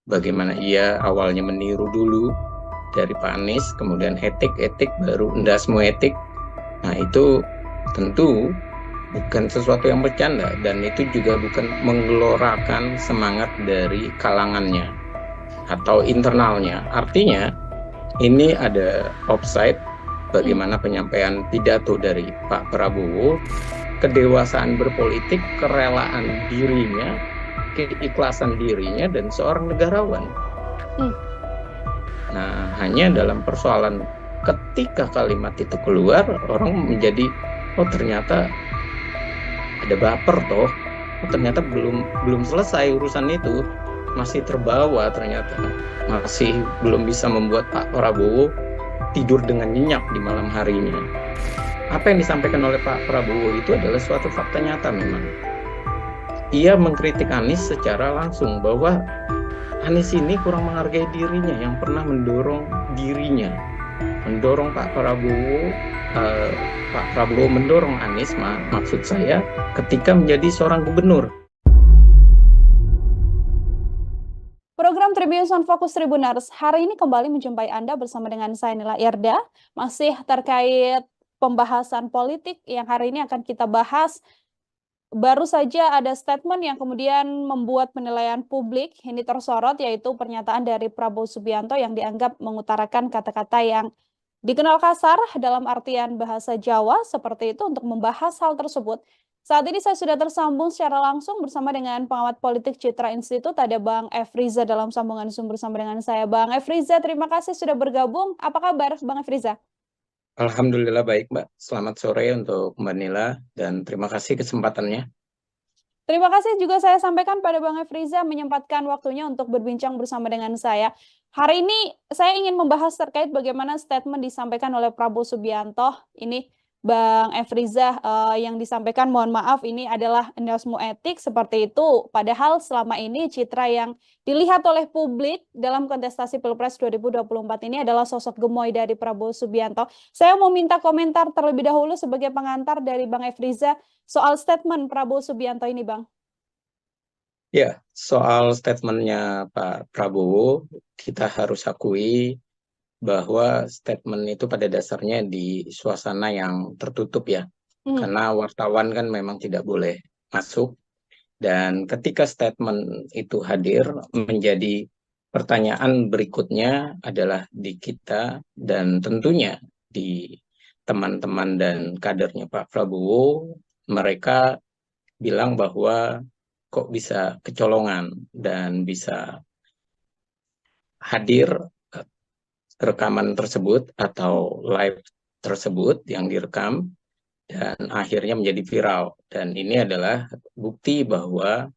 bagaimana ia awalnya meniru dulu dari Pak Anies, kemudian etik, baru endasmu etik. Nah itu tentu bukan sesuatu yang bercanda, dan itu juga bukan menggelorakan semangat dari kalangannya atau internalnya. Artinya ini ada offside bagaimana penyampaian pidato dari Pak Prabowo, kedewasaan berpolitik, kerelaan dirinya, keikhlasan dirinya, dan seorang negarawan. Nah, hanya dalam persoalan ketika kalimat itu keluar, orang menjadi, oh ternyata ada baper toh, oh ternyata belum selesai urusan itu, masih terbawa ternyata, masih belum bisa membuat Pak Prabowo tidur dengan nyenyak di malam harinya. Apa yang disampaikan oleh Pak Prabowo itu adalah suatu fakta nyata memang. Ia mengkritik Anies secara langsung bahwa Anies ini kurang menghargai dirinya yang pernah mendorong dirinya, mendorong Pak Prabowo, Pak Prabowo mendorong Anies, maksud saya, ketika menjadi seorang gubernur. Program Tribun Sound Fokus Tribuners hari ini kembali menjumpai Anda bersama dengan saya Nila Irda, masih terkait pembahasan politik yang hari ini akan kita bahas. Baru saja ada statement yang kemudian membuat penilaian publik ini tersorot, yaitu pernyataan dari Prabowo Subianto yang dianggap mengutarakan kata-kata yang dikenal kasar dalam artian bahasa Jawa seperti itu. Untuk membahas hal tersebut, saat ini saya sudah tersambung secara langsung bersama dengan pengamat politik Citra Institut, ada Bang Efriza dalam sambungan Zoom bersama dengan saya. Bang Efriza, terima kasih sudah bergabung. Apa kabar Bang Efriza? Alhamdulillah baik, Mbak. Selamat sore untuk Mbak Nila, dan terima kasih kesempatannya. Terima kasih juga saya sampaikan pada Bang Efriza menyempatkan waktunya untuk berbincang bersama dengan saya. Hari ini saya ingin membahas terkait bagaimana statement disampaikan oleh Prabowo Subianto. Ini Bang Efriza, yang disampaikan, mohon maaf, ini adalah endasmu etik seperti itu. Padahal selama ini citra yang dilihat oleh publik dalam kontestasi Pilpres 2024 ini adalah sosok gemoy dari Prabowo Subianto. Saya mau minta komentar terlebih dahulu sebagai pengantar dari Bang Efriza soal statement Prabowo Subianto ini, Bang. Ya, soal statementnya Pak Prabowo, kita harus akui bahwa statement itu pada dasarnya di suasana yang tertutup ya, karena wartawan kan memang tidak boleh masuk, dan ketika statement itu hadir, menjadi pertanyaan berikutnya adalah di kita dan tentunya di teman-teman dan kadernya Pak Prabowo. Mereka bilang bahwa kok bisa kecolongan dan bisa hadir rekaman tersebut atau live tersebut yang direkam dan akhirnya menjadi viral. Dan ini adalah bukti bahwa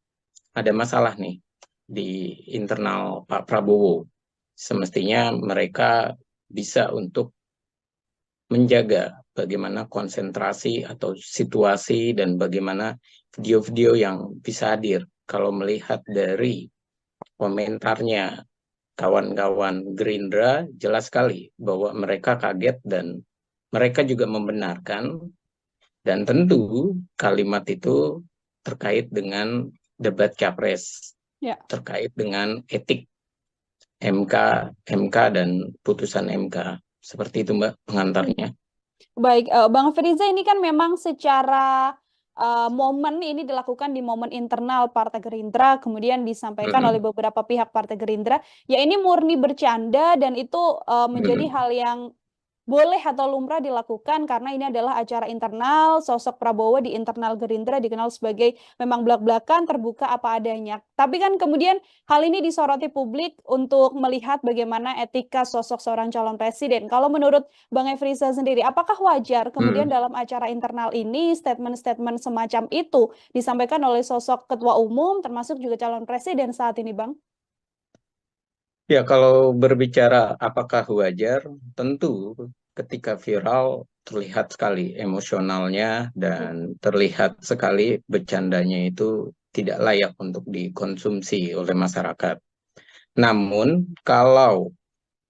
ada masalah nih di internal Pak Prabowo. Semestinya mereka bisa untuk menjaga bagaimana konsentrasi atau situasi dan bagaimana video-video yang bisa hadir. Kalau melihat dari komentarnya kawan-kawan Gerindra, jelas sekali bahwa mereka kaget dan mereka juga membenarkan, dan tentu kalimat itu terkait dengan debat capres, terkait dengan etik MK dan putusan MK. Seperti itu Mbak pengantarnya. Baik, Bang Feriza, ini kan memang secara momen ini dilakukan di momen internal Partai Gerindra, kemudian disampaikan oleh beberapa pihak Partai Gerindra, ya ini murni bercanda dan itu menjadi hal yang boleh atau lumrah dilakukan karena ini adalah acara internal. Sosok Prabowo di internal Gerindra dikenal sebagai memang belak-belakan, terbuka apa adanya. Tapi kan kemudian hal ini disoroti publik untuk melihat bagaimana etika sosok seorang calon presiden. Kalau menurut Bang Efriza sendiri, apakah wajar kemudian dalam acara internal ini statement-statement semacam itu disampaikan oleh sosok ketua umum termasuk juga calon presiden saat ini, Bang? Ya, kalau berbicara apakah wajar, tentu ketika viral terlihat sekali emosionalnya dan terlihat sekali bercandanya itu tidak layak untuk dikonsumsi oleh masyarakat. Namun, kalau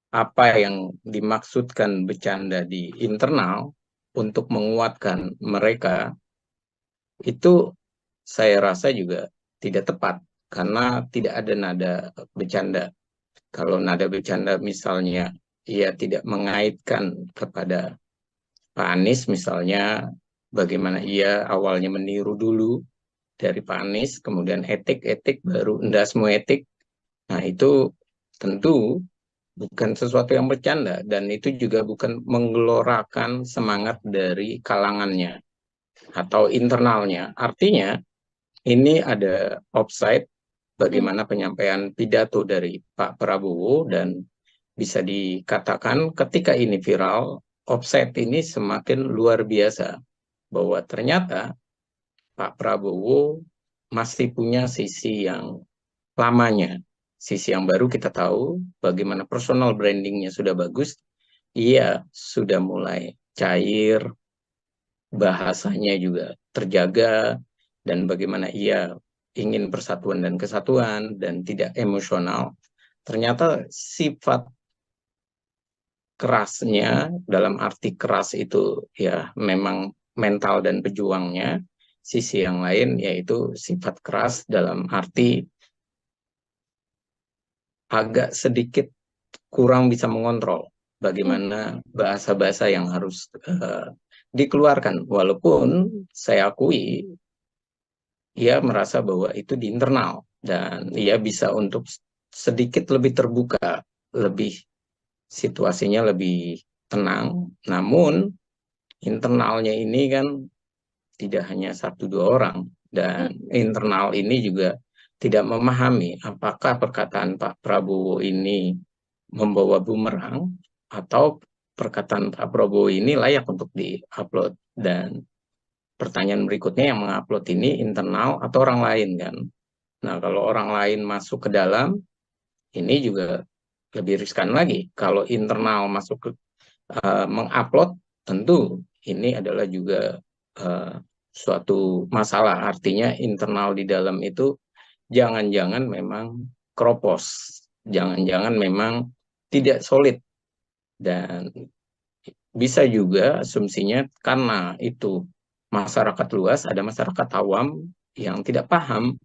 apa yang dimaksudkan bercanda di internal untuk menguatkan mereka, itu saya rasa juga tidak tepat. karena tidak ada nada bercanda. Kalau nada bercanda misalnya ia tidak mengaitkan kepada Pak Anies misalnya, bagaimana ia awalnya meniru dulu dari Pak Anies, kemudian etik baru endasmu etik. Nah itu tentu bukan sesuatu yang bercanda, dan itu juga bukan menggelorakan semangat dari kalangannya atau internalnya. Artinya ini ada offside bagaimana penyampaian pidato dari Pak Prabowo, dan bisa dikatakan ketika ini viral, offside ini semakin luar biasa, bahwa ternyata Pak Prabowo masih punya sisi yang lamanya. Sisi yang baru kita tahu bagaimana personal brandingnya sudah bagus, ia sudah mulai cair, bahasanya juga terjaga, dan bagaimana ia ingin persatuan dan kesatuan dan tidak emosional. Ternyata sifat kerasnya, dalam arti keras itu ya memang mental dan pejuangnya. Sisi yang lain yaitu sifat keras dalam arti agak sedikit kurang bisa mengontrol bagaimana bahasa-bahasa yang harus dikeluarkan. Walaupun saya akui ia merasa bahwa itu di internal, dan ia bisa untuk sedikit lebih terbuka, lebih situasinya lebih tenang. Namun internalnya ini kan tidak hanya satu dua orang, dan internal ini juga tidak memahami apakah perkataan Pak Prabowo ini membawa bumerang atau perkataan Pak Prabowo ini layak untuk diupload. Dan pertanyaan berikutnya, yang mengupload ini internal atau orang lain kan. Nah, kalau orang lain masuk ke dalam, ini juga lebih riskan lagi. Kalau internal masuk ke mengupload, tentu ini adalah juga suatu masalah. Artinya internal di dalam itu jangan-jangan memang keropos, jangan-jangan memang tidak solid, dan bisa juga asumsinya karena itu masyarakat luas, ada masyarakat awam yang tidak paham,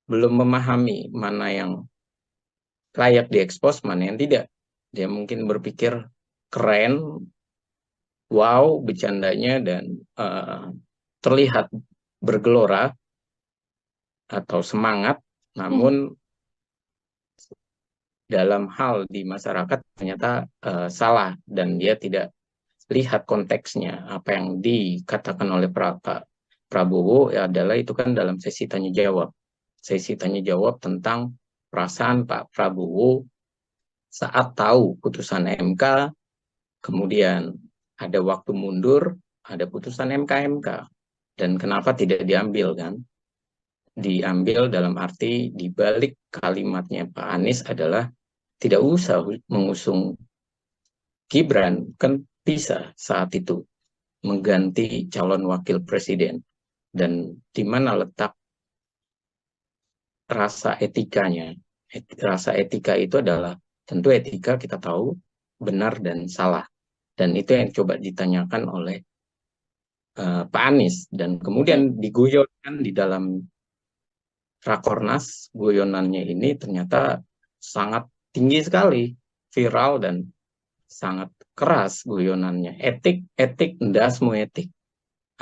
belum memahami mana yang layak diekspos, mana yang tidak. Dia mungkin berpikir keren, wow bercandanya, dan terlihat bergelora atau semangat, namun dalam hal di masyarakat ternyata salah, dan dia tidak lihat konteksnya. Apa yang dikatakan oleh Pak Prabowo adalah itu kan dalam sesi tanya jawab tentang perasaan Pak Prabowo saat tahu putusan MK, kemudian ada waktu mundur, ada putusan MK, dan kenapa tidak diambil kan? Diambil dalam arti di balik kalimatnya Pak Anies adalah tidak usah mengusung Gibran, kan bisa saat itu mengganti calon wakil presiden. Dan di mana letak rasa etikanya? Rasa etika itu adalah, tentu etika kita tahu benar dan salah. Dan itu yang coba ditanyakan oleh Pak Anies. Dan kemudian diguyonkan di dalam Rakornas, guyonannya ini ternyata sangat tinggi sekali, viral, dan sangat keras guyonannya. Etik, ndasmu etik.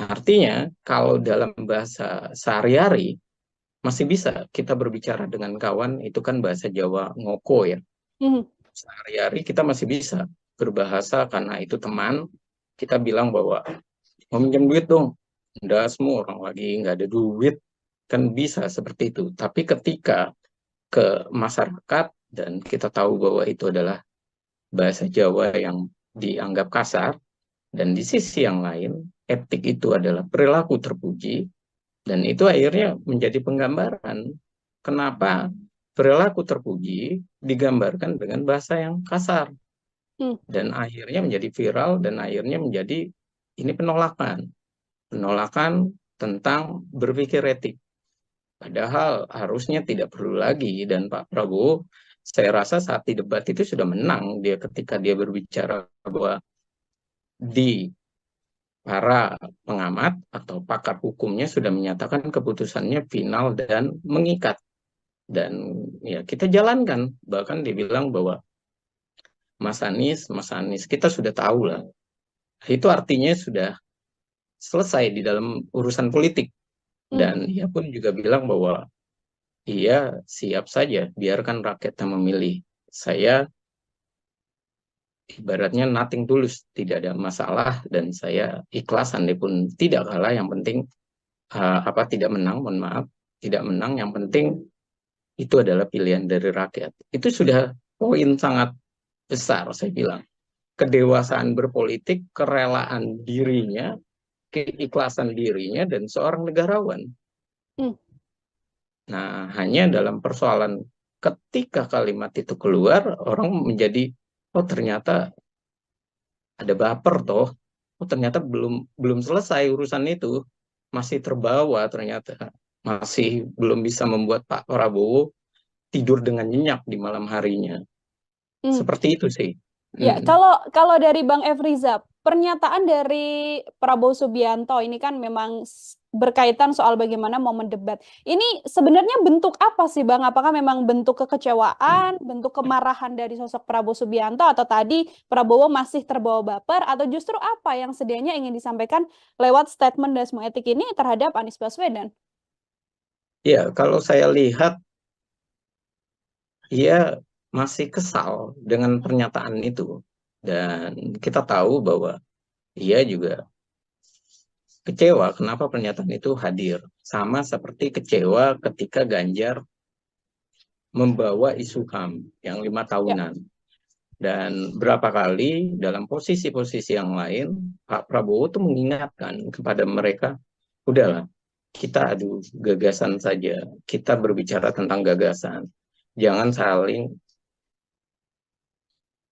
Artinya kalau dalam bahasa sehari-hari masih bisa kita berbicara dengan kawan, itu kan bahasa Jawa ngoko ya. Sehari-hari kita masih bisa berbahasa karena itu teman, kita bilang bahwa mau minjem duit dong, ndasmu orang lagi nggak ada duit, kan bisa seperti itu. Tapi ketika ke masyarakat dan kita tahu bahwa itu adalah bahasa Jawa yang dianggap kasar, dan di sisi yang lain etik itu adalah perilaku terpuji, dan itu akhirnya menjadi penggambaran kenapa perilaku terpuji digambarkan dengan bahasa yang kasar, dan akhirnya menjadi viral, dan akhirnya menjadi ini penolakan tentang berpikir etik. Padahal harusnya tidak perlu lagi, dan Pak Prabowo saya rasa saat di debat itu sudah menang dia ketika dia berbicara bahwa di para pengamat atau pakar hukumnya sudah menyatakan keputusannya final dan mengikat. dan ya kita jalankan. Bahkan dibilang bahwa Mas Anies kita sudah tahu lah. Itu artinya sudah selesai di dalam urusan politik. Dan ia pun juga bilang bahwa ia siap saja, biarkan rakyat yang memilih. Saya ibaratnya nothing tulus, tidak ada masalah, dan saya ikhlas andai pun tidak kalah. Yang penting tidak menang, mohon maaf, tidak menang. Yang penting itu adalah pilihan dari rakyat. Itu sudah poin sangat besar, saya bilang. Kedewasaan berpolitik, kerelaan dirinya, keikhlasan dirinya, dan seorang negarawan. Nah, hanya dalam persoalan ketika kalimat itu keluar, orang menjadi, oh ternyata ada baper toh, oh ternyata belum selesai urusan itu, masih terbawa ternyata, masih belum bisa membuat Pak Prabowo tidur dengan nyenyak di malam harinya. Seperti itu sih. Ya, kalau dari Bang Efriza, pernyataan dari Prabowo Subianto ini kan memang berkaitan soal bagaimana momen debat. Ini sebenarnya bentuk apa sih Bang? Apakah memang bentuk kekecewaan, bentuk kemarahan dari sosok Prabowo Subianto, atau tadi Prabowo masih terbawa baper, atau justru apa yang sedianya ingin disampaikan lewat statement Dasmo Etik ini terhadap Anies Baswedan? Ya, kalau saya lihat, ia masih kesal dengan pernyataan itu. Dan kita tahu bahwa ia juga kecewa kenapa pernyataan itu hadir. Sama seperti kecewa ketika Ganjar membawa isu HAM yang 5 tahunan. Dan berapa kali dalam posisi-posisi yang lain, Pak Prabowo tuh mengingatkan kepada mereka, udahlah, kita adu gagasan saja. Kita berbicara tentang gagasan. Jangan saling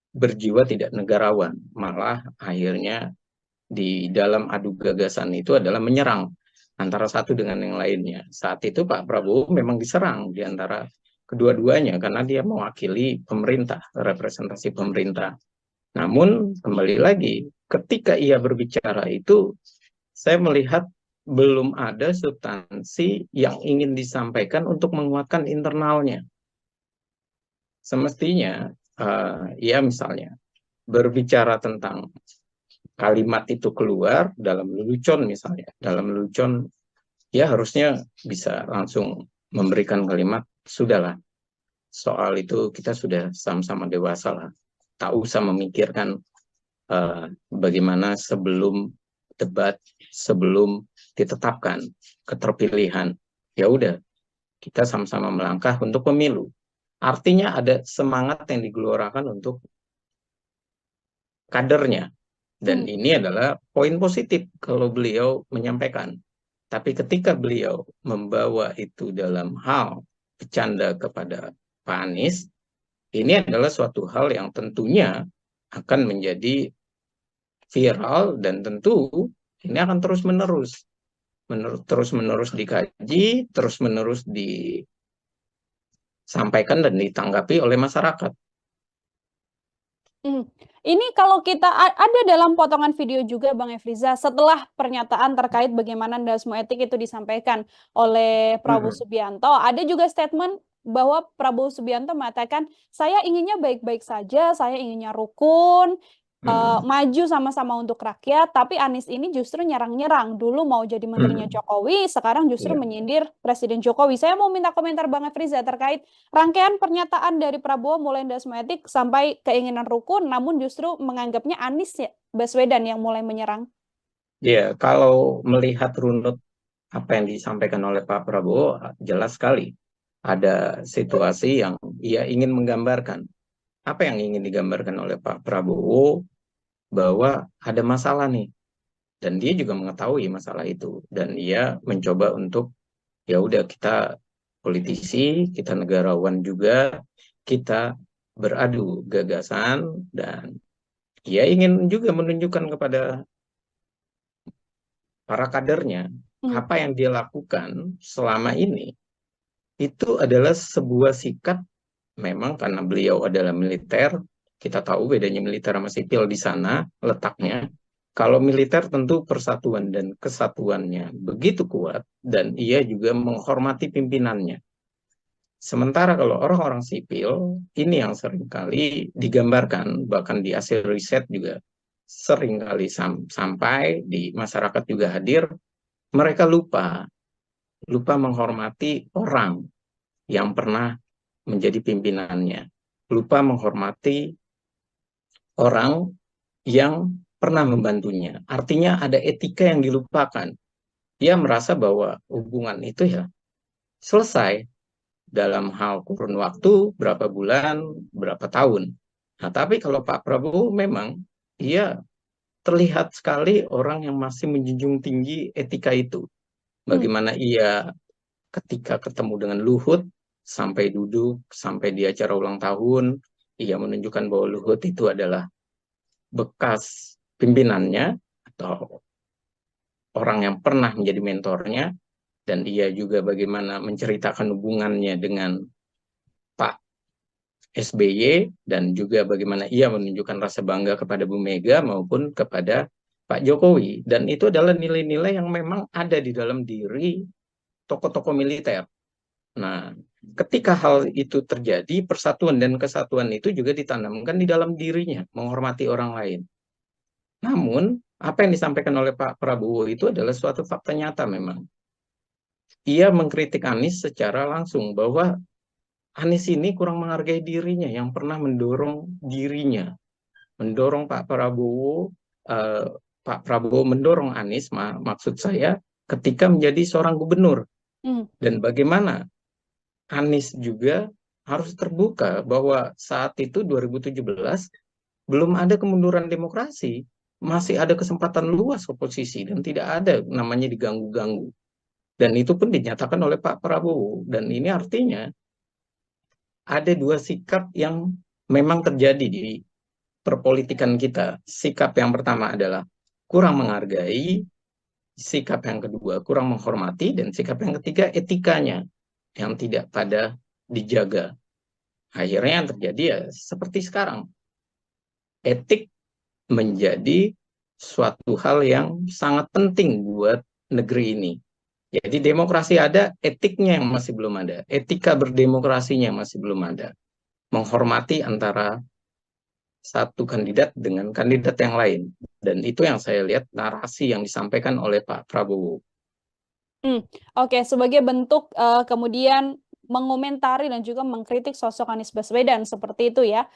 berjiwa tidak negarawan. Malah akhirnya di dalam adu gagasan itu adalah menyerang antara satu dengan yang lainnya. Saat itu Pak Prabowo memang diserang di antara kedua-duanya karena dia mewakili pemerintah, representasi pemerintah. Namun kembali lagi, ketika ia berbicara itu, saya melihat belum ada substansi yang ingin disampaikan untuk menguatkan internalnya. Semestinya, ya misalnya, berbicara tentang kalimat itu keluar dalam lelucon misalnya, dalam lelucon ya harusnya bisa langsung memberikan kalimat, sudahlah, soal itu kita sudah sama-sama dewasa lah, tak usah memikirkan bagaimana sebelum debat, sebelum ditetapkan keterpilihan. Ya udah, kita sama-sama melangkah untuk pemilu. Artinya ada semangat yang digelorakan untuk kadernya. Dan ini adalah poin positif kalau beliau menyampaikan. Tapi ketika beliau membawa itu dalam hal bercanda kepada Pak Anies, ini adalah suatu hal yang tentunya akan menjadi viral dan tentu ini akan terus-menerus dikaji, terus-menerus disampaikan dan ditanggapi oleh masyarakat. Ini kalau kita ada dalam potongan video juga Bang Efriza, setelah pernyataan terkait bagaimana Dasmo Etik itu disampaikan oleh Prabowo Subianto, ada juga statement bahwa Prabowo Subianto mengatakan, saya inginnya baik-baik saja, saya inginnya rukun, maju sama-sama untuk rakyat, tapi Anies ini justru nyerang-nyerang. Dulu mau jadi menterinya Jokowi, sekarang justru menyindir Presiden Jokowi. Saya mau minta komentar Bang Efriza terkait rangkaian pernyataan dari Prabowo mulai Dasmo Etik sampai keinginan rukun, namun justru menganggapnya Anies Baswedan yang mulai menyerang. Ya, kalau melihat runut apa yang disampaikan oleh Pak Prabowo, jelas sekali ada situasi yang ia ingin menggambarkan. Apa yang ingin digambarkan oleh Pak Prabowo, bahwa ada masalah nih, dan dia juga mengetahui masalah itu, dan ia mencoba untuk ya udah, kita politisi, kita negarawan juga, kita beradu gagasan, dan ia ingin juga menunjukkan kepada para kadernya apa yang dia lakukan selama ini itu adalah sebuah sikap. Memang karena beliau adalah militer, kita tahu bedanya militer sama sipil di sana letaknya. Kalau militer tentu persatuan dan kesatuannya begitu kuat, dan ia juga menghormati pimpinannya. Sementara kalau orang-orang sipil, ini yang seringkali digambarkan, bahkan di hasil riset juga seringkali sampai di masyarakat juga hadir, mereka lupa menghormati orang yang pernah menjadi pimpinannya, lupa menghormati orang yang pernah membantunya. Artinya ada etika yang dilupakan. Dia merasa bahwa hubungan itu ya selesai dalam hal kurun waktu, berapa bulan, berapa tahun. Nah, tapi kalau Pak Prabowo memang dia terlihat sekali orang yang masih menjunjung tinggi etika itu. Hmm. Bagaimana ia ketika ketemu dengan Luhut, sampai duduk, sampai di acara ulang tahun, ia menunjukkan bahwa Luhut itu adalah bekas pimpinannya atau orang yang pernah menjadi mentornya, dan ia juga bagaimana menceritakan hubungannya dengan Pak SBY, dan juga bagaimana ia menunjukkan rasa bangga kepada Bu Mega maupun kepada Pak Jokowi. Dan itu adalah nilai-nilai yang memang ada di dalam diri tokoh-tokoh militer. Nah, ketika hal itu terjadi, persatuan dan kesatuan itu juga ditanamkan di dalam dirinya, menghormati orang lain. Namun, apa yang disampaikan oleh Pak Prabowo itu adalah suatu fakta nyata memang. Ia mengkritik Anies secara langsung bahwa Anies ini kurang menghargai dirinya yang pernah mendorong dirinya, mendorong Pak Prabowo mendorong Anies, maksud saya, ketika menjadi seorang gubernur. Dan bagaimana Anies juga harus terbuka bahwa saat itu 2017 belum ada kemunduran demokrasi, masih ada kesempatan luas oposisi dan tidak ada namanya diganggu-ganggu. Dan itu pun dinyatakan oleh Pak Prabowo. Dan ini artinya ada dua sikap yang memang terjadi di perpolitikan kita. Sikap yang pertama adalah kurang menghargai, sikap yang kedua kurang menghormati, dan sikap yang ketiga etikanya yang tidak pada dijaga. Akhirnya yang terjadi ya seperti sekarang. Etik menjadi suatu hal yang sangat penting buat negeri ini. Jadi demokrasi ada, etiknya yang masih belum ada. Etika berdemokrasinya masih belum ada. Menghormati antara satu kandidat dengan kandidat yang lain. Dan itu yang saya lihat narasi yang disampaikan oleh Pak Prabowo. Oke, sebagai bentuk kemudian mengomentari dan juga mengkritik sosok Anies Baswedan seperti itu ya,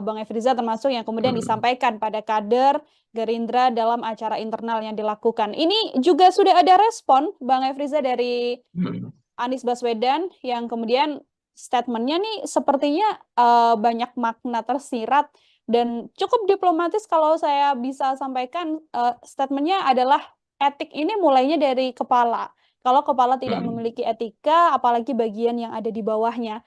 Bang Efriza, termasuk yang kemudian disampaikan pada kader Gerindra dalam acara internal yang dilakukan. Ini juga sudah ada respon, Bang Efriza, dari Anies Baswedan yang kemudian statementnya nih sepertinya banyak makna tersirat dan cukup diplomatis. Kalau saya bisa sampaikan, statementnya adalah etik ini mulainya dari kepala. Kalau kepala tidak memiliki etika, apalagi bagian yang ada di bawahnya.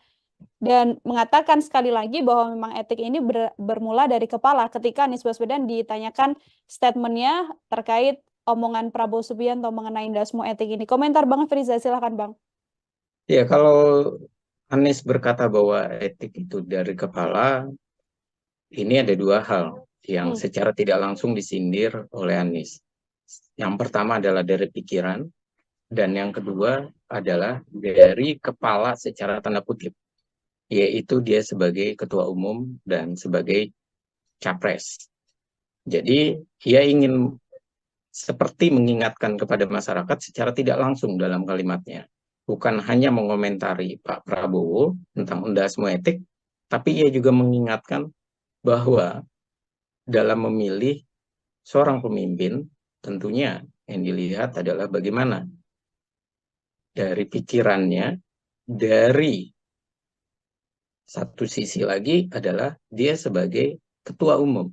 Dan mengatakan sekali lagi bahwa memang etik ini bermula dari kepala. Ketika Anies Baswedan ditanyakan statementnya terkait omongan Prabowo Subianto mengenai dasmu etik ini. Komentar Bang Friza, silahkan Bang. Ya, kalau Anies berkata bahwa etik itu dari kepala, ini ada dua hal yang secara tidak langsung disindir oleh Anies. Yang pertama adalah dari pikiran, dan yang kedua adalah dari kepala secara tanda kutip, yaitu dia sebagai ketua umum dan sebagai capres. Jadi ia ingin seperti mengingatkan kepada masyarakat secara tidak langsung dalam kalimatnya. Bukan hanya mengomentari Pak Prabowo tentang undasmu etik, tapi ia juga mengingatkan bahwa dalam memilih seorang pemimpin, tentunya yang dilihat adalah bagaimana dari pikirannya, dari satu sisi lagi adalah dia sebagai ketua umum.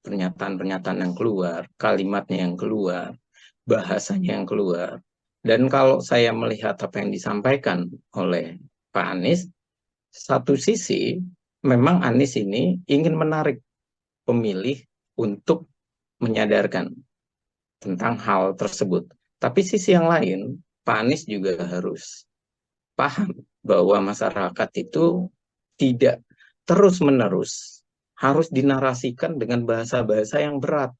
Pernyataan-pernyataan yang keluar, kalimatnya yang keluar, bahasanya yang keluar. Dan kalau saya melihat apa yang disampaikan oleh Pak Anies, satu sisi memang Anies ini ingin menarik pemilih untuk menyadarkan tentang hal tersebut. Tapi sisi yang lain, Pak Anies juga harus paham bahwa masyarakat itu tidak terus-menerus harus dinarasikan dengan bahasa-bahasa yang berat,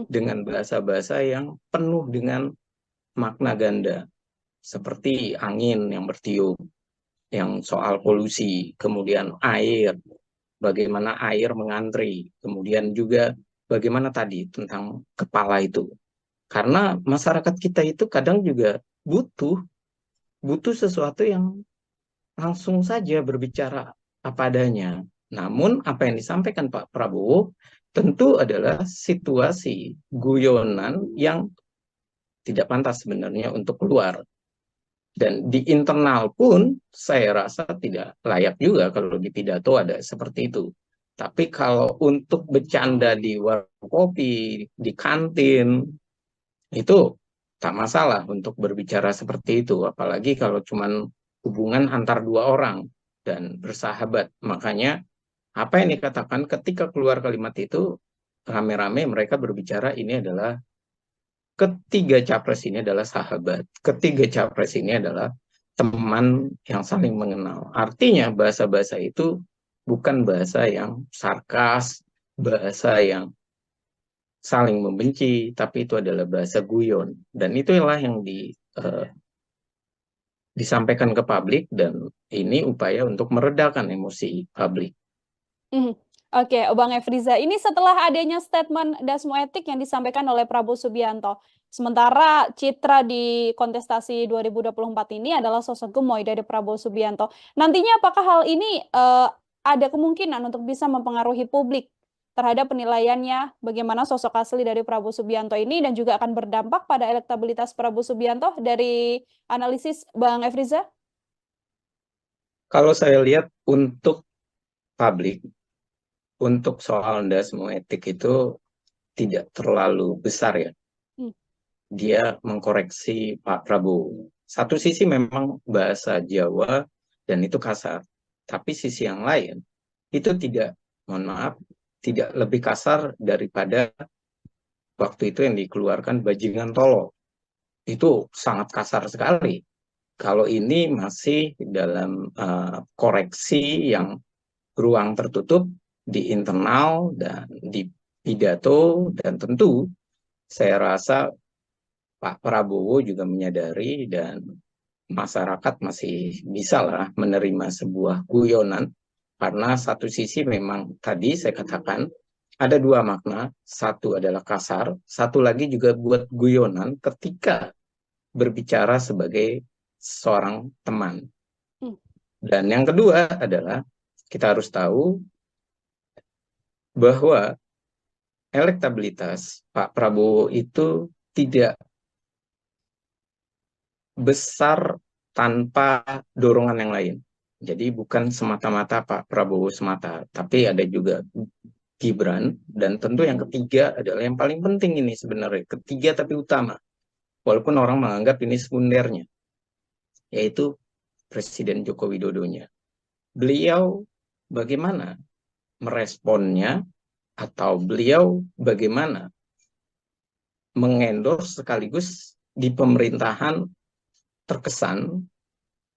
dengan bahasa-bahasa yang penuh dengan makna ganda, seperti angin yang bertiup, yang soal polusi, kemudian air, bagaimana air mengantri, kemudian juga bagaimana tadi tentang kepala itu. Karena masyarakat kita itu kadang juga butuh sesuatu yang langsung saja berbicara apa adanya. Namun apa yang disampaikan Pak Prabowo tentu adalah situasi guyonan yang tidak pantas sebenarnya untuk keluar. Dan di internal pun saya rasa tidak layak juga kalau di pidato ada seperti itu. Tapi kalau untuk bercanda di warung kopi, di kantin, itu tak masalah untuk berbicara seperti itu. Apalagi kalau cuman hubungan antar dua orang dan bersahabat. Makanya apa yang dikatakan ketika keluar kalimat itu, rame-rame mereka berbicara ini adalah ketiga capres ini adalah sahabat. Ketiga capres ini adalah teman yang saling mengenal. Artinya bahasa-bahasa itu bukan bahasa yang sarkas, bahasa yang saling membenci, tapi itu adalah bahasa guyon. Dan itulah yang disampaikan ke publik, dan ini upaya untuk meredakan emosi publik. Oke, Bang Efriza, ini setelah adanya statement Dasmoetik yang disampaikan oleh Prabowo Subianto. Sementara citra di kontestasi 2024 ini adalah sosok gemoy dari Prabowo Subianto. Nantinya apakah hal ini ada kemungkinan untuk bisa mempengaruhi publik terhadap penilaiannya bagaimana sosok asli dari Prabowo Subianto ini dan juga akan berdampak pada elektabilitas Prabowo Subianto dari analisis Bang Efriza? Kalau saya lihat untuk publik, untuk soal Dasmoetik itu tidak terlalu besar ya. Dia mengkoreksi Pak Prabowo. Satu sisi memang bahasa Jawa dan itu kasar. Tapi sisi yang lain, itu tidak, mohon maaf, tidak lebih kasar daripada waktu itu yang dikeluarkan Bajingan Tolo. Itu sangat kasar sekali. Kalau ini masih dalam koreksi yang ruang tertutup di internal dan di pidato, dan tentu saya rasa Pak Prabowo juga menyadari dan masyarakat masih bisa lah menerima sebuah guyonan, karena satu sisi memang tadi saya katakan ada dua makna, satu adalah kasar, satu lagi juga buat guyonan ketika berbicara sebagai seorang teman. Dan yang kedua adalah kita harus tahu bahwa elektabilitas Pak Prabowo itu tidak besar tanpa dorongan yang lain. Jadi bukan semata-mata Pak Prabowo semata, tapi ada juga Gibran, dan tentu yang ketiga adalah yang paling penting ini sebenarnya, ketiga tapi utama, walaupun orang menganggap ini sekundernya, yaitu Presiden Joko Widodonya. Beliau bagaimana meresponnya, atau beliau bagaimana mengendorse sekaligus di pemerintahan terkesan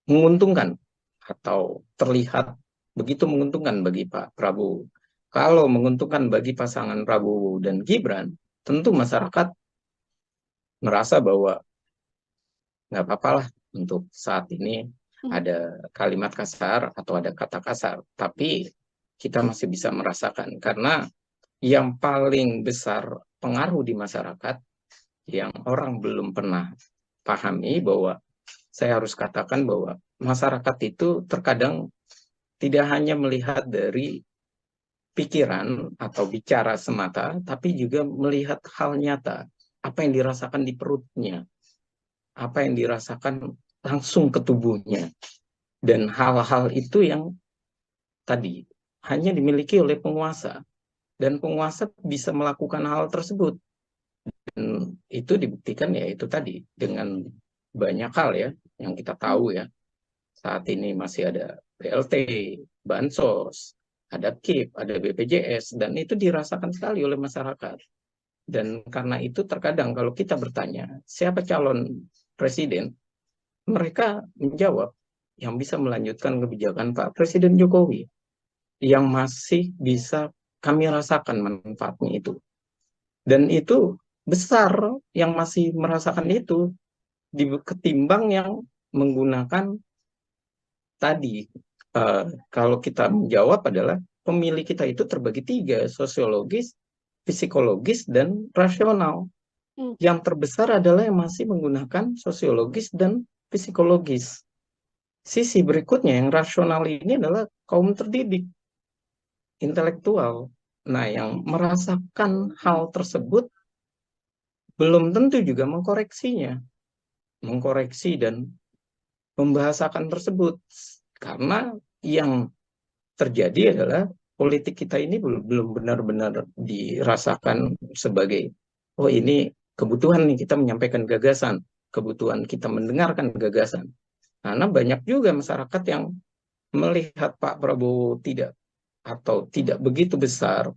menguntungkan atau terlihat begitu menguntungkan bagi Pak Prabowo. Kalau menguntungkan bagi pasangan Prabowo dan Gibran, tentu masyarakat merasa bahwa nggak apa-apa lah untuk saat ini ada kalimat kasar atau ada kata kasar, tapi kita masih bisa merasakan, karena yang paling besar pengaruh di masyarakat yang orang belum pernah pahami, bahwa saya harus katakan bahwa masyarakat itu terkadang tidak hanya melihat dari pikiran atau bicara semata, tapi juga melihat hal nyata, apa yang dirasakan di perutnya, apa yang dirasakan langsung ke tubuhnya. Dan hal-hal itu yang tadi hanya dimiliki oleh penguasa, dan penguasa bisa melakukan hal tersebut. Dan itu dibuktikan ya itu tadi dengan banyak hal ya yang kita tahu ya. Saat ini masih ada BLT, Bansos, ada KIP, ada BPJS, dan itu dirasakan sekali oleh masyarakat. Dan karena itu terkadang kalau kita bertanya, siapa calon presiden, mereka menjawab yang bisa melanjutkan kebijakan Pak Presiden Jokowi, yang masih bisa kami rasakan manfaatnya itu. Dan itu besar yang masih merasakan itu, ketimbang yang menggunakan tadi kalau kita menjawab adalah pemilih kita itu terbagi 3, sosiologis, psikologis, dan rasional. Yang terbesar adalah yang masih menggunakan sosiologis dan psikologis. Sisi berikutnya yang rasional ini adalah kaum terdidik, intelektual. Nah, yang merasakan hal tersebut belum tentu juga mengkoreksi dan membahasakan tersebut. Karena yang terjadi adalah politik kita ini belum benar-benar dirasakan sebagai, oh ini kebutuhan nih kita menyampaikan gagasan, kebutuhan kita mendengarkan gagasan. Karena banyak juga masyarakat yang melihat Pak Prabowo tidak begitu besar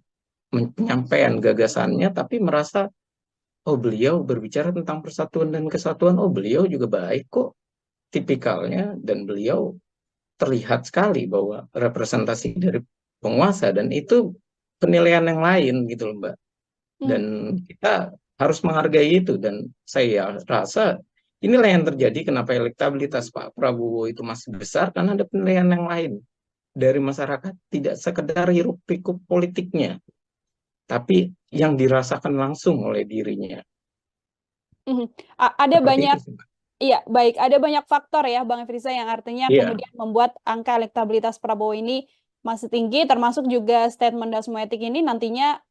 penyampaian gagasannya, tapi merasa, oh beliau berbicara tentang persatuan dan kesatuan, oh beliau juga baik kok tipikalnya, dan beliau terlihat sekali bahwa representasi dari penguasa, dan itu penilaian yang lain gitu loh Mbak. Dan kita harus menghargai itu, dan saya rasa inilah yang terjadi kenapa elektabilitas Pak Prabowo itu masih besar, karena ada penilaian yang lain dari masyarakat, tidak sekedar hiruk pikuk politiknya, tapi yang dirasakan langsung oleh dirinya. Ada Seperti banyak, itu, Mbak. iya baik, ada banyak faktor ya Bang Efriza yang artinya Iya. kemudian membuat angka elektabilitas Prabowo ini masih tinggi, termasuk juga statement Dasmoetik ini nantinya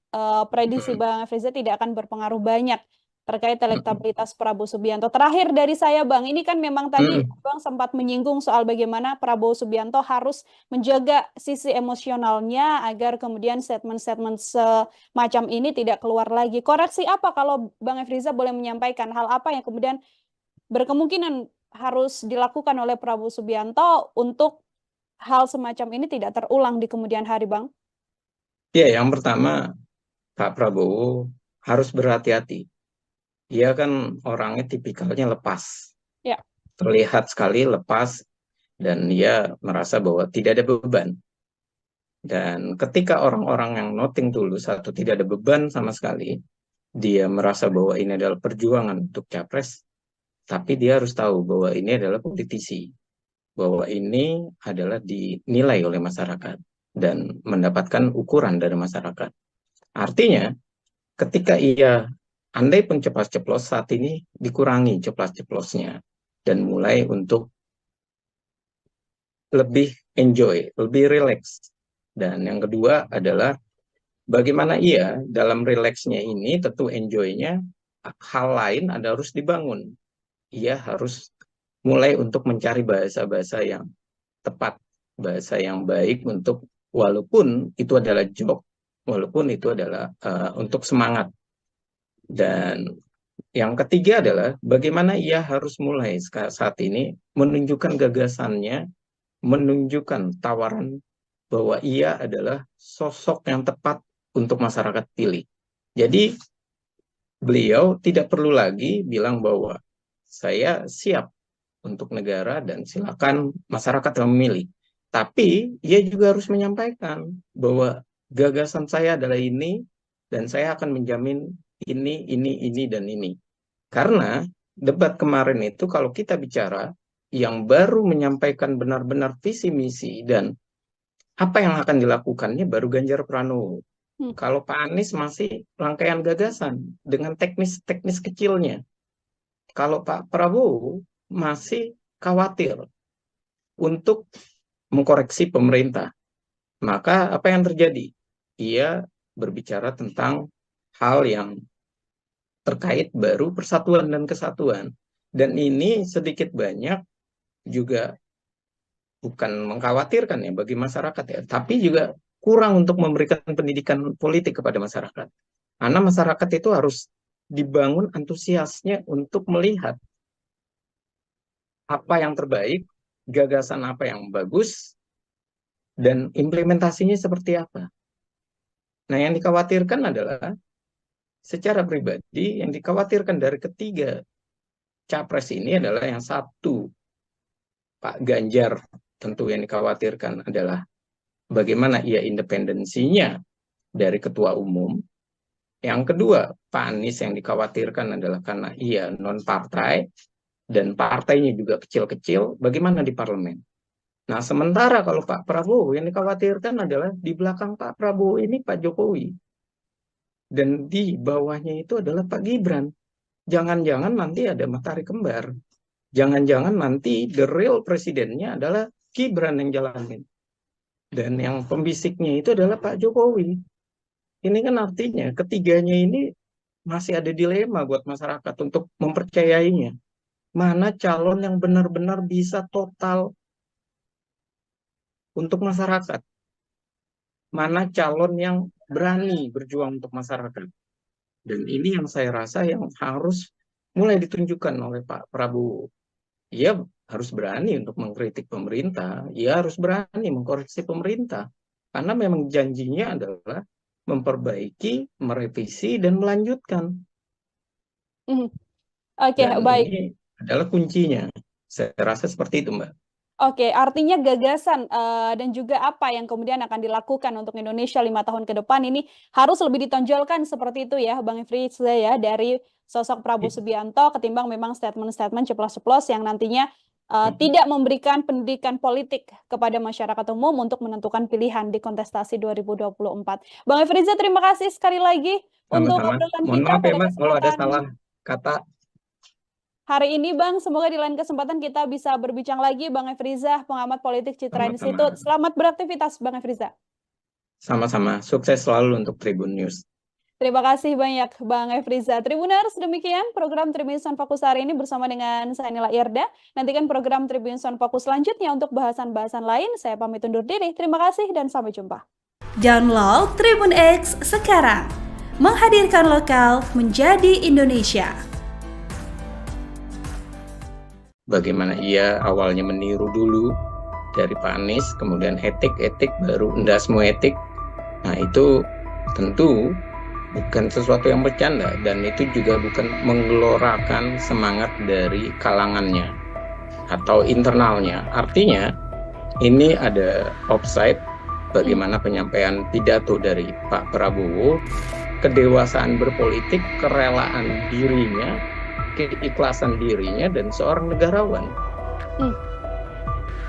prediksi Bang Efriza tidak akan berpengaruh banyak terkait elektabilitas Prabowo Subianto. Terakhir dari saya Bang, ini kan memang tadi Bang sempat menyinggung soal bagaimana Prabowo Subianto harus menjaga sisi emosionalnya agar kemudian statement-statement semacam ini tidak keluar lagi. Koreksi apa kalau Bang Efriza boleh menyampaikan hal apa yang kemudian berkemungkinan harus dilakukan oleh Prabowo Subianto untuk hal semacam ini tidak terulang di kemudian hari, Bang? Ya, yang pertama Pak Prabowo harus berhati-hati. Dia kan orangnya tipikalnya lepas. Ya. Terlihat sekali lepas, dan dia merasa bahwa tidak ada beban. Dan ketika orang-orang yang noting tulus atau tidak ada beban sama sekali, dia merasa bahwa ini adalah perjuangan untuk capres, tapi dia harus tahu bahwa ini adalah politisi, bahwa ini adalah dinilai oleh masyarakat dan mendapatkan ukuran dari masyarakat. Artinya, ketika ia andai pun ceplos-ceplos, saat ini dikurangi ceplos-ceplosnya dan mulai untuk lebih enjoy, lebih relax. Dan yang kedua adalah bagaimana ia dalam relaxnya ini, tentu enjoy-nya, hal lain ada harus dibangun. Ia harus mulai untuk mencari bahasa-bahasa yang tepat, bahasa yang baik untuk, walaupun itu adalah joke, walaupun itu adalah untuk semangat. Dan yang ketiga adalah bagaimana ia harus mulai saat ini menunjukkan gagasannya, menunjukkan tawaran bahwa ia adalah sosok yang tepat untuk masyarakat pilih. Jadi beliau tidak perlu lagi bilang bahwa saya siap untuk negara dan silakan masyarakat yang memilih. Tapi ia juga harus menyampaikan bahwa gagasan saya adalah ini, dan saya akan menjamin ini, dan ini. Karena debat kemarin itu kalau kita bicara, yang baru menyampaikan benar-benar visi misi dan apa yang akan dilakukannya baru Ganjar Pranowo. Kalau Pak Anies masih rangkaian gagasan dengan teknis-teknis kecilnya. Kalau Pak Prabowo masih khawatir untuk mengkoreksi pemerintah. Maka apa yang terjadi? Ia berbicara tentang hal yang terkait baru persatuan dan kesatuan. Dan ini sedikit banyak juga bukan mengkhawatirkan ya bagi masyarakat ya, tapi juga kurang untuk memberikan pendidikan politik kepada masyarakat. Karena masyarakat itu harus dibangun antusiasnya untuk melihat apa yang terbaik, gagasan apa yang bagus, dan implementasinya seperti apa. Nah, yang dikhawatirkan adalah secara pribadi, yang dikhawatirkan dari ketiga capres ini adalah yang satu, Pak Ganjar, tentu yang dikhawatirkan adalah bagaimana ia independensinya dari ketua umum. Yang kedua, Pak Anies yang dikhawatirkan adalah karena ia non-partai, dan partainya juga kecil-kecil, bagaimana di parlemen. Nah, sementara kalau Pak Prabowo yang dikhawatirkan adalah di belakang Pak Prabowo ini Pak Jokowi. Dan di bawahnya itu adalah Pak Gibran. Jangan-jangan nanti ada matahari kembar. Jangan-jangan nanti the real presidennya adalah Gibran yang jalanin. Dan yang pembisiknya itu adalah Pak Jokowi. Ini kan artinya ketiganya ini masih ada dilema buat masyarakat untuk mempercayainya. Mana calon yang benar-benar bisa total untuk masyarakat? Mana calon yang berani berjuang untuk masyarakat? Dan ini yang saya rasa yang harus mulai ditunjukkan oleh Pak Prabowo. Ia harus berani untuk mengkritik pemerintah, ia harus berani mengkoreksi pemerintah. Karena memang janjinya adalah memperbaiki, merevisi, dan melanjutkan. Oke, Dan baik. ini adalah kuncinya. Saya rasa seperti itu, Mbak. Oke, artinya gagasan dan juga apa yang kemudian akan dilakukan untuk Indonesia 5 tahun ke depan ini harus lebih ditonjolkan seperti itu ya, Bang Efriza ya, dari sosok Prabowo Subianto ketimbang memang statement-statement ceplos-ceplos yang nantinya tidak memberikan pendidikan politik kepada masyarakat umum untuk menentukan pilihan di kontestasi 2024. Bang Efriza, terima kasih sekali lagi untuk Sama-sama. obrolan Mohon kita maaf ya, pada Mbak, kalau ada kesempatan salah kata. hari ini, Bang. Semoga di lain kesempatan kita bisa berbincang lagi, Bang Efriza, pengamat politik Citra Sama-sama. Institute. Selamat beraktivitas, Bang Efriza. Sama-sama. Sukses selalu untuk Tribun News. Terima kasih banyak, Bang Efriza. Tribuners, demikian program Tribun Sound Fokus hari ini bersama dengan saya Nila Irda. Nantikan program Tribun Sound Fokus selanjutnya untuk bahasan-bahasan lain. Saya pamit undur diri. Terima kasih dan sampai jumpa. Download Tribun X sekarang. Menghadirkan lokal menjadi Indonesia. Bagaimana ia awalnya meniru dulu dari Pak Anies, kemudian etik, baru enggak semua etik. Nah, itu tentu bukan sesuatu yang bercanda, dan itu juga bukan menggelorakan semangat dari kalangannya atau internalnya. Artinya ini ada offside bagaimana penyampaian pidato dari Pak Prabowo, kedewasaan berpolitik, kerelaan dirinya, keikhlasan dirinya, dan seorang negarawan.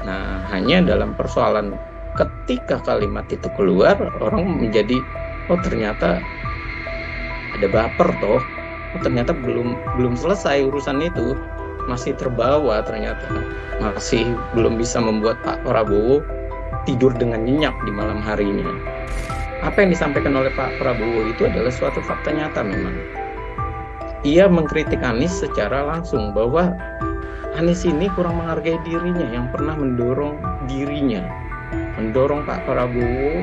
Nah, hanya dalam persoalan ketika kalimat itu keluar, orang menjadi, oh ternyata ada baper toh, oh ternyata belum selesai urusan itu, masih terbawa, ternyata masih belum bisa membuat Pak Prabowo tidur dengan nyenyak di malam harinya. Apa yang disampaikan oleh Pak Prabowo itu adalah suatu fakta nyata memang. Ia mengkritik Anies secara langsung bahwa Anies ini kurang menghargai dirinya yang pernah mendorong dirinya, mendorong Pak Prabowo.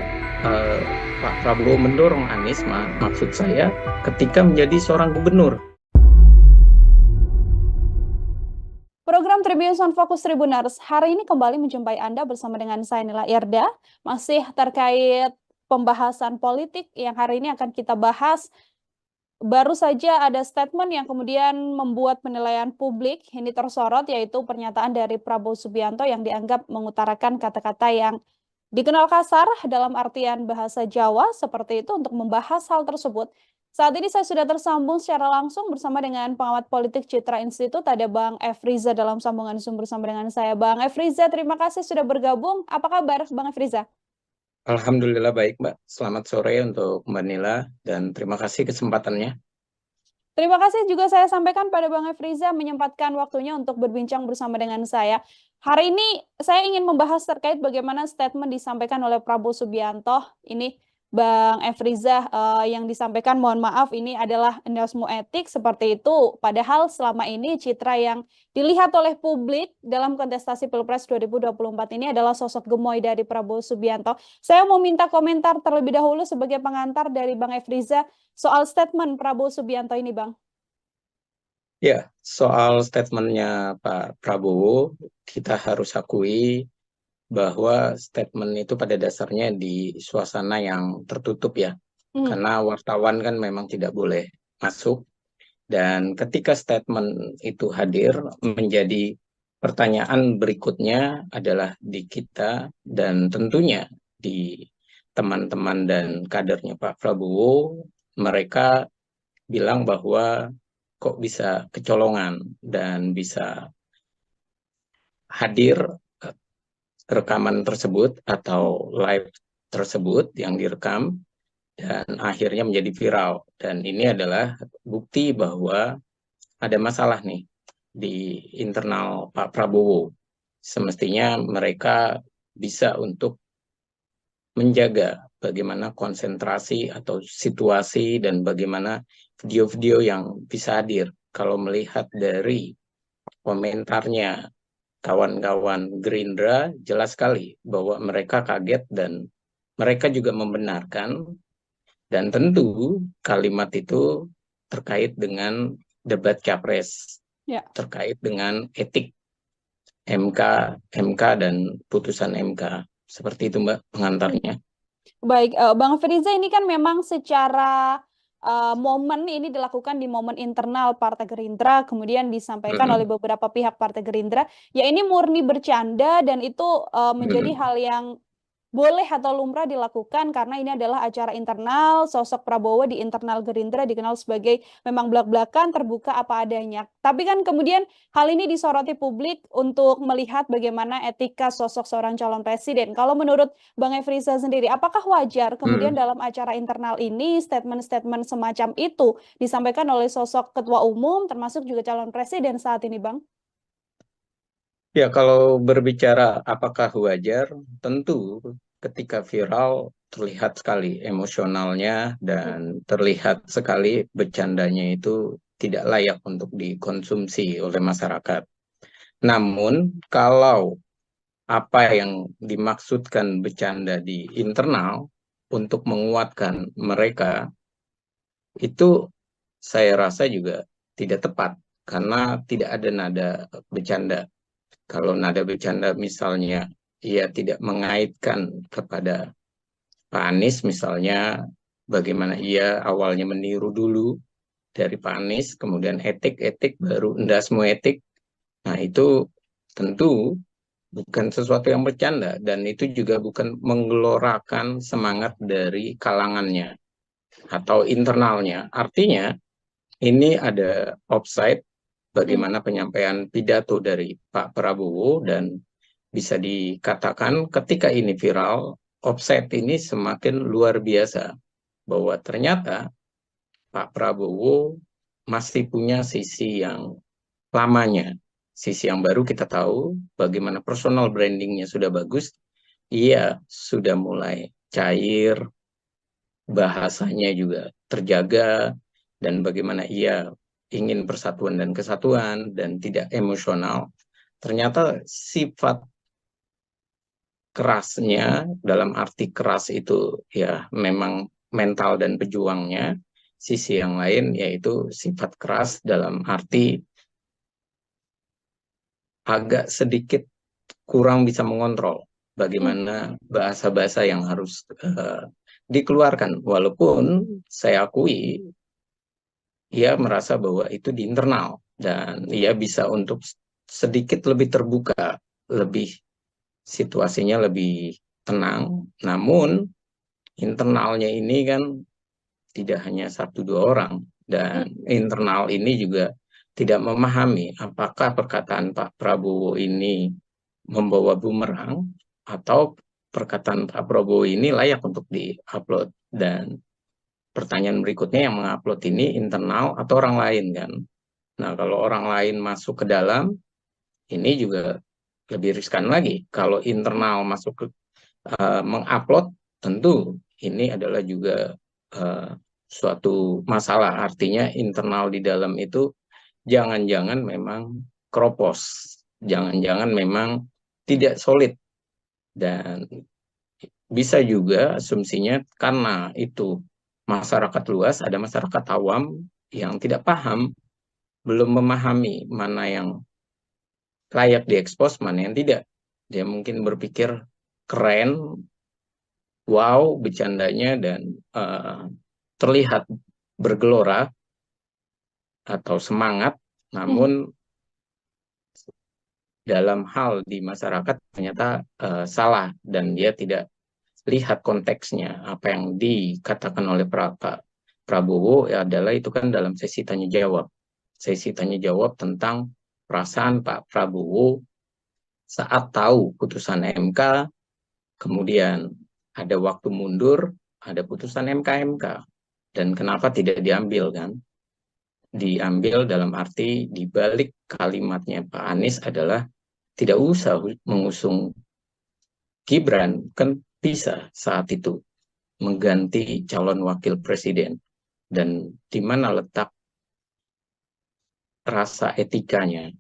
Pak Prabowo mendorong Anies, maksud saya, ketika menjadi seorang gubernur. Program Tribun Sound Fokus Tribuners hari ini kembali menjumpai Anda bersama dengan saya Nila Irda, masih terkait pembahasan politik yang hari ini akan kita bahas. Baru saja ada statement yang kemudian membuat penilaian publik ini tersorot, yaitu pernyataan dari Prabowo Subianto yang dianggap mengutarakan kata-kata yang dikenal kasar dalam artian bahasa Jawa seperti itu. Untuk membahas hal tersebut, saat ini saya sudah tersambung secara langsung bersama dengan pengamat politik Citra Institute, ada Bang Efriza dalam sambungan Zoom bersama dengan saya. Bang Efriza, terima kasih sudah bergabung. Apa kabar, Bang Efriza? Alhamdulillah baik, Mbak. Selamat sore untuk Mbak Nila, dan terima kasih kesempatannya. Terima kasih juga saya sampaikan pada Bang Efriza menyempatkan waktunya untuk berbincang bersama dengan saya. Hari ini saya ingin membahas terkait bagaimana statement disampaikan oleh Prabowo Subianto. Ini Bang Efriza, yang disampaikan, mohon maaf, ini adalah endasmu etik seperti itu. Padahal selama ini citra yang dilihat oleh publik dalam kontestasi Pilpres 2024 ini adalah sosok gemoy dari Prabowo Subianto. Saya mau minta komentar terlebih dahulu sebagai pengantar dari Bang Efriza soal statement Prabowo Subianto ini, Bang. Ya, soal statementnya Pak Prabowo, kita harus akui bahwa statement itu pada dasarnya di suasana yang tertutup ya. Karena wartawan kan memang tidak boleh masuk. Dan ketika statement itu hadir, menjadi pertanyaan berikutnya adalah di kita dan tentunya di teman-teman dan kadernya Pak Prabowo. Mereka bilang bahwa kok bisa kecolongan dan bisa hadir rekaman tersebut atau live tersebut yang direkam dan akhirnya menjadi viral. Dan ini adalah bukti bahwa ada masalah nih di internal Pak Prabowo. Semestinya mereka bisa untuk menjaga bagaimana konsentrasi atau situasi dan bagaimana video-video yang bisa hadir. Kalau melihat dari komentarnya kawan-kawan Gerindra, jelas sekali bahwa mereka kaget dan mereka juga membenarkan, dan tentu kalimat itu terkait dengan debat capres, Ya. terkait dengan etik MK dan putusan MK. Seperti itu Mbak pengantarnya. Baik, Bang Firza, ini kan memang secara momen ini dilakukan di momen internal Partai Gerindra, kemudian disampaikan oleh beberapa pihak Partai Gerindra. Ya ini murni bercanda dan itu menjadi hal yang boleh atau lumrah dilakukan karena ini adalah acara internal. Sosok Prabowo di internal Gerindra dikenal sebagai memang belak-belakan, terbuka apa adanya. Tapi kan kemudian hal ini disoroti publik untuk melihat bagaimana etika sosok seorang calon presiden. Kalau menurut Bang Efriza sendiri, apakah wajar kemudian dalam acara internal ini statement-statement semacam itu disampaikan oleh sosok ketua umum termasuk juga calon presiden saat ini, Bang? Ya, kalau berbicara apakah wajar, tentu ketika viral terlihat sekali emosionalnya dan terlihat sekali bercandanya itu tidak layak untuk dikonsumsi oleh masyarakat. Namun, kalau apa yang dimaksudkan bercanda di internal untuk menguatkan mereka, itu saya rasa juga tidak tepat karena tidak ada nada bercanda. Kalau nada bercanda misalnya ia tidak mengaitkan kepada Pak Anies misalnya, bagaimana ia awalnya meniru dulu dari Pak Anies, kemudian etik baru enggak semua etik. Nah itu tentu bukan sesuatu yang bercanda dan itu juga bukan menggelorakan semangat dari kalangannya atau internalnya. Artinya ini ada offside bagaimana penyampaian pidato dari Pak Prabowo dan bisa dikatakan ketika ini viral, offset ini semakin luar biasa bahwa ternyata Pak Prabowo masih punya sisi yang lamanya. Sisi yang baru kita tahu bagaimana personal brandingnya sudah bagus, ia sudah mulai cair, bahasanya juga terjaga, dan bagaimana ia ingin persatuan dan kesatuan dan tidak emosional. Ternyata sifat kerasnya, dalam arti keras itu ya memang mental dan pejuangnya. Sisi yang lain yaitu sifat keras dalam arti agak sedikit kurang bisa mengontrol bagaimana bahasa-bahasa yang harus dikeluarkan. Walaupun saya akui ia merasa bahwa itu di internal dan ia bisa untuk sedikit lebih terbuka, lebih situasinya lebih tenang. Namun internalnya ini kan tidak hanya 1-2 orang dan internal ini juga tidak memahami apakah perkataan Pak Prabowo ini membawa bumerang atau perkataan Pak Prabowo ini layak untuk di-upload. Dan pertanyaan berikutnya yang mengupload ini internal atau orang lain kan. Nah, kalau orang lain masuk ke dalam, ini juga lebih riskan lagi. Kalau internal masuk ke mengupload, tentu ini adalah juga suatu masalah. Artinya internal di dalam itu jangan-jangan memang keropos, jangan-jangan memang tidak solid. Dan bisa juga asumsinya karena itu masyarakat luas, ada masyarakat awam yang tidak paham, belum memahami mana yang layak diekspos, mana yang tidak. Dia mungkin berpikir keren, wow, bercandanya dan terlihat bergelora atau semangat, namun dalam hal di masyarakat ternyata salah dan dia tidak lihat konteksnya. Apa yang dikatakan oleh Pak Prabowo adalah itu kan dalam sesi tanya jawab. Sesi tanya jawab tentang perasaan Pak Prabowo saat tahu putusan MK, kemudian ada waktu mundur, ada putusan MK. Dan kenapa tidak diambil kan? Diambil dalam arti di balik kalimatnya Pak Anies adalah tidak usah mengusung Gibran, kan bisa saat itu mengganti calon wakil presiden. Dan di mana letak rasa etikanya?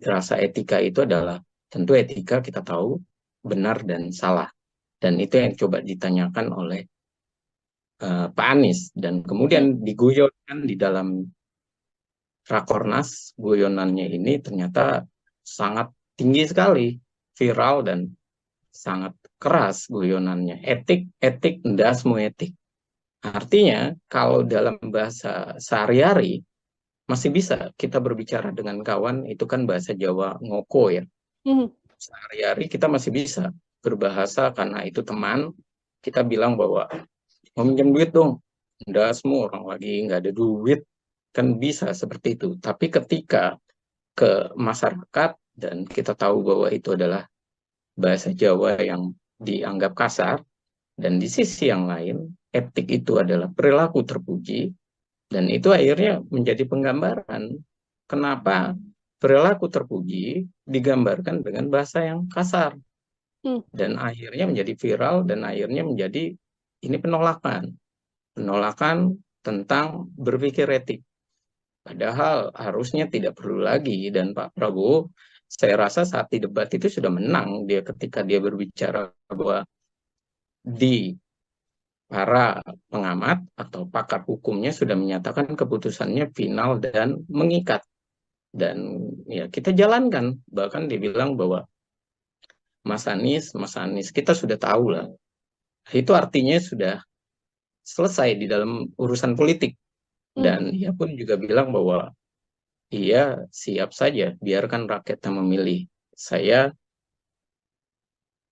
Rasa etika itu adalah, tentu etika kita tahu benar dan salah. Dan itu yang coba ditanyakan oleh Pak Anies. Dan kemudian diguyurkan di dalam Rakornas, guyonannya ini ternyata sangat tinggi sekali, viral dan sangat keras guyonannya. Etik, ndasmu etik. Artinya kalau dalam bahasa sehari-hari masih bisa kita berbicara dengan kawan, itu kan bahasa Jawa ngoko ya. Sehari-hari kita masih bisa berbahasa karena itu teman, kita bilang bahwa mau minjem duit dong, ndasmu orang lagi nggak ada duit, kan bisa seperti itu. Tapi ketika ke masyarakat dan kita tahu bahwa itu adalah bahasa Jawa yang dianggap kasar, dan di sisi yang lain etik itu adalah perilaku terpuji, dan itu akhirnya menjadi penggambaran kenapa perilaku terpuji digambarkan dengan bahasa yang kasar, dan akhirnya menjadi viral, dan akhirnya menjadi ini penolakan tentang berpikir etik. Padahal harusnya tidak perlu lagi, dan Pak Prabowo saya rasa saat di debat itu sudah menang dia ketika dia berbicara bahwa di para pengamat atau pakar hukumnya sudah menyatakan keputusannya final dan mengikat. Dan ya kita jalankan, bahkan dia bilang bahwa Mas Anies kita sudah tahu lah. Itu artinya sudah selesai di dalam urusan politik. Dan ia pun juga bilang bahwa ia siap saja, biarkan rakyat yang memilih. Saya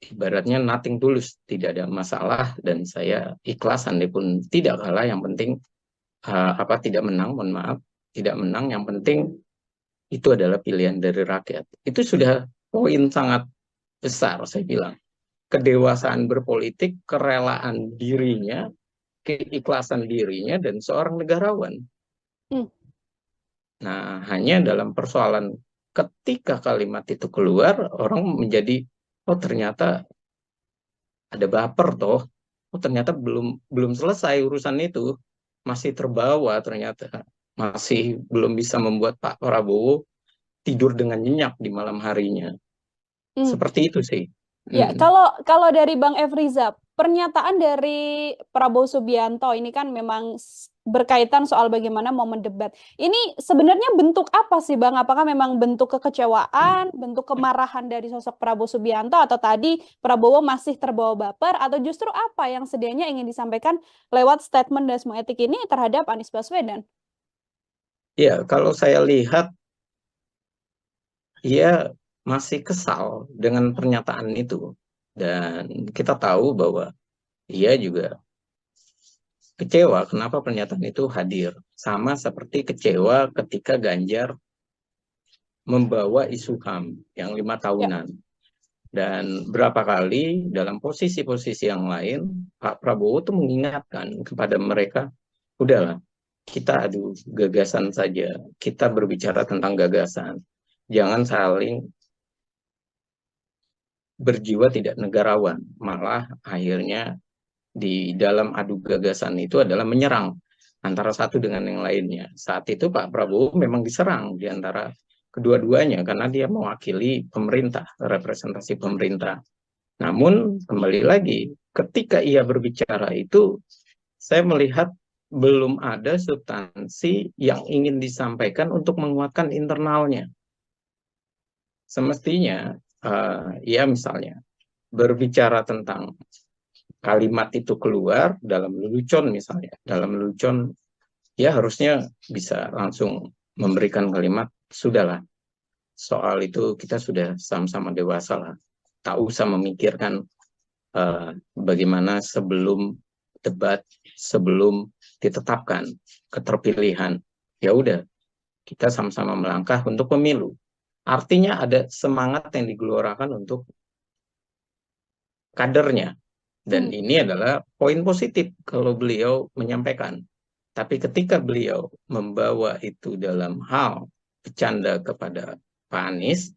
ibaratnya nothing tulus, tidak ada masalah, dan saya ikhlas andai-pun tidak kalah, yang penting tidak menang, mohon maaf, tidak menang, yang penting itu adalah pilihan dari rakyat. Itu sudah poin sangat besar, saya bilang. Kedewasaan berpolitik, kerelaan dirinya, keikhlasan dirinya, dan seorang negarawan. Nah, hanya dalam persoalan ketika kalimat itu keluar, orang menjadi, oh ternyata ada baper toh, oh ternyata belum selesai urusan itu, masih terbawa ternyata, masih belum bisa membuat Pak Prabowo tidur dengan nyenyak di malam harinya. Seperti itu sih. Ya, kalau dari Bang Efriza, pernyataan dari Prabowo Subianto ini kan memang berkaitan soal bagaimana momen debat. Ini sebenarnya bentuk apa sih Bang? Apakah memang bentuk kekecewaan, bentuk kemarahan dari sosok Prabowo Subianto, atau tadi Prabowo masih terbawa baper, atau justru apa yang sedianya ingin disampaikan lewat statement Dasmo Etik ini terhadap Anies Baswedan? Ya, kalau saya lihat, ia masih kesal dengan pernyataan itu. Dan kita tahu bahwa ia juga kecewa kenapa pernyataan itu hadir. Sama seperti kecewa ketika Ganjar membawa isu HAM yang 5 tahunan. Dan berapa kali dalam posisi-posisi yang lain, Pak Prabowo tuh mengingatkan kepada mereka, udahlah, kita adu gagasan saja. Kita berbicara tentang gagasan. Jangan saling berjiwa tidak negarawan, malah akhirnya di dalam adu gagasan itu adalah menyerang antara satu dengan yang lainnya. Saat itu Pak Prabowo memang diserang di antara kedua-duanya karena dia mewakili pemerintah, representasi pemerintah. Namun kembali lagi, ketika ia berbicara itu, saya melihat belum ada substansi yang ingin disampaikan untuk menguatkan internalnya. Semestinya ya misalnya berbicara tentang kalimat itu keluar dalam lelucon misalnya, dalam lelucon ya harusnya bisa langsung memberikan kalimat, sudahlah, soal itu kita sudah sama-sama dewasa lah, tak usah memikirkan bagaimana sebelum debat, sebelum ditetapkan keterpilihan, ya udah kita sama-sama melangkah untuk pemilu. Artinya ada semangat yang digelorakan untuk kadernya. Dan ini adalah poin positif kalau beliau menyampaikan. Tapi ketika beliau membawa itu dalam hal bercanda kepada Pak Anies,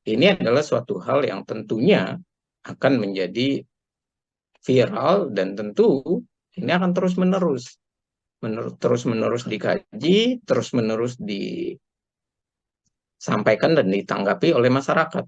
ini adalah suatu hal yang tentunya akan menjadi viral dan tentu ini akan terus-menerus terus-menerus dikaji, terus-menerus disampaikan dan ditanggapi oleh masyarakat.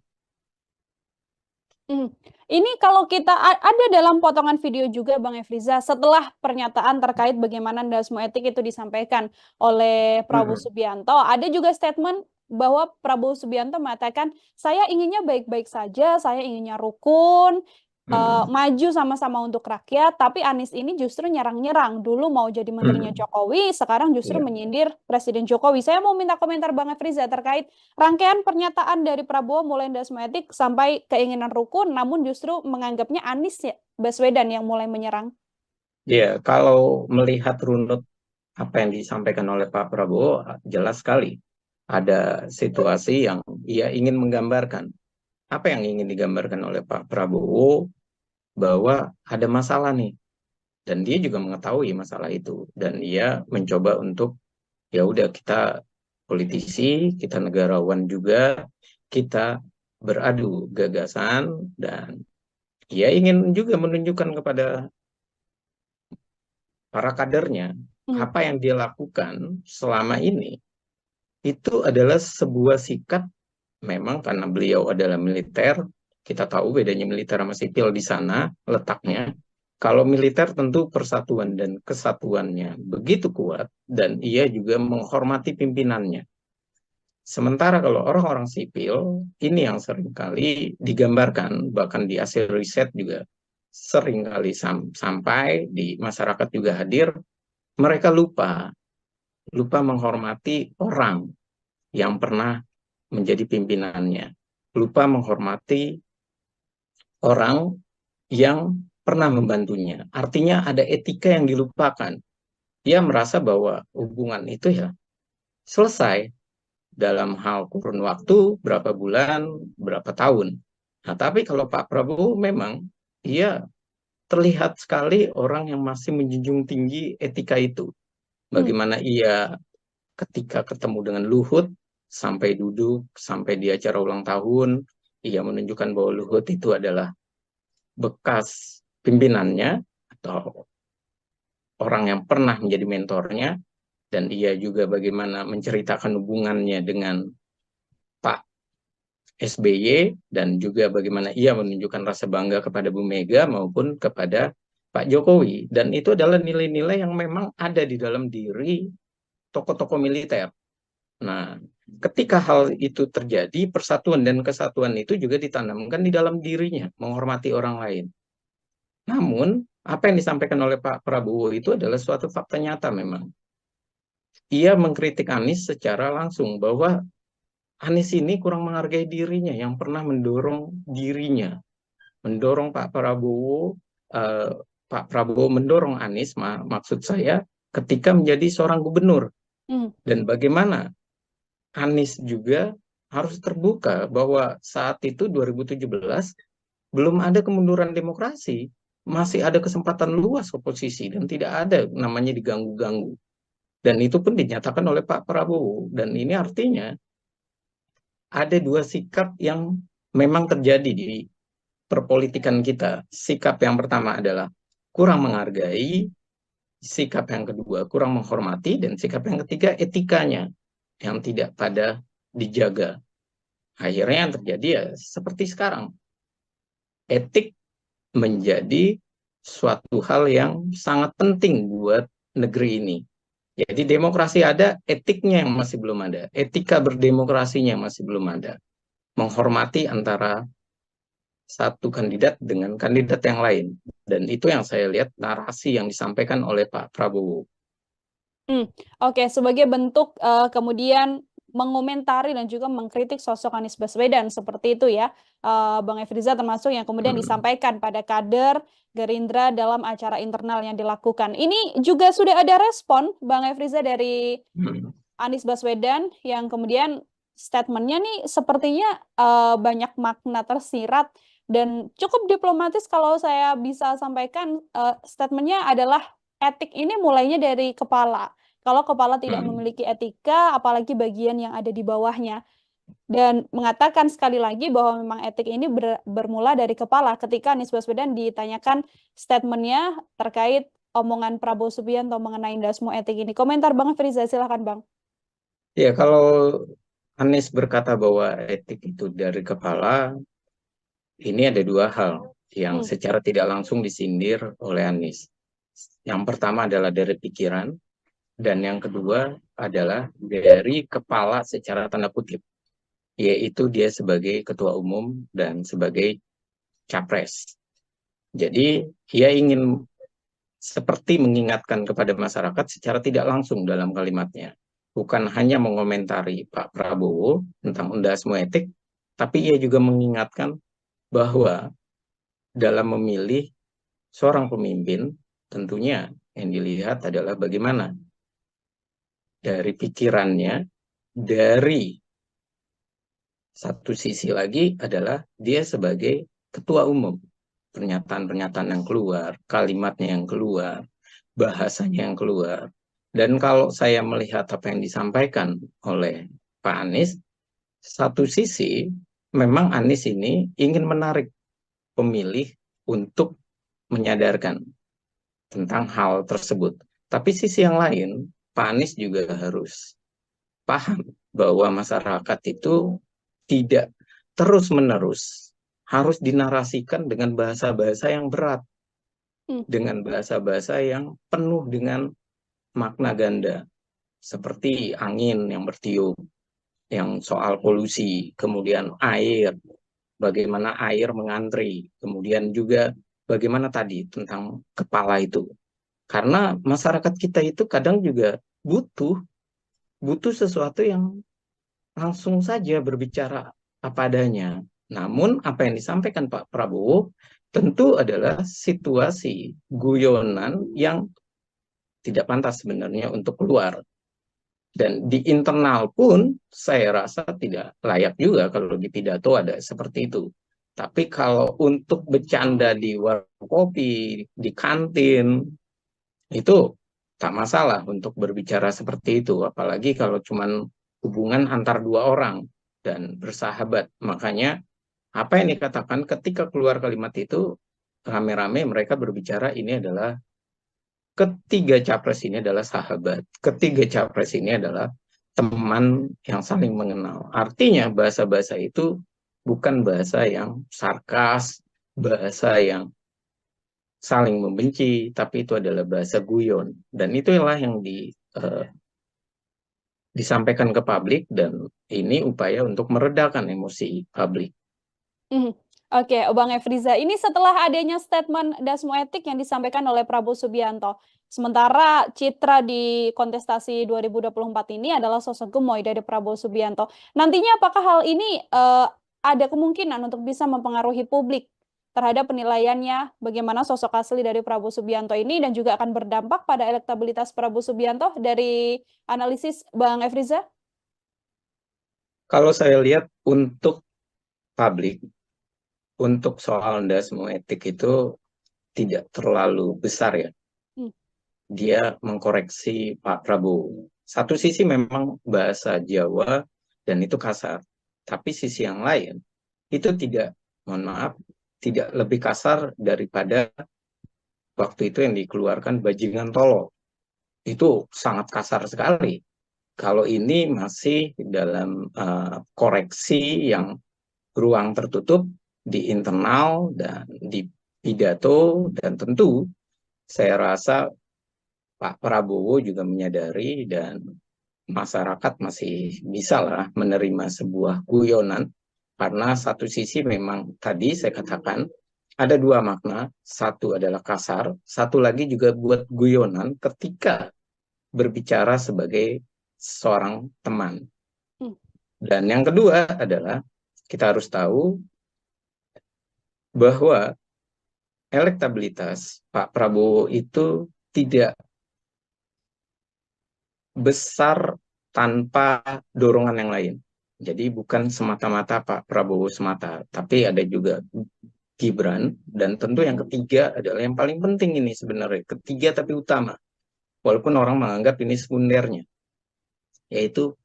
Ini kalau kita ada dalam potongan video juga Bang Efriza setelah pernyataan terkait bagaimana Dasmo Etik itu disampaikan oleh Prabowo Subianto, ada juga statement bahwa Prabowo Subianto mengatakan saya inginnya baik-baik saja, saya inginnya rukun, maju sama-sama untuk rakyat, tapi Anies ini justru nyerang-nyerang. Dulu mau jadi menterinya Jokowi, sekarang justru Iya. menyindir Presiden Jokowi. Saya mau minta komentar Bang Efriza terkait rangkaian pernyataan dari Prabowo mulai Dasmo Etik sampai keinginan rukun, namun justru menganggapnya Anies Baswedan yang mulai menyerang. Ya, kalau melihat runut apa yang disampaikan oleh Pak Prabowo, jelas sekali ada situasi yang ia ingin menggambarkan. Apa yang ingin digambarkan oleh Pak Prabowo, bahwa ada masalah nih. Dan dia juga mengetahui masalah itu. Dan ia mencoba untuk, ya udah kita politisi, kita negarawan juga, kita beradu gagasan, dan ia ingin juga menunjukkan kepada para kadernya apa yang dia lakukan selama ini itu adalah sebuah sikap. Memang karena beliau adalah militer, kita tahu bedanya militer sama sipil di sana letaknya. Kalau militer tentu persatuan dan kesatuannya begitu kuat dan ia juga menghormati pimpinannya. Sementara kalau orang-orang sipil, ini yang seringkali digambarkan, bahkan di hasil riset juga seringkali sampai di masyarakat juga hadir, mereka lupa menghormati orang yang pernah menjadi pimpinannya, lupa menghormati orang yang pernah membantunya. Artinya ada etika yang dilupakan. Dia merasa bahwa hubungan itu ya selesai dalam hal kurun waktu, berapa bulan, berapa tahun. Nah, tapi kalau Pak Prabowo memang ia terlihat sekali orang yang masih menjunjung tinggi etika itu. Bagaimana ia ketika ketemu dengan Luhut, sampai duduk, sampai di acara ulang tahun, ia menunjukkan bahwa Luhut itu adalah bekas pimpinannya atau orang yang pernah menjadi mentornya, dan ia juga bagaimana menceritakan hubungannya dengan Pak SBY, dan juga bagaimana ia menunjukkan rasa bangga kepada Bu Mega maupun kepada Pak Jokowi. Dan itu adalah nilai-nilai yang memang ada di dalam diri tokoh-tokoh militer. Nah, ketika hal itu terjadi, persatuan dan kesatuan itu juga ditanamkan di dalam dirinya, menghormati orang lain. Namun, apa yang disampaikan oleh Pak Prabowo itu adalah suatu fakta nyata memang. Ia mengkritik Anies secara langsung bahwa Anies ini kurang menghargai dirinya yang pernah mendorong dirinya, mendorong Pak Prabowo mendorong Anies, maksud saya, ketika menjadi seorang gubernur. Dan bagaimana Anies juga harus terbuka bahwa saat itu 2017 belum ada kemunduran demokrasi, masih ada kesempatan luas oposisi dan tidak ada namanya diganggu-ganggu. Dan itu pun dinyatakan oleh Pak Prabowo. Dan ini artinya ada dua sikap yang memang terjadi di perpolitikan kita. Sikap yang pertama adalah kurang menghargai, sikap yang kedua kurang menghormati, dan sikap yang ketiga etikanya yang tidak pada dijaga. Akhirnya yang terjadi ya seperti sekarang. Etik menjadi suatu hal yang sangat penting buat negeri ini. Jadi demokrasi ada, etiknya yang masih belum ada. Etika berdemokrasinya masih belum ada. Menghormati antara satu kandidat dengan kandidat yang lain. Dan itu yang saya lihat narasi yang disampaikan oleh Pak Prabowo. Oke, sebagai bentuk kemudian mengomentari dan juga mengkritik sosok Anies Baswedan seperti itu ya, Bang Efriza, termasuk yang kemudian disampaikan pada kader Gerindra dalam acara internal yang dilakukan. Ini juga sudah ada respon Bang Efriza dari Anies Baswedan yang kemudian statementnya nih sepertinya banyak makna tersirat dan cukup diplomatis kalau saya bisa sampaikan, statementnya adalah etik ini mulainya dari kepala. Kalau kepala tidak Hmm. memiliki etika, apalagi bagian yang ada di bawahnya. Dan mengatakan sekali lagi bahwa memang etik ini bermula dari kepala. Ketika Anies Baswedan ditanyakan statementnya terkait omongan Prabowo Subianto mengenai dasmu etik ini. Komentar Bang Friza, silakan Bang. Ya, kalau Anies berkata bahwa etik itu dari kepala, ini ada dua hal yang Hmm. secara tidak langsung disindir oleh Anies. Yang pertama adalah dari pikiran, dan yang kedua adalah dari kepala secara tanda kutip, yaitu dia sebagai ketua umum dan sebagai capres. Jadi ia ingin seperti mengingatkan kepada masyarakat secara tidak langsung dalam kalimatnya. Bukan hanya mengomentari Pak Prabowo tentang undasmu etik, tapi ia juga mengingatkan bahwa dalam memilih seorang pemimpin, tentunya yang dilihat adalah bagaimana dari pikirannya, dari satu sisi lagi adalah dia sebagai ketua umum. Pernyataan-pernyataan yang keluar, kalimatnya yang keluar, bahasanya yang keluar. Dan kalau saya melihat apa yang disampaikan oleh Pak Anies, satu sisi memang Anies ini ingin menarik pemilih untuk menyadarkan tentang hal tersebut. Tapi sisi yang lain, Pak Anies juga harus paham bahwa masyarakat itu tidak terus-menerus harus dinarasikan dengan bahasa-bahasa yang berat, dengan bahasa-bahasa yang penuh dengan makna ganda, seperti angin yang bertiup, yang soal polusi, kemudian air, bagaimana air mengantri, kemudian juga bagaimana tadi tentang kepala itu. Karena masyarakat kita itu kadang juga butuh sesuatu yang langsung saja berbicara apa adanya. Namun apa yang disampaikan Pak Prabowo tentu adalah situasi guyonan yang tidak pantas sebenarnya untuk keluar. Dan di internal pun saya rasa tidak layak juga kalau di pidato ada seperti itu. Tapi kalau untuk bercanda di warung kopi, di kantin, itu tak masalah untuk berbicara seperti itu. Apalagi kalau cuman hubungan antar dua orang dan bersahabat. Makanya apa yang dikatakan ketika keluar kalimat itu, rame-rame mereka berbicara ini adalah ketiga capres ini adalah sahabat. Ketiga capres ini adalah teman yang saling mengenal. Artinya bahasa-bahasa itu bukan bahasa yang sarkas, bahasa yang saling membenci, tapi itu adalah bahasa guyon. Dan itulah yang disampaikan ke publik, dan ini upaya untuk meredakan emosi publik. Oke, Bang Efriza, ini setelah adanya statement dasmu etik yang disampaikan oleh Prabowo Subianto. Sementara citra di kontestasi 2024 ini adalah sosok gemoy dari Prabowo Subianto. Nantinya apakah hal ini ada kemungkinan untuk bisa mempengaruhi publik terhadap penilaiannya bagaimana sosok asli dari Prabowo Subianto ini dan juga akan berdampak pada elektabilitas Prabowo Subianto dari analisis Bang Efriza? Kalau saya lihat untuk publik, untuk soal dasmu etik itu tidak terlalu besar ya. Dia mengkoreksi Pak Prabowo. Satu sisi memang bahasa Jawa dan itu kasar. Tapi sisi yang lain itu tidak, mohon maaf, tidak lebih kasar daripada waktu itu yang dikeluarkan bajingan tolol. Itu sangat kasar sekali. Kalau ini masih dalam koreksi yang ruang tertutup di internal dan di pidato, dan tentu saya rasa Pak Prabowo juga menyadari dan masyarakat masih bisa lah menerima sebuah guyonan, karena satu sisi memang tadi saya katakan ada dua makna, satu adalah kasar, satu lagi juga buat guyonan ketika berbicara sebagai seorang teman. Dan yang kedua adalah kita harus tahu bahwa elektabilitas Pak Prabowo itu tidak besar tanpa dorongan yang lain. Jadi bukan semata-mata Pak Prabowo semata, tapi ada juga Gibran, dan tentu yang ketiga adalah yang paling penting ini sebenarnya, ketiga tapi utama, walaupun orang menganggap ini sekundernya, yaitu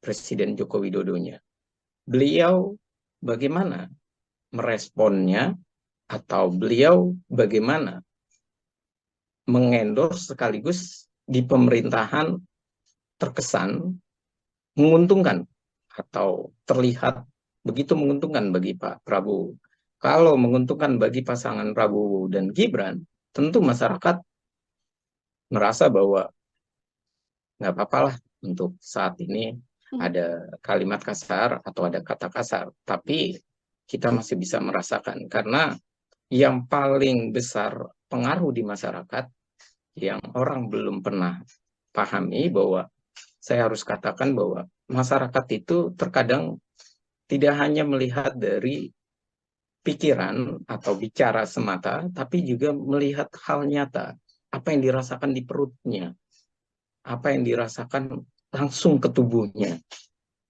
Presiden Joko Widodonya. Beliau bagaimana meresponnya, atau beliau bagaimana mengendorse sekaligus di pemerintahan terkesan menguntungkan atau terlihat begitu menguntungkan bagi Pak Prabowo. Kalau menguntungkan bagi pasangan Prabowo dan Gibran, tentu masyarakat merasa bahwa nggak apa-apa lah untuk saat ini ada kalimat kasar atau ada kata kasar. Tapi kita masih bisa merasakan, karena yang paling besar pengaruh di masyarakat yang orang belum pernah pahami, bahwa saya harus katakan bahwa masyarakat itu terkadang tidak hanya melihat dari pikiran atau bicara semata, tapi juga melihat hal nyata, apa yang dirasakan di perutnya, apa yang dirasakan langsung ke tubuhnya.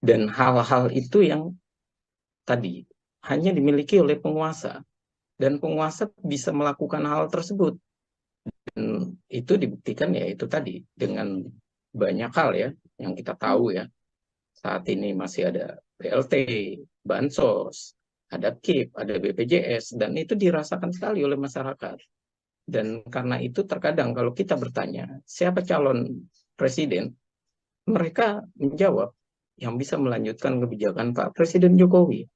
Dan hal-hal itu yang tadi hanya dimiliki oleh penguasa, dan penguasa bisa melakukan hal tersebut. Dan itu dibuktikan ya itu tadi dengan banyak hal ya yang kita tahu ya. Saat ini masih ada BLT, Bansos, ada KIP, ada BPJS, dan itu dirasakan sekali oleh masyarakat. Dan karena itu terkadang kalau kita bertanya, siapa calon presiden, mereka menjawab yang bisa melanjutkan kebijakan Pak Presiden Jokowi,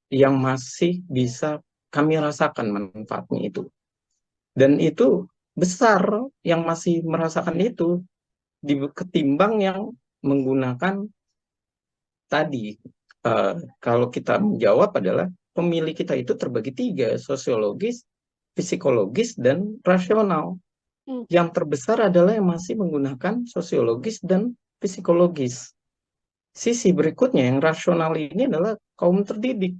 yang masih bisa kami rasakan manfaatnya itu. Dan itu besar yang masih merasakan itu, ketimbang yang menggunakan tadi. Kalau kita menjawab adalah pemilih kita itu terbagi 3, sosiologis, psikologis, dan rasional. Yang terbesar adalah yang masih menggunakan sosiologis dan psikologis. Sisi berikutnya yang rasional ini adalah kaum terdidik,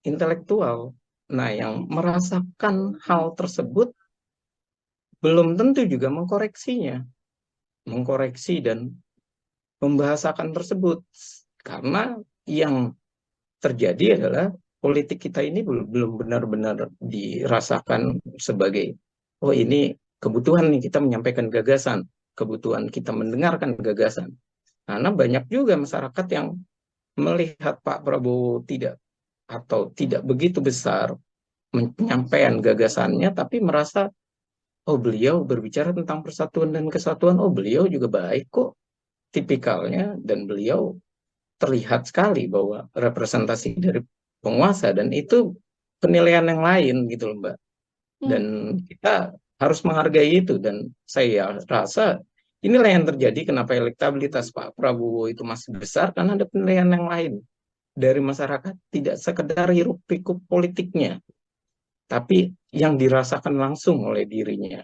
intelektual. Nah, yang merasakan hal tersebut belum tentu juga mengkoreksi dan membahasakan tersebut. Karena yang terjadi adalah politik kita ini belum benar-benar dirasakan sebagai, oh ini kebutuhan nih kita menyampaikan gagasan, kebutuhan kita mendengarkan gagasan. Karena banyak juga masyarakat yang melihat Pak Prabowo tidak begitu besar menyampaikan gagasannya, tapi merasa, oh beliau berbicara tentang persatuan dan kesatuan, oh beliau juga baik kok tipikalnya, dan beliau terlihat sekali bahwa representasi dari penguasa, dan itu penilaian yang lain gitu loh Mbak. Dan kita harus menghargai itu, dan saya rasa inilah yang terjadi kenapa elektabilitas Pak Prabowo itu masih besar, karena ada penilaian yang lain dari masyarakat, tidak sekedar hiruk pikuk politiknya, tapi yang dirasakan langsung oleh dirinya.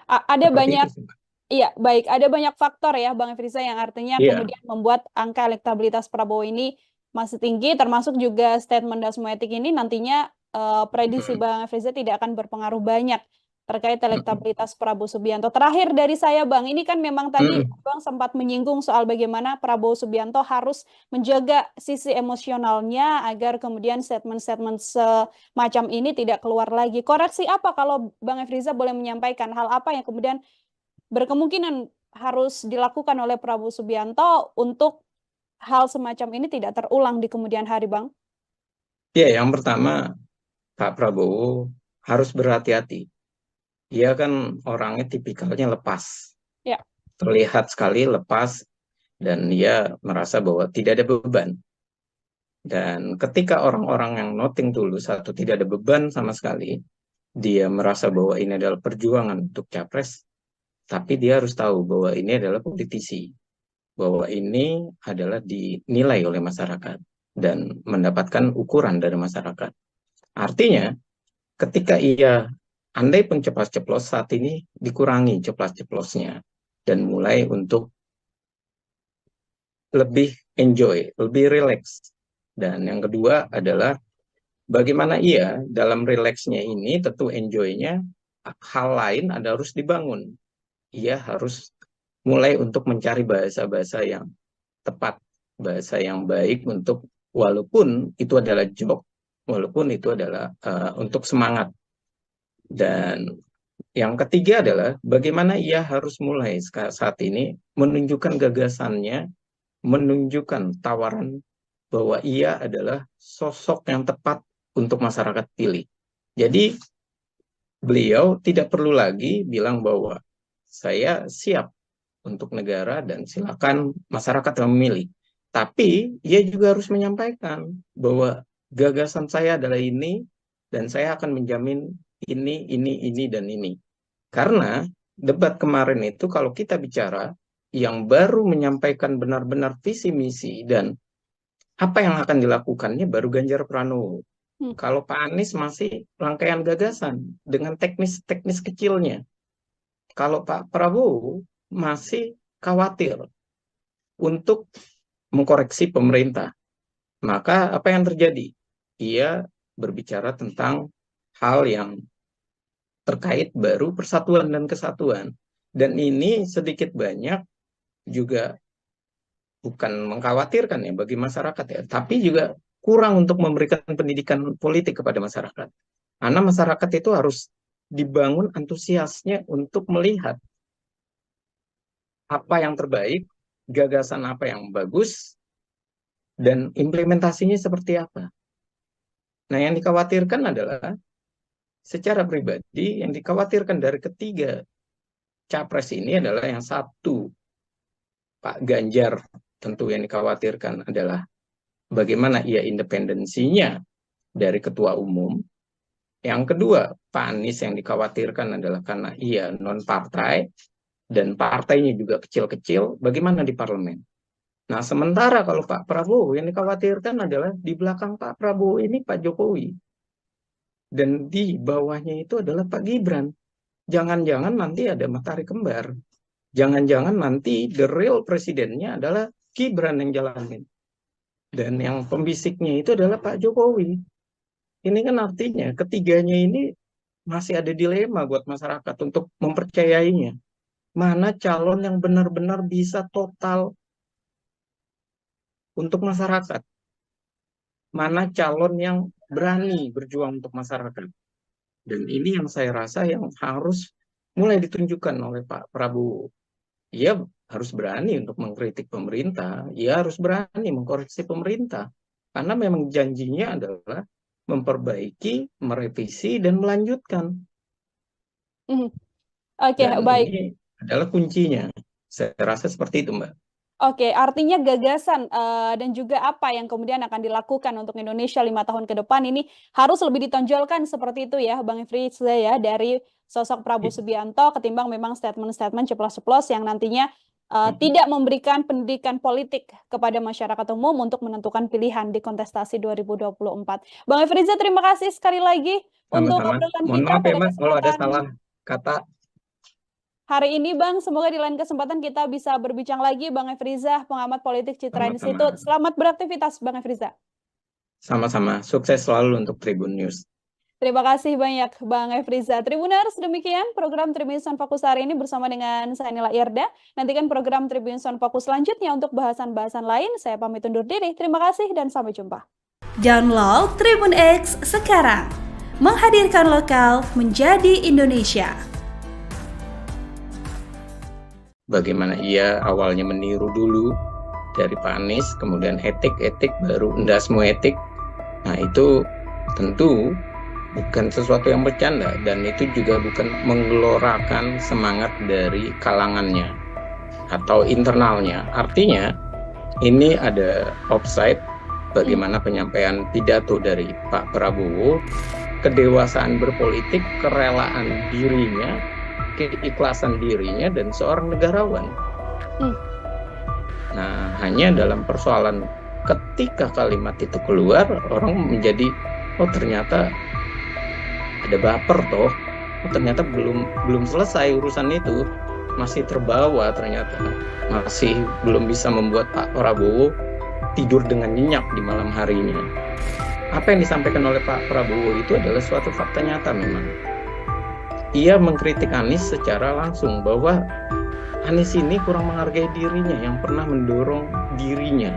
Ada Seperti banyak itu sih, Mbak. Iya, baik. Ada banyak faktor ya, Bang Efriza, yang artinya Iya. kemudian membuat angka elektabilitas Prabowo ini masih tinggi, termasuk juga statement Dasmoetik ini nantinya prediksi Bang Efriza tidak akan berpengaruh banyak terkait elektabilitas Prabowo Subianto. Terakhir dari saya, Bang, ini kan memang tadi Bang sempat menyinggung soal bagaimana Prabowo Subianto harus menjaga sisi emosionalnya agar kemudian statement-statement semacam ini tidak keluar lagi. Koreksi apa kalau Bang Efriza boleh menyampaikan hal apa yang kemudian berkemungkinan harus dilakukan oleh Prabowo Subianto untuk hal semacam ini tidak terulang di kemudian hari, Bang? Ya, yang pertama Pak Prabowo harus berhati-hati. Dia kan orangnya tipikalnya lepas. Ya. Terlihat sekali lepas, dan dia merasa bahwa tidak ada beban. Dan ketika orang-orang yang noting tulus atau tidak ada beban sama sekali, dia merasa bahwa ini adalah perjuangan untuk capres, tapi dia harus tahu bahwa ini adalah politisi, bahwa ini adalah dinilai oleh masyarakat dan mendapatkan ukuran dari masyarakat. Artinya, ketika ia andai pun ceplas-ceplos, saat ini dikurangi ceplas-ceplosnya dan mulai untuk lebih enjoy, lebih relax. Dan yang kedua adalah bagaimana ia dalam relaxnya ini, tentu enjoy-nya, hal lain ada harus dibangun. Ia harus mulai untuk mencari bahasa-bahasa yang tepat bahasa yang baik untuk, walaupun itu adalah joke, walaupun itu adalah untuk semangat. Dan yang ketiga adalah bagaimana ia harus mulai saat ini menunjukkan gagasannya, menunjukkan tawaran bahwa ia adalah sosok yang tepat untuk masyarakat pilih. Jadi beliau tidak perlu lagi bilang bahwa saya siap untuk negara dan silakan masyarakat yang memilih. Tapi ia juga harus menyampaikan bahwa gagasan saya adalah ini dan saya akan menjamin ini, dan ini. Karena debat kemarin itu kalau kita bicara yang baru menyampaikan benar-benar visi misi dan apa yang akan dilakukannya baru Ganjar Pranowo. Kalau Pak Anies masih rangkaian gagasan dengan teknis kecilnya. Kalau Pak Prabowo masih khawatir untuk mengkoreksi pemerintah. Maka apa yang terjadi? Ia berbicara tentang hal yang terkait baru persatuan dan kesatuan. Dan ini sedikit banyak juga bukan mengkhawatirkan ya bagi masyarakat ya, tapi juga kurang untuk memberikan pendidikan politik kepada masyarakat. Karena masyarakat itu harus dibangun antusiasnya untuk melihat apa yang terbaik, gagasan apa yang bagus, dan implementasinya seperti apa. Nah, yang dikhawatirkan adalah secara pribadi, yang dikhawatirkan dari ketiga capres ini adalah yang satu, Pak Ganjar tentu yang dikhawatirkan adalah bagaimana ia independensinya dari ketua umum. Yang kedua, Pak Anies yang dikhawatirkan adalah karena ia non-partai dan partainya juga kecil-kecil, bagaimana di parlemen. Nah, sementara kalau Pak Prabowo yang dikhawatirkan adalah di belakang Pak Prabowo ini Pak Jokowi. Dan di bawahnya itu adalah Pak Gibran. Jangan-jangan nanti ada matahari kembar. Jangan-jangan nanti the real presidennya adalah Gibran yang jalanin. Dan yang pembisiknya itu adalah Pak Jokowi. Ini kan artinya ketiganya ini masih ada dilema buat masyarakat untuk mempercayainya. Mana calon yang benar-benar bisa total untuk masyarakat. Mana calon yang berani berjuang untuk masyarakat. Dan ini yang saya rasa yang harus mulai ditunjukkan oleh Pak Prabowo. Ia harus berani untuk mengkritik pemerintah, ia harus berani mengkoreksi pemerintah. Karena memang janjinya adalah memperbaiki, merevisi, dan melanjutkan. Oke, baik. Ini adalah kuncinya. Saya rasa seperti itu, Mbak. Oke, artinya gagasan dan juga apa yang kemudian akan dilakukan untuk Indonesia 5 tahun ke depan ini harus lebih ditonjolkan seperti itu ya, Bang Efriza ya, dari sosok Prabowo Subianto ketimbang memang statement-statement ceplos-ceplos yang nantinya tidak memberikan pendidikan politik kepada masyarakat umum untuk menentukan pilihan di kontestasi 2024. Bang Efriza, terima kasih sekali lagi untuk obrolan Mohon kita maaf ya, pada Mas, kalau ada kesempatan salah kata. hari ini, Bang. Semoga di lain kesempatan kita bisa berbincang lagi. Bang Efriza, pengamat politik Citra Institute. Selamat beraktivitas, Bang Efriza. Sama-sama. Sukses selalu untuk Tribun News. Terima kasih banyak, Bang Efriza. Tribuners, demikian program Tribun Sound Fokus hari ini bersama dengan saya Nila Irda. Nantikan program Tribun Sound Fokus selanjutnya untuk bahasan-bahasan lain. Saya pamit undur diri. Terima kasih dan sampai jumpa. Download Tribun X sekarang. Menghadirkan lokal menjadi Indonesia. Bagaimana ia awalnya meniru dulu dari Pak Anies, kemudian etik, baru endasmu etik. Nah, itu tentu bukan sesuatu yang bercanda, dan itu juga bukan menggelorakan semangat dari kalangannya atau internalnya. Artinya ini ada offside bagaimana penyampaian pidato dari Pak Prabowo, kedewasaan berpolitik, kerelaan dirinya, keikhlasan dirinya, dan seorang negarawan. Nah, hanya dalam persoalan ketika kalimat itu keluar, orang menjadi, oh ternyata ada baper toh, oh ternyata belum selesai urusan itu, masih terbawa ternyata, masih belum bisa membuat Pak Prabowo tidur dengan nyenyak di malam harinya. Apa yang disampaikan oleh Pak Prabowo itu adalah suatu fakta nyata memang. Ia mengkritik Anies secara langsung bahwa Anies ini kurang menghargai dirinya yang pernah mendorong dirinya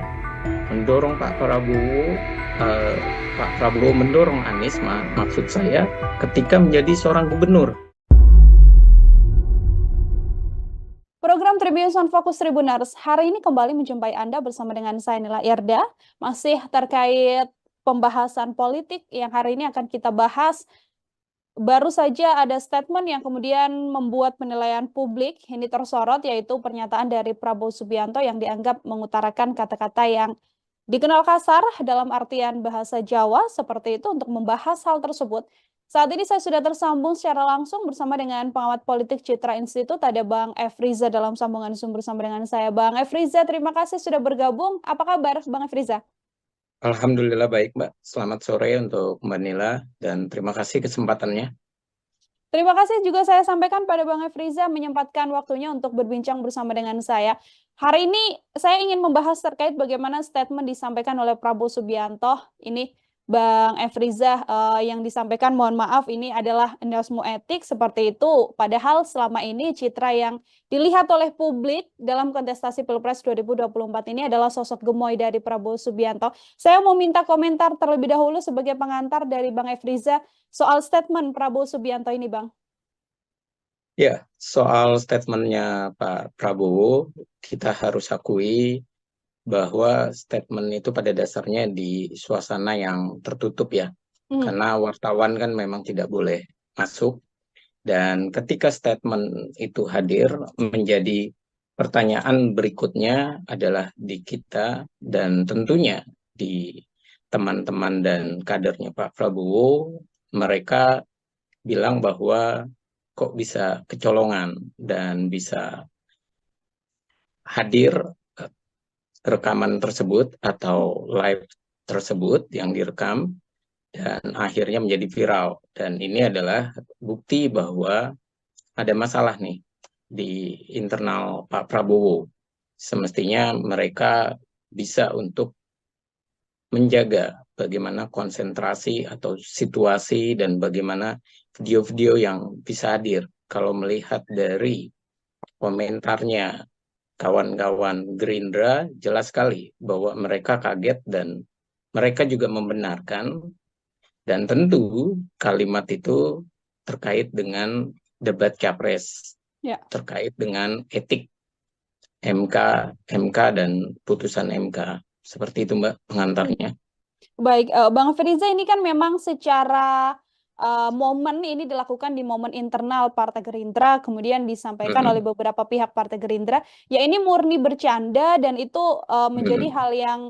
mendorong Pak Prabowo, Pak Prabowo mendorong Anies, maksud saya, ketika menjadi seorang gubernur. Program Tribun Fokus Tribuners hari ini kembali menjumpai Anda bersama dengan saya Nila Irda, masih terkait pembahasan politik yang hari ini akan kita bahas. Baru saja ada statement yang kemudian membuat penilaian publik ini tersorot, yaitu pernyataan dari Prabowo Subianto yang dianggap mengutarakan kata-kata yang dikenal kasar dalam artian bahasa Jawa seperti itu. Untuk membahas hal tersebut, saat ini saya sudah tersambung secara langsung bersama dengan pengamat politik Citra Institut, ada Bang Efriza dalam sambungan Zoom bersama dengan saya. Bang Efriza, terima kasih sudah bergabung. Apa kabar Bang Efriza? Alhamdulillah baik, Mbak. Selamat sore untuk Mbak Nila dan terima kasih kesempatannya. Terima kasih juga saya sampaikan pada Bang Efriza menyempatkan waktunya untuk berbincang bersama dengan saya. Hari ini saya ingin membahas terkait bagaimana statement disampaikan oleh Prabowo Subianto. Ini Bang Efriza, yang disampaikan, mohon maaf, ini adalah endasmu etik seperti itu. Padahal selama ini citra yang dilihat oleh publik dalam kontestasi Pilpres 2024 ini adalah sosok gemoy dari Prabowo Subianto. Saya mau minta komentar terlebih dahulu sebagai pengantar dari Bang Efriza soal statement Prabowo Subianto ini, Bang. Ya, soal statementnya Pak Prabowo, kita harus akui bahwa statement itu pada dasarnya di suasana yang tertutup ya. Karena wartawan kan memang tidak boleh masuk. Dan ketika statement itu hadir, menjadi pertanyaan berikutnya adalah di kita dan tentunya di teman-teman dan kadernya Pak Prabowo. Mereka bilang bahwa kok bisa kecolongan dan bisa hadir rekaman tersebut atau live tersebut yang direkam dan akhirnya menjadi viral. Dan ini adalah bukti bahwa ada masalah nih di internal Pak Prabowo. Semestinya mereka bisa untuk menjaga bagaimana konsentrasi atau situasi dan bagaimana video-video yang bisa hadir. Kalau melihat dari komentarnya kawan-kawan Gerindra, jelas sekali bahwa mereka kaget dan mereka juga membenarkan. Dan tentu kalimat itu terkait dengan debat capres, terkait dengan etik MK dan putusan MK. Seperti itu Mbak pengantarnya. Baik, Bang Efriza, ini kan memang secara momen ini dilakukan di momen internal Partai Gerindra, kemudian disampaikan oleh beberapa pihak Partai Gerindra, ya ini murni bercanda dan itu menjadi hal yang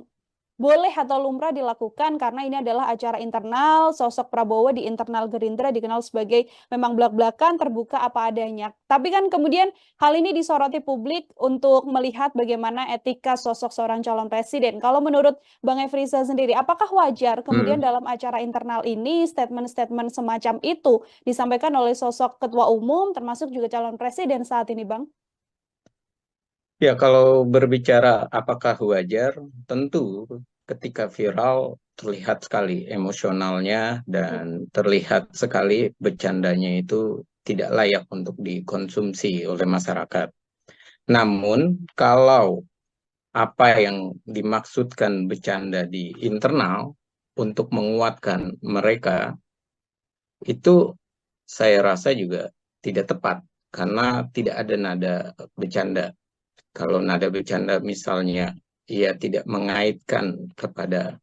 boleh atau lumrah dilakukan karena ini adalah acara internal. Sosok Prabowo di internal Gerindra dikenal sebagai memang belak-belakan, terbuka apa adanya. Tapi kan kemudian hal ini disoroti publik untuk melihat bagaimana etika sosok seorang calon presiden. Kalau menurut Bang Efriza sendiri, apakah wajar kemudian dalam acara internal ini statement-statement semacam itu disampaikan oleh sosok ketua umum termasuk juga calon presiden saat ini, Bang? Ya, kalau berbicara apakah wajar, tentu ketika viral terlihat sekali emosionalnya dan terlihat sekali bercandanya itu tidak layak untuk dikonsumsi oleh masyarakat. Namun, kalau apa yang dimaksudkan bercanda di internal untuk menguatkan mereka, itu saya rasa juga tidak tepat karena tidak ada nada bercanda. Kalau nada bercanda misalnya ia tidak mengaitkan kepada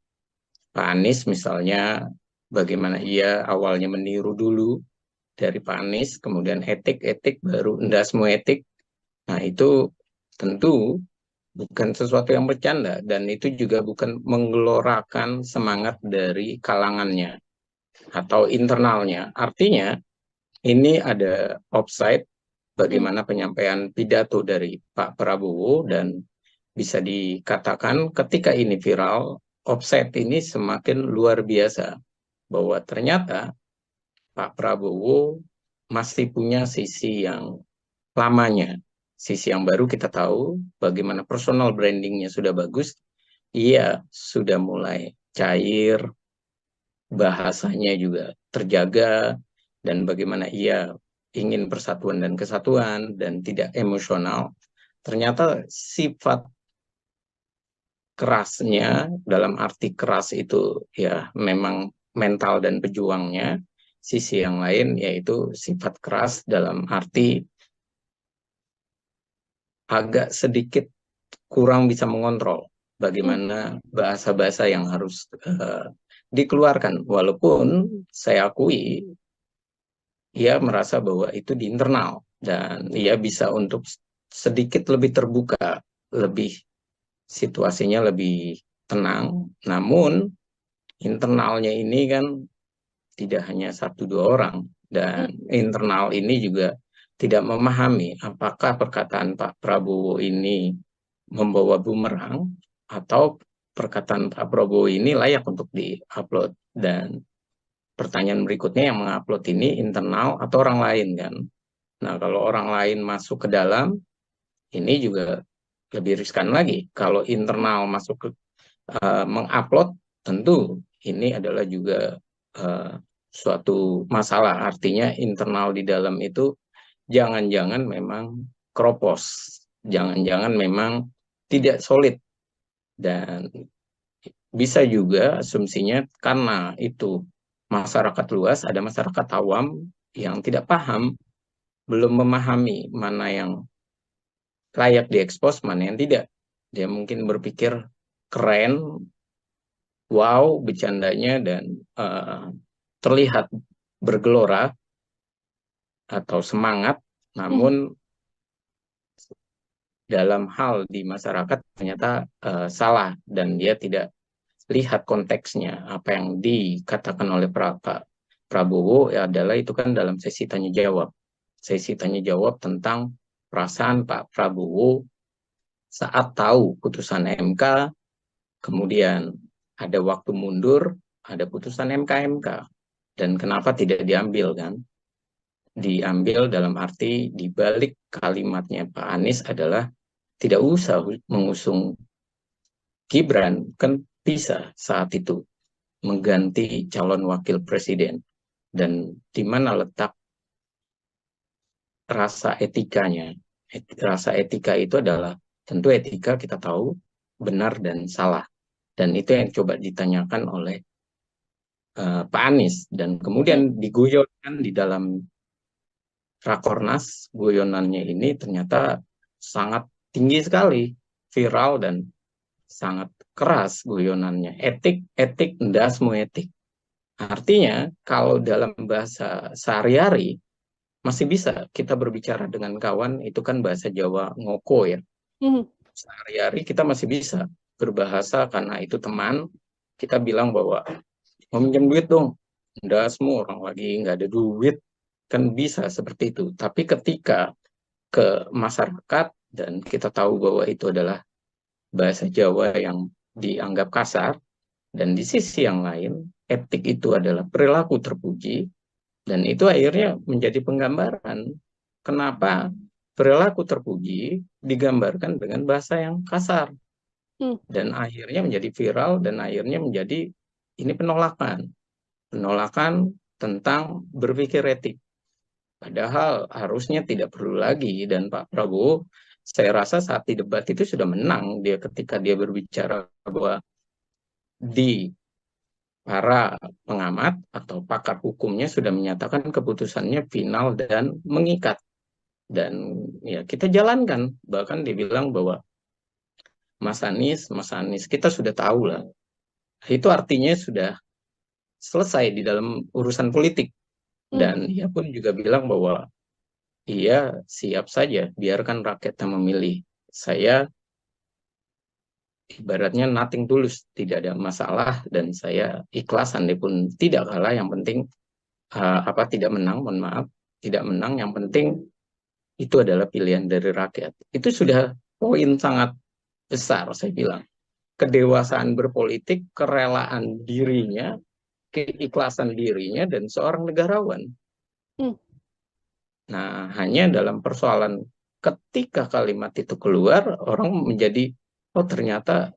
Pak Anies misalnya, bagaimana ia awalnya meniru dulu dari Pak Anies, kemudian etik baru endasmu etik. Nah itu tentu bukan sesuatu yang bercanda dan itu juga bukan menggelorakan semangat dari kalangannya atau internalnya. Artinya ini ada offside bagaimana penyampaian pidato dari Pak Prabowo dan bisa dikatakan ketika ini viral, offset ini semakin luar biasa bahwa ternyata Pak Prabowo masih punya sisi yang lamanya. Sisi yang baru kita tahu bagaimana personal brandingnya sudah bagus, ia sudah mulai cair, bahasanya juga terjaga, dan bagaimana ia ingin persatuan dan kesatuan dan tidak emosional. Ternyata sifat kerasnya, dalam arti keras itu ya memang mental dan pejuangnya. Sisi yang lain yaitu sifat keras dalam arti agak sedikit kurang bisa mengontrol bagaimana bahasa-bahasa yang harus dikeluarkan. Walaupun saya akui ia merasa bahwa itu di internal dan ia bisa untuk sedikit lebih terbuka, lebih situasinya lebih tenang. Namun internalnya ini kan tidak hanya 1-2 orang, dan internal ini juga tidak memahami apakah perkataan Pak Prabowo ini membawa bumerang atau perkataan Pak Prabowo ini layak untuk di-upload. Dan pertanyaan berikutnya, yang mengupload ini internal atau orang lain kan. Nah, kalau orang lain masuk ke dalam, ini juga lebih riskan lagi. Kalau internal masuk ke mengupload, tentu ini adalah juga suatu masalah. Artinya internal di dalam itu jangan-jangan memang keropos, jangan-jangan memang tidak solid. Dan bisa juga asumsinya karena itu masyarakat luas, ada masyarakat awam yang tidak paham, belum memahami mana yang layak diekspos, mana yang tidak. Dia mungkin berpikir keren, wow, bercandanya, dan terlihat bergelora atau semangat, namun dalam hal di masyarakat ternyata salah, dan dia tidak lihat konteksnya. Apa yang dikatakan oleh Pak Prabowo adalah itu kan dalam sesi tanya jawab. Sesi tanya jawab tentang perasaan Pak Prabowo saat tahu putusan MK, kemudian ada waktu mundur, ada putusan MK. Dan kenapa tidak diambil kan? Diambil dalam arti di balik kalimatnya Pak Anies adalah tidak usah mengusung Gibran, kan bisa saat itu mengganti calon wakil presiden. Dan di mana letak rasa etikanya? Rasa etika itu adalah, tentu etika kita tahu benar dan salah. Dan itu yang coba ditanyakan oleh Pak Anies. Dan kemudian diguyonkan di dalam Rakornas. Guyonannya ini ternyata sangat tinggi sekali, viral, dan sangat keras guyonannya. Etik, ndasmu etik. Artinya kalau dalam bahasa sehari-hari masih bisa kita berbicara dengan kawan, itu kan bahasa Jawa ngoko ya. Sehari-hari kita masih bisa berbahasa karena itu teman, kita bilang bahwa mau minjem duit dong, ndasmu, orang lagi nggak ada duit, kan bisa seperti itu. Tapi ketika ke masyarakat dan kita tahu bahwa itu adalah bahasa Jawa yang dianggap kasar, dan di sisi yang lain etik itu adalah perilaku terpuji, dan itu akhirnya menjadi penggambaran kenapa perilaku terpuji digambarkan dengan bahasa yang kasar, dan akhirnya menjadi viral, dan akhirnya menjadi ini penolakan tentang berpikir etik. Padahal harusnya tidak perlu lagi. Dan Pak Prabowo, saya rasa saat di debat itu sudah menang dia ketika dia berbicara bahwa di para pengamat atau pakar hukumnya sudah menyatakan keputusannya final dan mengikat. Dan ya kita jalankan. Bahkan dia bilang bahwa Mas Anies, kita sudah tahu lah. Itu artinya sudah selesai di dalam urusan politik. Dan ia pun juga bilang bahwa ia siap saja, biarkan rakyat yang memilih. Saya ibaratnya nothing tulus, tidak ada masalah, dan saya ikhlas andai pun tidak kalah, yang penting tidak menang, mohon maaf, tidak menang, yang penting itu adalah pilihan dari rakyat. Itu sudah poin sangat besar, saya bilang. Kedewasaan berpolitik, kerelaan dirinya, keikhlasan dirinya, dan seorang negarawan. Nah, hanya dalam persoalan ketika kalimat itu keluar, orang menjadi, oh ternyata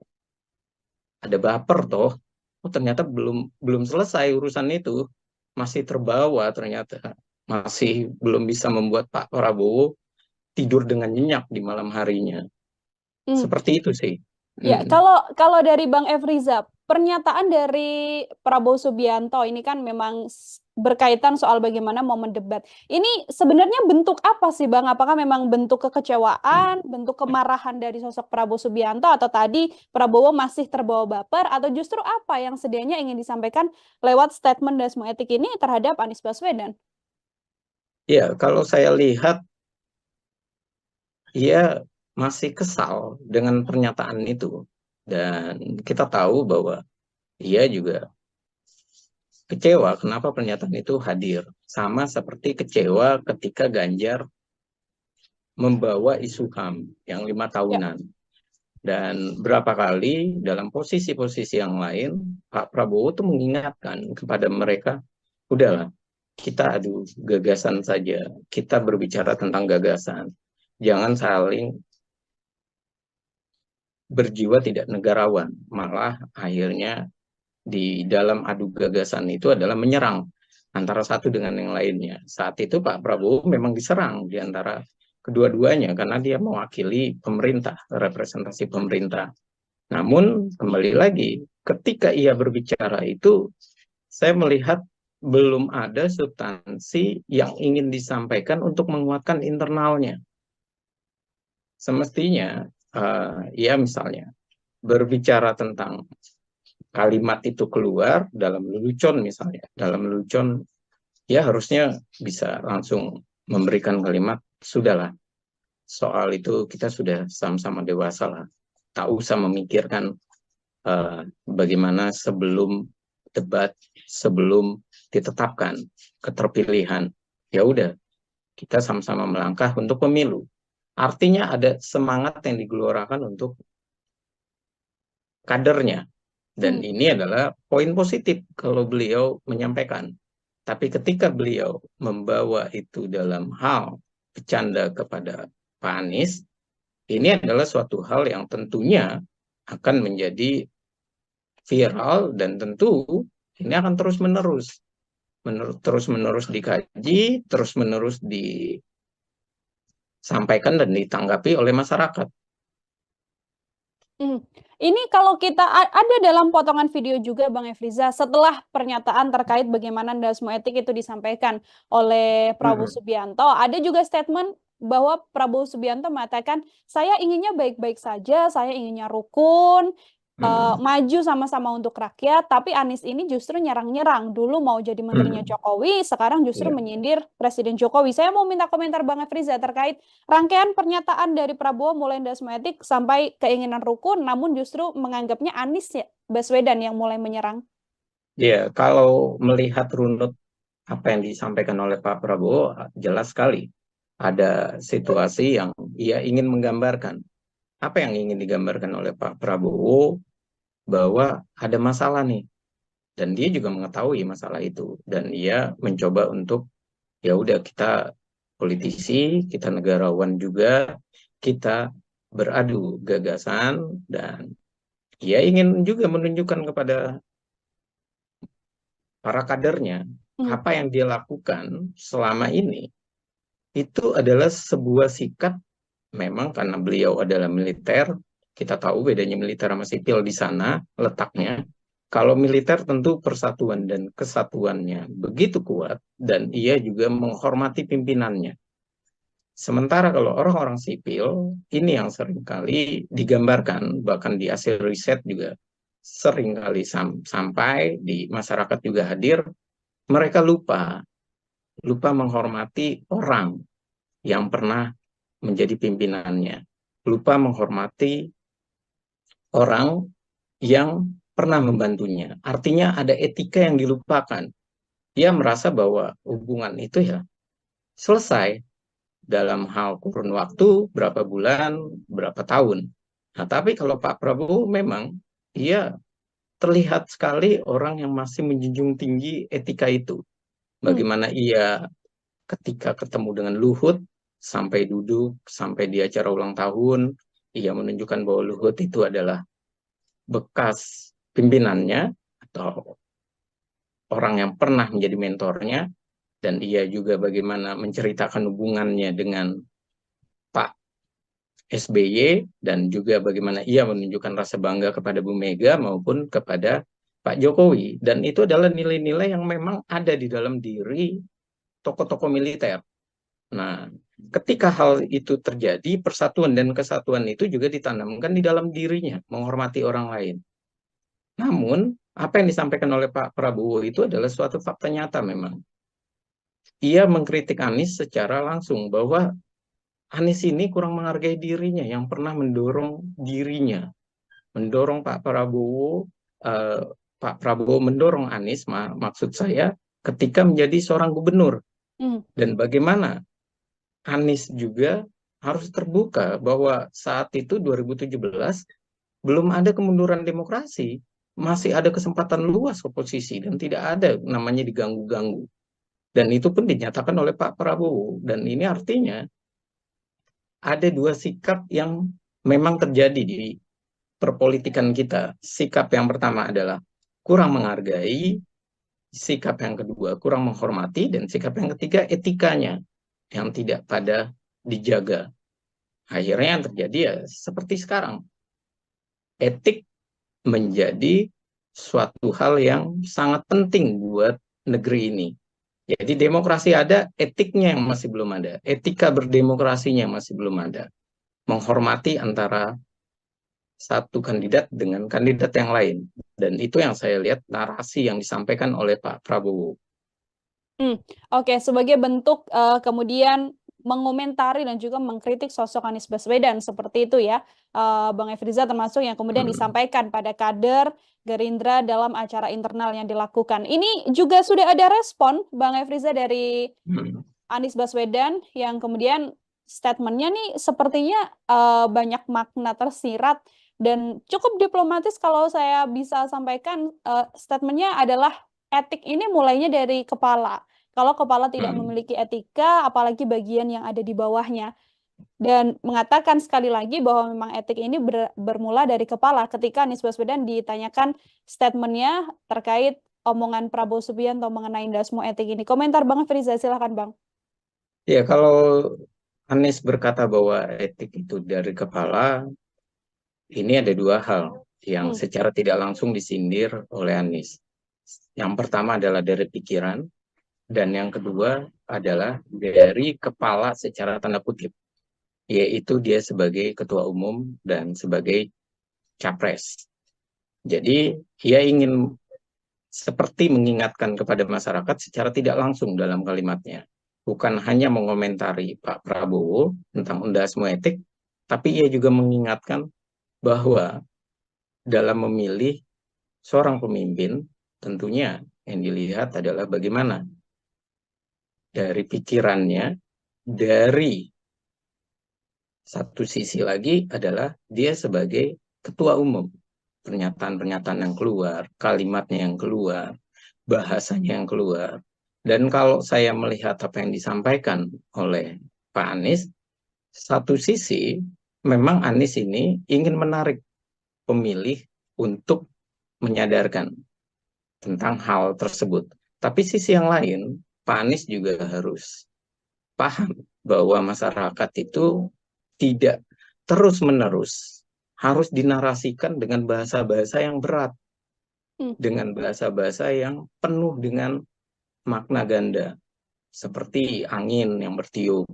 ada baper toh, oh ternyata belum selesai urusan itu, masih terbawa ternyata, masih belum bisa membuat Pak Prabowo tidur dengan nyenyak di malam harinya. Seperti itu sih. Ya, Hmm. kalau dari Bang Efriza, pernyataan dari Prabowo Subianto ini kan memang berkaitan soal bagaimana momen debat. Ini sebenarnya bentuk apa sih Bang? Apakah memang bentuk kekecewaan, bentuk kemarahan dari sosok Prabowo Subianto, atau tadi Prabowo masih terbawa baper, atau justru apa yang sedianya ingin disampaikan lewat statement Dasmo Etik ini terhadap Anies Baswedan? Ya, kalau saya lihat ia masih kesal dengan pernyataan itu. Dan kita tahu bahwa ia juga kecewa kenapa pernyataan itu hadir. Sama seperti kecewa ketika Ganjar membawa isu HAM yang 5 tahunan. Dan berapa kali dalam posisi-posisi yang lain, Pak Prabowo tuh mengingatkan kepada mereka, udahlah, kita adu gagasan saja, kita berbicara tentang gagasan. Jangan saling berjiwa tidak negarawan, malah akhirnya di dalam adu gagasan itu adalah menyerang antara satu dengan yang lainnya. Saat itu Pak Prabowo memang diserang di antara kedua-duanya karena dia mewakili pemerintah, representasi pemerintah. Namun kembali lagi, ketika ia berbicara itu, saya melihat belum ada substansi yang ingin disampaikan untuk menguatkan internalnya. Semestinya, ya misalnya, berbicara tentang kalimat itu keluar dalam lelucon misalnya. Dalam lelucon, ya harusnya bisa langsung memberikan kalimat, sudahlah, soal itu kita sudah sama-sama dewasa lah. Tak usah memikirkan bagaimana sebelum debat, sebelum ditetapkan keterpilihan. Ya udah, kita sama-sama melangkah untuk pemilu. Artinya ada semangat yang digelorakan untuk kadernya. Dan ini adalah poin positif kalau beliau menyampaikan. Tapi ketika beliau membawa itu dalam hal bercanda kepada Pak Anies, ini adalah suatu hal yang tentunya akan menjadi viral dan tentu ini akan terus-menerus dikaji, terus-menerus disampaikan dan ditanggapi oleh masyarakat. Ini kalau kita ada dalam potongan video juga Bang Efriza, setelah pernyataan terkait bagaimana Dasmo Etik itu disampaikan oleh Prabowo Subianto, ada juga statement bahwa Prabowo Subianto mengatakan, saya inginnya baik-baik saja, saya inginnya rukun, maju sama-sama untuk rakyat, tapi Anies ini justru nyerang-nyerang. Dulu mau jadi menterinya Jokowi, sekarang justru menyindir Presiden Jokowi. Saya mau minta komentar Bang Efriza terkait rangkaian pernyataan dari Prabowo mulai Dasmo Etik sampai keinginan rukun, namun justru menganggapnya Anies Baswedan yang mulai menyerang. Ya, kalau melihat runut apa yang disampaikan oleh Pak Prabowo, jelas sekali ada situasi yang ia ingin menggambarkan. Apa yang ingin digambarkan oleh Pak Prabowo, bahwa ada masalah nih. Dan dia juga mengetahui masalah itu. Dan ia mencoba untuk, ya udah kita politisi, kita negarawan juga, kita beradu gagasan, dan ia ingin juga menunjukkan kepada para kadernya apa yang dia lakukan selama ini itu adalah sebuah sikap. Memang karena beliau adalah militer, kita tahu bedanya militer sama sipil di sana letaknya. Kalau militer tentu persatuan dan kesatuannya begitu kuat dan ia juga menghormati pimpinannya. Sementara kalau orang-orang sipil, ini yang seringkali digambarkan, bahkan di hasil riset juga seringkali sampai di masyarakat juga hadir, mereka lupa menghormati orang yang pernah menjadi pimpinannya, lupa menghormati orang yang pernah membantunya. Artinya ada etika yang dilupakan. Dia merasa bahwa hubungan itu ya selesai dalam hal kurun waktu, berapa bulan, berapa tahun. Nah, tapi kalau Pak Prabowo memang ia terlihat sekali orang yang masih menjunjung tinggi etika itu. Bagaimana ia ketika ketemu dengan Luhut, sampai duduk, sampai di acara ulang tahun, ia menunjukkan bahwa Luhut itu adalah bekas pimpinannya atau orang yang pernah menjadi mentornya, dan ia juga bagaimana menceritakan hubungannya dengan Pak SBY dan juga bagaimana ia menunjukkan rasa bangga kepada Bu Mega maupun kepada Pak Jokowi. Dan itu adalah nilai-nilai yang memang ada di dalam diri tokoh-tokoh militer. Nah, ketika hal itu terjadi, persatuan dan kesatuan itu juga ditanamkan di dalam dirinya, menghormati orang lain. Namun, apa yang disampaikan oleh Pak Prabowo itu adalah suatu fakta nyata memang. Ia mengkritik Anies secara langsung bahwa Anies ini kurang menghargai dirinya yang pernah mendorong dirinya, mendorong Pak Prabowo, Pak Prabowo mendorong Anies, maksud saya, ketika menjadi seorang gubernur. Dan bagaimana Anies juga harus terbuka bahwa saat itu 2017 belum ada kemunduran demokrasi, masih ada kesempatan luas oposisi dan tidak ada namanya diganggu-ganggu. Dan itu pun dinyatakan oleh Pak Prabowo. Dan ini artinya ada dua sikap yang memang terjadi di perpolitikan kita. Sikap yang pertama adalah kurang menghargai, sikap yang kedua kurang menghormati, dan sikap yang ketiga etikanya yang tidak pada dijaga. Akhirnya yang terjadi ya seperti sekarang. Etik menjadi suatu hal yang sangat penting buat negeri ini. Jadi demokrasi ada, etiknya yang masih belum ada. Etika berdemokrasinya masih belum ada. Menghormati antara satu kandidat dengan kandidat yang lain. Dan itu yang saya lihat narasi yang disampaikan oleh Pak Prabowo. Oke, sebagai bentuk kemudian mengomentari dan juga mengkritik sosok Anies Baswedan seperti itu ya, Bang Efriza, termasuk yang kemudian disampaikan pada kader Gerindra dalam acara internal yang dilakukan. Ini juga sudah ada respon, Bang Efriza, dari Anies Baswedan yang kemudian statementnya nih sepertinya banyak makna tersirat dan cukup diplomatis. Kalau saya bisa sampaikan, statementnya adalah etik ini mulainya dari kepala. Kalau kepala tidak memiliki etika, apalagi bagian yang ada di bawahnya. Dan mengatakan sekali lagi bahwa memang etik ini bermula dari kepala. Ketika Anies Baswedan ditanyakan statementnya terkait omongan Prabowo Subianto mengenai dasmu etik ini. Komentar Bang Efriza, silakan Bang. Ya, kalau Anies berkata bahwa etik itu dari kepala, ini ada dua hal yang secara tidak langsung disindir oleh Anies. Yang pertama adalah dari pikiran, dan yang kedua adalah dari kepala secara tanda kutip, yaitu dia sebagai ketua umum dan sebagai capres. Jadi ia ingin seperti mengingatkan kepada masyarakat secara tidak langsung dalam kalimatnya. Bukan hanya mengomentari Pak Prabowo tentang undasmu etik, tapi ia juga mengingatkan bahwa dalam memilih seorang pemimpin, tentunya yang dilihat adalah bagaimana dari pikirannya, dari satu sisi lagi adalah dia sebagai ketua umum. Pernyataan-pernyataan yang keluar, kalimatnya yang keluar, bahasanya yang keluar. Dan kalau saya melihat apa yang disampaikan oleh Pak Anies, satu sisi memang Anies ini ingin menarik pemilih untuk menyadarkan tentang hal tersebut. Tapi sisi yang lain, Pak Anies juga harus paham bahwa masyarakat itu tidak terus-menerus harus dinarasikan dengan bahasa-bahasa yang berat, dengan bahasa-bahasa yang penuh dengan makna ganda, seperti angin yang bertiup,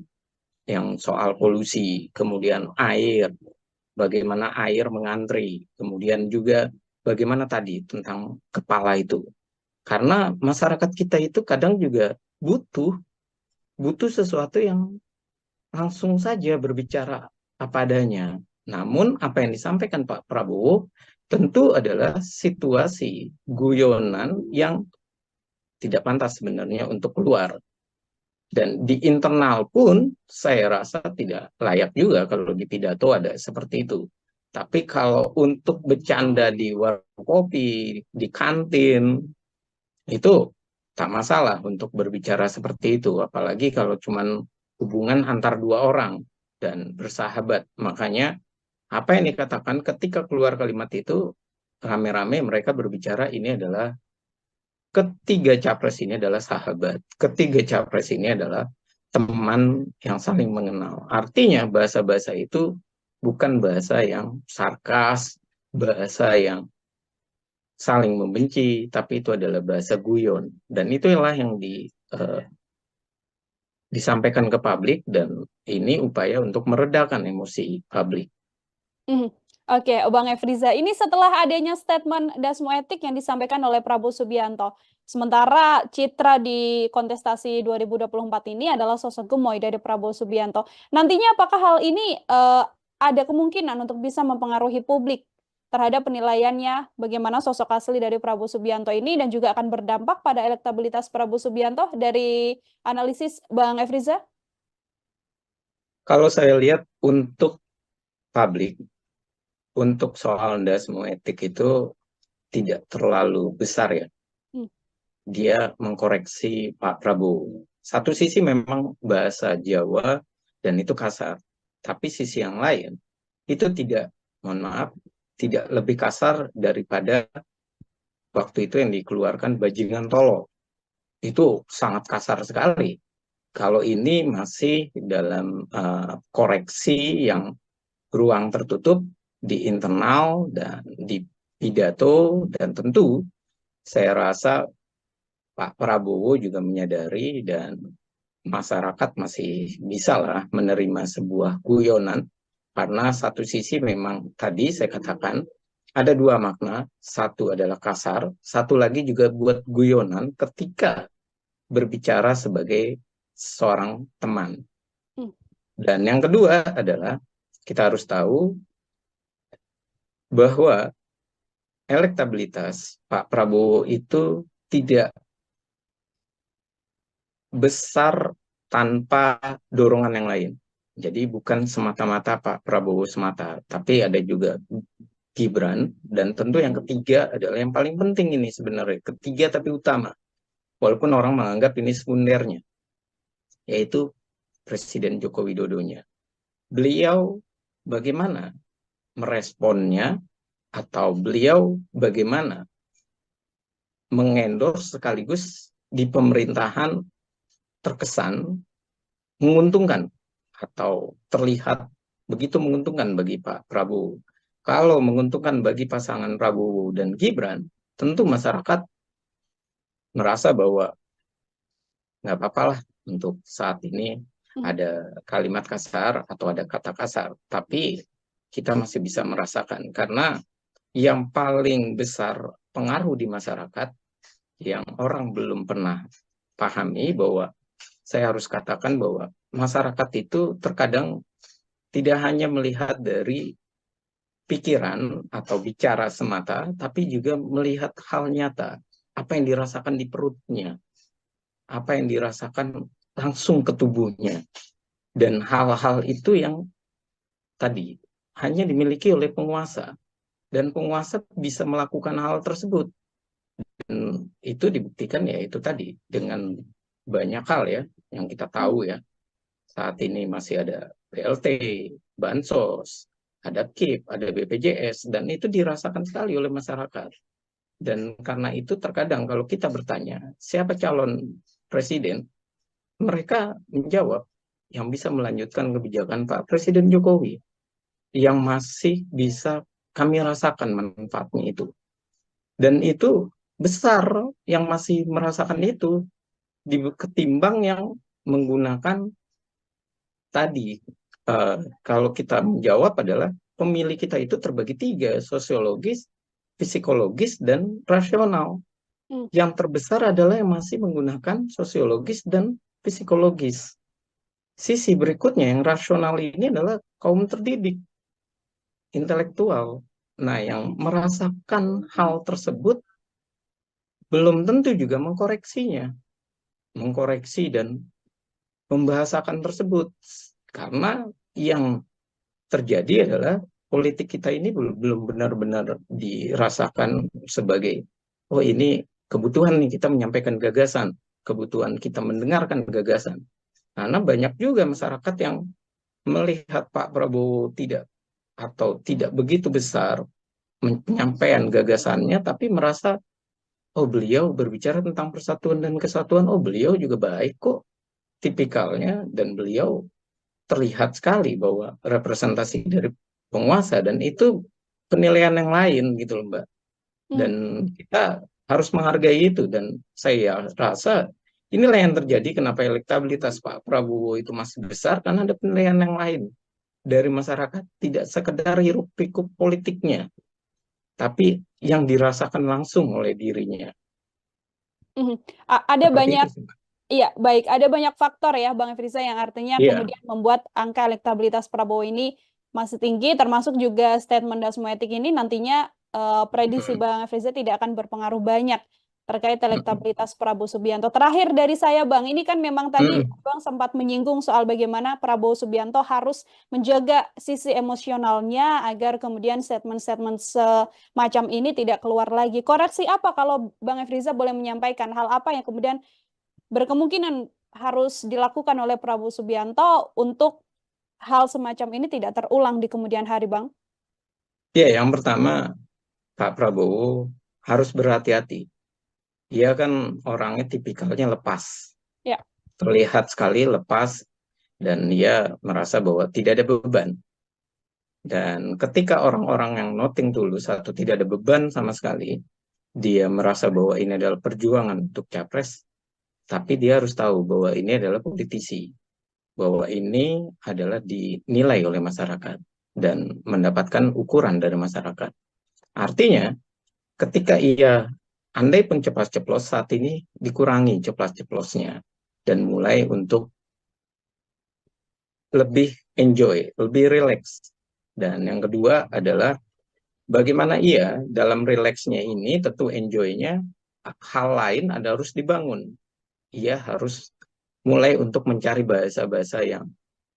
yang soal polusi, kemudian air, bagaimana air mengantri, kemudian juga bagaimana tadi tentang kepala itu. Karena masyarakat kita itu kadang juga butuh sesuatu yang langsung saja berbicara apa adanya. Namun apa yang disampaikan Pak Prabowo tentu adalah situasi guyonan yang tidak pantas sebenarnya untuk keluar. Dan di internal pun saya rasa tidak layak juga kalau di pidato ada seperti itu. Tapi kalau untuk bercanda di warung kopi, di kantin, itu tak masalah untuk berbicara seperti itu. Apalagi kalau cuman hubungan antar dua orang dan bersahabat. Makanya apa yang dikatakan ketika keluar kalimat itu, rame-rame mereka berbicara ini adalah ketiga capres ini adalah sahabat. Ketiga capres ini adalah teman yang saling mengenal. Artinya bahasa-bahasa itu bukan bahasa yang sarkas, bahasa yang saling membenci, tapi itu adalah bahasa guyon. Dan itulah yang disampaikan ke publik, dan ini upaya untuk meredakan emosi publik. Mhm. Oke, Bang Efriza, ini setelah adanya statement Dasmoetik yang disampaikan oleh Prabowo Subianto. Sementara citra di kontestasi 2024 ini adalah sosok gemoy dari Prabowo Subianto. Nantinya apakah hal ini ada kemungkinan untuk bisa mempengaruhi publik terhadap penilaiannya bagaimana sosok asli dari Prabowo Subianto ini, dan juga akan berdampak pada elektabilitas Prabowo Subianto dari analisis Bang Efriza? Kalau saya lihat untuk publik, untuk soal Dasmoetik itu tidak terlalu besar ya. Dia mengkoreksi Pak Prabowo. Satu sisi memang bahasa Jawa dan itu kasar. Tapi sisi yang lain, itu tidak, mohon maaf, tidak lebih kasar daripada waktu itu yang dikeluarkan bajingan tolol. Itu sangat kasar sekali. Kalau ini masih dalam koreksi yang ruang tertutup di internal dan di pidato, dan tentu saya rasa Pak Prabowo juga menyadari dan masyarakat masih bisa lah menerima sebuah guyonan, karena satu sisi memang tadi saya katakan ada dua makna, satu adalah kasar, satu lagi juga buat guyonan ketika berbicara sebagai seorang teman. Dan yang kedua adalah kita harus tahu bahwa elektabilitas Pak Prabowo itu tidak besar tanpa dorongan yang lain. Jadi bukan semata-mata Pak Prabowo semata, tapi ada juga Gibran, dan tentu yang ketiga adalah yang paling penting ini sebenarnya, ketiga tapi utama, walaupun orang menganggap ini sekundernya, yaitu Presiden Joko Widodonya. Beliau bagaimana meresponnya, atau beliau bagaimana mengendorse sekaligus di pemerintahan terkesan menguntungkan atau terlihat begitu menguntungkan bagi Pak Prabowo. Kalau menguntungkan bagi pasangan Prabowo dan Gibran, tentu masyarakat merasa bahwa nggak apa-apa lah untuk saat ini ada kalimat kasar atau ada kata kasar, tapi kita masih bisa merasakan, karena yang paling besar pengaruh di masyarakat yang orang belum pernah pahami, bahwa saya harus katakan bahwa masyarakat itu terkadang tidak hanya melihat dari pikiran atau bicara semata, tapi juga melihat hal nyata, apa yang dirasakan di perutnya, apa yang dirasakan langsung ke tubuhnya. Dan hal-hal itu yang tadi hanya dimiliki oleh penguasa, dan penguasa bisa melakukan hal tersebut. Dan itu dibuktikan ya itu tadi dengan banyak hal ya yang kita tahu ya. Saat ini masih ada BLT, Bansos, ada KIP, ada BPJS, dan itu dirasakan sekali oleh masyarakat. Dan karena itu terkadang kalau kita bertanya siapa calon presiden, mereka menjawab yang bisa melanjutkan kebijakan Pak Presiden Jokowi, yang masih bisa kami rasakan manfaatnya itu. Dan itu besar yang masih merasakan itu ketimbang yang menggunakan tadi. Kalau kita menjawab adalah pemilih kita itu terbagi tiga, sosiologis, psikologis, dan rasional. Yang terbesar adalah yang masih menggunakan sosiologis dan psikologis. Sisi berikutnya yang rasional ini adalah kaum terdidik, intelektual. Nah, yang merasakan hal tersebut belum tentu juga mengkoreksi dan membahasakan tersebut. Karena yang terjadi adalah politik kita ini belum benar-benar dirasakan sebagai, oh ini kebutuhan nih kita menyampaikan gagasan, kebutuhan kita mendengarkan gagasan. Karena banyak juga masyarakat yang melihat Pak Prabowo tidak begitu besar menyampaikan gagasannya, tapi merasa, oh beliau berbicara tentang persatuan dan kesatuan, oh beliau juga baik kok tipikalnya, dan beliau terlihat sekali bahwa representasi dari penguasa, dan itu penilaian yang lain gitu loh, Mbak. Dan kita harus menghargai itu, dan saya rasa inilah yang terjadi kenapa elektabilitas Pak Prabowo itu masih besar, karena ada penilaian yang lain dari masyarakat, tidak sekedar hiruk pikuk politiknya, tapi yang dirasakan langsung oleh dirinya. Ada Seperti banyak, itu sih, Mbak. iya baik, ada banyak faktor ya Bang Efriza yang artinya Iya. kemudian membuat angka elektabilitas Prabowo ini masih tinggi, termasuk juga statement Dasmoetik ini nantinya prediksi Bang Efriza tidak akan berpengaruh banyak terkait elektabilitas Prabowo Subianto. Terakhir dari saya Bang, ini kan memang tadi Bang sempat menyinggung soal bagaimana Prabowo Subianto harus menjaga sisi emosionalnya agar kemudian statement-statement semacam ini tidak keluar lagi. Koreksi apa kalau Bang Efriza boleh menyampaikan hal apa yang kemudian berkemungkinan harus dilakukan oleh Prabowo Subianto untuk hal semacam ini tidak terulang di kemudian hari, Bang? Ya, yang pertama Pak Prabowo harus berhati-hati. Dia kan orangnya tipikalnya lepas. Ya. Terlihat sekali lepas, dan dia merasa bahwa tidak ada beban. Dan ketika orang-orang yang noting tulus atau tidak ada beban sama sekali, dia merasa bahwa ini adalah perjuangan untuk capres, tapi dia harus tahu bahwa ini adalah politisi, bahwa ini adalah dinilai oleh masyarakat dan mendapatkan ukuran dari masyarakat. Artinya, ketika ia andai pun ceplos-ceplos, saat ini dikurangi ceplos-ceplosnya dan mulai untuk lebih enjoy, lebih relax. Dan yang kedua adalah bagaimana ia dalam relaxnya ini, tentu enjoy-nya, hal lain ada harus dibangun. Ia harus mulai untuk mencari bahasa-bahasa yang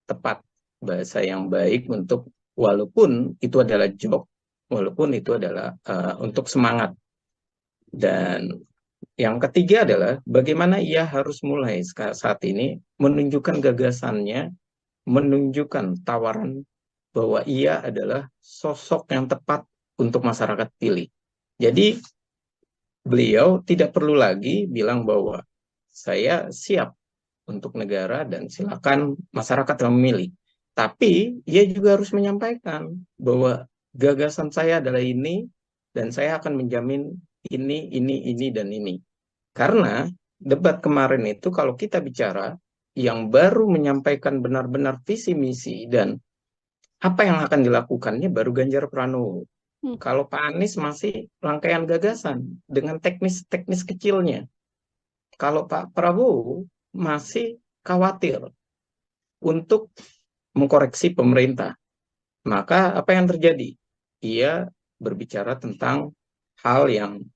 tepat, bahasa yang baik untuk, walaupun itu adalah joke, walaupun itu adalah untuk semangat. Dan yang ketiga adalah bagaimana ia harus mulai saat ini menunjukkan gagasannya, menunjukkan tawaran bahwa ia adalah sosok yang tepat untuk masyarakat pilih. Jadi beliau tidak perlu lagi bilang bahwa saya siap untuk negara dan silakan masyarakat yang memilih. Tapi ia juga harus menyampaikan bahwa gagasan saya adalah ini, dan saya akan menjamin ini, dan ini. Karena debat kemarin itu kalau kita bicara, yang baru menyampaikan benar-benar visi misi dan apa yang akan dilakukannya baru Ganjar Pranowo. Kalau Pak Anies masih rangkaian gagasan dengan teknis-teknis kecilnya. Kalau Pak Prabowo masih khawatir untuk mengkoreksi pemerintah. Maka apa yang terjadi? Ia berbicara tentang hal yang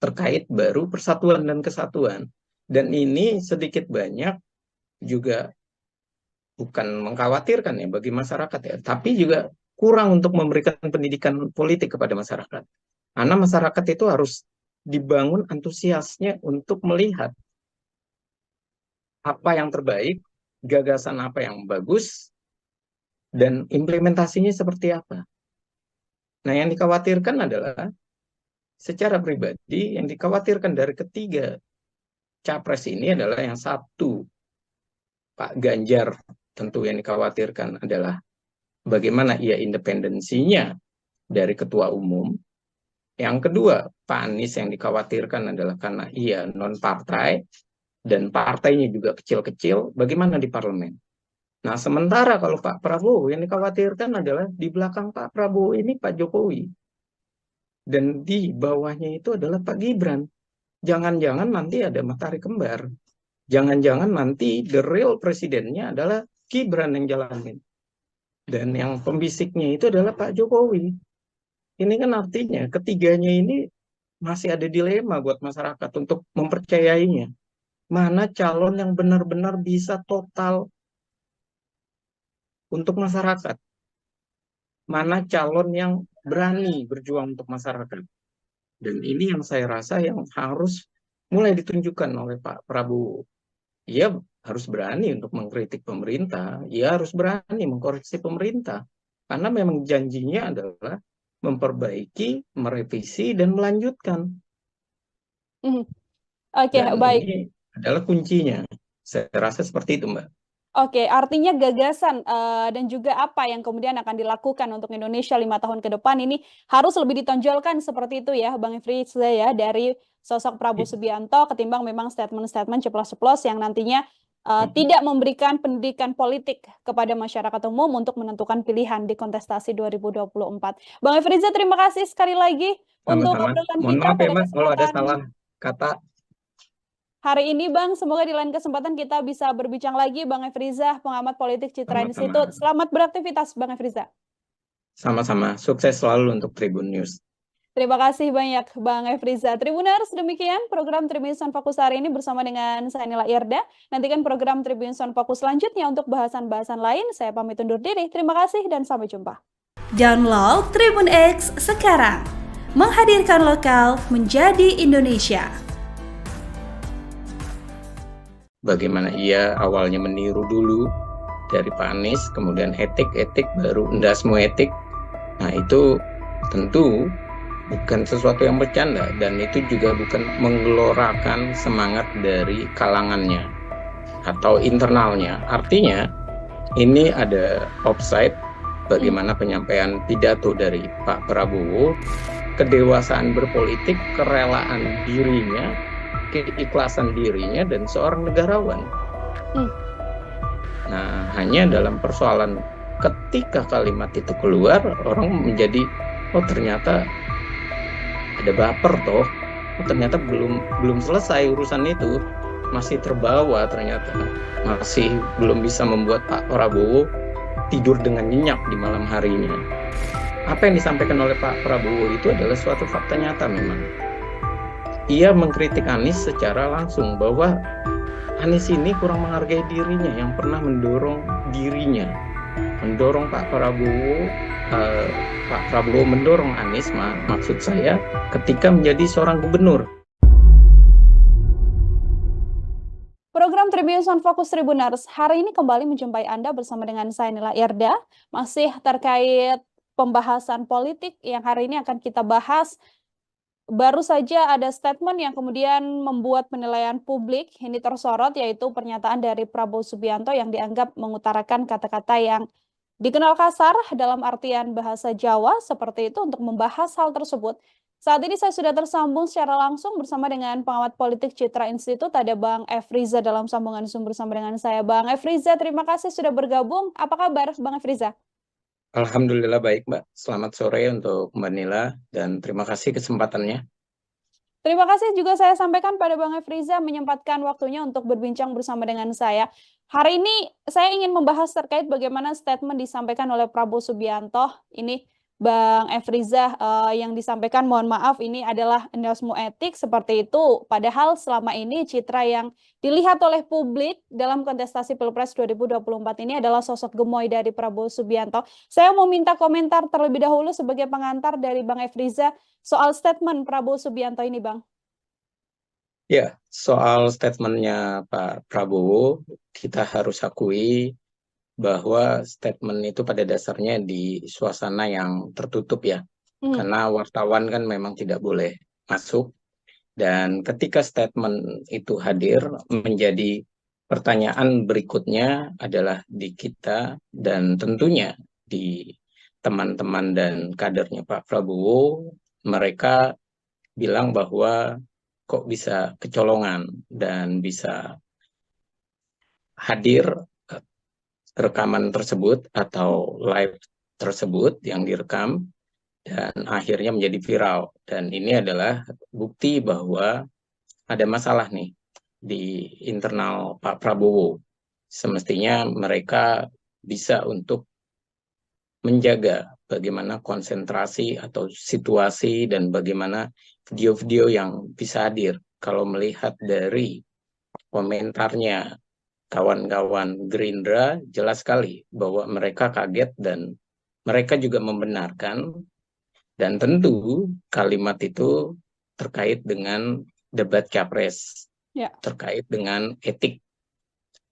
terkait baru persatuan dan kesatuan. Dan ini sedikit banyak juga bukan mengkhawatirkan ya bagi masyarakat ya, tapi juga kurang untuk memberikan pendidikan politik kepada masyarakat. Karena masyarakat itu harus dibangun antusiasnya untuk melihat apa yang terbaik, gagasan apa yang bagus, dan implementasinya seperti apa. Nah, yang dikhawatirkan adalah secara pribadi, yang dikhawatirkan dari ketiga capres ini adalah yang satu, Pak Ganjar, tentu yang dikhawatirkan adalah bagaimana ia independensinya dari ketua umum. Yang kedua, Pak Anies yang dikhawatirkan adalah karena ia non-partai, dan partainya juga kecil-kecil, bagaimana di parlemen. Nah, sementara kalau Pak Prabowo yang dikhawatirkan adalah di belakang Pak Prabowo ini Pak Jokowi. Dan di bawahnya itu adalah Pak Gibran. Jangan-jangan nanti ada matahari kembar. Jangan-jangan nanti the real presidennya adalah Gibran yang jalanin. Dan yang pembisiknya itu adalah Pak Jokowi. Ini kan artinya ketiganya ini masih ada dilema buat masyarakat untuk mempercayainya. Mana calon yang benar-benar bisa total untuk masyarakat? Mana calon yang berani berjuang untuk masyarakat? Dan ini yang saya rasa yang harus mulai ditunjukkan oleh Pak Prabowo. Ia harus berani untuk mengkritik pemerintah, ia harus berani mengkoreksi pemerintah. Karena memang janjinya adalah memperbaiki, merevisi, dan melanjutkan. Oke, Dan baik. ini adalah kuncinya. Saya rasa seperti itu, Mbak. Oke, artinya gagasan, dan juga apa yang kemudian akan dilakukan untuk Indonesia 5 tahun ke depan ini harus lebih ditonjolkan seperti itu ya, Bang Efriza ya, dari sosok Prabowo I- Subianto ketimbang memang statement-statement ceplos-ceplos yang nantinya, mm, tidak memberikan pendidikan politik kepada masyarakat umum untuk menentukan pilihan di kontestasi 2024. Bang Efriza, terima kasih sekali lagi untuk Sama-sama. obrolan Mohon kita maaf ya pada Mbak, kalau ada kesempatan salah kata. hari ini, Bang. Semoga di lain kesempatan kita bisa berbincang lagi, Bang Efriza, pengamat politik Citra Institut. Sama-sama. Selamat beraktivitas, Bang Efriza. Sama-sama. Sukses selalu untuk Tribun News. Terima kasih banyak, Bang Efriza. Tribuners, demikian program Tribun Sound Fokus hari ini bersama dengan saya Nila Irda. Nantikan program Tribun Sound Fokus selanjutnya untuk bahasan-bahasan lain. Saya pamit undur diri. Terima kasih dan sampai jumpa. Download Tribun X sekarang. Menghadirkan lokal menjadi Indonesia. Bagaimana ia awalnya meniru dulu dari Pak Anies, kemudian etik, baru endasmu etik. Nah itu tentu bukan sesuatu yang bercanda, dan itu juga bukan menggelorakan semangat dari kalangannya atau internalnya. Artinya ini ada offside bagaimana penyampaian pidato dari Pak Prabowo, kedewasaan berpolitik, kerelaan dirinya, keikhlasan dirinya, dan seorang negarawan. Nah, hanya dalam persoalan ketika kalimat itu keluar, orang menjadi, oh ternyata ada baper toh, oh ternyata belum selesai urusan itu, masih terbawa ternyata, masih belum bisa membuat Pak Prabowo tidur dengan nyenyak di malam harinya. Apa yang disampaikan oleh Pak Prabowo itu adalah suatu fakta nyata memang. Ia mengkritik Anies secara langsung bahwa Anies ini kurang menghargai dirinya yang pernah mendorong dirinya, mendorong Pak Prabowo, mendorong Anies, maksud saya, ketika menjadi seorang gubernur. Program Tribun Sound Fokus Tribuners hari ini kembali menjumpai Anda bersama dengan saya Nila Irda, masih terkait pembahasan politik yang hari ini akan kita bahas. Baru saja ada statement yang kemudian membuat penilaian publik ini tersorot, yaitu pernyataan dari Prabowo Subianto yang dianggap mengutarakan kata-kata yang dikenal kasar dalam artian bahasa Jawa seperti itu. Untuk membahas hal tersebut, saat ini saya sudah tersambung secara langsung bersama dengan pengamat politik Citra Institut, ada Bang Efriza dalam sambungan Zoom bersama dengan saya. Bang Efriza, terima kasih sudah bergabung. Apa kabar, Bang Efriza? Alhamdulillah baik, Mbak. Selamat sore untuk Mbak Nila, dan terima kasih kesempatannya. Terima kasih juga saya sampaikan pada Bang Efriza menyempatkan waktunya untuk berbincang bersama dengan saya. Hari ini saya ingin membahas terkait bagaimana statement disampaikan oleh Prabowo Subianto. Ini Bang Efriza, yang disampaikan, mohon maaf, ini adalah endasmu etik seperti itu. Padahal selama ini citra yang dilihat oleh publik dalam kontestasi Pilpres 2024 ini adalah sosok gemoy dari Prabowo Subianto. Saya mau minta komentar terlebih dahulu sebagai pengantar dari Bang Efriza soal statement Prabowo Subianto ini, Bang. Ya, soal statementnya Pak Prabowo, kita harus akui bahwa statement itu pada dasarnya di suasana yang tertutup ya, karena wartawan kan memang tidak boleh masuk, dan ketika statement itu hadir, menjadi pertanyaan berikutnya adalah di kita dan tentunya di teman-teman dan kadernya Pak Prabowo. Mereka bilang bahwa kok bisa kecolongan dan bisa hadir rekaman tersebut atau live tersebut yang direkam dan akhirnya menjadi viral. Dan ini adalah bukti bahwa ada masalah nih di internal Pak Prabowo. Semestinya mereka bisa untuk menjaga bagaimana konsentrasi atau situasi dan bagaimana video-video yang bisa hadir. Kalau melihat dari komentarnya kawan-kawan Gerindra, jelas sekali bahwa mereka kaget dan mereka juga membenarkan, dan tentu kalimat itu terkait dengan debat capres, terkait dengan etik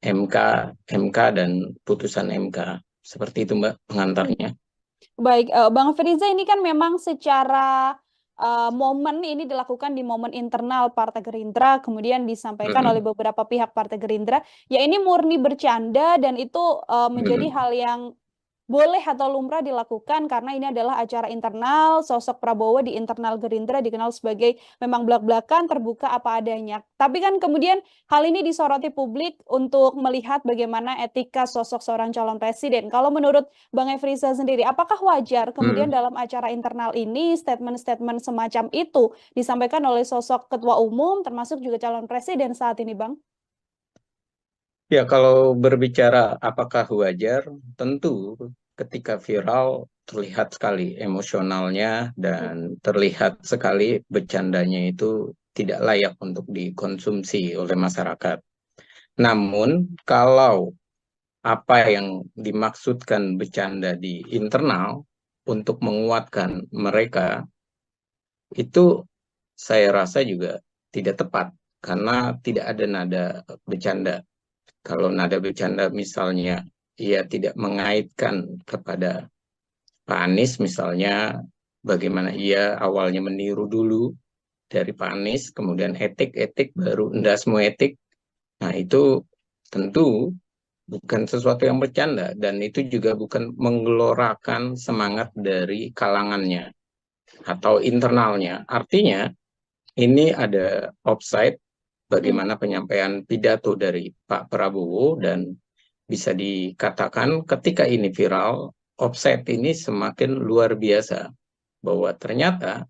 MK dan putusan MK. Seperti itu Mbak pengantarnya. Baik, Bang Efriza, ini kan memang secara momen ini dilakukan di momen internal Partai Gerindra, kemudian disampaikan oleh beberapa pihak Partai Gerindra, ya ini murni bercanda dan itu menjadi hal yang boleh atau lumrah dilakukan karena ini adalah acara internal, sosok Prabowo di internal Gerindra dikenal sebagai memang belak-belakan, terbuka apa adanya. Tapi kan kemudian hal ini disoroti publik untuk melihat bagaimana etika sosok seorang calon presiden. Kalau menurut Bang Efriza sendiri, apakah wajar kemudian dalam acara internal ini statement-statement semacam itu disampaikan oleh sosok ketua umum termasuk juga calon presiden saat ini, Bang? Ya, kalau berbicara apakah wajar, tentu ketika viral terlihat sekali emosionalnya dan terlihat sekali bercandanya itu tidak layak untuk dikonsumsi oleh masyarakat. Namun, kalau apa yang dimaksudkan bercanda di internal untuk menguatkan mereka, itu saya rasa juga tidak tepat karena tidak ada nada bercanda. Kalau nada bercanda misalnya ia tidak mengaitkan kepada Pak Anies misalnya, bagaimana ia awalnya meniru dulu dari Pak Anies, kemudian etik baru enggak semua etik. Nah itu tentu bukan sesuatu yang bercanda dan itu juga bukan menggelorakan semangat dari kalangannya atau internalnya. Artinya ini ada offside bagaimana penyampaian pidato dari Pak Prabowo dan bisa dikatakan ketika ini viral, offset ini semakin luar biasa bahwa ternyata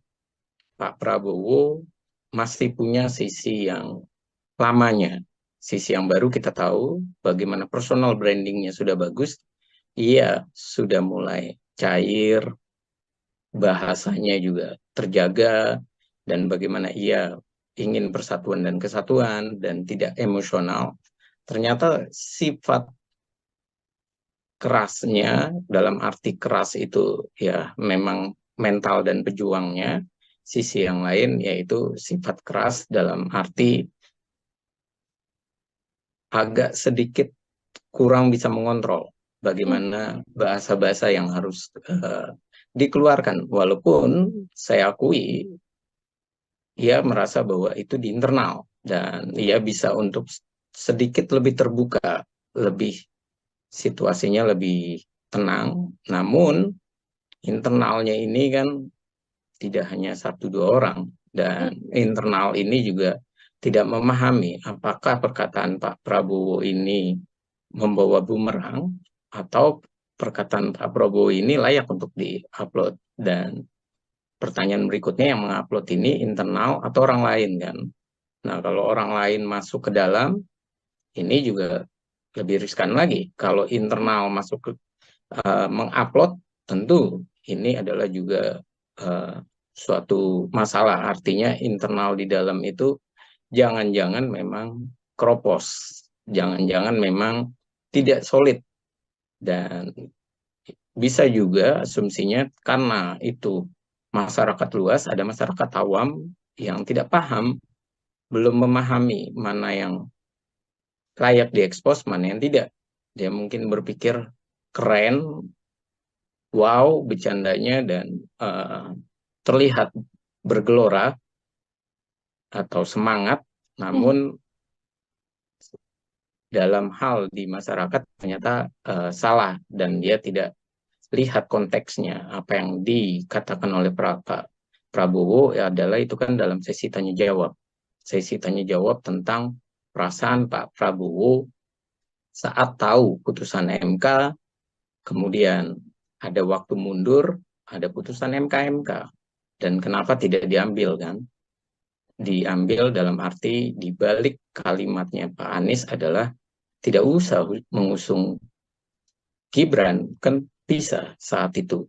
Pak Prabowo masih punya sisi yang lamanya. Sisi yang baru kita tahu bagaimana personal brandingnya sudah bagus, ia sudah mulai cair, bahasanya juga terjaga, dan bagaimana ia ingin persatuan dan kesatuan dan tidak emosional. Ternyata sifat kerasnya, dalam arti keras itu ya memang mental dan pejuangnya, sisi yang lain yaitu sifat keras dalam arti agak sedikit kurang bisa mengontrol bagaimana bahasa-bahasa yang harus dikeluarkan. Walaupun saya akui ia merasa bahwa itu di internal dan ia bisa untuk sedikit lebih terbuka, lebih situasinya lebih tenang. Namun internalnya ini kan tidak hanya satu dua orang dan internal ini juga tidak memahami apakah perkataan Pak Prabowo ini membawa bumerang atau perkataan Pak Prabowo ini layak untuk diupload. Dan pertanyaan berikutnya yang mengupload ini internal atau orang lain kan. Nah, kalau orang lain masuk ke dalam, ini juga lebih riskan lagi. Kalau internal masuk ke mengupload, tentu ini adalah juga suatu masalah. Artinya internal di dalam itu jangan-jangan memang kropos, jangan-jangan memang tidak solid. Dan bisa juga asumsinya karena itu masyarakat luas, ada masyarakat awam yang tidak paham, belum memahami mana yang layak diekspos, mana yang tidak. Dia mungkin berpikir keren, wow, bercandanya dan terlihat bergelora atau semangat, namun dalam hal di masyarakat ternyata salah dan dia tidak lihat konteksnya. Apa yang dikatakan oleh Pak Prabowo adalah itu kan dalam sesi tanya jawab. Sesi tanya jawab tentang perasaan Pak Prabowo saat tahu putusan MK, kemudian ada waktu mundur, ada putusan MK, dan kenapa tidak diambil kan? Diambil dalam arti dibalik kalimatnya Pak Anies adalah tidak usah mengusung Gibran, kan bisa saat itu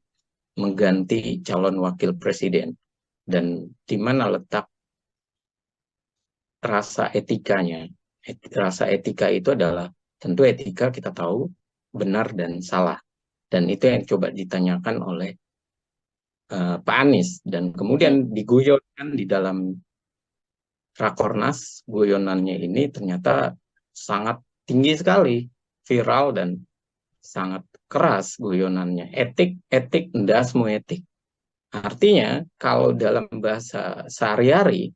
mengganti calon wakil presiden. Dan di mana letak rasa etikanya? Rasa etika itu adalah, tentu etika kita tahu benar dan salah. Dan itu yang coba ditanyakan oleh Pak Anies. Dan kemudian diguyonkan di dalam Rakornas, guyonannya ini ternyata sangat tinggi sekali, viral dan sangat keras guyonannya. Etik, enggak semua etik. Artinya kalau dalam bahasa sehari-hari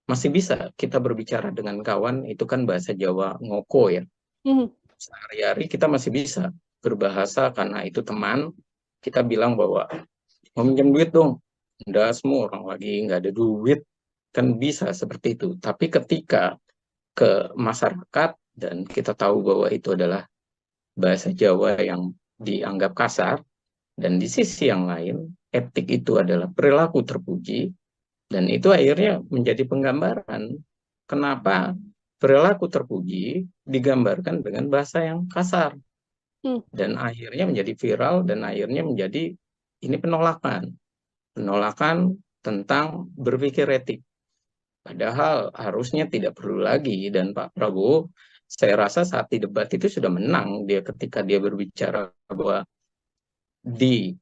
masih bisa kita berbicara dengan kawan, itu kan bahasa Jawa ngoko ya. Mhm. Sehari-hari kita masih bisa berbahasa karena itu teman, kita bilang bahwa mau minjem duit dong. Enggak, semua orang lagi nggak ada duit, kan bisa seperti itu. Tapi ketika ke masyarakat dan kita tahu bahwa itu adalah bahasa Jawa yang dianggap kasar, dan di sisi yang lain etik itu adalah perilaku terpuji, dan itu akhirnya menjadi penggambaran kenapa perilaku terpuji digambarkan dengan bahasa yang kasar, Hmm. dan akhirnya menjadi viral, dan akhirnya menjadi ini penolakan tentang berpikir etik. Padahal harusnya tidak perlu lagi, dan Pak Prabowo saya rasa saat di debat itu sudah menang dia ketika dia berbicara bahwa di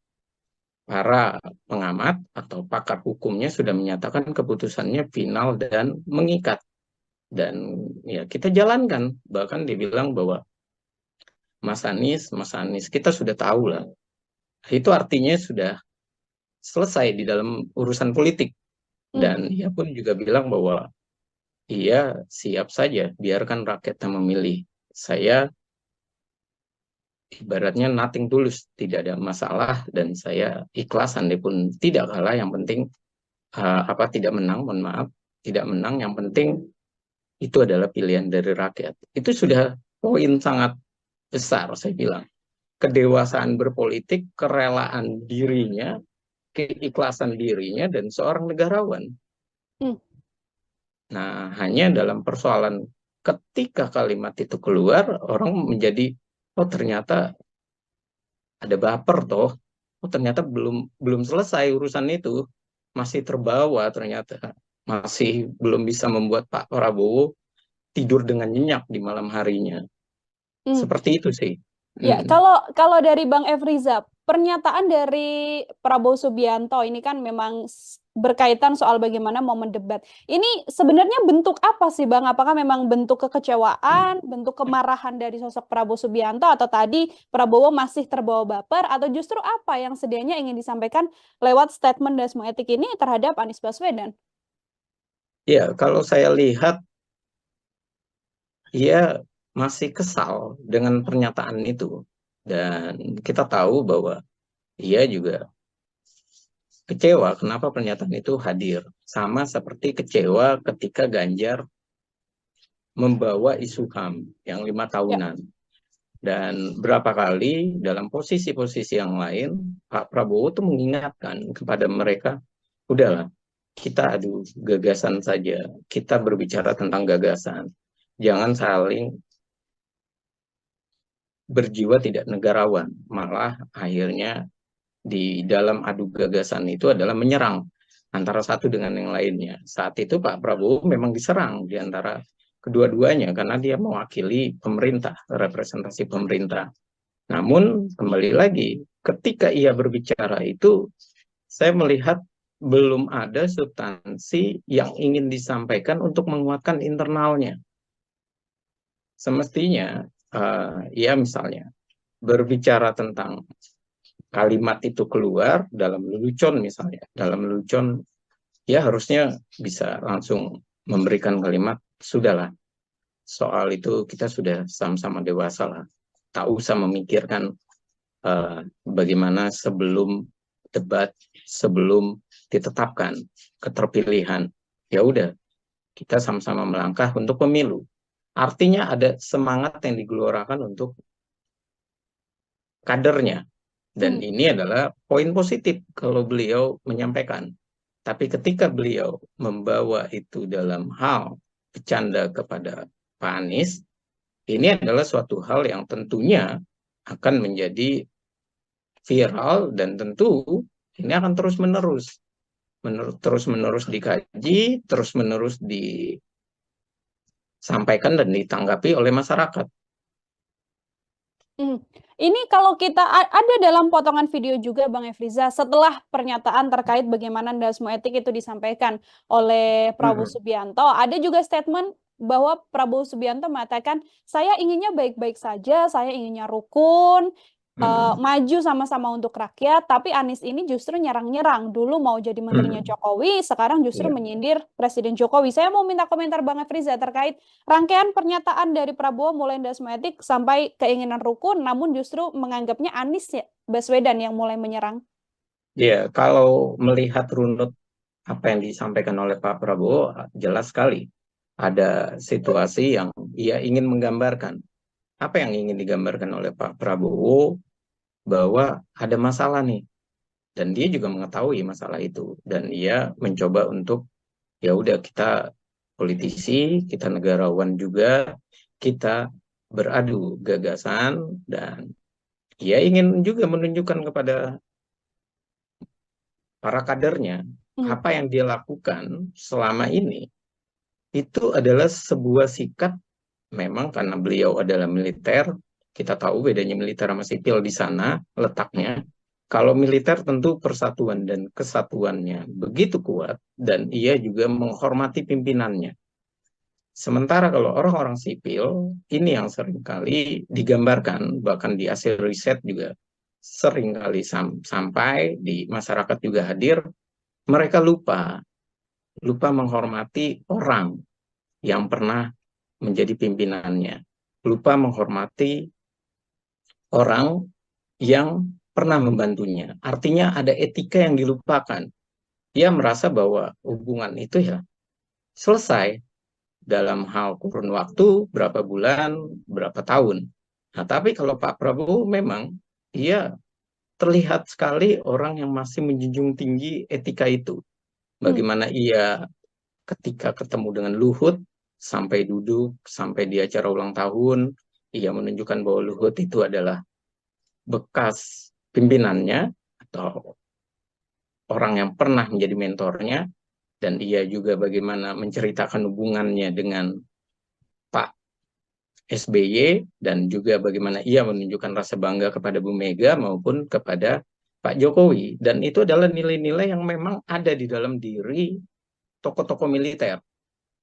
para pengamat atau pakar hukumnya sudah menyatakan keputusannya final dan mengikat. Dan ya kita jalankan, bahkan dia bilang bahwa Mas Anies kita sudah tahu lah. Itu artinya sudah selesai di dalam urusan politik. Dan ia pun juga bilang bahwa ia siap saja, biarkan rakyat yang memilih. Saya ibaratnya nothing tulus, tidak ada masalah, dan saya ikhlas andai-pun tidak kalah, yang penting tidak menang, mohon maaf, tidak menang, yang penting itu adalah pilihan dari rakyat. Itu sudah poin sangat besar, saya bilang. Kedewasaan berpolitik, kerelaan dirinya, keikhlasan dirinya, dan seorang negarawan. Nah, hanya dalam persoalan ketika kalimat itu keluar, orang menjadi, oh ternyata ada baper toh, oh ternyata belum selesai urusan itu, masih terbawa ternyata, masih belum bisa membuat Pak Prabowo tidur dengan nyenyak di malam harinya. Seperti itu sih. Ya, kalau dari Bang Efriza, pernyataan dari Prabowo Subianto ini kan memang berkaitan soal bagaimana momen debat. Ini sebenarnya bentuk apa sih Bang? Apakah memang bentuk kekecewaan, bentuk kemarahan dari sosok Prabowo Subianto, atau tadi Prabowo masih terbawa baper, atau justru apa yang sedianya ingin disampaikan lewat statement Dasmo Etik ini terhadap Anies Baswedan? Ya, kalau saya lihat, ia masih kesal dengan pernyataan itu. Dan kita tahu bahwa ia juga kecewa kenapa pernyataan itu hadir. Sama seperti kecewa ketika Ganjar membawa isu HAM yang 5 tahunan. Dan berapa kali dalam posisi-posisi yang lain, Pak Prabowo tuh mengingatkan kepada mereka, udahlah, kita adu gagasan saja, kita berbicara tentang gagasan. Jangan saling berjiwa tidak negarawan, malah akhirnya di dalam adu gagasan itu adalah menyerang antara satu dengan yang lainnya. Saat itu Pak Prabowo memang diserang di antara kedua-duanya karena dia mewakili pemerintah, representasi pemerintah. Namun kembali lagi, ketika ia berbicara itu, saya melihat belum ada substansi yang ingin disampaikan untuk menguatkan internalnya. Semestinya, ya misalnya, berbicara tentang kalimat itu keluar dalam lelucon misalnya, dalam lelucon ya harusnya bisa langsung memberikan kalimat, sudahlah, soal itu kita sudah sama-sama dewasa lah, tak usah memikirkan bagaimana sebelum debat, sebelum ditetapkan keterpilihan, ya udah kita sama-sama melangkah untuk pemilu. Artinya ada semangat yang digelorakan untuk kadernya. Dan ini adalah poin positif kalau beliau menyampaikan. Tapi ketika beliau membawa itu dalam hal bercanda kepada Pak Anies, ini adalah suatu hal yang tentunya akan menjadi viral, dan tentu ini akan terus-menerus dikaji, terus-menerus disampaikan dan ditanggapi oleh masyarakat. Ini kalau kita ada dalam potongan video juga Bang Efriza, setelah pernyataan terkait bagaimana Dasmo Etik itu disampaikan oleh Prabowo Subianto, ada juga statement bahwa Prabowo Subianto mengatakan, saya inginnya baik-baik saja, saya inginnya rukun, maju sama-sama untuk rakyat, tapi Anies ini justru nyerang-nyerang. Dulu mau jadi menterinya Jokowi, sekarang justru Iya. menyindir Presiden Jokowi. Saya mau minta komentar Bang Efriza terkait rangkaian pernyataan dari Prabowo mulai endasme etik sampai keinginan rukun, namun justru menganggapnya Anies ya, Baswedan yang mulai menyerang. Ya, kalau melihat runut apa yang disampaikan oleh Pak Prabowo, jelas sekali ada situasi yang ia ingin menggambarkan. Apa yang ingin digambarkan oleh Pak Prabowo, bahwa ada masalah nih, dan dia juga mengetahui masalah itu, dan ia mencoba untuk, ya udah, kita politisi, kita negarawan juga, kita beradu gagasan, dan ia ingin juga menunjukkan kepada para kadernya apa yang dia lakukan selama ini itu adalah sebuah sikap. Memang karena beliau adalah militer, kita tahu bedanya militer sama sipil di sana letaknya. Kalau militer tentu persatuan dan kesatuannya begitu kuat, dan ia juga menghormati pimpinannya. Sementara kalau orang-orang sipil, ini yang seringkali digambarkan, bahkan di hasil riset juga seringkali sampai di masyarakat juga hadir, mereka lupa menghormati orang yang pernah menjadi pimpinannya, lupa menghormati orang yang pernah membantunya. Artinya ada etika yang dilupakan. Dia merasa bahwa hubungan itu ya selesai dalam hal kurun waktu, berapa bulan, berapa tahun. Nah, tapi kalau Pak Prabowo memang ia terlihat sekali orang yang masih menjunjung tinggi etika itu. Bagaimana ia ketika ketemu dengan Luhut, sampai duduk, sampai di acara ulang tahun, ia menunjukkan bahwa Luhut itu adalah bekas pimpinannya atau orang yang pernah menjadi mentornya, dan ia juga bagaimana menceritakan hubungannya dengan Pak SBY, dan juga bagaimana ia menunjukkan rasa bangga kepada Bu Mega maupun kepada Pak Jokowi. Dan itu adalah nilai-nilai yang memang ada di dalam diri tokoh-tokoh militer.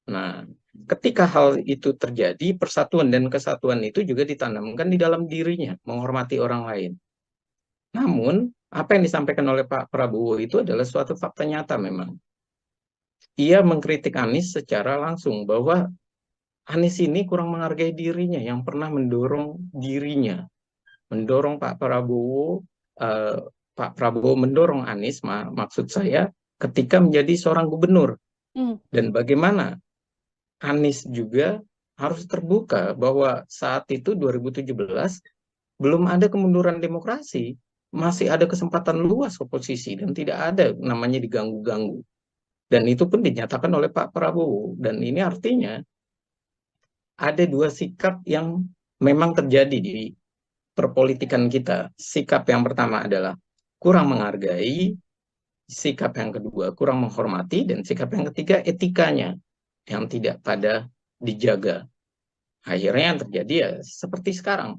Nah, ketika hal itu terjadi, persatuan dan kesatuan itu juga ditanamkan di dalam dirinya, menghormati orang lain. Namun, apa yang disampaikan oleh Pak Prabowo itu adalah suatu fakta nyata memang. Ia mengkritik Anies secara langsung bahwa Anies ini kurang menghargai dirinya yang pernah mendorong dirinya, mendorong Pak Prabowo, Pak Prabowo mendorong Anies, maksud saya, ketika menjadi seorang gubernur. Dan bagaimana Anies juga harus terbuka bahwa saat itu 2017 belum ada kemunduran demokrasi, masih ada kesempatan luas oposisi dan tidak ada namanya diganggu-ganggu. Dan itu pun dinyatakan oleh Pak Prabowo. Dan ini artinya ada dua sikap yang memang terjadi di perpolitikan kita. Sikap yang pertama adalah kurang menghargai, sikap yang kedua kurang menghormati, dan sikap yang ketiga etikanya yang tidak pada dijaga. Akhirnya yang terjadi ya seperti sekarang.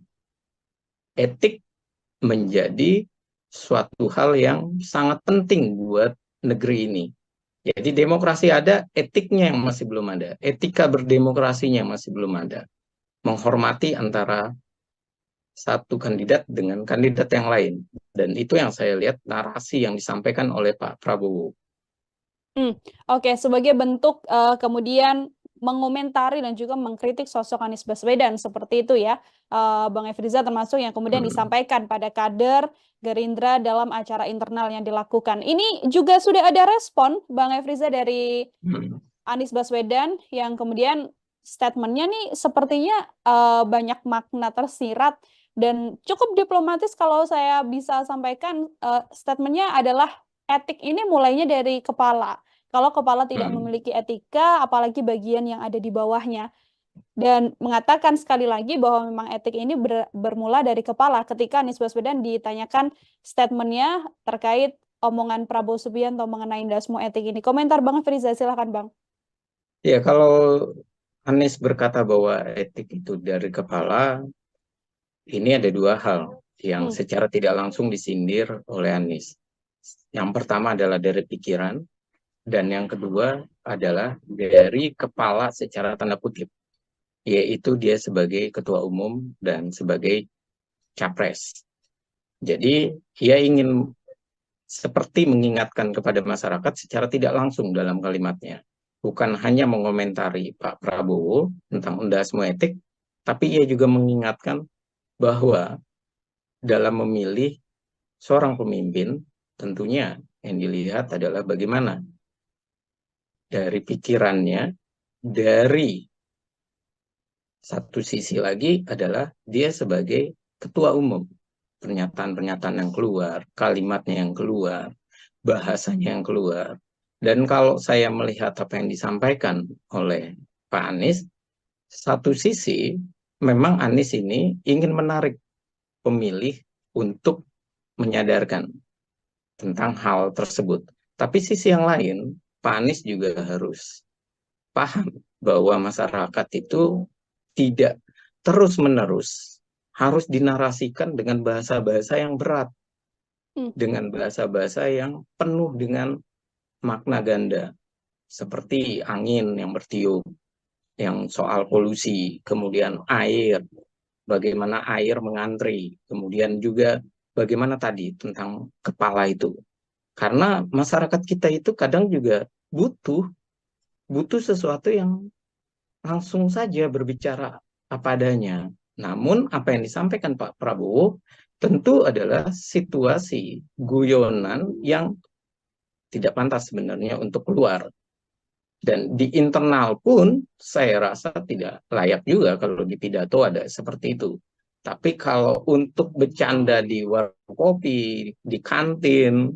Etik menjadi suatu hal yang sangat penting buat negeri ini. Jadi demokrasi ada, etiknya yang masih belum ada. Etika berdemokrasinya masih belum ada. Menghormati antara satu kandidat dengan kandidat yang lain. Dan itu yang saya lihat narasi yang disampaikan oleh Pak Prabowo. Oke, sebagai bentuk kemudian mengomentari dan juga mengkritik sosok Anies Baswedan seperti itu ya, Bang Efriza, termasuk yang kemudian disampaikan pada kader Gerindra dalam acara internal yang dilakukan. Ini juga sudah ada respon, Bang Efriza, dari Anies Baswedan yang kemudian statementnya nih sepertinya banyak makna tersirat dan cukup diplomatis. Kalau saya bisa sampaikan, statementnya adalah etik ini mulainya dari kepala. Kalau kepala tidak memiliki etika, apalagi bagian yang ada di bawahnya. Dan mengatakan sekali lagi bahwa memang etik ini bermula dari kepala. Ketika Anies Baswedan ditanyakan statementnya terkait omongan Prabowo Subianto mengenai endasme etik ini. Komentar Bang Efriza, silakan Bang. Ya, kalau Anies berkata bahwa etik itu dari kepala, ini ada dua hal yang secara tidak langsung disindir oleh Anies. Yang pertama adalah dari pikiran, dan yang kedua adalah dari kepala secara tanda kutip, yaitu dia sebagai ketua umum dan sebagai capres. Jadi ia ingin seperti mengingatkan kepada masyarakat secara tidak langsung dalam kalimatnya. Bukan hanya mengomentari Pak Prabowo tentang undasmu etik, tapi ia juga mengingatkan bahwa dalam memilih seorang pemimpin, tentunya yang dilihat adalah bagaimana dari pikirannya, dari satu sisi lagi adalah dia sebagai ketua umum. Pernyataan-pernyataan yang keluar, kalimatnya yang keluar, bahasanya yang keluar. Dan kalau saya melihat apa yang disampaikan oleh Pak Anies, satu sisi memang Anies ini ingin menarik pemilih untuk menyadarkan tentang hal tersebut. Tapi sisi yang lain, Pak Anies juga harus paham bahwa masyarakat itu tidak terus-menerus harus dinarasikan dengan bahasa-bahasa yang berat, dengan bahasa-bahasa yang penuh dengan makna ganda, seperti angin yang bertiup, yang soal polusi, kemudian air, bagaimana air mengantri, kemudian juga bagaimana tadi tentang kepala itu. Karena masyarakat kita itu kadang juga butuh sesuatu yang langsung saja berbicara apa adanya. Namun apa yang disampaikan Pak Prabowo tentu adalah situasi guyonan yang tidak pantas sebenarnya untuk keluar. Dan di internal pun saya rasa tidak layak juga kalau di pidato ada seperti itu. Tapi kalau untuk bercanda di warung kopi, di kantin,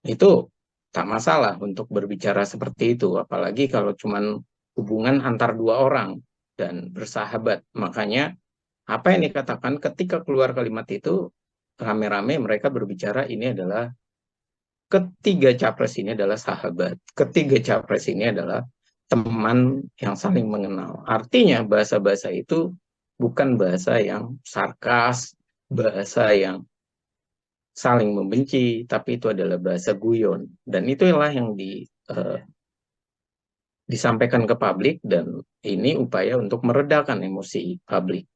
itu tak masalah untuk berbicara seperti itu. Apalagi kalau cuman hubungan antar dua orang dan bersahabat. Makanya apa yang dikatakan ketika keluar kalimat itu, rame-rame mereka berbicara ini adalah ketiga capres ini adalah sahabat. Ketiga capres ini adalah teman yang saling mengenal. Artinya bahasa-bahasa itu bukan bahasa yang sarkas, bahasa yang saling membenci, tapi itu adalah bahasa guyon. Dan itulah yang disampaikan ke publik, dan ini upaya untuk meredakan emosi publik.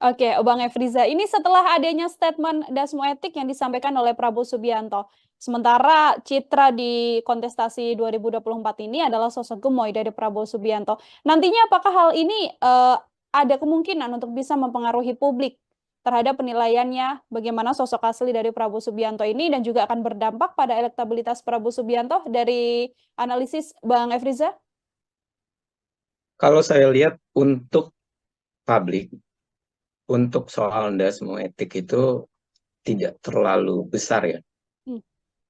Oke, Bang Efriza, ini setelah adanya statement dasmu etik yang disampaikan oleh Prabowo Subianto. Sementara citra di kontestasi 2024 ini adalah sosok gemoy dari Prabowo Subianto. Nantinya apakah hal ini ada kemungkinan untuk bisa mempengaruhi publik terhadap penilaiannya bagaimana sosok asli dari Prabowo Subianto ini, dan juga akan berdampak pada elektabilitas Prabowo Subianto dari analisis Bang Efriza? Kalau saya lihat untuk publik, untuk soal dasmu etik itu tidak terlalu besar ya.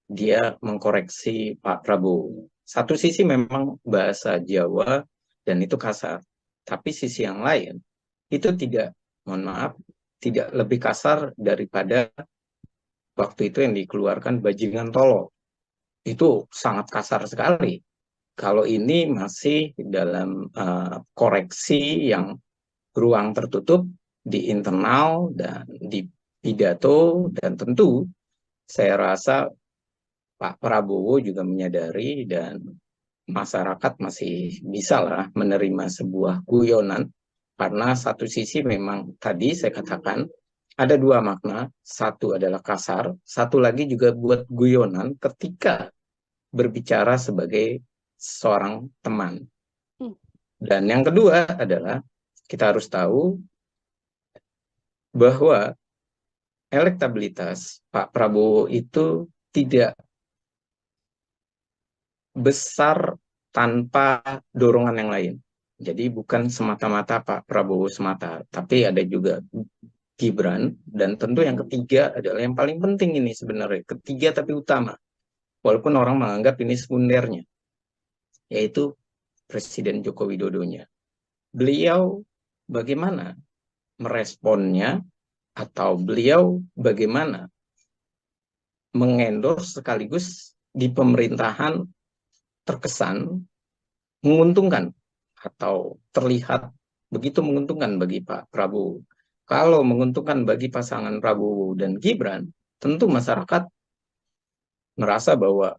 Dia mengkoreksi Pak Prabowo. Satu sisi memang bahasa Jawa dan itu kasar. Tapi sisi yang lain itu tidak, mohon maaf, tidak lebih kasar daripada waktu itu yang dikeluarkan bajingan tolol. Itu sangat kasar sekali. Kalau ini masih dalam koreksi yang ruang tertutup di internal dan di pidato, dan tentu saya rasa Pak Prabowo juga menyadari dan masyarakat masih bisa lah menerima sebuah guyonan, karena satu sisi memang tadi saya katakan ada dua makna, satu adalah kasar, satu lagi juga buat guyonan ketika berbicara sebagai seorang teman. Dan yang kedua adalah kita harus tahu bahwa elektabilitas Pak Prabowo itu tidak besar tanpa dorongan yang lain. Jadi bukan semata-mata Pak Prabowo semata, tapi ada juga Gibran, dan tentu yang ketiga adalah yang paling penting ini sebenarnya, ketiga tapi utama, walaupun orang menganggap ini sekundernya, yaitu Presiden Joko Widodonya. Beliau bagaimana meresponnya, atau beliau bagaimana mengendorse sekaligus di pemerintahan terkesan menguntungkan atau terlihat begitu menguntungkan bagi Pak Prabowo. Kalau menguntungkan bagi pasangan Prabowo dan Gibran, tentu masyarakat merasa bahwa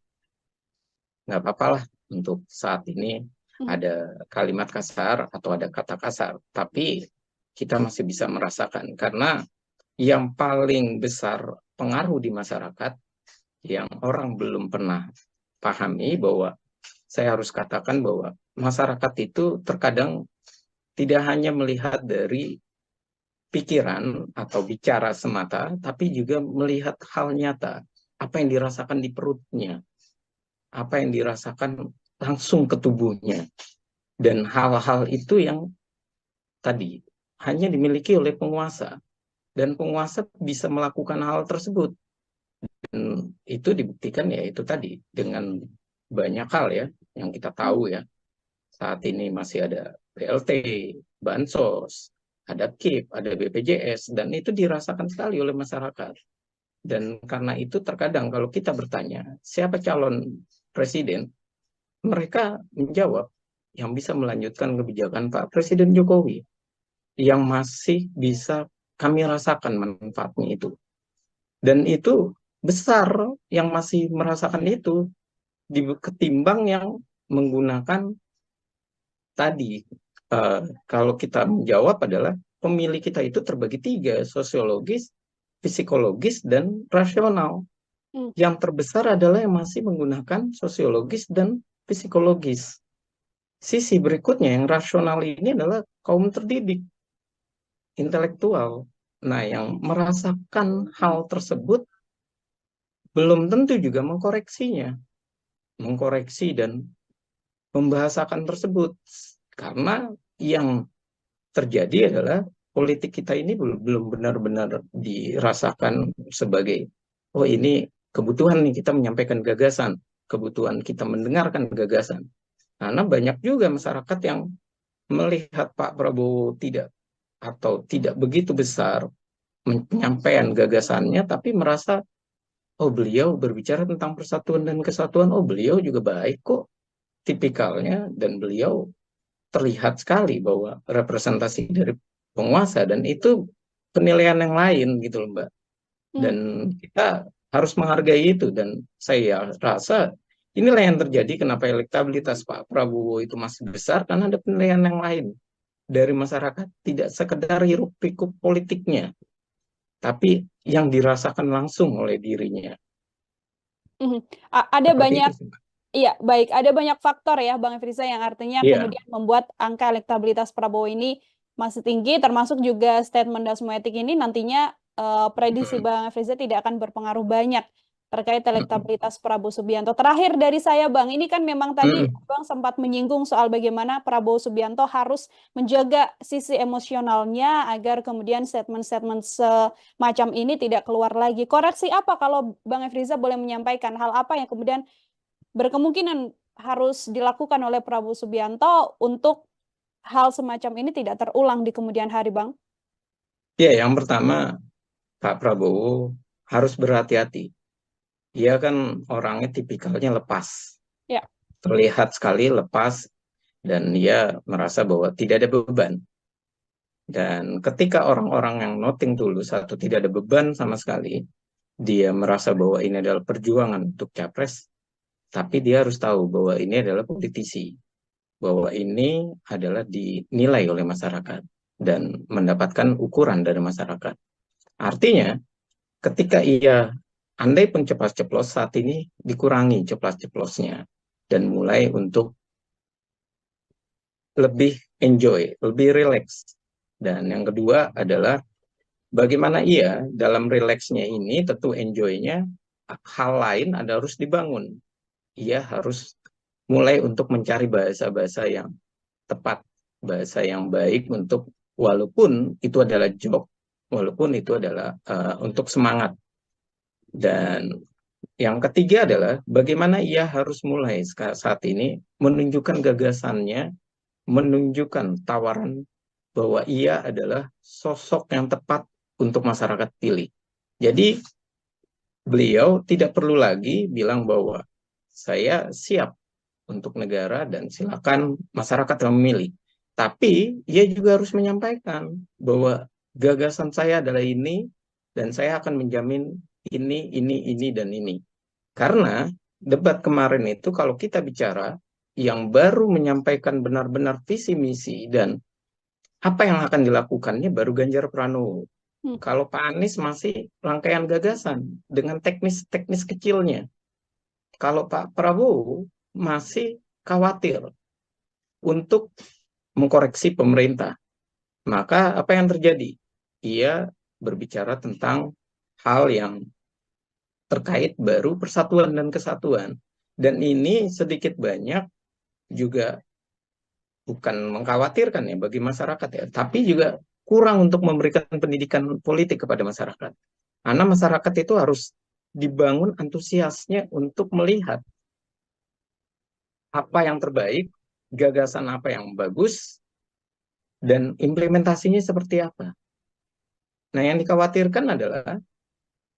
nggak apa-apa lah untuk saat ini ada kalimat kasar atau ada kata kasar, tapi kita masih bisa merasakan, karena yang paling besar pengaruh di masyarakat yang orang belum pernah pahami, bahwa saya harus katakan bahwa masyarakat itu terkadang tidak hanya melihat dari pikiran atau bicara semata, tapi juga melihat hal nyata, apa yang dirasakan di perutnya, apa yang dirasakan langsung ke tubuhnya. Dan hal-hal itu yang tadi hanya dimiliki oleh penguasa. Dan penguasa bisa melakukan hal tersebut. Dan itu dibuktikan ya itu tadi, dengan banyak hal ya, yang kita tahu ya. Saat ini masih ada BLT, Bansos, ada KIP, ada BPJS, dan itu dirasakan sekali oleh masyarakat. Dan karena itu terkadang kalau kita bertanya, siapa calon presiden, mereka menjawab yang bisa melanjutkan kebijakan Pak Presiden Jokowi, yang masih bisa kami rasakan manfaatnya itu. Dan itu besar yang masih merasakan itu, ketimbang yang menggunakan tadi. Kalau kita menjawab adalah pemilih kita itu terbagi 3, sosiologis, psikologis, dan rasional. Yang terbesar adalah yang masih menggunakan sosiologis dan psikologis. Sisi berikutnya yang rasional ini adalah kaum terdidik, intelektual. Nah, yang merasakan hal tersebut belum tentu juga mengkoreksi dan membahasakan tersebut. Karena yang terjadi adalah politik kita ini belum benar-benar dirasakan sebagai, oh ini kebutuhan nih kita menyampaikan gagasan, kebutuhan kita mendengarkan gagasan. Karena banyak juga masyarakat yang melihat Pak Prabowo tidak begitu besar menyampaikan gagasannya, tapi merasa, oh beliau berbicara tentang persatuan dan kesatuan, oh beliau juga baik kok tipikalnya, dan beliau terlihat sekali bahwa representasi dari penguasa, dan itu penilaian yang lain gitu loh Mbak. Dan kita harus menghargai itu, dan saya rasa inilah yang terjadi kenapa elektabilitas Pak Prabowo itu masih besar, karena ada penilaian yang lain dari masyarakat, tidak sekedar hiruk pikuk politiknya, tapi yang dirasakan langsung oleh dirinya. Ada Seperti banyak, itu sih, Mbak. iya baik, ada banyak faktor ya Bang Efriza yang artinya Iya. kemudian membuat angka elektabilitas Prabowo ini masih tinggi, termasuk juga statement Dasmoetik ini nantinya prediksi Bang Efriza tidak akan berpengaruh banyak terkait elektabilitas Prabowo Subianto. Terakhir dari saya Bang, ini kan memang tadi Bang sempat menyinggung soal bagaimana Prabowo Subianto harus menjaga sisi emosionalnya agar kemudian statement-statement semacam ini tidak keluar lagi. Koreksi apa kalau Bang Efriza boleh menyampaikan hal apa yang kemudian berkemungkinan harus dilakukan oleh Prabowo Subianto untuk hal semacam ini tidak terulang di kemudian hari, Bang? Ya, yang pertama Pak Prabowo harus berhati-hati. Dia kan orangnya tipikalnya lepas. Ya. Terlihat sekali lepas, dan dia merasa bahwa tidak ada beban. Dan ketika orang-orang yang noting tulus atau tidak ada beban sama sekali, dia merasa bahwa ini adalah perjuangan untuk capres, tapi dia harus tahu bahwa ini adalah politisi, bahwa ini adalah dinilai oleh masyarakat dan mendapatkan ukuran dari masyarakat. Artinya, ketika ia andai pun ceplas-ceplos, saat ini dikurangi ceplas-ceplosnya dan mulai untuk lebih enjoy, lebih relax. Dan yang kedua adalah bagaimana ia dalam relaxnya ini, tentu enjoy-nya, hal lain harus dibangun. Ia harus mulai untuk mencari bahasa-bahasa yang tepat, bahasa yang baik untuk, walaupun itu adalah joke, walaupun itu adalah untuk semangat. Dan yang ketiga adalah bagaimana ia harus mulai saat ini menunjukkan gagasannya, menunjukkan tawaran bahwa ia adalah sosok yang tepat untuk masyarakat pilih. Jadi beliau tidak perlu lagi bilang bahwa saya siap untuk negara dan silakan masyarakat yang memilih. Tapi ia juga harus menyampaikan bahwa gagasan saya adalah ini, dan saya akan menjamin ini, dan ini. Karena debat kemarin itu kalau kita bicara, yang baru menyampaikan benar-benar visi misi dan apa yang akan dilakukannya baru Ganjar Pranowo. Kalau Pak Anies masih rangkaian gagasan dengan teknis-teknis kecilnya. Kalau Pak Prabowo masih khawatir untuk mengkoreksi pemerintah. Maka apa yang terjadi? Ia berbicara tentang hal yang terkait baru persatuan dan kesatuan. Dan ini sedikit banyak juga bukan mengkhawatirkan ya bagi masyarakat ya, tapi juga kurang untuk memberikan pendidikan politik kepada masyarakat. Karena masyarakat itu harus dibangun antusiasnya untuk melihat apa yang terbaik, gagasan apa yang bagus, dan implementasinya seperti apa. Nah, yang dikhawatirkan adalah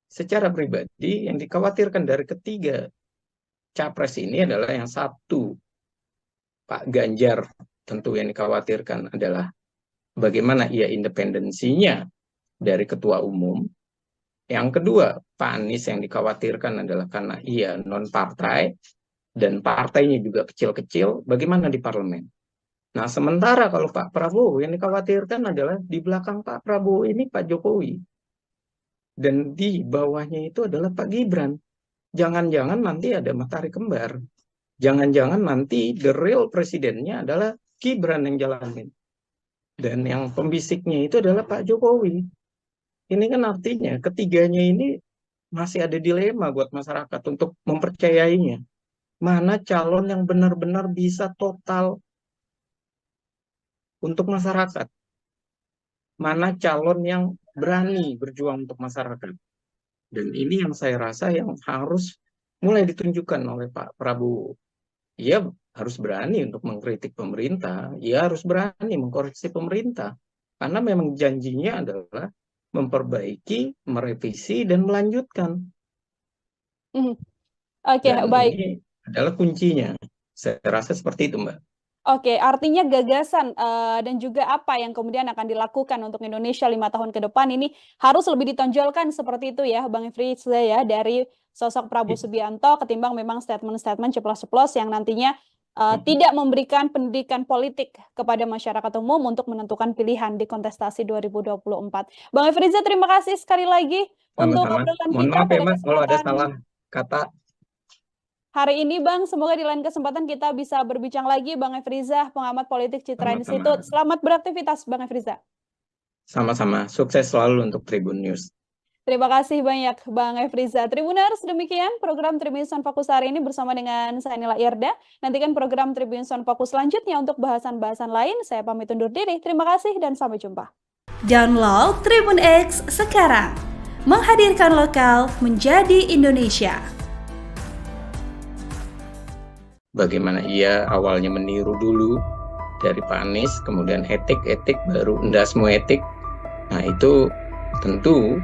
secara pribadi, yang dikhawatirkan dari ketiga capres ini adalah yang satu, Pak Ganjar, tentu yang dikhawatirkan adalah bagaimana ia independensinya dari ketua umum. Yang kedua, Pak Anies yang dikhawatirkan adalah karena ia non-partai, dan partainya juga kecil-kecil, bagaimana di parlemen. Nah, sementara kalau Pak Prabowo yang dikhawatirkan adalah di belakang Pak Prabowo ini Pak Jokowi. Dan di bawahnya itu adalah Pak Gibran. Jangan-jangan nanti ada matahari kembar. Jangan-jangan nanti the real presidennya adalah Gibran yang jalanin. Dan yang pembisiknya itu adalah Pak Jokowi. Ini kan artinya ketiganya ini masih ada dilema buat masyarakat untuk mempercayainya. Mana calon yang benar-benar bisa total untuk masyarakat? Mana calon yang berani berjuang untuk masyarakat? Dan ini yang saya rasa yang harus mulai ditunjukkan oleh Pak Prabowo. Ia harus berani untuk mengkritik pemerintah, ia harus berani mengkoreksi pemerintah. Karena memang janjinya adalah memperbaiki, merevisi, dan melanjutkan. Oke, Dan baik. ini adalah kuncinya. Saya rasa seperti itu, Mbak. Oke, artinya gagasan dan juga apa yang kemudian akan dilakukan untuk Indonesia 5 tahun ke depan ini harus lebih ditonjolkan seperti itu ya, Bang Efriza ya, dari sosok Prabowo Subianto ketimbang memang statement-statement ceplos-ceplos yang nantinya tidak memberikan pendidikan politik kepada masyarakat umum untuk menentukan pilihan di kontestasi 2024. Bang Efriza, terima kasih sekali lagi untuk Sama-sama. obrolan Mohon kita maaf ya, pada Mbak, kalau ada kesempatan salah kata. hari ini, Bang. Semoga di lain kesempatan kita bisa berbincang lagi, Bang Efriza, pengamat politik Citra Sama-sama. Institute. Selamat beraktivitas, Bang Efriza. Sama-sama. Sukses selalu untuk Tribun News. Terima kasih banyak, Bang Efriza. Tribuners, demikian program Tribun Sound Fokus hari ini bersama dengan saya Nila Irda. Nantikan program Tribun Sound Fokus selanjutnya untuk bahasan-bahasan lain. Saya pamit undur diri. Terima kasih dan sampai jumpa. Download Tribun X sekarang. Menghadirkan lokal menjadi Indonesia. Bagaimana ia awalnya meniru dulu dari Pak Anies, kemudian etik, baru enggak semua etik. Nah, itu tentu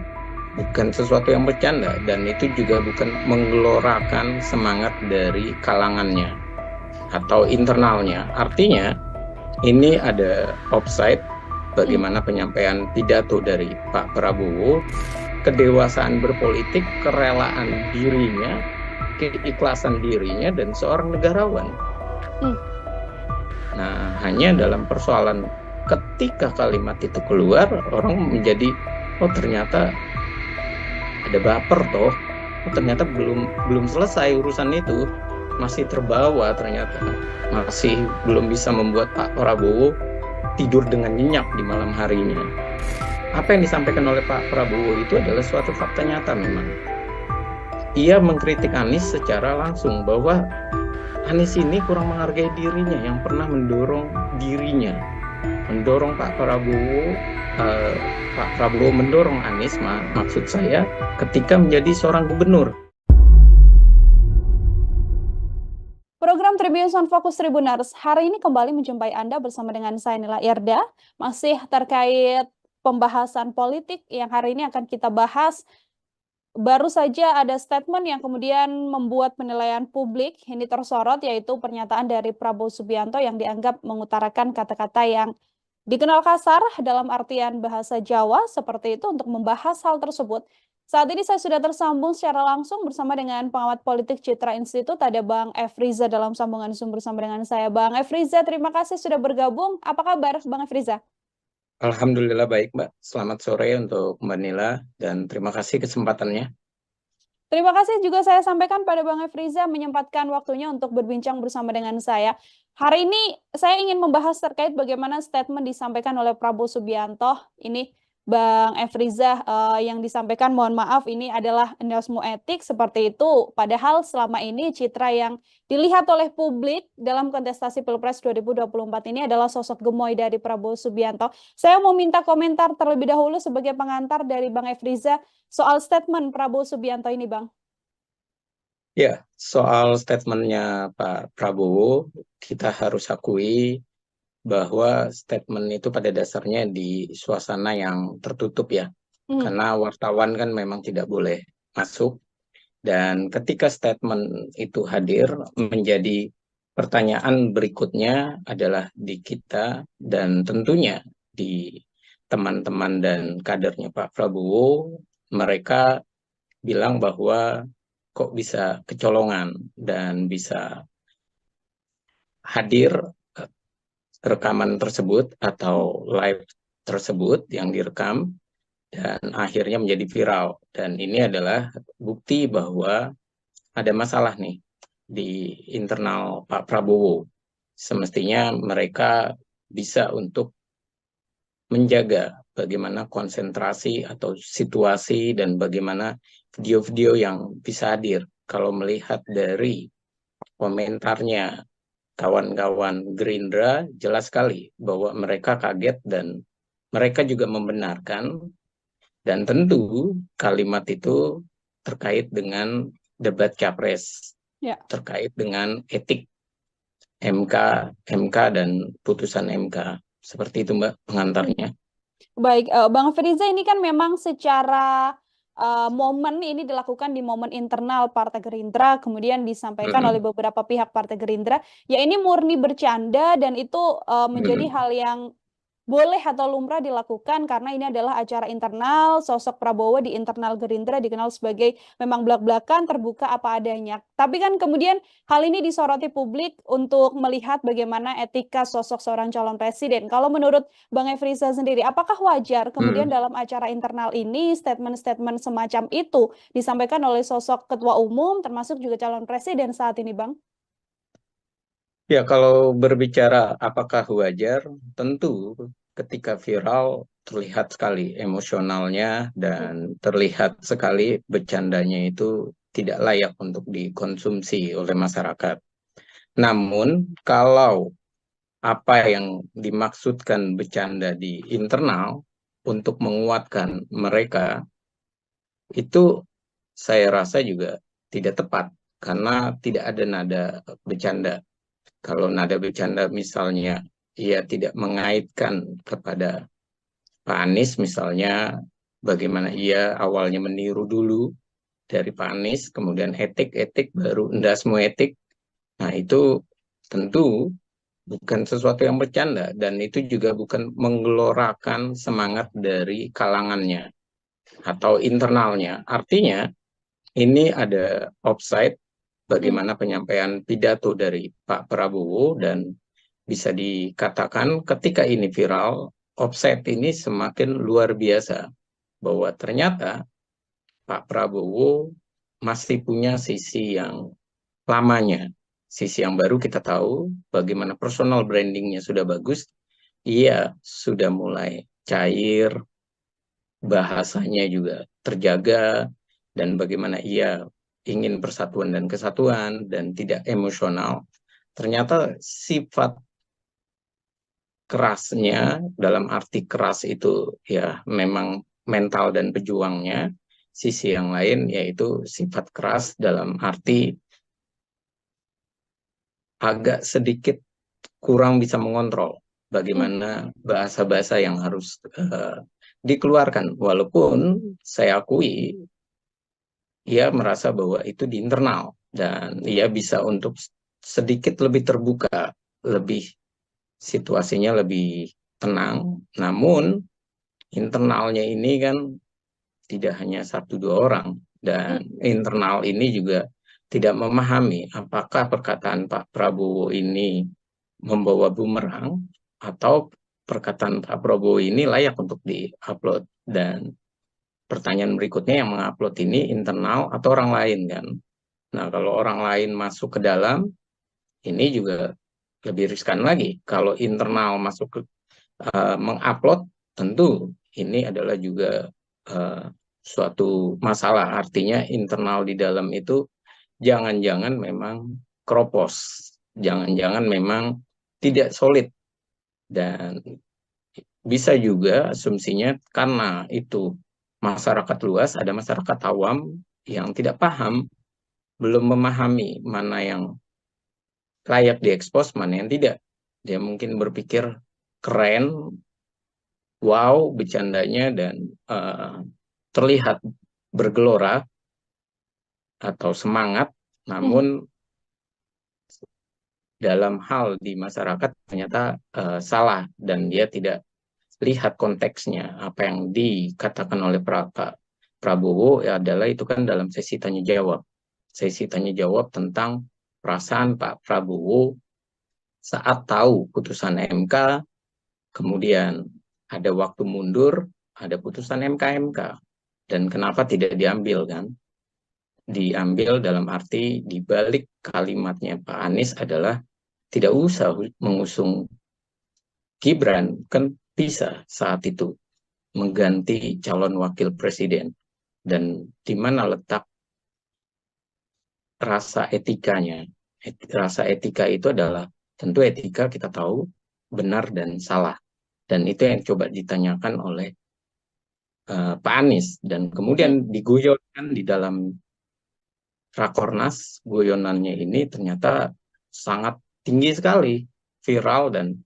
bukan sesuatu yang bercanda, dan itu juga bukan menggelorakan semangat dari kalangannya atau internalnya. Artinya ini ada offside bagaimana penyampaian pidato dari Pak Prabowo, kedewasaan berpolitik, kerelaan dirinya, keikhlasan dirinya, dan seorang negarawan. Nah, hanya dalam persoalan ketika kalimat itu keluar, orang menjadi, oh ternyata ada baper toh, oh ternyata belum selesai urusan itu, masih terbawa ternyata, masih belum bisa membuat Pak Prabowo tidur dengan nyenyak di malam harinya. Apa yang disampaikan oleh Pak Prabowo itu adalah suatu fakta nyata memang. Ia mengkritik Anies secara langsung bahwa Anies ini kurang menghargai dirinya yang pernah mendorong dirinya, mendorong Pak Prabowo, mendorong Anies, maksud saya, ketika menjadi seorang gubernur. Program Tribun Sound Fokus Tribuners hari ini kembali menjumpai Anda bersama dengan saya Nila Irda, masih terkait pembahasan politik yang hari ini akan kita bahas. Baru saja ada statement yang kemudian membuat penilaian publik ini tersorot, yaitu pernyataan dari Prabowo Subianto yang dianggap mengutarakan kata-kata yang dikenal kasar dalam artian bahasa Jawa seperti itu. Untuk membahas hal tersebut, saat ini saya sudah tersambung secara langsung bersama dengan pengamat politik Citra Institute, ada Bang Efriza dalam sambungan Zoom bersama dengan saya. Bang Efriza, terima kasih sudah bergabung. Apa kabar, Bang Efriza? Alhamdulillah baik, Mbak. Selamat sore untuk Mbak Nila dan terima kasih kesempatannya. Terima kasih juga saya sampaikan pada Bang Efriza menyempatkan waktunya untuk berbincang bersama dengan saya. Hari ini saya ingin membahas terkait bagaimana statement disampaikan oleh Prabowo Subianto. Ini Bang Efriza yang disampaikan, mohon maaf, ini adalah endosmu etik seperti itu. Padahal selama ini citra yang dilihat oleh publik dalam kontestasi Pilpres 2024 ini adalah sosok gemoy dari Prabowo Subianto. Saya mau minta komentar terlebih dahulu sebagai pengantar dari Bang Efriza soal statement Prabowo Subianto ini, Bang. Ya, soal statementnya Pak Prabowo, kita harus akui bahwa statement itu pada dasarnya di suasana yang tertutup ya. Karena wartawan kan memang tidak boleh masuk. Dan ketika statement itu hadir, menjadi pertanyaan berikutnya adalah di kita dan tentunya di teman-teman dan kadernya Pak Prabowo. Mereka bilang bahwa kok bisa kecolongan dan bisa hadir rekaman tersebut atau live tersebut yang direkam dan akhirnya menjadi viral. Dan ini adalah bukti bahwa ada masalah nih di internal Pak Prabowo. Semestinya mereka bisa untuk menjaga bagaimana konsentrasi atau situasi dan bagaimana video-video yang bisa hadir. Kalau melihat dari komentarnya kawan-kawan Gerindra, jelas sekali bahwa mereka kaget dan mereka juga membenarkan, dan tentu kalimat itu terkait dengan debat capres, terkait dengan etik MK dan putusan MK. Seperti itu Mbak pengantarnya. Baik, Bang Feriza, ini kan memang secara momen ini dilakukan di momen internal Partai Gerindra, kemudian disampaikan oleh beberapa pihak Partai Gerindra. Ya ini murni bercanda dan itu menjadi hal yang boleh atau lumrah dilakukan karena ini adalah acara internal. Sosok Prabowo di internal Gerindra dikenal sebagai memang belak-belakan, terbuka apa adanya. Tapi kan kemudian hal ini disoroti publik untuk melihat bagaimana etika sosok seorang calon presiden. Kalau menurut Bang Efriza sendiri, apakah wajar kemudian dalam acara internal ini statement-statement semacam itu disampaikan oleh sosok ketua umum termasuk juga calon presiden saat ini, Bang? Ya, kalau berbicara apakah wajar, tentu ketika viral terlihat sekali emosionalnya dan terlihat sekali bercandanya itu tidak layak untuk dikonsumsi oleh masyarakat. Namun, kalau apa yang dimaksudkan bercanda di internal untuk menguatkan mereka, itu saya rasa juga tidak tepat karena tidak ada nada bercanda. Kalau nada bercanda misalnya ia tidak mengaitkan kepada Pak Anies misalnya, bagaimana ia awalnya meniru dulu dari Pak Anies, kemudian etik baru endasmu etik. Nah itu tentu bukan sesuatu yang bercanda dan itu juga bukan menggelorakan semangat dari kalangannya atau internalnya. Artinya ini ada offside bagaimana penyampaian pidato dari Pak Prabowo dan bisa dikatakan ketika ini viral, offset ini semakin luar biasa bahwa ternyata Pak Prabowo masih punya sisi yang lamanya. Sisi yang baru kita tahu bagaimana personal brandingnya sudah bagus, ia sudah mulai cair, bahasanya juga terjaga, dan bagaimana ia ingin persatuan dan kesatuan dan tidak emosional. Ternyata sifat kerasnya, dalam arti keras itu ya memang mental dan pejuangnya. Sisi yang lain yaitu sifat keras dalam arti agak sedikit kurang bisa mengontrol bagaimana bahasa-bahasa yang harus dikeluarkan. Walaupun saya akui ia merasa bahwa itu di internal dan ia bisa untuk sedikit lebih terbuka, lebih situasinya lebih tenang. Namun internalnya ini kan tidak hanya 1-2 orang dan internal ini juga tidak memahami apakah perkataan Pak Prabowo ini membawa bumerang atau perkataan Pak Prabowo ini layak untuk diupload. Dan pertanyaan berikutnya, yang mengupload ini internal atau orang lain kan? Nah, kalau orang lain masuk ke dalam, ini juga lebih riskan lagi. Kalau internal masuk ke mengupload, tentu ini adalah juga suatu masalah. Artinya internal di dalam itu jangan-jangan memang kropos, jangan-jangan memang tidak solid. Dan bisa juga asumsinya karena itu masyarakat luas, ada masyarakat awam yang tidak paham, belum memahami mana yang layak diekspos, mana yang tidak. Dia mungkin berpikir keren, wow, bercandanya, dan terlihat bergelora atau semangat, namun dalam hal di masyarakat ternyata salah, dan dia tidak lihat konteksnya. Apa yang dikatakan oleh Pak Prabowo adalah itu kan dalam sesi tanya jawab. Sesi tanya jawab tentang perasaan Pak Prabowo saat tahu putusan MK, kemudian ada waktu mundur, ada putusan MK, dan kenapa tidak diambil kan? Diambil dalam arti di balik kalimatnya Pak Anies adalah tidak usah mengusung Gibran, kan bisa saat itu mengganti calon wakil presiden. Dan di mana letak rasa etikanya? Rasa etika itu adalah, tentu etika kita tahu benar dan salah. Dan itu yang coba ditanyakan oleh Pak Anies. Dan kemudian digoyonkan di dalam Rakornas, guyonannya ini ternyata sangat tinggi sekali, viral dan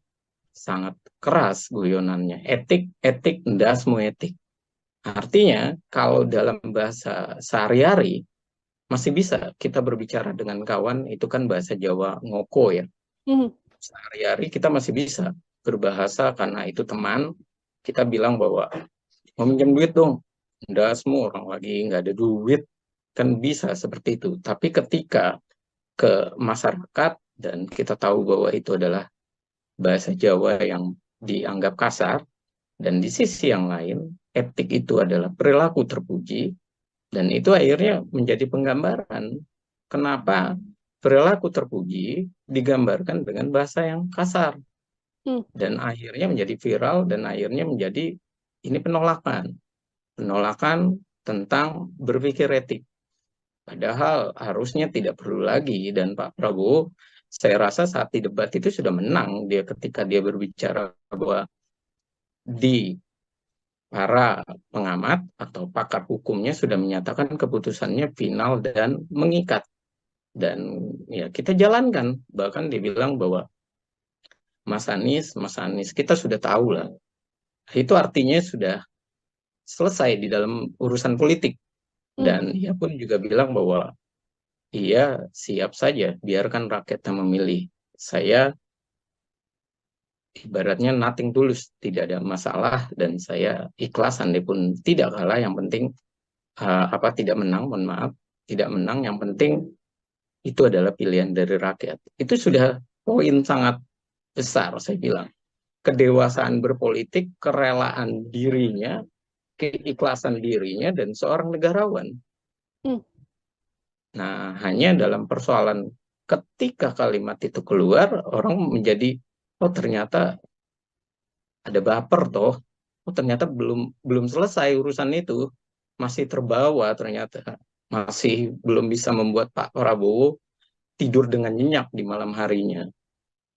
sangat keras guyonannya. Etik, ndasmu etik. Artinya kalau dalam bahasa sehari-hari masih bisa kita berbicara dengan kawan, itu kan bahasa Jawa ngoko ya. Sehari-hari kita masih bisa berbahasa karena itu teman, kita bilang bahwa mau minjem duit dong, ndasmu, orang lagi nggak ada duit, kan bisa seperti itu. Tapi ketika ke masyarakat dan kita tahu bahwa itu adalah bahasa Jawa yang dianggap kasar, dan di sisi yang lain etik itu adalah perilaku terpuji, dan itu akhirnya menjadi penggambaran kenapa perilaku terpuji digambarkan dengan bahasa yang kasar, dan akhirnya menjadi viral, dan akhirnya menjadi ini penolakan tentang berpikir etik. Padahal harusnya tidak perlu lagi, dan Pak Prabowo saya rasa saat di debat itu sudah menang dia ketika dia berbicara bahwa di para pengamat atau pakar hukumnya sudah menyatakan keputusannya final dan mengikat. Dan ya kita jalankan, bahkan dibilang bahwa Mas Anies kita sudah tahu lah. Itu artinya sudah selesai di dalam urusan politik. Dan ia pun juga bilang bahwa ia siap saja, biarkan rakyatnya memilih. Saya ibaratnya nothing tulus, tidak ada masalah, dan saya ikhlas andai-pun tidak kalah, yang penting tidak menang, mohon maaf, tidak menang, yang penting itu adalah pilihan dari rakyat. Itu sudah poin sangat besar, saya bilang. Kedewasaan berpolitik, kerelaan dirinya, keikhlasan dirinya, dan seorang negarawan. Nah, hanya dalam persoalan ketika kalimat itu keluar, orang menjadi, oh ternyata ada baper toh, oh ternyata belum selesai urusan itu, masih terbawa ternyata, masih belum bisa membuat Pak Prabowo tidur dengan nyenyak di malam harinya.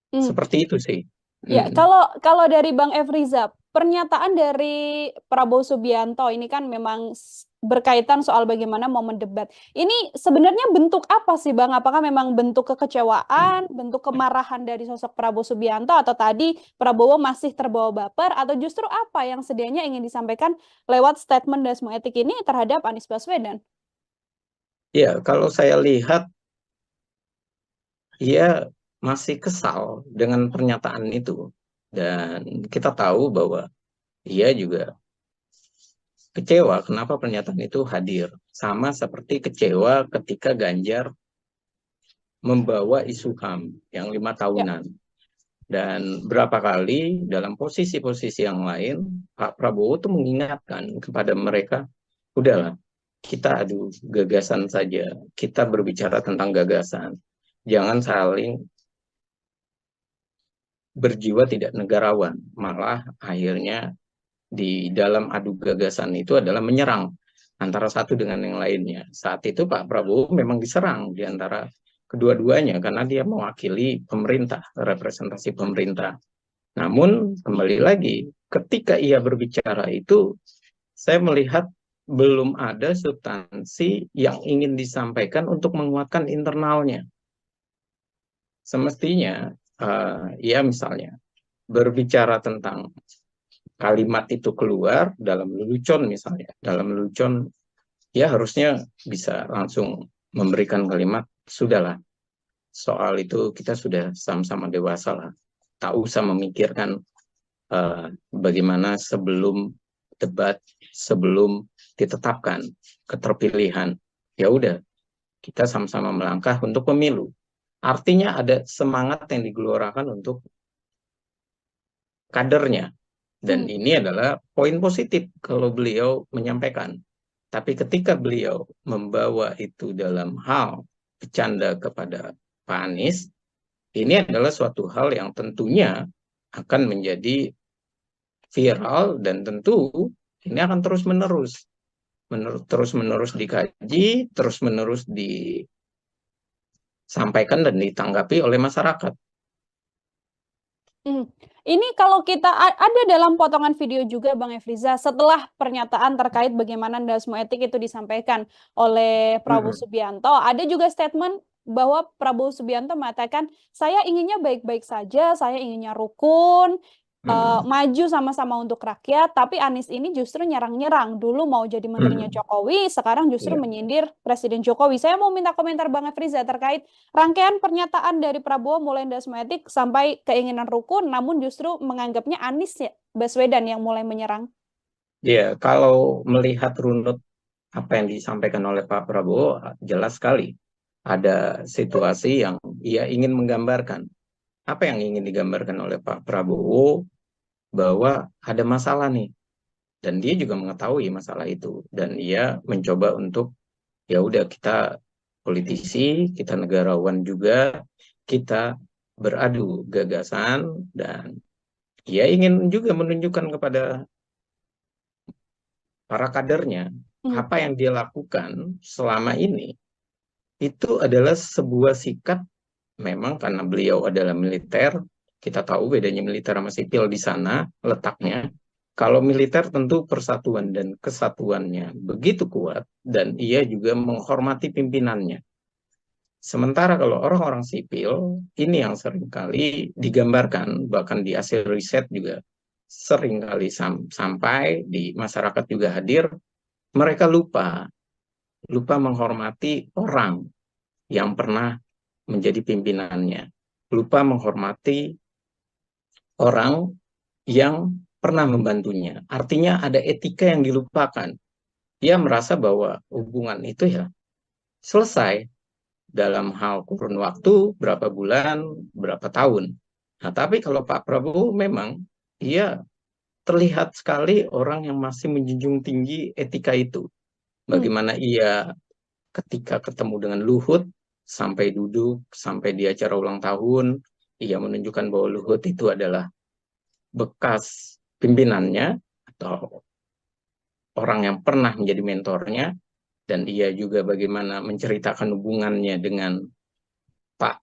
Seperti itu sih. Ya, kalau dari Bang Efriza, pernyataan dari Prabowo Subianto ini kan memang berkaitan soal bagaimana momen debat. Ini sebenarnya bentuk apa sih Bang? Apakah memang bentuk kekecewaan, bentuk kemarahan dari sosok Prabowo Subianto, atau tadi Prabowo masih terbawa baper, atau justru apa yang sedianya ingin disampaikan lewat statement Dasmo Etik ini terhadap Anies Baswedan? Ya, kalau saya lihat, ia masih kesal dengan pernyataan itu, dan kita tahu bahwa ia juga kecewa kenapa pernyataan itu hadir, sama seperti kecewa ketika Ganjar membawa isu HAM yang 5 tahunan. Dan berapa kali dalam posisi-posisi yang lain, Pak Prabowo tuh mengingatkan kepada mereka, udahlah, kita adu gagasan saja, kita berbicara tentang gagasan, jangan saling berjiwa tidak negarawan, malah akhirnya di dalam adu gagasan itu adalah menyerang antara satu dengan yang lainnya. Saat itu Pak Prabowo memang diserang di antara kedua-duanya karena dia mewakili pemerintah, representasi pemerintah. Namun kembali lagi, ketika ia berbicara itu, saya melihat belum ada substansi yang ingin disampaikan untuk menguatkan internalnya. Semestinya, ya misalnya, berbicara tentang kalimat itu keluar dalam lelucon misalnya. Dalam lelucon, ya harusnya bisa langsung memberikan kalimat, sudahlah, soal itu kita sudah sama-sama dewasa lah. Tak usah memikirkan bagaimana sebelum debat, sebelum ditetapkan keterpilihan. Ya udah, kita sama-sama melangkah untuk pemilu. Artinya ada semangat yang digelorakan untuk kadernya. Dan ini adalah poin positif kalau beliau menyampaikan. Tapi ketika beliau membawa itu dalam hal bercanda kepada Pak Anies, ini adalah suatu hal yang tentunya akan menjadi viral dan tentu ini akan terus-menerus dikaji, terus-menerus disampaikan dan ditanggapi oleh masyarakat. Ini kalau kita ada dalam potongan video juga Bang Efriza, setelah pernyataan terkait bagaimana nasionalisme etik itu disampaikan oleh Prabowo Subianto, ada juga statement bahwa Prabowo Subianto mengatakan, saya inginnya baik-baik saja, saya inginnya rukun, maju sama-sama untuk rakyat, tapi Anies ini justru nyerang-nyerang. Dulu mau jadi menterinya Jokowi, sekarang justru menyindir Presiden Jokowi. Saya mau minta komentar Bang Efriza terkait rangkaian pernyataan dari Prabowo mulai nasionalisme etik sampai keinginan rukun, namun justru menganggapnya Anies Baswedan yang mulai menyerang. Ya, kalau melihat runut apa yang disampaikan oleh Pak Prabowo, jelas sekali ada situasi yang ia ingin menggambarkan. Apa yang ingin digambarkan oleh Pak Prabowo? Bahwa ada masalah nih, dan dia juga mengetahui masalah itu, dan ia mencoba untuk ya udah, kita politisi, kita negarawan juga, kita beradu gagasan, dan ia ingin juga menunjukkan kepada para kadernya apa yang dia lakukan selama ini itu adalah sebuah sikap. Memang karena beliau adalah militer, kita tahu bedanya militer sama sipil di sana letaknya. Kalau militer tentu persatuan dan kesatuannya begitu kuat, dan ia juga menghormati pimpinannya. Sementara kalau orang-orang sipil, ini yang seringkali digambarkan, bahkan di hasil riset juga seringkali sampai di masyarakat juga hadir, mereka lupa menghormati orang yang pernah menjadi pimpinannya, lupa menghormati orang yang pernah membantunya. Artinya ada etika yang dilupakan. Dia merasa bahwa hubungan itu ya selesai dalam hal kurun waktu, berapa bulan, berapa tahun. Nah, tapi kalau Pak Prabowo memang dia terlihat sekali orang yang masih menjunjung tinggi etika itu. Bagaimana ia ketika ketemu dengan Luhut, sampai duduk, sampai di acara ulang tahun, ia menunjukkan bahwa Luhut itu adalah bekas pimpinannya atau orang yang pernah menjadi mentornya, dan ia juga bagaimana menceritakan hubungannya dengan Pak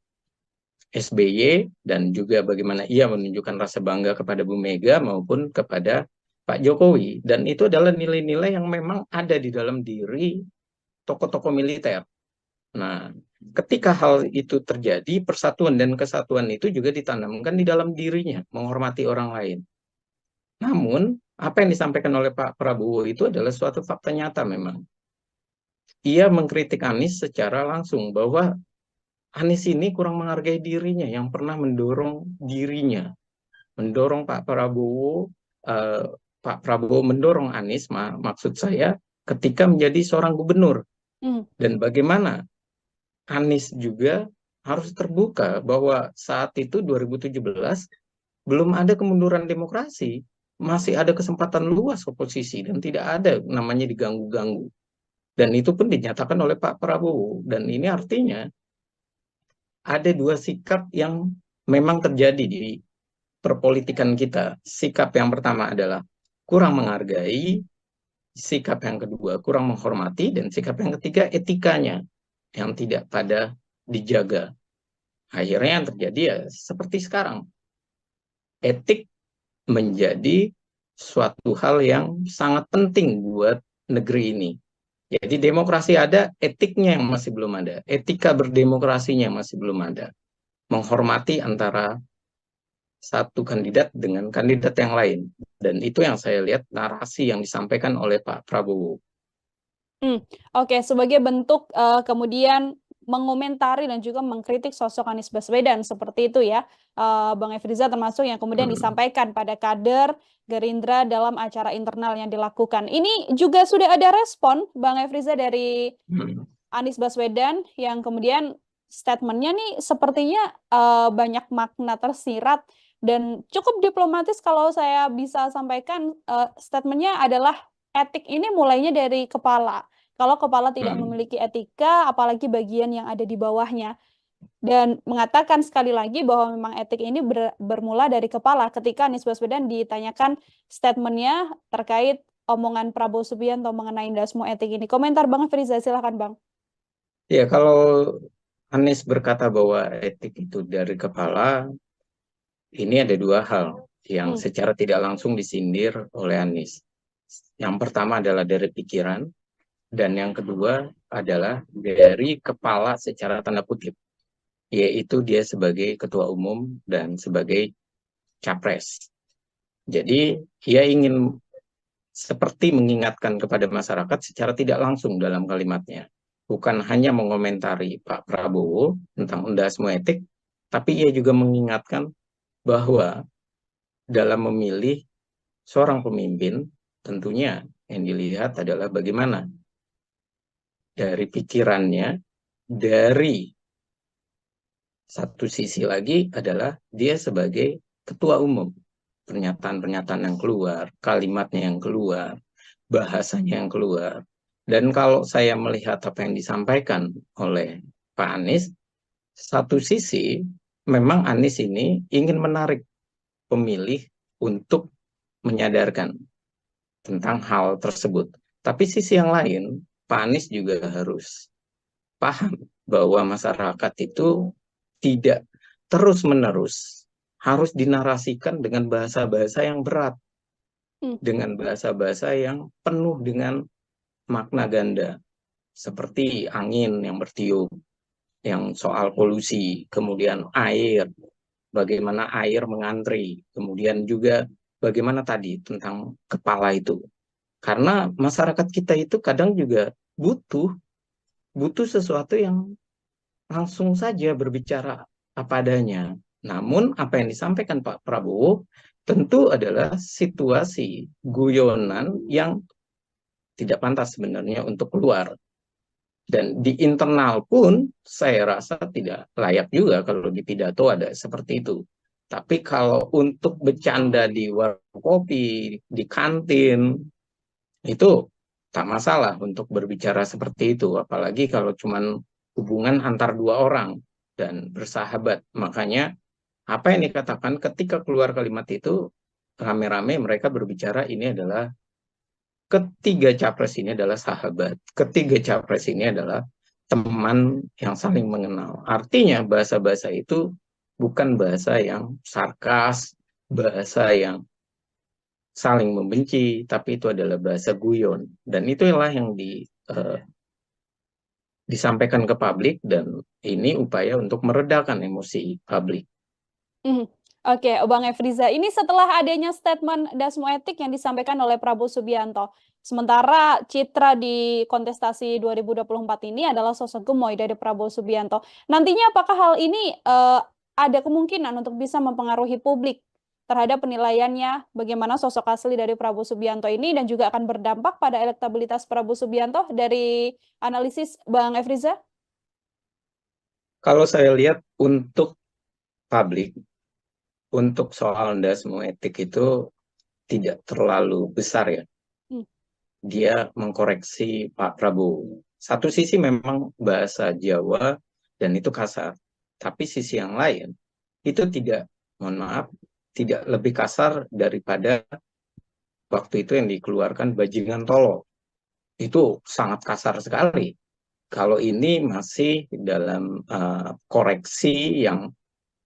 SBY, dan juga bagaimana ia menunjukkan rasa bangga kepada Bu Mega maupun kepada Pak Jokowi. Dan itu adalah nilai-nilai yang memang ada di dalam diri tokoh-tokoh militer. Nah, ketika hal itu terjadi, persatuan dan kesatuan itu juga ditanamkan di dalam dirinya, menghormati orang lain. Namun, apa yang disampaikan oleh Pak Prabowo itu adalah suatu fakta nyata memang. Ia mengkritik Anies secara langsung bahwa Anies ini kurang menghargai dirinya yang pernah mendorong dirinya, mendorong Pak Prabowo, mendorong Anies, maksud saya, ketika menjadi seorang gubernur. Dan bagaimana Anies juga harus terbuka bahwa saat itu 2017 belum ada kemunduran demokrasi, masih ada kesempatan luas oposisi dan tidak ada namanya diganggu-ganggu. Dan itu pun dinyatakan oleh Pak Prabowo. Dan ini artinya ada dua sikap yang memang terjadi di perpolitikan kita. Sikap yang pertama adalah kurang menghargai, sikap yang kedua kurang menghormati, dan sikap yang ketiga etikanya yang tidak pada dijaga. Akhirnya yang terjadi ya seperti sekarang. Etik menjadi suatu hal yang sangat penting buat negeri ini. Jadi demokrasi ada, etiknya yang masih belum ada. Etika berdemokrasinya masih belum ada. Menghormati antara satu kandidat dengan kandidat yang lain. Dan itu yang saya lihat narasi yang disampaikan oleh Pak Prabowo. Oke, sebagai bentuk kemudian mengomentari dan juga mengkritik sosok Anies Baswedan seperti itu ya, Bang Efriza, termasuk yang kemudian disampaikan pada kader Gerindra dalam acara internal yang dilakukan. Ini juga sudah ada respon, Bang Efriza, dari Anies Baswedan yang kemudian statementnya nih sepertinya banyak makna tersirat dan cukup diplomatis kalau saya bisa sampaikan. Statementnya adalah etik ini mulainya dari kepala. Kalau kepala tidak memiliki etika, apalagi bagian yang ada di bawahnya. Dan mengatakan sekali lagi bahwa memang etik ini bermula dari kepala. Ketika Anies Baswedan ditanyakan statementnya terkait omongan Prabowo Subianto mengenai dasmu etik ini. Komentar Bang Friza, silahkan Bang. Ya, kalau Anies berkata bahwa etik itu dari kepala, ini ada dua hal yang secara tidak langsung disindir oleh Anies. Yang pertama adalah dari pikiran, dan yang kedua adalah dari kepala secara tanda kutip, yaitu dia sebagai ketua umum dan sebagai capres. Jadi dia ingin seperti mengingatkan kepada masyarakat secara tidak langsung dalam kalimatnya. Bukan hanya mengomentari Pak Prabowo tentang undasmu etik, tapi ia juga mengingatkan bahwa dalam memilih seorang pemimpin, tentunya yang dilihat adalah bagaimana dari pikirannya, dari satu sisi lagi adalah dia sebagai ketua umum. Pernyataan-pernyataan yang keluar, kalimatnya yang keluar, bahasanya yang keluar. Dan kalau saya melihat apa yang disampaikan oleh Pak Anies, satu sisi memang Anies ini ingin menarik pemilih untuk menyadarkan tentang hal tersebut. Tapi sisi yang lain, Pak Anies juga harus paham bahwa masyarakat itu tidak terus-menerus harus dinarasikan dengan bahasa-bahasa yang berat, dengan bahasa-bahasa yang penuh dengan makna ganda, seperti angin yang bertiup, yang soal polusi, kemudian air, bagaimana air mengantri, kemudian juga bagaimana tadi tentang kepala itu. Karena masyarakat kita itu kadang juga butuh sesuatu yang langsung saja berbicara apa adanya. Namun apa yang disampaikan Pak Prabowo tentu adalah situasi guyonan yang tidak pantas sebenarnya untuk keluar. Dan di internal pun saya rasa tidak layak juga kalau di pidato ada seperti itu. Tapi kalau untuk bercanda di warung kopi, di kantin, itu tak masalah untuk berbicara seperti itu. Apalagi kalau cuman hubungan antar dua orang dan bersahabat. Makanya apa yang dikatakan ketika keluar kalimat itu, rame-rame mereka berbicara ini adalah ketiga capres ini adalah sahabat. Ketiga capres ini adalah teman yang saling mengenal. Artinya bahasa-bahasa itu bukan bahasa yang sarkas, bahasa yang saling membenci, tapi itu adalah bahasa guyon. Dan itulah yang disampaikan ke publik, dan ini upaya untuk meredakan emosi publik. Oke, Bang Efriza, ini setelah adanya statement dasmu etik yang disampaikan oleh Prabowo Subianto. Sementara citra di kontestasi 2024 ini adalah sosok gemoy dari Prabowo Subianto. Nantinya apakah hal ini ada kemungkinan untuk bisa mempengaruhi publik terhadap penilaiannya bagaimana sosok asli dari Prabowo Subianto ini, dan juga akan berdampak pada elektabilitas Prabowo Subianto dari analisis Bang Efriza? Kalau saya lihat untuk publik, untuk soal dasmoetik itu tidak terlalu besar ya. Hmm. Dia mengkoreksi Pak Prabowo. Satu sisi memang bahasa Jawa dan itu kasar. Tapi sisi yang lain itu tidak, mohon maaf, tidak lebih kasar daripada waktu itu yang dikeluarkan bajingan tolol. Itu sangat kasar sekali. Kalau ini masih dalam koreksi yang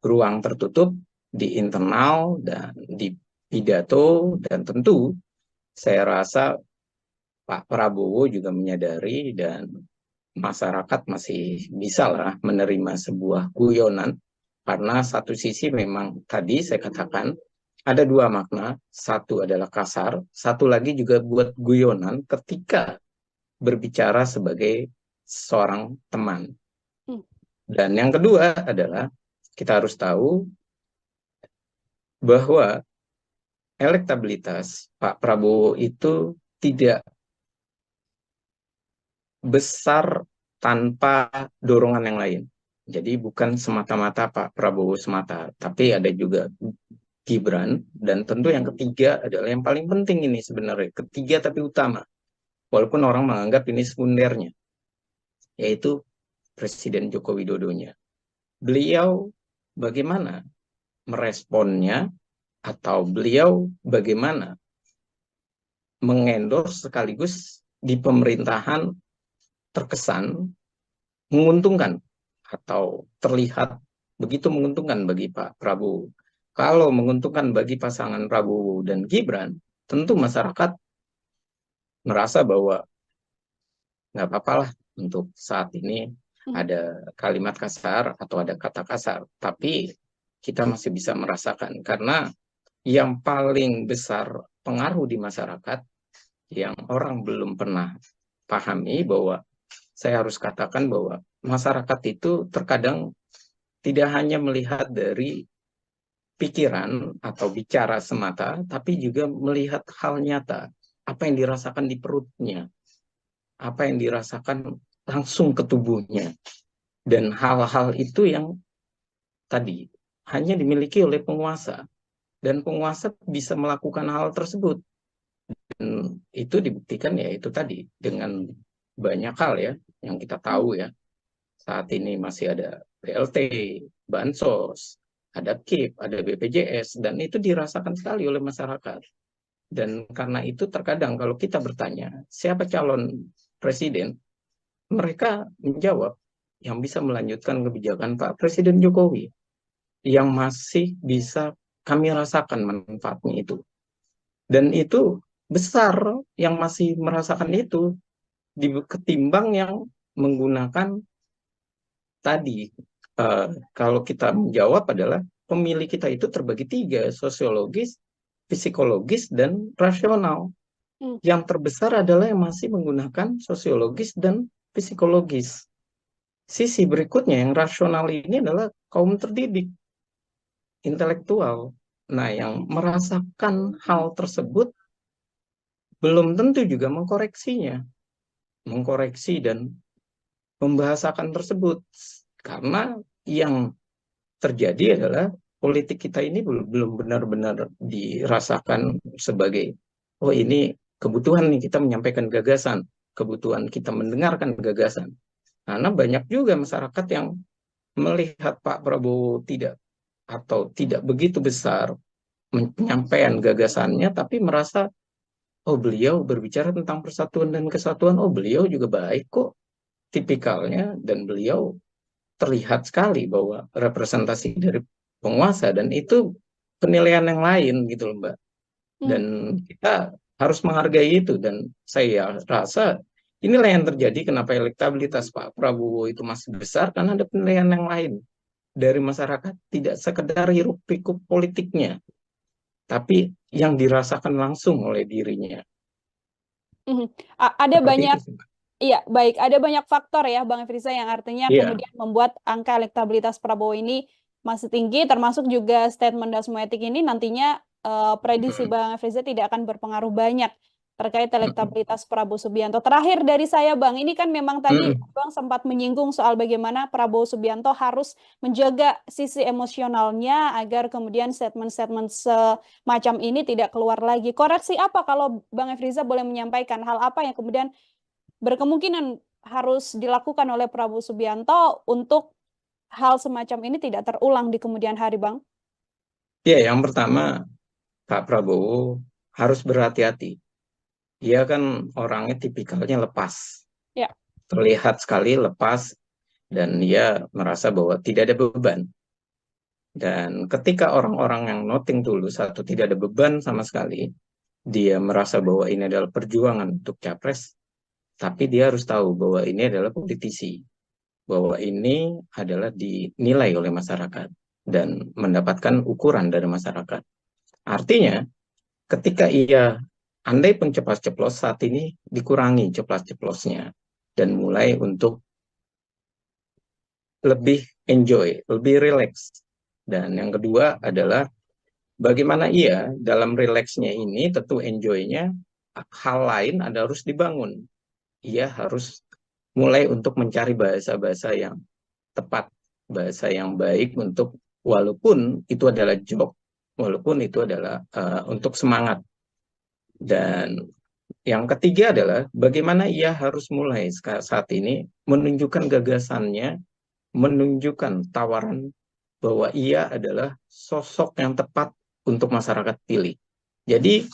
ruang tertutup di internal dan di pidato, dan tentu saya rasa Pak Prabowo juga menyadari dan masyarakat masih bisa lah menerima sebuah guyonan, karena satu sisi memang tadi saya katakan ada dua makna, satu adalah kasar, satu lagi juga buat guyonan ketika berbicara sebagai seorang teman. Hmm. Dan yang kedua adalah kita harus tahu bahwa elektabilitas Pak Prabowo itu tidak besar tanpa dorongan yang lain. Jadi bukan semata-mata Pak Prabowo semata, tapi ada juga Gibran, dan tentu yang ketiga adalah yang paling penting ini sebenarnya, ketiga tapi utama, walaupun orang menganggap ini sekundernya, yaitu Presiden Joko Widodonya. Beliau bagaimana meresponnya, atau beliau bagaimana mengendorse sekaligus di pemerintahan terkesan menguntungkan atau terlihat begitu menguntungkan bagi Pak Prabowo. Kalau menguntungkan bagi pasangan Prabowo dan Gibran, tentu masyarakat merasa bahwa nggak apa-apa lah untuk saat ini ada kalimat kasar atau ada kata kasar, tapi kita masih bisa merasakan, karena yang paling besar pengaruh di masyarakat yang orang belum pernah pahami, bahwa saya harus katakan bahwa masyarakat itu terkadang tidak hanya melihat dari pikiran atau bicara semata, tapi juga melihat hal nyata, apa yang dirasakan di perutnya, apa yang dirasakan langsung ke tubuhnya. Dan hal-hal itu yang tadi hanya dimiliki oleh penguasa, dan penguasa bisa melakukan hal tersebut. Dan itu dibuktikan ya itu tadi dengan banyak hal ya yang kita tahu ya. Saat ini masih ada BLT, Bansos, ada KIP, ada BPJS, dan itu dirasakan sekali oleh masyarakat. Dan karena itu terkadang kalau kita bertanya siapa calon presiden, mereka menjawab yang bisa melanjutkan kebijakan Pak Presiden Jokowi, yang masih bisa kami rasakan manfaatnya itu. Dan itu besar yang masih merasakan itu ketimbang yang menggunakan tadi. Kalau kita menjawab adalah pemilih kita itu terbagi tiga, sosiologis, psikologis, dan rasional. Yang terbesar adalah yang masih menggunakan sosiologis dan psikologis. Sisi berikutnya yang rasional ini adalah kaum terdidik, intelektual. Nah, yang merasakan hal tersebut belum tentu juga mengkoreksi dan membahasakan tersebut. Karena yang terjadi adalah politik kita ini belum benar-benar dirasakan sebagai, oh ini kebutuhan nih kita menyampaikan gagasan, kebutuhan kita mendengarkan gagasan. Karena banyak juga masyarakat yang melihat Pak Prabowo tidak begitu besar menyampaikan gagasannya, tapi merasa, oh beliau berbicara tentang persatuan dan kesatuan, oh beliau juga baik kok tipikalnya, dan beliau terlihat sekali bahwa representasi dari penguasa, dan itu penilaian yang lain gitu loh Mbak. Dan kita harus menghargai itu, dan saya rasa inilah yang terjadi kenapa elektabilitas Pak Prabowo itu masih besar, karena ada penilaian yang lain dari masyarakat, tidak sekedar hiruk pikuk politiknya, tapi yang dirasakan langsung oleh dirinya. Ada Seperti banyak, itu, Mbak. iya baik, ada banyak faktor ya Bang Efriza yang artinya Iya. kemudian membuat angka elektabilitas Prabowo ini masih tinggi, termasuk juga statement dasmoetik ini nantinya prediksi Bang Efriza tidak akan berpengaruh banyak terkait elektabilitas Prabowo Subianto. Terakhir dari saya, Bang, ini kan memang tadi Bang sempat menyinggung soal bagaimana Prabowo Subianto harus menjaga sisi emosionalnya agar kemudian statement-statement semacam ini tidak keluar lagi. Koreksi apa kalau Bang Efriza boleh menyampaikan hal apa yang kemudian berkemungkinan harus dilakukan oleh Prabowo Subianto untuk hal semacam ini tidak terulang di kemudian hari, Bang? Ya, yang pertama Pak Prabowo harus berhati-hati. Dia kan orangnya tipikalnya lepas. Ya. Terlihat sekali lepas dan dia merasa bahwa tidak ada beban. Dan ketika orang-orang yang noting tulus atau tidak ada beban sama sekali, dia merasa bahwa ini adalah perjuangan untuk capres, tapi dia harus tahu bahwa ini adalah politisi, bahwa ini adalah dinilai oleh masyarakat dan mendapatkan ukuran dari masyarakat. Artinya, ketika ia andai pun ceplas-ceplos, saat ini dikurangi ceplas-ceplosnya dan mulai untuk lebih enjoy, lebih relax. Dan yang kedua adalah bagaimana ia dalam relaxnya ini, tentu enjoy-nya, hal lain ada harus dibangun. Ia harus mulai untuk mencari bahasa-bahasa yang tepat, bahasa yang baik untuk, walaupun itu adalah joke, walaupun itu adalah untuk semangat. Dan yang ketiga adalah bagaimana ia harus mulai saat ini menunjukkan gagasannya, menunjukkan tawaran bahwa ia adalah sosok yang tepat untuk masyarakat pilih. Jadi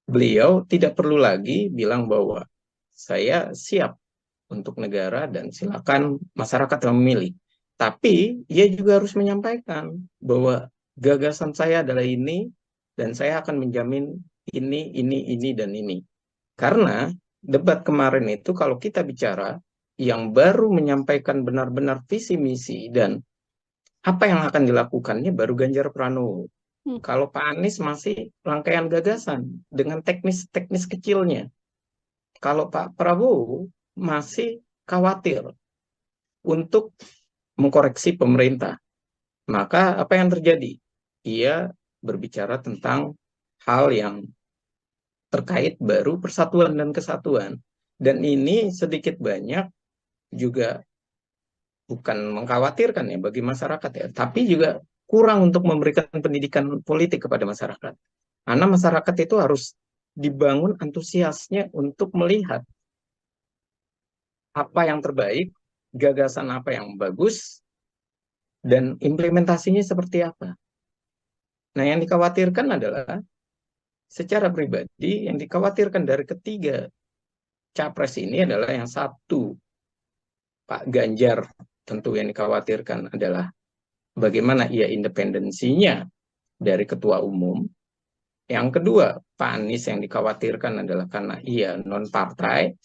beliau tidak perlu lagi bilang bahwa saya siap untuk negara dan silakan masyarakat yang memilih. Tapi ia juga harus menyampaikan bahwa gagasan saya adalah ini dan saya akan menjamin ini, dan ini. Karena debat kemarin itu kalau kita bicara yang baru menyampaikan benar-benar visi misi dan apa yang akan dilakukannya baru Ganjar Pranowo. Kalau Pak Anies masih rangkaian gagasan dengan teknis-teknis kecilnya. Kalau Pak Prabowo masih khawatir untuk mengkoreksi pemerintah. Maka apa yang terjadi? Ia berbicara tentang hal yang terkait baru persatuan dan kesatuan. Dan ini sedikit banyak juga bukan mengkhawatirkan ya bagi masyarakat ya, tapi juga kurang untuk memberikan pendidikan politik kepada masyarakat. Karena masyarakat itu harus dibangun antusiasnya untuk melihat apa yang terbaik, gagasan apa yang bagus, dan implementasinya seperti apa. Nah, yang dikhawatirkan adalah secara pribadi, yang dikhawatirkan dari ketiga capres ini adalah yang satu, Pak Ganjar, tentu yang dikhawatirkan adalah bagaimana ia independensinya dari ketua umum. Yang kedua, Pak Anies yang dikhawatirkan adalah karena ia non-partai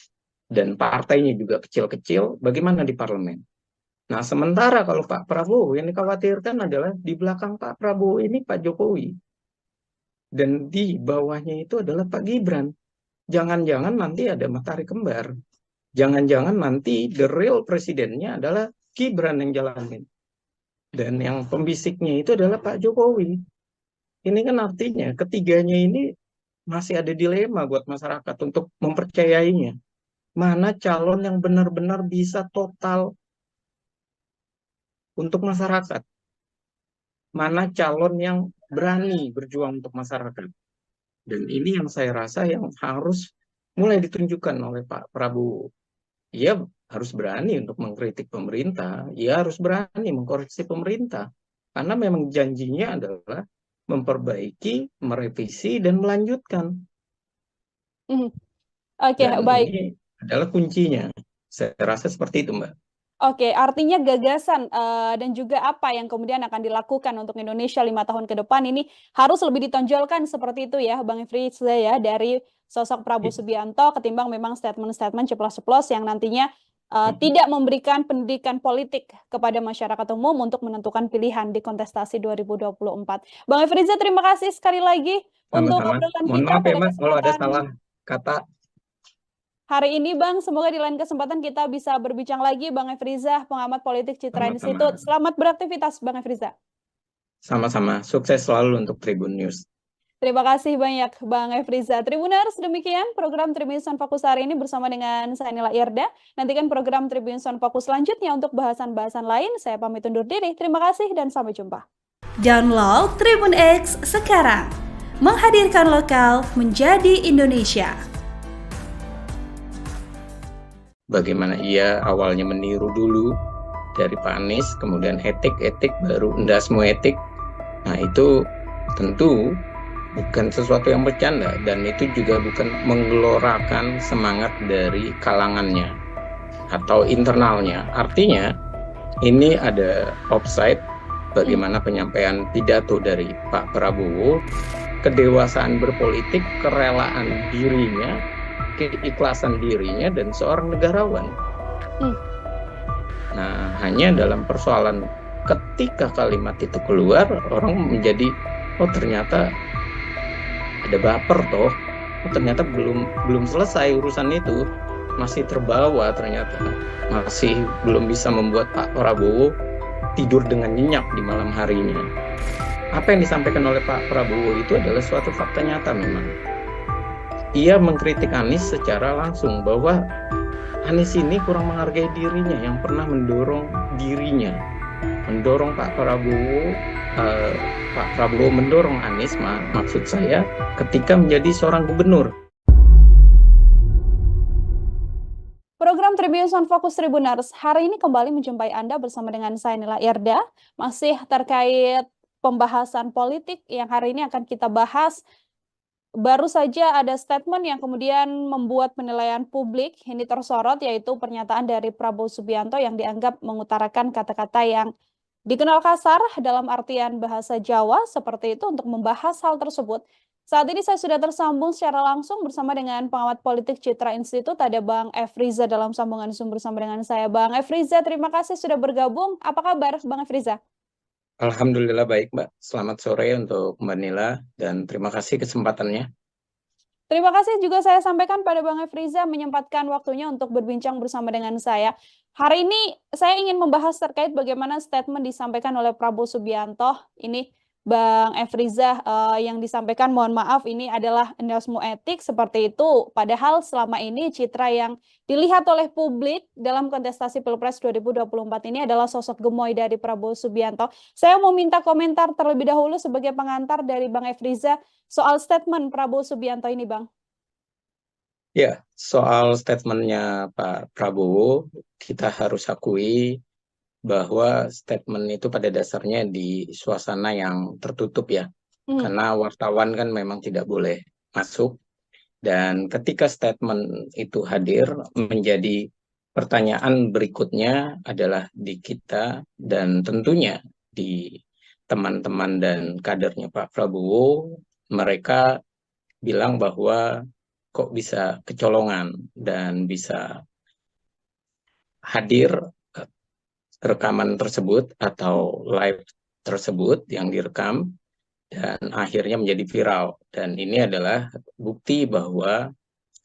dan partainya juga kecil-kecil, bagaimana di parlemen. Nah, sementara kalau Pak Prabowo yang dikhawatirkan adalah di belakang Pak Prabowo ini Pak Jokowi. Dan di bawahnya itu adalah Pak Gibran. Jangan-jangan nanti ada matahari kembar. Jangan-jangan nanti the real presidennya adalah Gibran yang jalanin. Dan yang pembisiknya itu adalah Pak Jokowi. Ini kan artinya ketiganya ini masih ada dilema buat masyarakat untuk mempercayainya. Mana calon yang benar-benar bisa total untuk masyarakat. Mana calon yang berani berjuang untuk masyarakat. Dan ini yang saya rasa yang harus mulai ditunjukkan oleh Pak Prabowo. Ia harus berani untuk mengkritik pemerintah, ia harus berani mengkoreksi pemerintah. Karena memang janjinya adalah memperbaiki, merevisi, dan melanjutkan. Oke, baik. Ini adalah kuncinya. Saya rasa seperti itu, Mbak. Oke, artinya gagasan dan juga apa yang kemudian akan dilakukan untuk Indonesia 5 tahun ke depan ini harus lebih ditonjolkan seperti itu ya, Bang Efriza ya, dari sosok Prabowo Subianto ketimbang memang statement-statement ceplos-ceplos yang nantinya tidak memberikan pendidikan politik kepada masyarakat umum untuk menentukan pilihan di kontestasi 2024. Bang Efriza, terima kasih sekali lagi untuk obrolan Mohon kita maaf ya, pada Mas, kalau ada kesempatan salah kata. hari ini, Bang. Semoga di lain kesempatan kita bisa berbincang lagi. Bang Efriza, pengamat politik Citra Institute. Selamat beraktivitas, Bang Efriza. Sama-sama. Sukses selalu untuk Tribun News. Terima kasih banyak Bang Efriza. Tribuners, demikian program Tribun Sound Fokus hari ini bersama dengan saya Nila Irda. Nantikan program Tribun Sound Fokus selanjutnya untuk bahasan-bahasan lain. Saya pamit undur diri. Terima kasih dan sampai jumpa. Download Tribun X sekarang. Menghadirkan lokal menjadi Indonesia. Bagaimana ia awalnya meniru dulu dari Pak Anies, kemudian etik, baru endasmu etik. Nah itu tentu bukan sesuatu yang bercanda, dan itu juga bukan menggelorakan semangat dari kalangannya atau internalnya. Artinya ini ada offside bagaimana penyampaian pidato dari Pak Prabowo, kedewasaan berpolitik, kerelaan dirinya, keikhlasan dirinya, dan seorang negarawan. Nah, hanya dalam persoalan ketika kalimat itu keluar, orang menjadi, oh ternyata ada baper toh, oh ternyata belum selesai urusan itu, masih terbawa ternyata, masih belum bisa membuat Pak Prabowo tidur dengan nyenyak di malam harinya. Apa yang disampaikan oleh Pak Prabowo itu adalah suatu fakta nyata memang. Ia mengkritik Anies secara langsung bahwa Anies ini kurang menghargai dirinya yang pernah mendorong dirinya, mendorong Pak Prabowo mendorong Anies, maksud saya, ketika menjadi seorang gubernur. Program Tribun Sound Fokus Tribuners hari ini kembali menjumpai Anda bersama dengan saya Nila Irda, masih terkait pembahasan politik yang hari ini akan kita bahas. Baru saja ada statement yang kemudian membuat penilaian publik ini tersorot, yaitu pernyataan dari Prabowo Subianto yang dianggap mengutarakan kata-kata yang dikenal kasar dalam artian bahasa Jawa seperti itu. Untuk membahas hal tersebut, saat ini saya sudah tersambung secara langsung bersama dengan pengamat politik Citra Institut, ada Bang Efriza dalam sambungan Zoom bersama dengan saya. Bang Efriza, terima kasih sudah bergabung. Apa kabar Bang Efriza? Alhamdulillah baik, Mbak. Selamat sore untuk Mbak Nila, dan terima kasih kesempatannya. Terima kasih juga saya sampaikan pada Bang Efriza menyempatkan waktunya untuk berbincang bersama dengan saya. Hari ini saya ingin membahas terkait bagaimana statement disampaikan oleh Prabowo Subianto. Ini Bang Efriza, yang disampaikan, mohon maaf, ini adalah endasmu etik seperti itu. Padahal selama ini citra yang dilihat oleh publik dalam kontestasi Pilpres 2024 ini adalah sosok gemoy dari Prabowo Subianto. Saya mau minta komentar terlebih dahulu sebagai pengantar dari Bang Efriza soal statement Prabowo Subianto ini, Bang. Ya, soal statementnya Pak Prabowo, kita harus akui bahwa statement itu pada dasarnya di suasana yang tertutup ya, karena wartawan kan memang tidak boleh masuk, dan ketika statement itu hadir, menjadi pertanyaan berikutnya adalah di kita dan tentunya di teman-teman dan kadernya Pak Prabowo. Mereka bilang bahwa kok bisa kecolongan dan bisa hadir rekaman tersebut atau live tersebut yang direkam dan akhirnya menjadi viral. Dan ini adalah bukti bahwa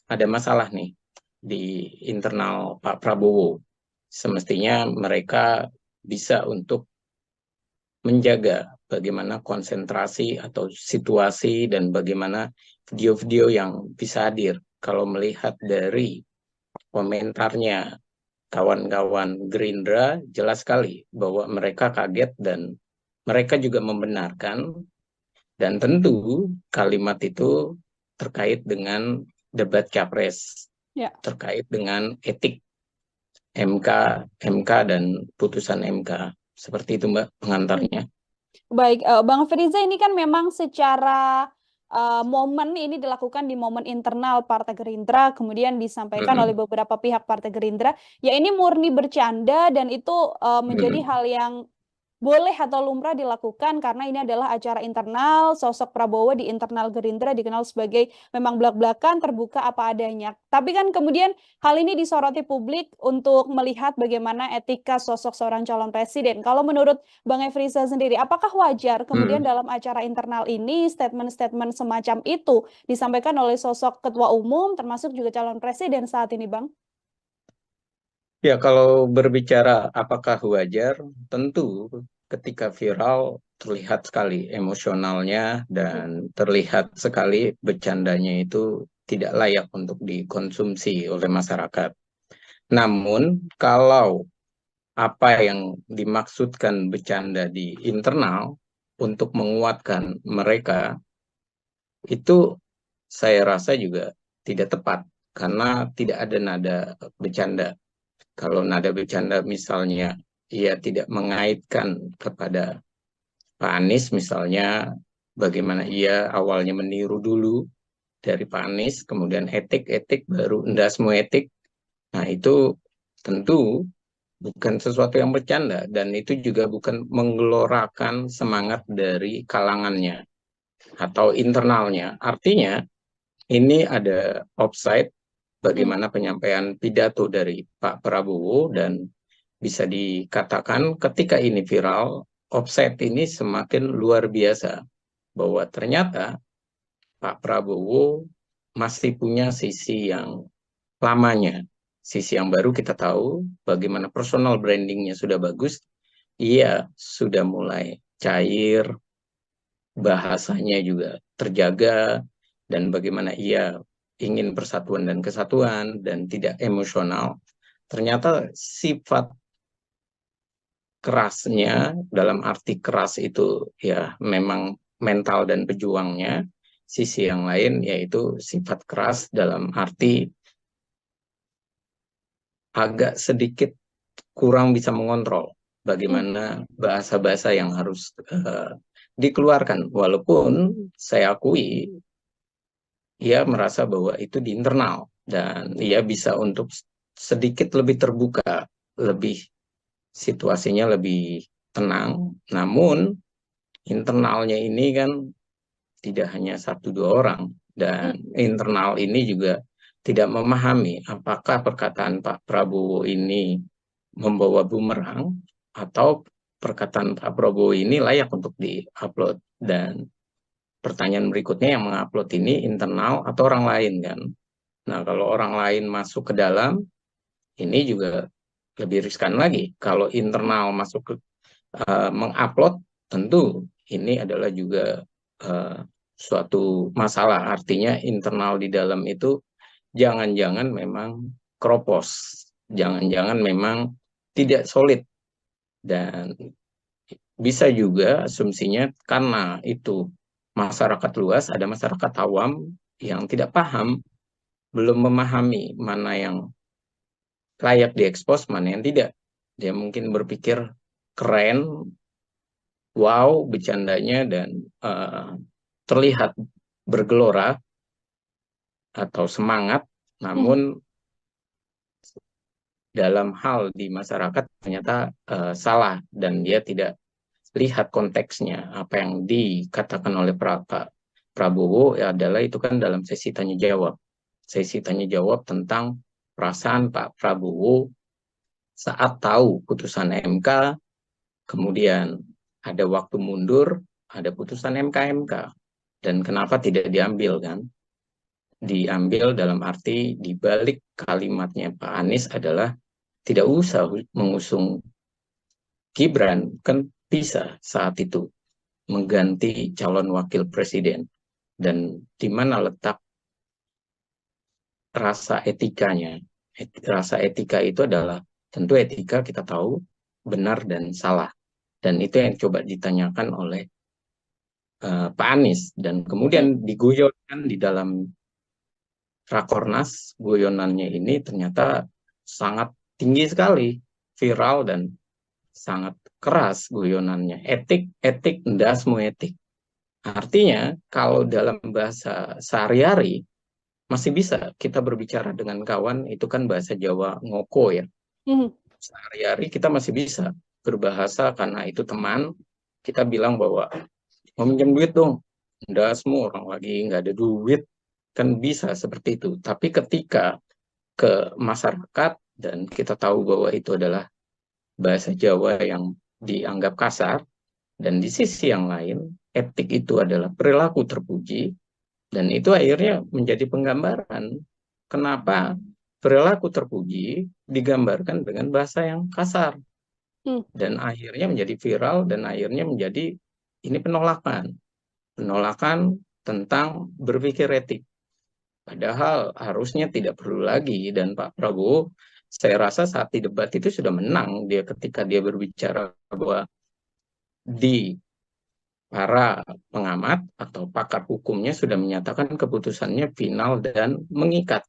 ada masalah nih di internal Pak Prabowo. Semestinya mereka bisa untuk menjaga bagaimana konsentrasi atau situasi dan bagaimana video-video yang bisa hadir. Kalau melihat dari komentarnya kawan-kawan Gerindra, jelas sekali bahwa mereka kaget dan mereka juga membenarkan, dan tentu kalimat itu terkait dengan debat capres, terkait dengan etik MK dan putusan MK. Seperti itu Mbak pengantarnya. Baik, Bang Efriza, ini kan memang secara momen ini dilakukan di momen internal Partai Gerindra, kemudian disampaikan oleh beberapa pihak Partai Gerindra, ya ini murni bercanda dan itu menjadi hal yang boleh atau lumrah dilakukan karena ini adalah acara internal. Sosok Prabowo di internal Gerindra dikenal sebagai memang belak-belakan, terbuka apa adanya. Tapi kan kemudian hal ini disoroti publik untuk melihat bagaimana etika sosok seorang calon presiden. Kalau menurut Bang Efriza sendiri, apakah wajar kemudian dalam acara internal ini statement-statement semacam itu disampaikan oleh sosok ketua umum termasuk juga calon presiden saat ini, Bang? Ya, kalau berbicara apakah wajar, tentu ketika viral terlihat sekali emosionalnya dan terlihat sekali bercandanya itu tidak layak untuk dikonsumsi oleh masyarakat. Namun kalau apa yang dimaksudkan bercanda di internal untuk menguatkan mereka, itu saya rasa juga tidak tepat karena tidak ada nada bercanda. Kalau nada bercanda misalnya ia tidak mengaitkan kepada Pak Anies misalnya, bagaimana ia awalnya meniru dulu dari Pak Anies, kemudian etik baru endas semua etik. Nah itu tentu bukan sesuatu yang bercanda dan itu juga bukan menggelorakan semangat dari kalangannya atau internalnya. Artinya ini ada offside bagaimana penyampaian pidato dari Pak Prabowo dan bisa dikatakan ketika ini viral, offside ini semakin luar biasa bahwa ternyata Pak Prabowo masih punya sisi yang lamanya. Sisi yang baru kita tahu bagaimana personal brandingnya sudah bagus, ia sudah mulai cair, bahasanya juga terjaga, dan bagaimana ia ingin persatuan dan kesatuan dan tidak emosional. Ternyata sifat kerasnya, dalam arti keras itu ya memang mental dan pejuangnya, sisi yang lain yaitu sifat keras dalam arti agak sedikit kurang bisa mengontrol bagaimana bahasa-bahasa yang harus dikeluarkan. Walaupun saya akui, ia merasa bahwa itu di internal dan ia bisa untuk sedikit lebih terbuka, lebih situasinya lebih tenang. Namun internalnya ini kan tidak hanya 1-2 orang dan internal ini juga tidak memahami apakah perkataan Pak Prabowo ini membawa bumerang atau perkataan Pak Prabowo ini layak untuk di-upload. Dan pertanyaan berikutnya yang mengupload ini internal atau orang lain kan. Nah kalau orang lain masuk ke dalam, ini juga lebih riskan lagi. Kalau internal masuk ke mengupload, tentu ini adalah juga suatu masalah. Artinya internal di dalam itu jangan-jangan memang kropos, jangan-jangan memang tidak solid. Dan bisa juga asumsinya karena itu masyarakat luas, ada masyarakat awam yang tidak paham, belum memahami mana yang layak diekspos, mana yang tidak. Dia mungkin berpikir keren, wow bercandanya dan terlihat bergelora atau semangat, namun dalam hal di masyarakat ternyata salah dan dia tidak lihat konteksnya. Apa yang dikatakan oleh Pak Prabowo adalah itu kan dalam sesi tanya jawab. Sesi tanya jawab tentang perasaan Pak Prabowo saat tahu putusan MK, kemudian ada waktu mundur, ada putusan MK, dan kenapa tidak diambil kan? Diambil dalam arti di balik kalimatnya Pak Anies adalah tidak usah mengusung Gibran, kan bisa saat itu mengganti calon wakil presiden. Dan di mana letak rasa etikanya? Rasa etika itu adalah, tentu etika kita tahu benar dan salah. Dan itu yang coba ditanyakan oleh Pak Anies. Dan kemudian digoyonkan di dalam Rakornas, guyonannya ini ternyata sangat tinggi sekali, viral dan sangat keras guyonannya. Etik, enggak semua etik. Artinya kalau dalam bahasa sehari-hari masih bisa kita berbicara dengan kawan, itu kan bahasa Jawa ngoko ya. Sehari-hari kita masih bisa berbahasa karena itu teman, kita bilang bahwa mau minjem duit dong. Enggak, semua orang lagi nggak ada duit. Kan bisa seperti itu. Tapi ketika ke masyarakat dan kita tahu bahwa itu adalah bahasa Jawa yang dianggap kasar, dan di sisi yang lain etik itu adalah perilaku terpuji, dan itu akhirnya menjadi penggambaran kenapa perilaku terpuji digambarkan dengan bahasa yang kasar. Dan akhirnya menjadi viral dan akhirnya menjadi ini penolakan tentang berpikir etik. Padahal harusnya tidak perlu lagi, dan Pak Prabowo saya rasa saat di debat itu sudah menang dia ketika dia berbicara bahwa di para pengamat atau pakar hukumnya sudah menyatakan keputusannya final dan mengikat.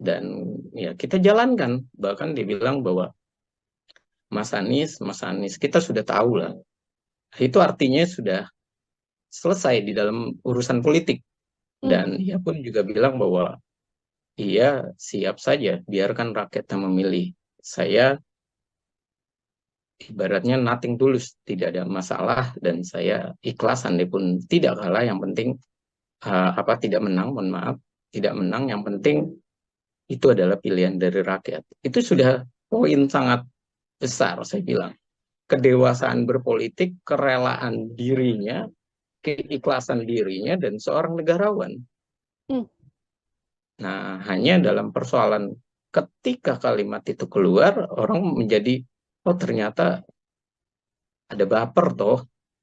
Dan ya kita jalankan, bahkan dia bilang bahwa Mas Anies, kita sudah tahu lah. Itu artinya sudah selesai di dalam urusan politik. Dan ia pun juga bilang bahwa ia siap saja, biarkan rakyat yang memilih. Saya ibaratnya nothing tulus, tidak ada masalah, dan saya ikhlas andai-pun tidak kalah, yang penting tidak menang, mohon maaf, tidak menang, yang penting itu adalah pilihan dari rakyat. Itu sudah poin sangat besar, saya bilang. Kedewasaan berpolitik, kerelaan dirinya, keikhlasan dirinya, dan seorang negarawan. Nah, hanya dalam persoalan ketika kalimat itu keluar, orang menjadi, oh ternyata ada baper toh,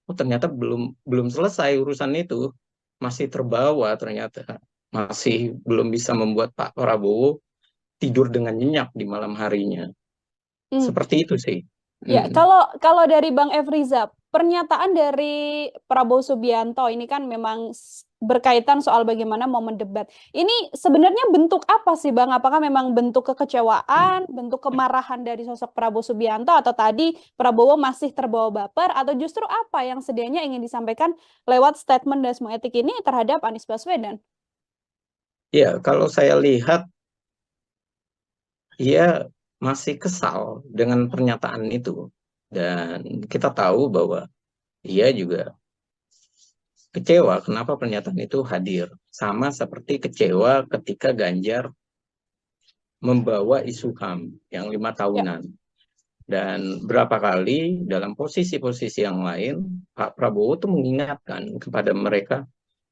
oh ternyata belum selesai urusan itu, masih terbawa ternyata, masih belum bisa membuat Pak Prabowo tidur dengan nyenyak di malam harinya. Seperti itu sih. Ya, kalau dari Bang Efriza, pernyataan dari Prabowo Subianto ini kan memang berkaitan soal bagaimana momen debat. Ini sebenarnya bentuk apa sih Bang? Apakah memang bentuk kekecewaan, bentuk kemarahan dari sosok Prabowo Subianto, atau tadi Prabowo masih terbawa baper, atau justru apa yang sedianya ingin disampaikan lewat statement Dasmo Etik ini terhadap Anies Baswedan? Ya, kalau saya lihat, ia masih kesal dengan pernyataan itu. Dan kita tahu bahwa ia juga kecewa kenapa pernyataan itu hadir. Sama seperti kecewa ketika Ganjar membawa isu HAM yang 5 tahunan. Dan berapa kali dalam posisi-posisi yang lain, Pak Prabowo tuh mengingatkan kepada mereka,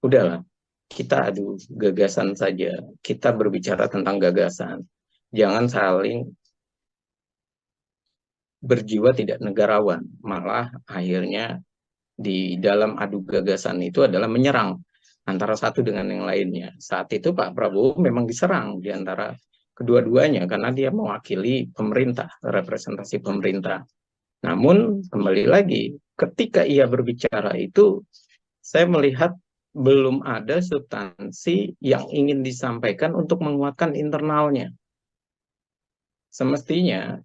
udahlah, kita adu gagasan saja. Kita berbicara tentang gagasan. Jangan saling berjiwa tidak negarawan, malah akhirnya di dalam adu gagasan itu adalah menyerang antara satu dengan yang lainnya. Saat itu Pak Prabowo memang diserang di antara kedua-duanya karena dia mewakili pemerintah, representasi pemerintah. Namun kembali lagi, ketika ia berbicara itu, saya melihat belum ada substansi yang ingin disampaikan untuk menguatkan internalnya. Semestinya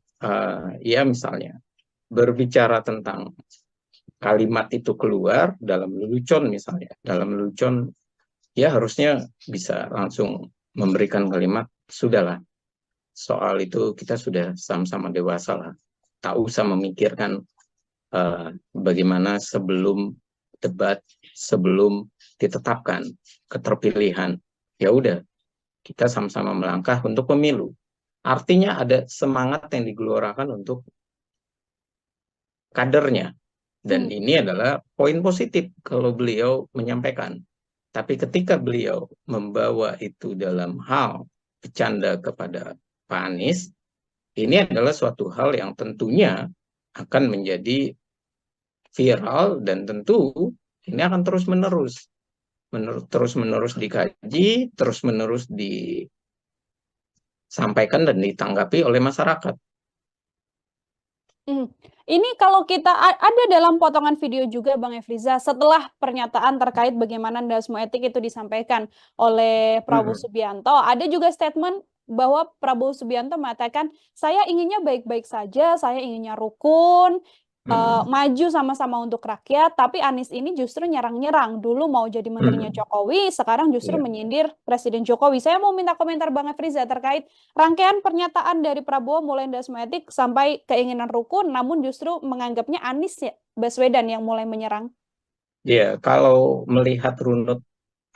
ya misalnya berbicara tentang kalimat itu keluar dalam lelucon misalnya, dalam lelucon ya harusnya bisa langsung memberikan kalimat, sudahlah, soal itu kita sudah sama-sama dewasa lah, tak usah memikirkan bagaimana sebelum debat, sebelum ditetapkan keterpilihan, ya udah kita sama-sama melangkah untuk pemilu. Artinya ada semangat yang digelorakan untuk kadernya. Dan ini adalah poin positif kalau beliau menyampaikan. Tapi ketika beliau membawa itu dalam hal bercanda kepada Pak Anies, ini adalah suatu hal yang tentunya akan menjadi viral dan tentu ini akan terus-menerus dikaji, terus-menerus disampaikan dan ditanggapi oleh masyarakat. Ini kalau kita ada dalam potongan video juga Bang Efriza, setelah pernyataan terkait bagaimana Dasmo Etik itu disampaikan oleh Prabowo Subianto, ada juga statement bahwa Prabowo Subianto mengatakan, saya inginnya baik-baik saja, saya inginnya rukun, maju sama-sama untuk rakyat, tapi Anies ini justru nyerang-nyerang. Dulu mau jadi menterinya Jokowi, sekarang justru menyindir Presiden Jokowi. Saya mau minta komentar Bang Efriza terkait rangkaian pernyataan dari Prabowo mulai Dasmo Etik sampai keinginan rukun, namun justru menganggapnya Anies Baswedan yang mulai menyerang. Ya, kalau melihat runut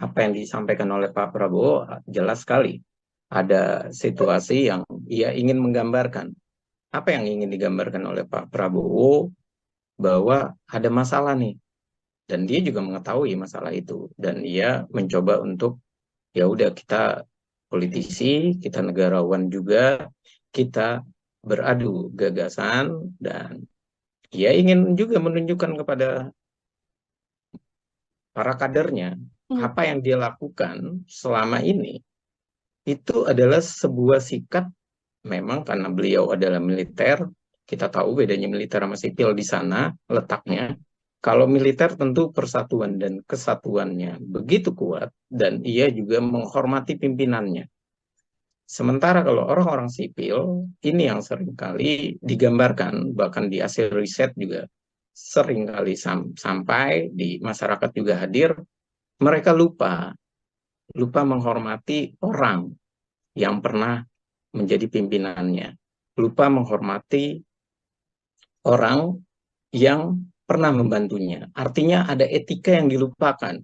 apa yang disampaikan oleh Pak Prabowo, jelas sekali ada situasi yang ia ingin menggambarkan. Apa yang ingin digambarkan oleh Pak Prabowo? Bahwa ada masalah nih, dan dia juga mengetahui masalah itu, dan ia mencoba untuk ya udah, kita politisi, kita negarawan juga, kita beradu gagasan, dan Ia ingin juga menunjukkan kepada para kadernya apa yang dia lakukan selama ini itu adalah sebuah sikap. Memang karena beliau adalah militer, kita tahu bedanya militer sama sipil di sana letaknya. Kalau militer tentu persatuan dan kesatuannya begitu kuat dan ia juga menghormati pimpinannya. Sementara kalau orang-orang sipil, ini yang seringkali digambarkan, bahkan di hasil riset juga seringkali sampai di masyarakat juga hadir, mereka lupa menghormati orang yang pernah menjadi pimpinannya, lupa menghormati orang yang pernah membantunya. Artinya ada etika yang dilupakan.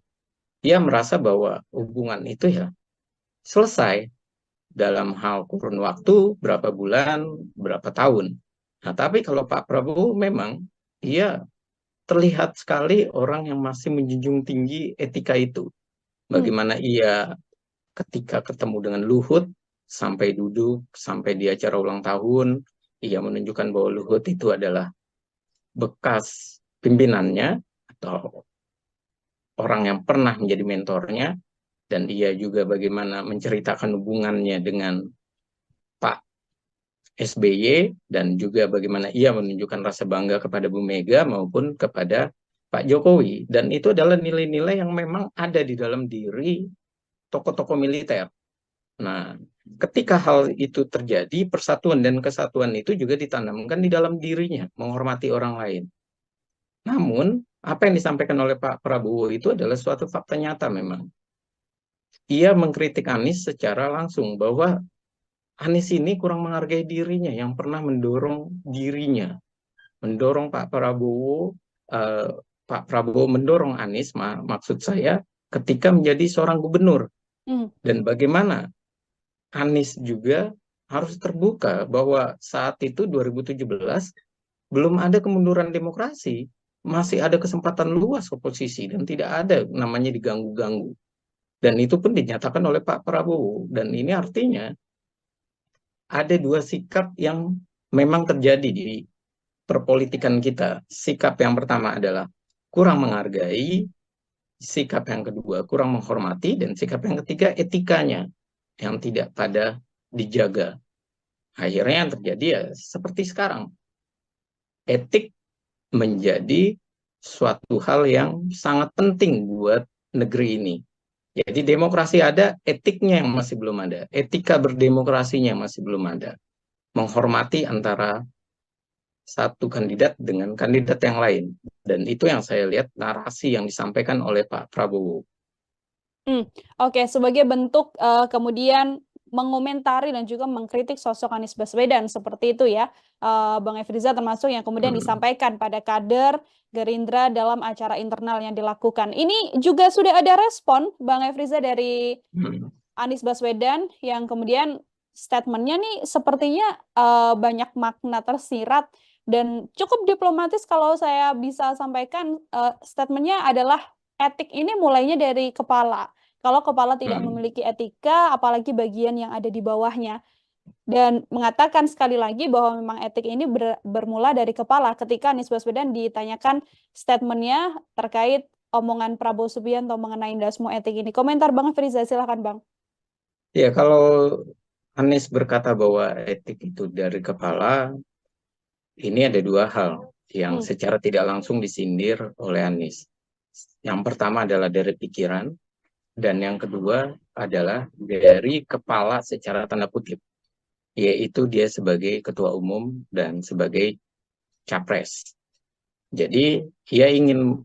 Dia merasa bahwa hubungan itu ya selesai dalam hal kurun waktu, berapa bulan, berapa tahun. Nah, tapi kalau Pak Prabowo memang ia terlihat sekali orang yang masih menjunjung tinggi etika itu. Bagaimana ia ketika ketemu dengan Luhut, sampai duduk, sampai di acara ulang tahun, ia menunjukkan bahwa Luhut itu adalah bekas pimpinannya atau orang yang pernah menjadi mentornya, dan ia juga bagaimana menceritakan hubungannya dengan Pak SBY, dan juga bagaimana ia menunjukkan rasa bangga kepada Bu Mega maupun kepada Pak Jokowi. Dan itu adalah nilai-nilai yang memang ada di dalam diri tokoh-tokoh militer. Nah, ketika hal itu terjadi, persatuan dan kesatuan itu juga ditanamkan di dalam dirinya, menghormati orang lain. Namun, apa yang disampaikan oleh Pak Prabowo itu adalah suatu fakta nyata memang. Ia mengkritik Anies secara langsung bahwa Anies ini kurang menghargai dirinya yang pernah mendorong dirinya, mendorong Pak Prabowo, Pak Prabowo mendorong Anies, maksud saya, ketika menjadi seorang gubernur. Dan bagaimana Anies juga harus terbuka bahwa saat itu 2017 belum ada kemunduran demokrasi, masih ada kesempatan luas oposisi dan tidak ada namanya diganggu-ganggu. Dan itu pun dinyatakan oleh Pak Prabowo. Dan ini artinya ada dua sikap yang memang terjadi di perpolitikan kita. Sikap yang pertama adalah kurang menghargai, sikap yang kedua kurang menghormati, dan sikap yang ketiga etikanya yang tidak pada dijaga. Akhirnya yang terjadi ya seperti sekarang. Etik menjadi suatu hal yang sangat penting buat negeri ini. Jadi demokrasi ada, etiknya yang masih belum ada. Etika berdemokrasinya masih belum ada. Menghormati antara satu kandidat dengan kandidat yang lain. Dan itu yang saya lihat narasi yang disampaikan oleh Pak Prabowo. Oke, sebagai bentuk kemudian mengomentari dan juga mengkritik sosok Anies Baswedan seperti itu ya, Bang Efriza, termasuk yang kemudian disampaikan pada kader Gerindra dalam acara internal yang dilakukan. Ini juga sudah ada respon, Bang Efriza, dari Anies Baswedan yang kemudian statementnya nih sepertinya banyak makna tersirat dan cukup diplomatis. Kalau saya bisa sampaikan, statementnya adalah etik ini mulainya dari kepala. Kalau kepala tidak memiliki etika, apalagi bagian yang ada di bawahnya. Dan mengatakan sekali lagi bahwa memang etik ini bermula dari kepala. Ketika Anies Baswedan ditanyakan statementnya terkait omongan Prabowo Subianto mengenai dasmu etik ini. Komentar Bang Efriza, silakan Bang. Ya, kalau Anies berkata bahwa etik itu dari kepala, ini ada dua hal yang secara tidak langsung disindir oleh Anies. Yang pertama adalah dari pikiran, dan yang kedua adalah dari kepala secara tanda kutip, yaitu dia sebagai ketua umum dan sebagai capres. Jadi ia ingin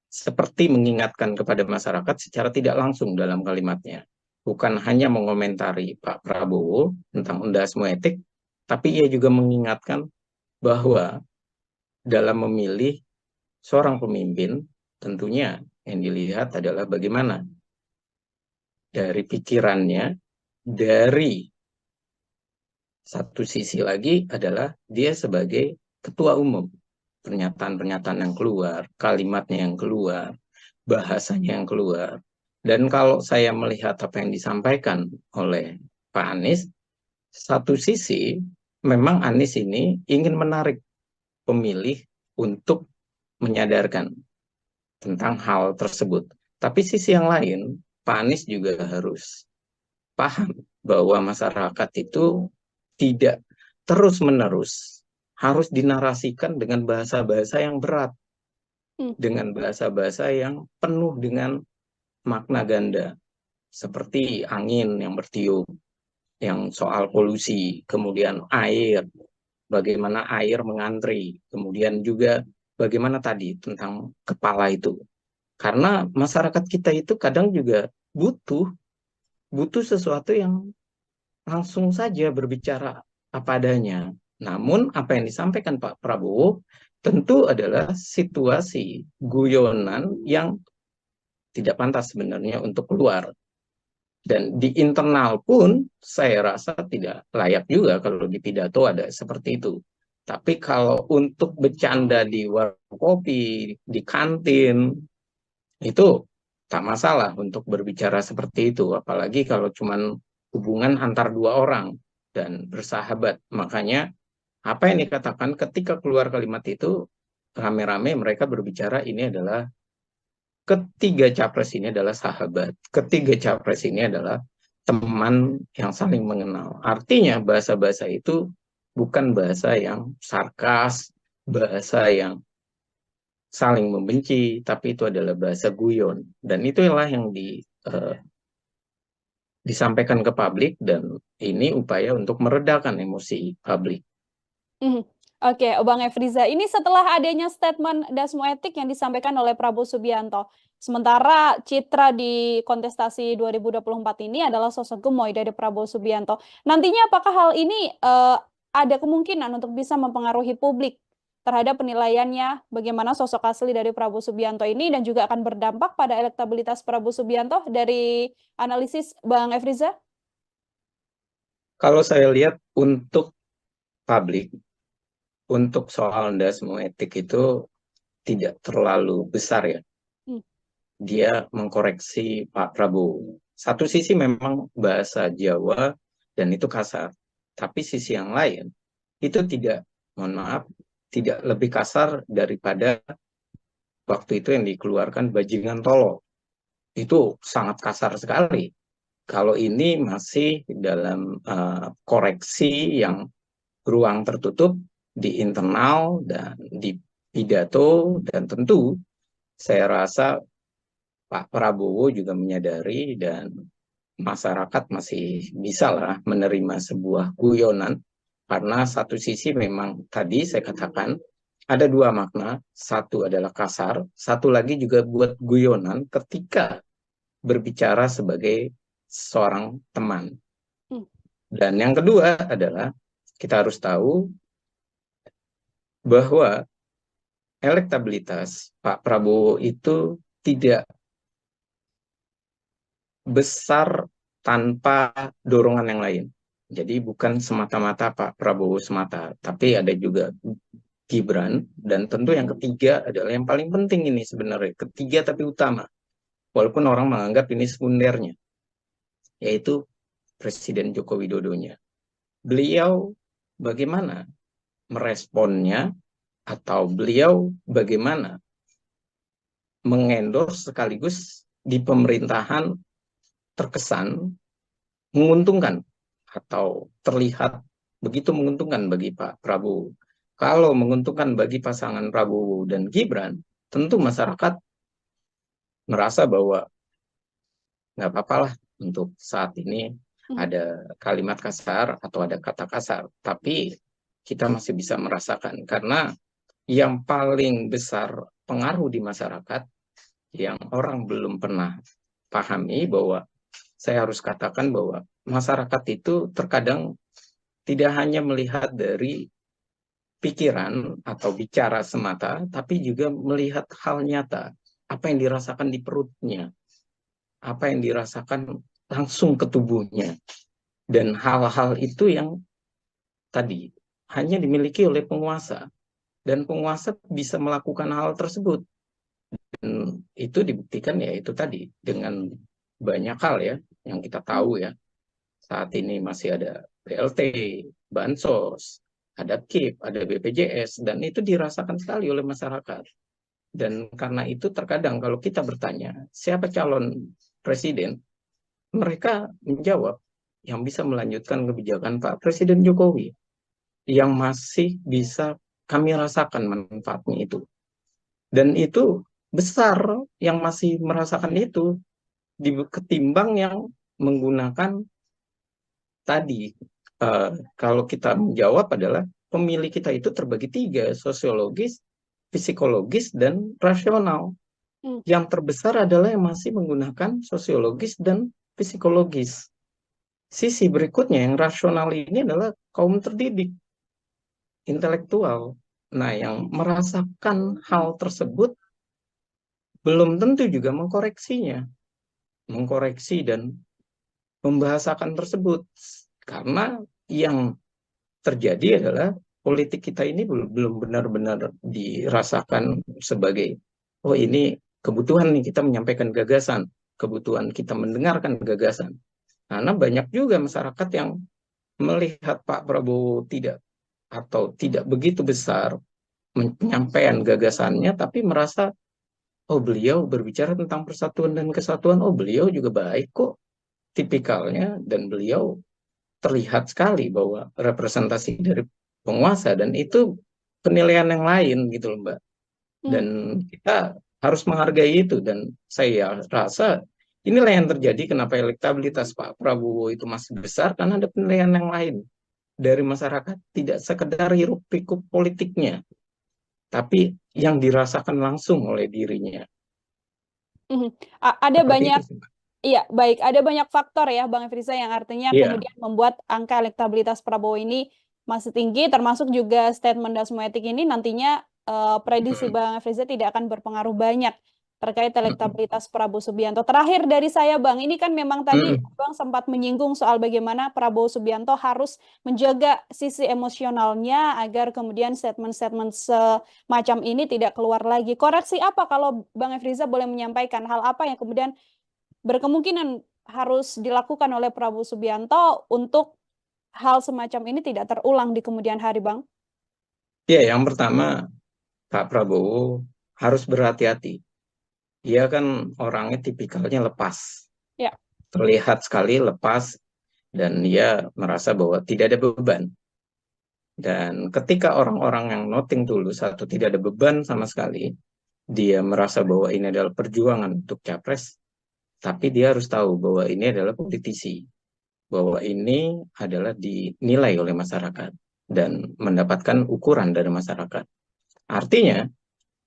seperti mengingatkan kepada masyarakat secara tidak langsung dalam kalimatnya. Bukan hanya mengomentari Pak Prabowo tentang endasmu etik, tapi ia juga mengingatkan bahwa dalam memilih seorang pemimpin, tentunya yang dilihat adalah bagaimana dari pikirannya, dari satu sisi lagi adalah dia sebagai ketua umum. Pernyataan-pernyataan yang keluar, kalimatnya yang keluar, bahasanya yang keluar. Dan kalau saya melihat apa yang disampaikan oleh Pak Anies, satu sisi memang Anies ini ingin menarik pemilih untuk menyadarkan tentang hal tersebut. Tapi sisi yang lain, Pak Anies juga harus paham bahwa masyarakat itu tidak terus-menerus harus dinarasikan dengan bahasa-bahasa yang berat, dengan bahasa-bahasa yang penuh dengan makna ganda, seperti angin yang bertiup, yang soal polusi, kemudian air, bagaimana air mengantri, kemudian juga bagaimana tadi tentang kepala itu. Karena masyarakat kita itu kadang juga butuh sesuatu yang langsung saja berbicara apa adanya. Namun apa yang disampaikan Pak Prabowo tentu adalah situasi guyonan yang tidak pantas sebenarnya untuk keluar. Dan di internal pun saya rasa tidak layak juga kalau di pidato ada seperti itu. Tapi kalau untuk bercanda di warung kopi, di kantin, itu tak masalah untuk berbicara seperti itu. Apalagi kalau cuman hubungan antar dua orang dan bersahabat. Makanya apa yang dikatakan ketika keluar kalimat itu, rame-rame mereka berbicara ini adalah ketiga capres ini adalah sahabat. Ketiga capres ini adalah teman yang saling mengenal. Artinya bahasa-bahasa itu bukan bahasa yang sarkas, bahasa yang saling membenci, tapi itu adalah bahasa guyon. Dan itulah yang disampaikan ke publik, dan ini upaya untuk meredakan emosi publik. Oke, Bang Efriza, ini setelah adanya statement Dasmo Etik yang disampaikan oleh Prabowo Subianto. Sementara citra di kontestasi 2024 ini adalah sosok gemoy dari Prabowo Subianto. Nantinya apakah hal ini ada kemungkinan untuk bisa mempengaruhi publik terhadap penilaiannya bagaimana sosok asli dari Prabowo Subianto ini, dan juga akan berdampak pada elektabilitas Prabowo Subianto dari analisis Bang Efriza? Kalau saya lihat untuk publik, untuk soal Dasmo Etik itu tidak terlalu besar ya. Dia mengkoreksi Pak Prabowo. Satu sisi memang bahasa Jawa dan itu kasar. Tapi sisi yang lain itu tidak, mohon maaf, tidak lebih kasar daripada waktu itu yang dikeluarkan bajingan tolol. Itu sangat kasar sekali. Kalau ini masih dalam koreksi yang ruang tertutup di internal dan di pidato, dan tentu saya rasa Pak Prabowo juga menyadari dan masyarakat masih bisa lah menerima sebuah guyonan, karena satu sisi memang tadi saya katakan ada dua makna, satu adalah kasar, satu lagi juga buat guyonan ketika berbicara sebagai seorang teman. Dan yang kedua adalah kita harus tahu bahwa elektabilitas Pak Prabowo itu tidak besar tanpa dorongan yang lain. Jadi bukan semata-mata Pak Prabowo semata, tapi ada juga Gibran, dan tentu yang ketiga adalah yang paling penting ini sebenarnya, ketiga tapi utama, walaupun orang menganggap ini sekundernya, yaitu Presiden Joko Widodonya. Beliau bagaimana meresponnya, atau beliau bagaimana mengendorse sekaligus di pemerintahan terkesan menguntungkan atau terlihat begitu menguntungkan bagi Pak Prabowo. Kalau menguntungkan bagi pasangan Prabowo dan Gibran, tentu masyarakat merasa bahwa nggak apa-apa lah untuk saat ini ada kalimat kasar atau ada kata kasar, tapi kita masih bisa merasakan, karena yang paling besar pengaruh di masyarakat yang orang belum pernah pahami, bahwa saya harus katakan bahwa masyarakat itu terkadang tidak hanya melihat dari pikiran atau bicara semata, tapi juga melihat hal nyata, apa yang dirasakan di perutnya, apa yang dirasakan langsung ke tubuhnya. Dan hal-hal itu yang tadi hanya dimiliki oleh penguasa, dan penguasa bisa melakukan hal tersebut. Dan itu dibuktikan ya itu tadi dengan banyak hal ya yang kita tahu ya. Saat ini masih ada BLT, bansos, ada KIP, ada BPJS, dan itu dirasakan sekali oleh masyarakat. Dan karena itu terkadang kalau kita bertanya, siapa calon presiden, mereka menjawab yang bisa melanjutkan kebijakan Pak Presiden Jokowi, yang masih bisa kami rasakan manfaatnya itu. Dan itu besar yang masih merasakan itu, ketimbang yang menggunakan tadi. Kalau kita menjawab adalah pemilih kita itu terbagi 3, sosiologis, psikologis, dan rasional. Yang terbesar adalah yang masih menggunakan sosiologis dan psikologis. Sisi berikutnya yang rasional ini adalah kaum terdidik, intelektual. Nah, yang merasakan hal tersebut belum tentu juga mengkoreksi dan membahasakan tersebut. Karena yang terjadi adalah politik kita ini belum benar-benar dirasakan sebagai, oh ini kebutuhan nih kita menyampaikan gagasan, kebutuhan kita mendengarkan gagasan. Karena banyak juga masyarakat yang melihat Pak Prabowo tidak begitu besar menyampaikan gagasannya, tapi merasa, oh beliau berbicara tentang persatuan dan kesatuan, oh beliau juga baik kok tipikalnya, dan beliau terlihat sekali bahwa representasi dari penguasa, dan itu penilaian yang lain gitu loh Mbak. Dan kita harus menghargai itu, dan saya rasa inilah yang terjadi kenapa elektabilitas Pak Prabowo itu masih besar, karena ada penilaian yang lain dari masyarakat, tidak sekedar hiruk pikuk politiknya, tapi yang dirasakan langsung oleh dirinya. Ada Seperti banyak, itu, Mbak. iya baik, ada banyak faktor ya Bang Efriza yang artinya Iya. kemudian membuat angka elektabilitas Prabowo ini masih tinggi, termasuk juga statement Dasmoetik ini nantinya prediksi Bang Efriza tidak akan berpengaruh banyak terkait elektabilitas Prabowo Subianto. Terakhir dari saya Bang, ini kan memang tadi Bang sempat menyinggung soal bagaimana Prabowo Subianto harus menjaga sisi emosionalnya agar kemudian statement-statement semacam ini tidak keluar lagi. Koreksi apa kalau Bang Efriza boleh menyampaikan hal apa yang kemudian berkemungkinan harus dilakukan oleh Prabowo Subianto untuk hal semacam ini tidak terulang di kemudian hari, Bang? Ya, yang pertama Pak Prabowo harus berhati-hati. Dia kan orangnya tipikalnya lepas. Ya. Terlihat sekali lepas, dan dia merasa bahwa tidak ada beban. Dan ketika orang-orang yang noting tulus atau tidak ada beban sama sekali, dia merasa bahwa ini adalah perjuangan untuk capres, tapi dia harus tahu bahwa ini adalah politisi, bahwa ini adalah dinilai oleh masyarakat dan mendapatkan ukuran dari masyarakat. Artinya,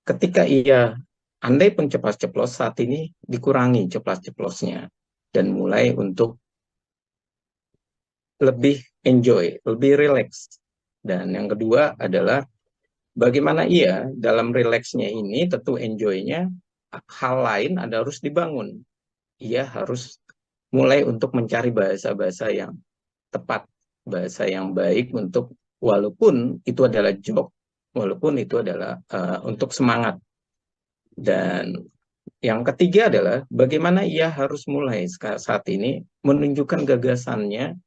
ketika ia andai pun ceplas-ceplos, saat ini dikurangi ceplas-ceplosnya dan mulai untuk lebih enjoy, lebih relax. Dan yang kedua adalah bagaimana ia dalam relaxnya ini, tentu enjoy-nya, hal lain harus dibangun. Ia harus mulai untuk mencari bahasa-bahasa yang tepat, bahasa yang baik untuk, walaupun itu adalah joke, walaupun itu adalah untuk semangat. Dan yang ketiga adalah bagaimana ia harus mulai saat ini menunjukkan gagasannya,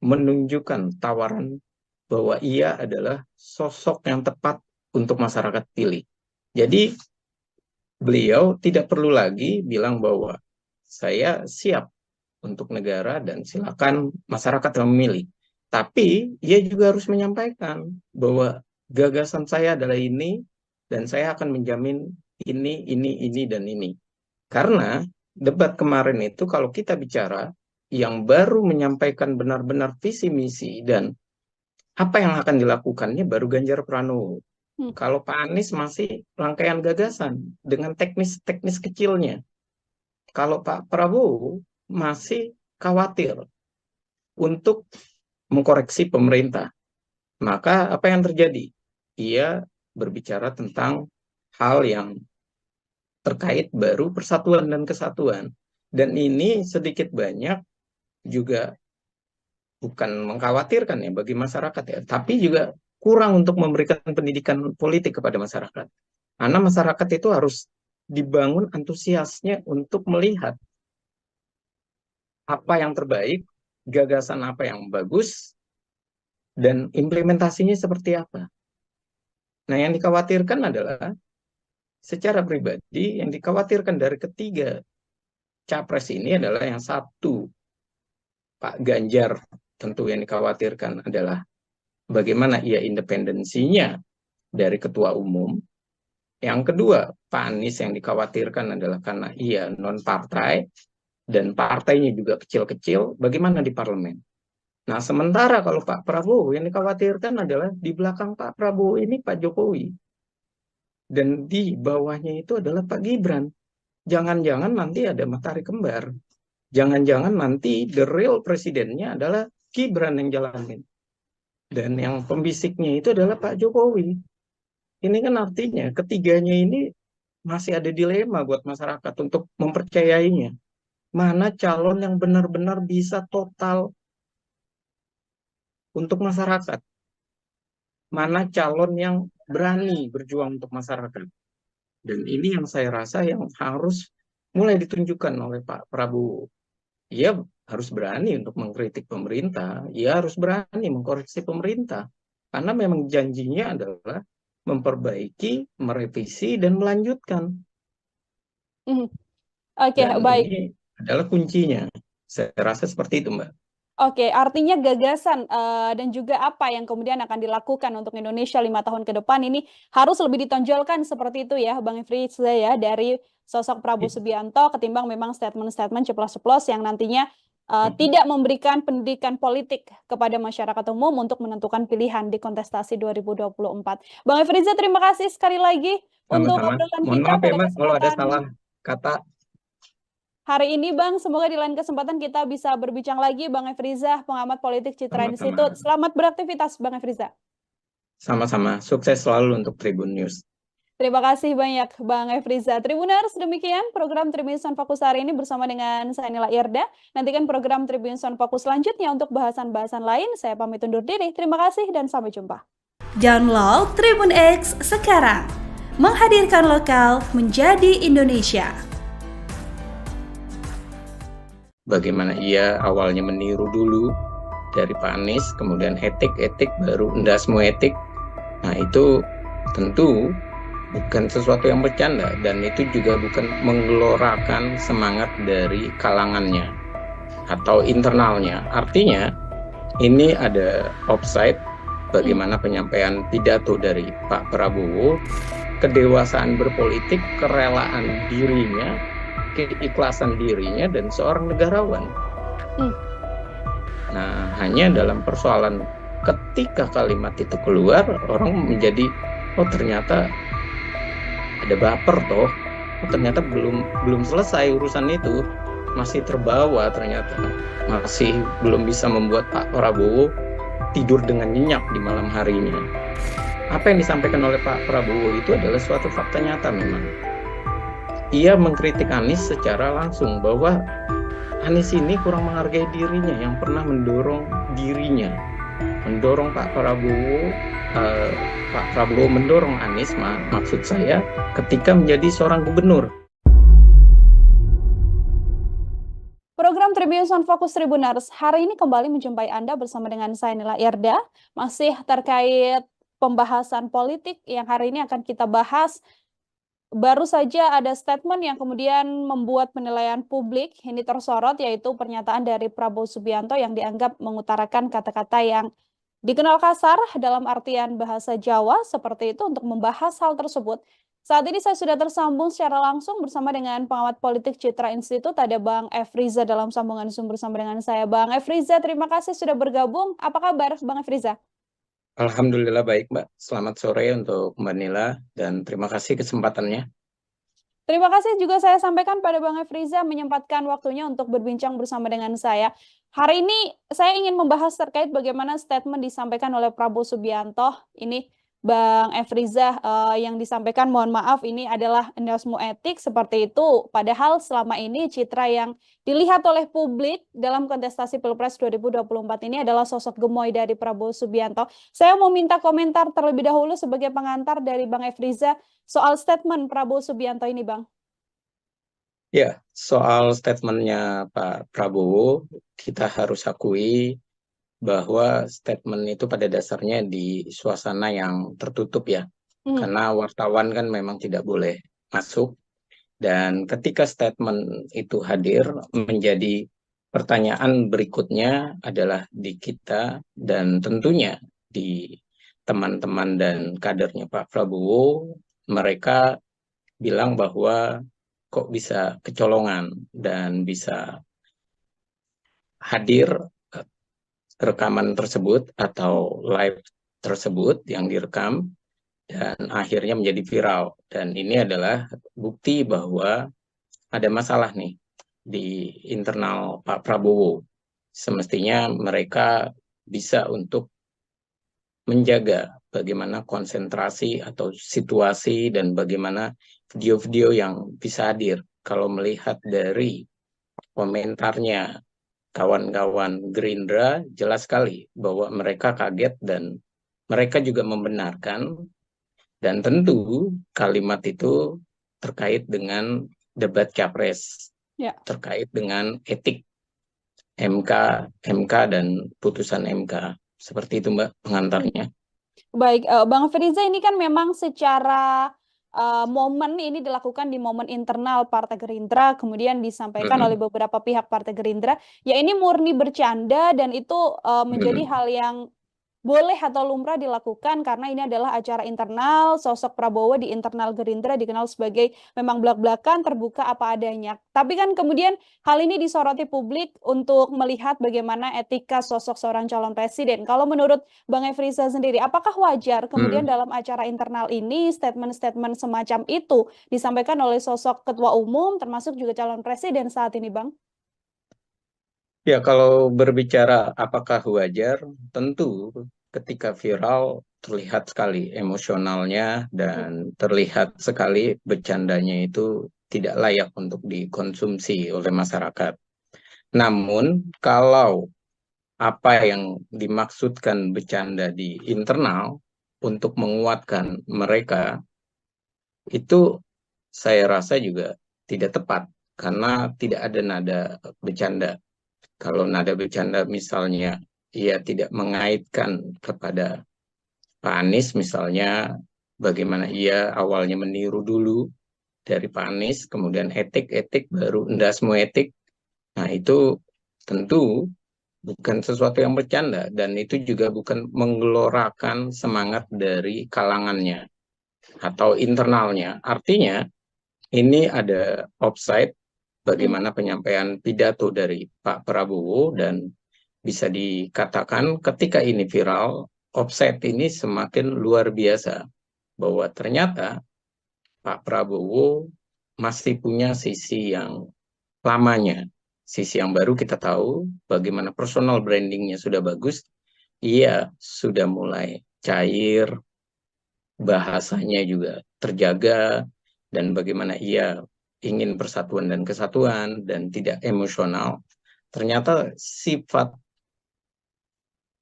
menunjukkan tawaran bahwa ia adalah sosok yang tepat untuk masyarakat pilih. Jadi beliau tidak perlu lagi bilang bahwa saya siap untuk negara dan silakan masyarakat yang memilih. Tapi ia juga harus menyampaikan bahwa gagasan saya adalah ini, dan saya akan menjamin ini, dan ini. Karena debat kemarin itu kalau kita bicara, yang baru menyampaikan benar-benar visi misi dan apa yang akan dilakukannya baru Ganjar Pranowo. Kalau Pak Anies masih rangkaian gagasan dengan teknis-teknis kecilnya. Kalau Pak Prabowo masih khawatir untuk mengkoreksi pemerintah. Maka apa yang terjadi? Ia berbicara tentang hal yang terkait baru persatuan dan kesatuan. Dan ini sedikit banyak juga bukan mengkhawatirkan ya bagi masyarakat ya, tapi juga kurang untuk memberikan pendidikan politik kepada masyarakat. Karena masyarakat itu harus dibangun antusiasnya untuk melihat apa yang terbaik, gagasan apa yang bagus, dan implementasinya seperti apa. Nah, yang dikhawatirkan adalah secara pribadi, yang dikhawatirkan dari ketiga capres ini adalah yang satu, Pak Ganjar, tentu yang dikhawatirkan adalah bagaimana ia independensinya dari ketua umum. Yang kedua, Pak Anies yang dikhawatirkan adalah karena ia non-partai dan partainya juga kecil-kecil, bagaimana di parlemen. Nah, sementara kalau Pak Prabowo yang dikhawatirkan adalah di belakang Pak Prabowo ini Pak Jokowi. Dan di bawahnya itu adalah Pak Gibran. Jangan-jangan nanti ada matahari kembar. Jangan-jangan nanti the real presidennya adalah Gibran yang jalanin. Dan yang pembisiknya itu adalah Pak Jokowi. Ini kan artinya ketiganya ini masih ada dilema buat masyarakat untuk mempercayainya. Mana calon yang benar-benar bisa total untuk masyarakat? Mana calon yang berani berjuang untuk masyarakat? Dan ini yang saya rasa yang harus mulai ditunjukkan oleh Pak Prabowo. Ia harus berani untuk mengkritik pemerintah, ia harus berani mengkoreksi pemerintah. Karena memang janjinya adalah memperbaiki, merevisi, dan melanjutkan. Oke, Dan baik. ini adalah kuncinya. Saya rasa seperti itu, Mbak. Oke, artinya gagasan dan juga apa yang kemudian akan dilakukan untuk Indonesia 5 tahun ke depan ini harus lebih ditonjolkan seperti itu ya, Bang Efriza ya, dari sosok Prabowo Subianto ketimbang memang statement-statement ceplos-ceplos yang nantinya tidak memberikan pendidikan politik kepada masyarakat umum untuk menentukan pilihan di kontestasi 2024. Bang Efriza, terima kasih sekali lagi untuk Sama-sama. obrolan Mohon kita maaf ya, pada Mbak, kalau ada kesempatan salah kata. hari ini, Bang. Semoga di lain kesempatan kita bisa berbincang lagi, Bang Efriza, pengamat politik Citra Sama-sama. Institut. Selamat beraktivitas, Bang Efriza. Sama-sama. Sukses selalu untuk Tribun News. Terima kasih banyak, Bang Efriza. Tribuners, demikian program Tribun Sound Fokus hari ini bersama dengan saya Nila Irda. Nantikan program Tribun Sound Fokus selanjutnya untuk bahasan-bahasan lain. Saya pamit undur diri. Terima kasih dan sampai jumpa. Download Tribun X sekarang. Menghadirkan lokal menjadi Indonesia. Bagaimana ia awalnya meniru dulu dari Pak Anies, kemudian etik, baru endasmu etik. Nah, itu tentu bukan sesuatu yang bercanda, dan itu juga bukan menggelorakan semangat dari kalangannya atau internalnya. Artinya, ini ada offside bagaimana penyampaian pidato dari Pak Prabowo, kedewasaan berpolitik, kerelaan dirinya, keikhlasan dirinya, dan seorang negarawan. Nah, hanya dalam persoalan ketika kalimat itu keluar, orang menjadi, oh ternyata ada baper toh, oh ternyata belum selesai urusan itu, masih terbawa ternyata, masih belum bisa membuat Pak Prabowo tidur dengan nyenyak di malam harinya. Apa yang disampaikan oleh Pak Prabowo itu adalah suatu fakta nyata memang. Ia mengkritik Anies secara langsung bahwa Anies ini kurang menghargai dirinya yang pernah mendorong dirinya, mendorong Pak Prabowo mendorong Anies, maksud saya, ketika menjadi seorang gubernur. Program Tribun Sound Fokus Tribuners hari ini kembali menjumpai Anda bersama dengan saya Nila Irda, masih terkait pembahasan politik yang hari ini akan kita bahas. Baru saja ada statement yang kemudian membuat penilaian publik ini tersorot, yaitu pernyataan dari Prabowo Subianto yang dianggap mengutarakan kata-kata yang dikenal kasar dalam artian bahasa Jawa seperti itu. Untuk membahas hal tersebut, saat ini saya sudah tersambung secara langsung bersama dengan pengamat politik Citra Institut, ada Bang Efriza dalam sambungan Zoom bersama dengan saya. Bang Efriza, terima kasih sudah bergabung. Apa kabar, Bang Efriza? Alhamdulillah baik, Mbak. Selamat sore untuk Mbak Nila, dan terima kasih kesempatannya. Terima kasih juga saya sampaikan pada Bang Efriza menyempatkan waktunya untuk berbincang bersama dengan saya. Hari ini saya ingin membahas terkait bagaimana statement disampaikan oleh Prabowo Subianto. Ini Bang Efriza, yang disampaikan, mohon maaf, ini adalah endasmu etik seperti itu. Padahal selama ini citra yang dilihat oleh publik dalam kontestasi Pilpres 2024 ini adalah sosok gemoy dari Prabowo Subianto. Saya mau minta komentar terlebih dahulu sebagai pengantar dari Bang Efriza soal statement Prabowo Subianto ini, Bang. Ya, soal statementnya Pak Prabowo, kita harus akui bahwa statement itu pada dasarnya di suasana yang tertutup ya, karena wartawan kan memang tidak boleh masuk. Dan ketika statement itu hadir, menjadi pertanyaan berikutnya adalah di kita dan tentunya di teman-teman dan kadernya Pak Prabowo. Mereka bilang bahwa kok bisa kecolongan dan bisa hadir rekaman tersebut atau live tersebut yang direkam dan akhirnya menjadi viral. Dan ini adalah bukti bahwa ada masalah nih di internal Pak Prabowo. Semestinya mereka bisa untuk menjaga bagaimana konsentrasi atau situasi dan bagaimana video-video yang bisa hadir. Kalau melihat dari komentarnya kawan-kawan Gerindra, jelas sekali bahwa mereka kaget dan mereka juga membenarkan, dan tentu kalimat itu terkait dengan debat capres, terkait dengan etik MK dan putusan MK. Seperti itu Mbak pengantarnya. Baik, Bang Feriza, ini kan memang secara momen ini dilakukan di momen internal Partai Gerindra, kemudian disampaikan oleh beberapa pihak Partai Gerindra. Ya ini murni bercanda dan itu menjadi hal yang boleh atau lumrah dilakukan karena ini adalah acara internal. Sosok Prabowo di internal Gerindra dikenal sebagai memang belak-belakan, terbuka apa adanya. Tapi kan kemudian hal ini disoroti publik untuk melihat bagaimana etika sosok seorang calon presiden. Kalau menurut Bang Efriza sendiri, apakah wajar kemudian dalam acara internal ini statement-statement semacam itu disampaikan oleh sosok ketua umum termasuk juga calon presiden saat ini, Bang? Ya, kalau berbicara apakah wajar, tentu ketika viral terlihat sekali emosionalnya dan terlihat sekali bercandanya itu tidak layak untuk dikonsumsi oleh masyarakat. Namun, kalau apa yang dimaksudkan bercanda di internal untuk menguatkan mereka, itu saya rasa juga tidak tepat karena tidak ada nada bercanda. Kalau nada bercanda misalnya ia tidak mengaitkan kepada Pak Anies misalnya, bagaimana ia awalnya meniru dulu dari Pak Anies, kemudian etik baru enggak semua etik. Nah itu tentu bukan sesuatu yang bercanda dan itu juga bukan menggelorakan semangat dari kalangannya atau internalnya. Artinya ini ada offside bagaimana penyampaian pidato dari Pak Prabowo dan bisa dikatakan ketika ini viral, offset ini semakin luar biasa bahwa ternyata Pak Prabowo masih punya sisi yang lamanya. Sisi yang baru kita tahu bagaimana personal brandingnya sudah bagus, ia sudah mulai cair, bahasanya juga terjaga, dan bagaimana ia ingin persatuan dan kesatuan dan tidak emosional. Ternyata sifat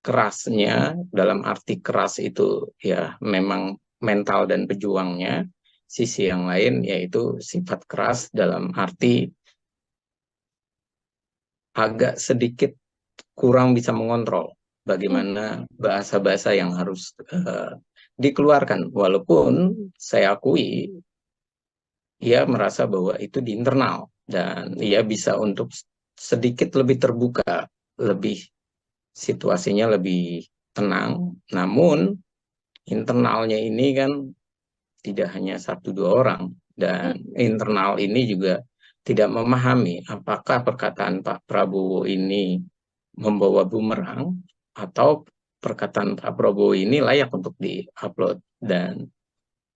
kerasnya, dalam arti keras itu ya memang mental dan pejuangnya. Sisi yang lain yaitu sifat keras dalam arti agak sedikit kurang bisa mengontrol bagaimana bahasa-bahasa yang harus dikeluarkan. Walaupun saya akui ia merasa bahwa itu di internal dan ia bisa untuk sedikit lebih terbuka, lebih situasinya lebih tenang. Namun internalnya ini kan tidak hanya 1-2 orang dan internal ini juga tidak memahami apakah perkataan Pak Prabowo ini membawa bumerang atau perkataan Pak Prabowo ini layak untuk di-upload. Dan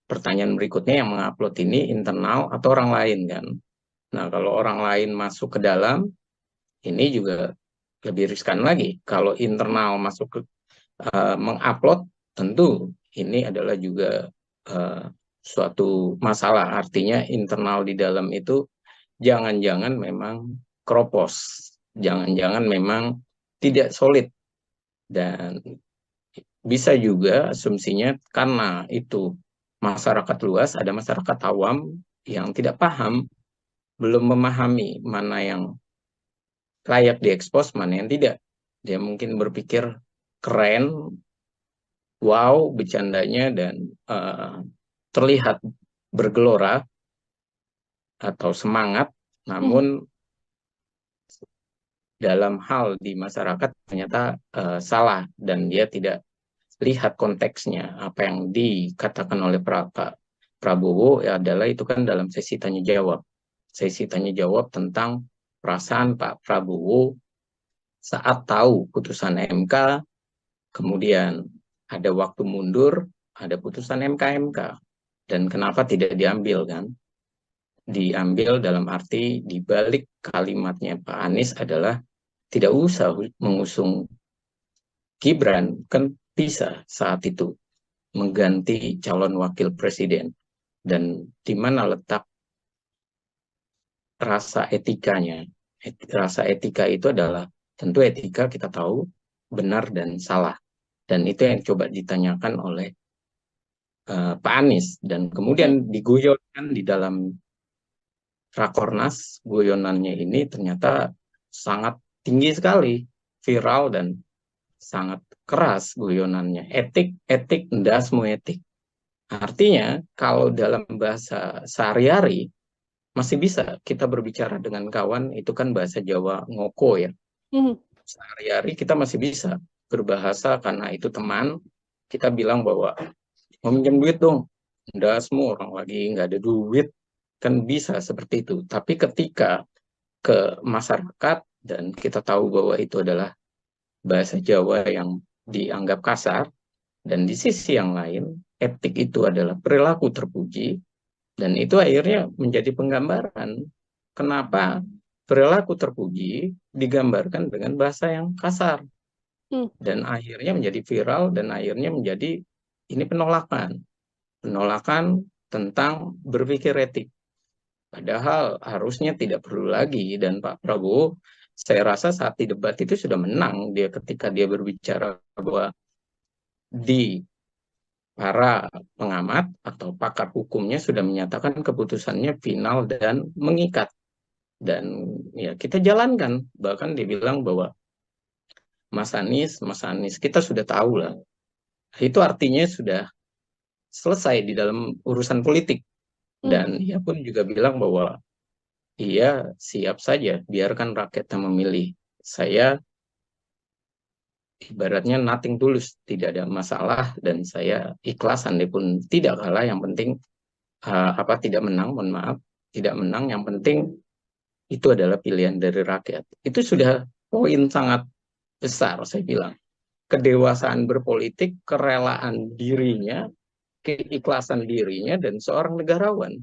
pertanyaan berikutnya yang mengupload ini internal atau orang lain kan. Nah, kalau orang lain masuk ke dalam, ini juga lebih riskan lagi. Kalau internal masuk ke mengupload, tentu ini adalah juga suatu masalah. Artinya internal di dalam itu jangan-jangan memang kropos, jangan-jangan memang tidak solid. Dan bisa juga asumsinya karena itu masyarakat luas, ada masyarakat awam yang tidak paham, belum memahami mana yang layak diekspos, mana yang tidak. Dia mungkin berpikir keren, wow, bercandanya, dan terlihat bergelora atau semangat, namun dalam hal di masyarakat ternyata salah, dan dia tidak lihat konteksnya. Apa yang dikatakan oleh Pak Prabowo adalah itu kan dalam sesi tanya jawab. Sesi tanya jawab tentang perasaan Pak Prabowo saat tahu putusan MK, kemudian ada waktu mundur, ada putusan MK, dan kenapa tidak diambil kan? Diambil dalam arti di balik kalimatnya Pak Anies adalah tidak usah mengusung Gibran, kan bisa saat itu mengganti calon wakil presiden. Dan di mana letak rasa etikanya? Rasa etika itu adalah, tentu etika kita tahu benar dan salah. Dan itu yang coba ditanyakan oleh Pak Anies. Dan kemudian diguyonkan di dalam Rakornas, guyonannya ini ternyata sangat tinggi sekali, viral dan sangat keras guyonannya. Etik, ndasmu etik. Artinya kalau dalam bahasa sehari-hari masih bisa kita berbicara dengan kawan, itu kan bahasa Jawa ngoko ya. Sehari-hari kita masih bisa berbahasa karena itu teman, kita bilang bahwa mau minjem duit dong, ndasmu orang lagi nggak ada duit, kan bisa seperti itu. Tapi ketika ke masyarakat dan kita tahu bahwa itu adalah bahasa Jawa yang dianggap kasar, dan di sisi yang lain etik itu adalah perilaku terpuji, dan itu akhirnya menjadi penggambaran kenapa perilaku terpuji digambarkan dengan bahasa yang kasar, dan akhirnya menjadi viral, dan akhirnya menjadi ini penolakan tentang berpikir etik. Padahal harusnya tidak perlu lagi, dan Pak Prabowo saya rasa saat di debat itu sudah menang dia ketika dia berbicara bahwa di para pengamat atau pakar hukumnya sudah menyatakan keputusannya final dan mengikat. Dan ya kita jalankan, bahkan dia bilang bahwa Mas Anies kita sudah tahu lah. Itu artinya sudah selesai di dalam urusan politik. Dan ia pun juga bilang bahwa ia siap saja, biarkan rakyat yang memilih. Saya ibaratnya nothing tulus, tidak ada masalah, dan saya ikhlas pun tidak kalah, yang penting tidak menang, mohon maaf, tidak menang, yang penting itu adalah pilihan dari rakyat. Itu sudah poin sangat besar, saya bilang. Kedewasaan berpolitik, kerelaan dirinya, keikhlasan dirinya, dan seorang negarawan.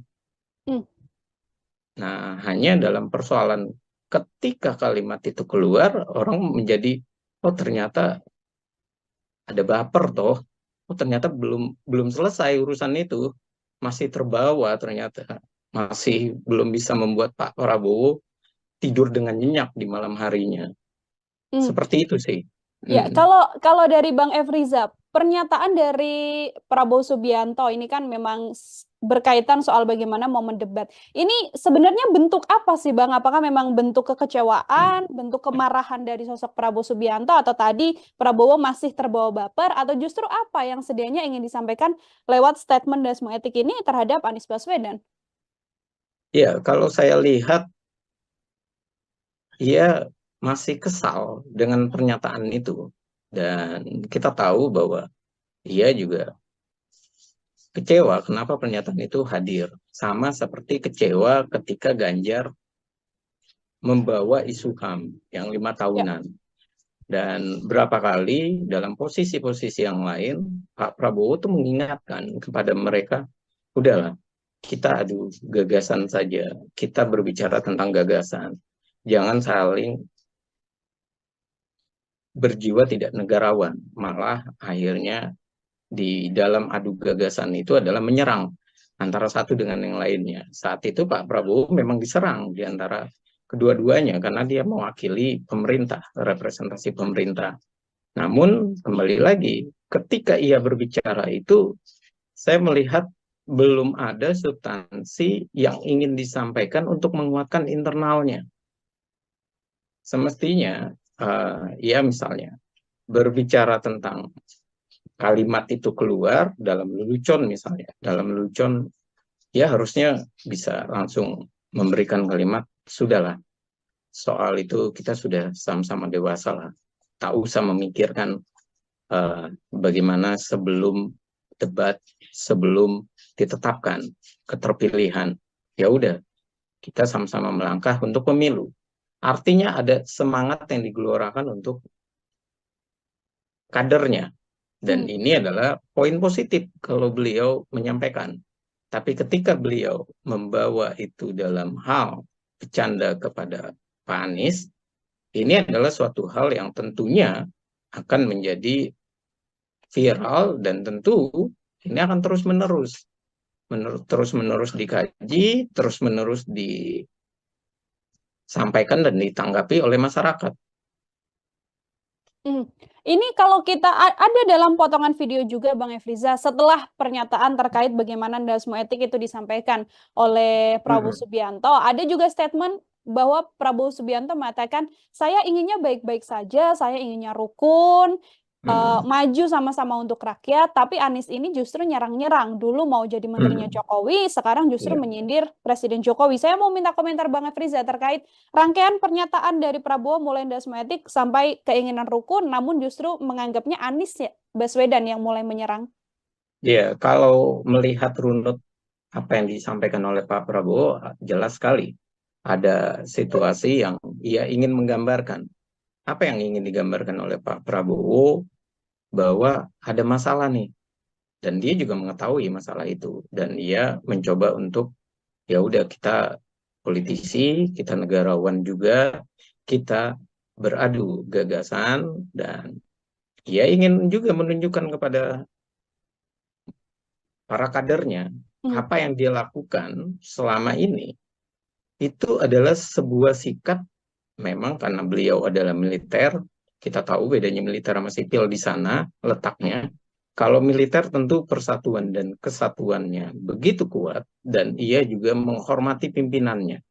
Nah, hanya dalam persoalan ketika kalimat itu keluar, orang menjadi, oh ternyata ada baper toh, oh ternyata belum selesai urusan itu, masih terbawa ternyata, masih belum bisa membuat Pak Prabowo tidur dengan nyenyak di malam harinya. Seperti itu sih. Ya, kalau dari Bang Efriza, pernyataan dari Prabowo Subianto ini kan memang berkaitan soal bagaimana momen debat. Ini sebenarnya bentuk apa sih Bang? Apakah memang bentuk kekecewaan, bentuk kemarahan dari sosok Prabowo Subianto, atau tadi Prabowo masih terbawa baper, atau justru apa yang sedianya ingin disampaikan lewat statement ndasmu etik ini terhadap Anies Baswedan? Ya, kalau saya lihat, ia masih kesal dengan pernyataan itu. Dan kita tahu bahwa ia juga kecewa kenapa pernyataan itu hadir. Sama seperti kecewa ketika Ganjar membawa isu HAM yang 5 tahunan. Dan berapa kali dalam posisi-posisi yang lain, Pak Prabowo tuh mengingatkan kepada mereka, udahlah, kita adu gagasan saja. Kita berbicara tentang gagasan. Jangan saling berjiwa tidak negarawan, malah akhirnya di dalam adu gagasan itu adalah menyerang antara satu dengan yang lainnya. Saat itu Pak Prabowo memang diserang di antara kedua-duanya karena dia mewakili pemerintah, representasi pemerintah. Namun kembali lagi, ketika ia berbicara itu, saya melihat belum ada substansi yang ingin disampaikan untuk menguatkan internalnya. Semestinya ya misalnya berbicara tentang kalimat itu keluar dalam lelucon misalnya, dalam lelucon ya harusnya bisa langsung memberikan kalimat, sudahlah, soal itu kita sudah sama-sama dewasa lah, tak usah memikirkan bagaimana sebelum debat, sebelum ditetapkan keterpilihan. Ya udah, kita sama-sama melangkah untuk pemilu. Artinya ada semangat yang digelorakan untuk kadernya. Dan ini adalah poin positif kalau beliau menyampaikan. Tapi ketika beliau membawa itu dalam hal bercanda kepada Pak Anies, ini adalah suatu hal yang tentunya akan menjadi viral dan tentu ini akan terus-menerus dikaji, terus-menerus disampaikan dan ditanggapi oleh masyarakat. Ini kalau kita ada dalam potongan video juga Bang Efriza, setelah pernyataan terkait bagaimana Dasmo Etik itu disampaikan oleh Prabowo Subianto, ada juga statement bahwa Prabowo Subianto mengatakan, saya inginnya baik-baik saja, saya inginnya rukun, maju sama-sama untuk rakyat, tapi Anies ini justru nyerang-nyerang. Dulu mau jadi menterinya Jokowi, sekarang justru menyindir Presiden Jokowi. Saya mau minta komentar Bang Efriza terkait rangkaian pernyataan dari Prabowo mulai Dasmo Etik sampai keinginan rukun, namun justru menganggapnya Anies Baswedan yang mulai menyerang. Ya, kalau melihat runut apa yang disampaikan oleh Pak Prabowo, jelas sekali ada situasi yang ia ingin menggambarkan. Apa yang ingin digambarkan oleh Pak Prabowo? Bahwa ada masalah nih, dan dia juga mengetahui masalah itu, dan ia mencoba untuk ya udah, kita politisi, kita negarawan juga, kita beradu gagasan, dan ia ingin juga menunjukkan kepada para kadernya apa yang dia lakukan selama ini itu adalah sebuah sikap. Memang karena beliau adalah militer, kita tahu bedanya militer sama sipil di sana letaknya. Kalau militer tentu persatuan dan kesatuannya begitu kuat, dan ia juga menghormati pimpinannya.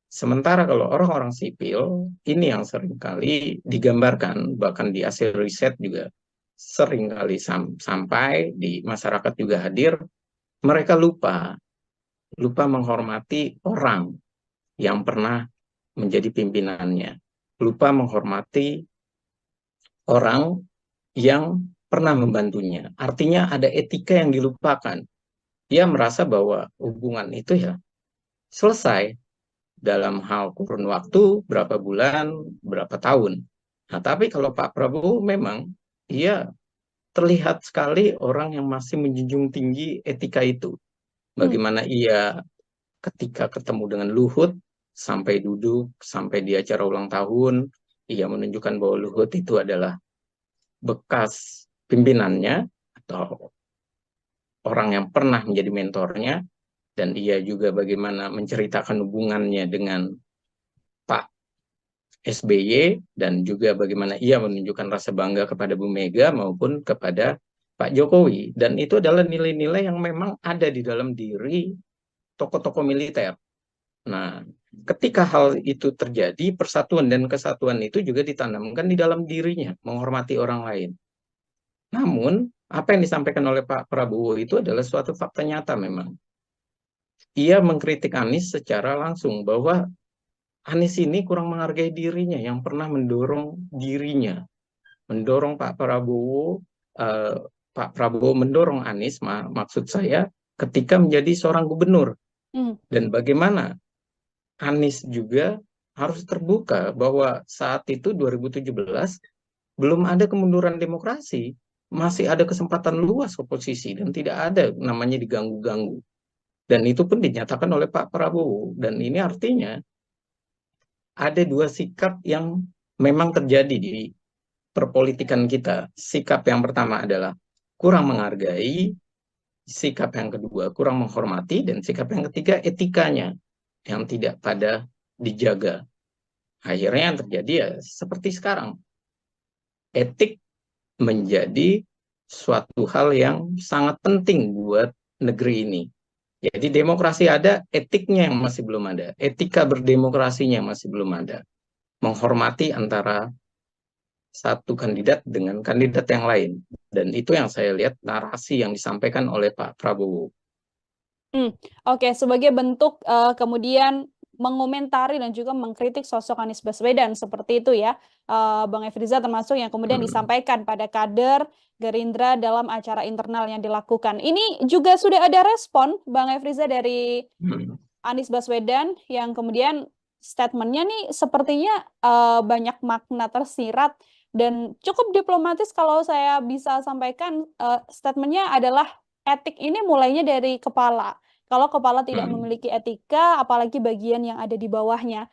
Sementara kalau orang-orang sipil, ini yang seringkali digambarkan, bahkan di hasil riset juga seringkali sampai di masyarakat juga hadir, mereka lupa menghormati orang yang pernah menjadi pimpinannya, lupa menghormati orang yang pernah membantunya. Artinya ada etika yang dilupakan. Dia merasa bahwa hubungan itu ya selesai dalam hal kurun waktu berapa bulan, berapa tahun. Nah, tapi kalau Pak Prabowo memang ia terlihat sekali orang yang masih menjunjung tinggi etika itu. Bagaimana ia ketika ketemu dengan Luhut, sampai duduk, sampai di acara ulang tahun, ia menunjukkan bahwa Luhut itu adalah bekas pimpinannya atau orang yang pernah menjadi mentornya, dan ia juga bagaimana menceritakan hubungannya dengan Pak SBY, dan juga bagaimana ia menunjukkan rasa bangga kepada Bu Mega maupun kepada Pak Jokowi. Dan itu adalah nilai-nilai yang memang ada di dalam diri tokoh-tokoh militer. Nah, ketika hal itu terjadi, persatuan dan kesatuan itu juga ditanamkan di dalam dirinya, menghormati orang lain. Namun, apa yang disampaikan oleh Pak Prabowo itu adalah suatu fakta nyata memang. Ia mengkritik Anies secara langsung bahwa Anies ini kurang menghargai dirinya yang pernah mendorong dirinya, mendorong Pak Prabowo mendorong Anies, maksud saya, ketika menjadi seorang gubernur. Dan bagaimana Anies juga harus terbuka bahwa saat itu 2017 belum ada kemunduran demokrasi, masih ada kesempatan luas oposisi dan tidak ada namanya diganggu-ganggu. Dan itu pun dinyatakan oleh Pak Prabowo. Dan ini artinya ada dua sikap yang memang terjadi di perpolitikan kita. Sikap yang pertama adalah kurang menghargai, sikap yang kedua kurang menghormati, dan sikap yang ketiga etikanya yang tidak pada dijaga. Akhirnya yang terjadi ya seperti sekarang. Etik menjadi suatu hal yang sangat penting buat negeri ini. Jadi demokrasi ada, etiknya yang masih belum ada. Etika berdemokrasinya masih belum ada. menghormati antara satu kandidat dengan kandidat yang lain. Dan itu yang saya lihat narasi yang disampaikan oleh Pak Prabowo. Oke, sebagai bentuk kemudian mengomentari dan juga mengkritik sosok Anies Baswedan seperti itu ya, Bang Efriza, termasuk yang kemudian disampaikan pada kader Gerindra dalam acara internal yang dilakukan. Ini juga sudah ada respon, Bang Efriza, dari Anies Baswedan yang kemudian statementnya nih sepertinya banyak makna tersirat dan cukup diplomatis. Kalau saya bisa sampaikan, statementnya adalah etik ini mulainya dari kepala. Kalau kepala tidak memiliki etika, apalagi bagian yang ada di bawahnya.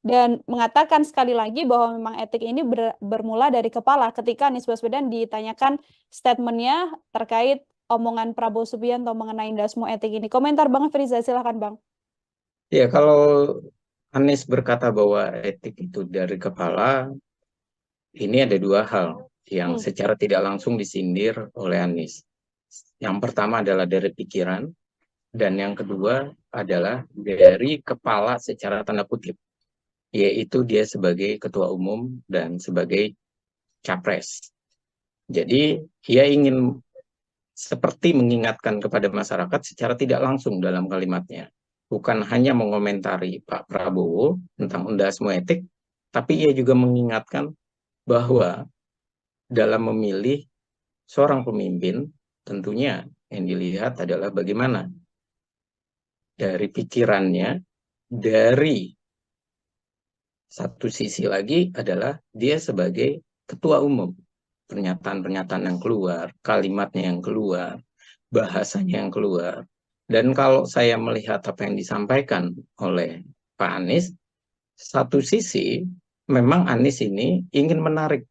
Dan mengatakan sekali lagi bahwa memang etik ini bermula dari kepala. Ketika Anies Baswedan ditanyakan statementnya terkait omongan Prabowo Subianto mengenai dasmu etik ini. Komentar Bang Firza, silahkan Bang. Ya, kalau Anies berkata bahwa etik itu dari kepala, ini ada dua hal yang secara tidak langsung disindir oleh Anies. Yang pertama adalah dari pikiran, dan yang kedua adalah dari kepala secara tanda kutip, yaitu dia sebagai ketua umum dan sebagai capres. Jadi dia ingin seperti mengingatkan kepada masyarakat secara tidak langsung dalam kalimatnya. Bukan hanya mengomentari Pak Prabowo tentang endasmu etik, tapi ia juga mengingatkan bahwa dalam memilih seorang pemimpin, tentunya yang dilihat adalah bagaimana dari pikirannya, dari satu sisi lagi adalah dia sebagai ketua umum. Pernyataan-pernyataan yang keluar, kalimatnya yang keluar, bahasanya yang keluar. Dan kalau saya melihat apa yang disampaikan oleh Pak Anies, satu sisi memang Anies ini ingin menarik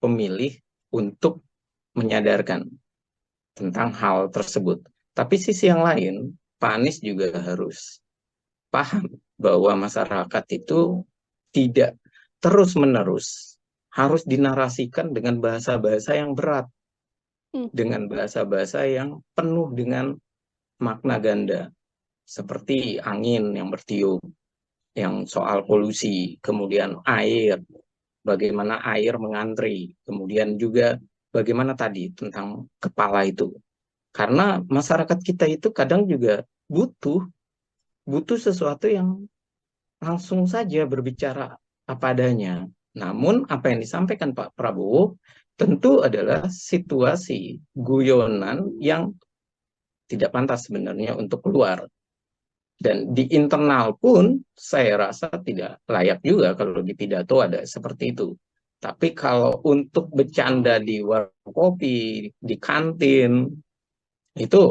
pemilih untuk menyadarkan tentang hal tersebut. Tapi sisi yang lain, Pak Anies juga harus paham bahwa masyarakat itu tidak terus-menerus harus dinarasikan dengan bahasa-bahasa yang berat, dengan bahasa-bahasa yang penuh dengan makna ganda, seperti angin yang bertiup, yang soal polusi, kemudian air, bagaimana air mengantri, kemudian juga bagaimana tadi tentang kepala itu. Karena masyarakat kita itu kadang juga butuh sesuatu yang langsung saja berbicara apa adanya. Namun apa yang disampaikan Pak Prabowo tentu adalah situasi guyonan yang tidak pantas sebenarnya untuk keluar. Dan di internal pun saya rasa tidak layak juga kalau di pidato ada seperti itu. Tapi kalau untuk bercanda di warung kopi, di kantin, itu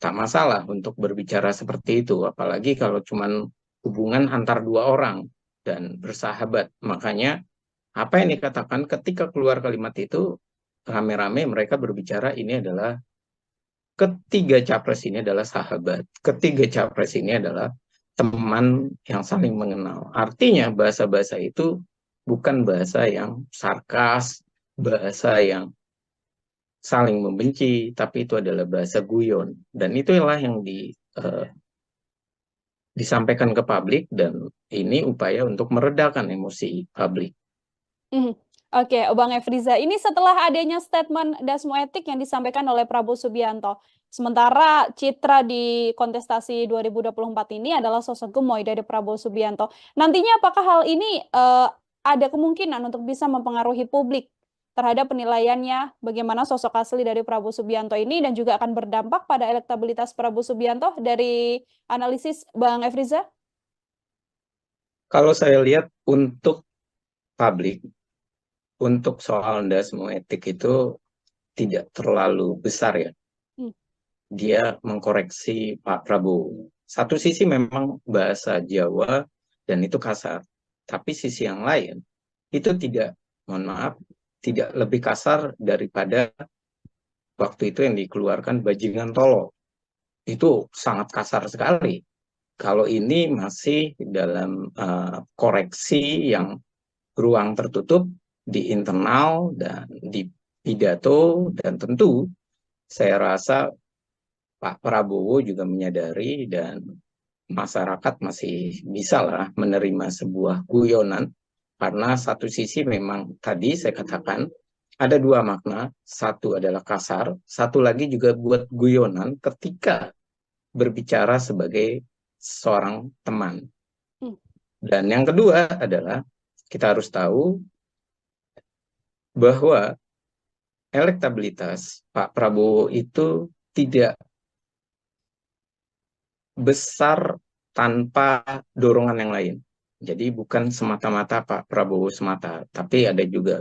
tak masalah untuk berbicara seperti itu. Apalagi kalau cuman hubungan antar dua orang dan bersahabat. Makanya apa yang dikatakan ketika keluar kalimat itu, rame-rame mereka berbicara ini adalah ketiga capres ini adalah sahabat. Ketiga capres ini adalah teman yang saling mengenal. Artinya bahasa-bahasa itu bukan bahasa yang sarkas, bahasa yang saling membenci, tapi itu adalah bahasa guyon. Dan itulah yang disampaikan ke publik, dan ini upaya untuk meredakan emosi publik. Oke, Bang Efriza, ini setelah adanya statement dasmu etik yang disampaikan oleh Prabowo Subianto. Sementara citra di kontestasi 2024 ini adalah sosok gemoy dari Prabowo Subianto. Nantinya apakah hal ini ada kemungkinan untuk bisa mempengaruhi publik terhadap penilaiannya bagaimana sosok asli dari Prabowo Subianto ini, dan juga akan berdampak pada elektabilitas Prabowo Subianto dari analisis Bang Efriza? Kalau saya lihat untuk publik, untuk soal dasmu etik itu tidak terlalu besar ya. Dia mengkoreksi Pak Prabowo. Satu sisi memang bahasa Jawa dan itu kasar. Tapi sisi yang lain itu tidak, mohon maaf, tidak lebih kasar daripada waktu itu yang dikeluarkan bajingan tolol. Itu sangat kasar sekali. Kalau ini masih dalam koreksi yang ruang tertutup di internal dan di pidato, dan tentu saya rasa Pak Prabowo juga menyadari dan masyarakat masih bisa lah menerima sebuah guyonan Karena satu sisi memang tadi saya katakan ada dua makna, satu adalah kasar, satu lagi juga buat guyonan ketika berbicara sebagai seorang teman. Dan yang kedua adalah kita harus tahu bahwa elektabilitas Pak Prabowo itu tidak besar tanpa dorongan yang lain. Jadi bukan semata-mata Pak Prabowo semata, tapi ada juga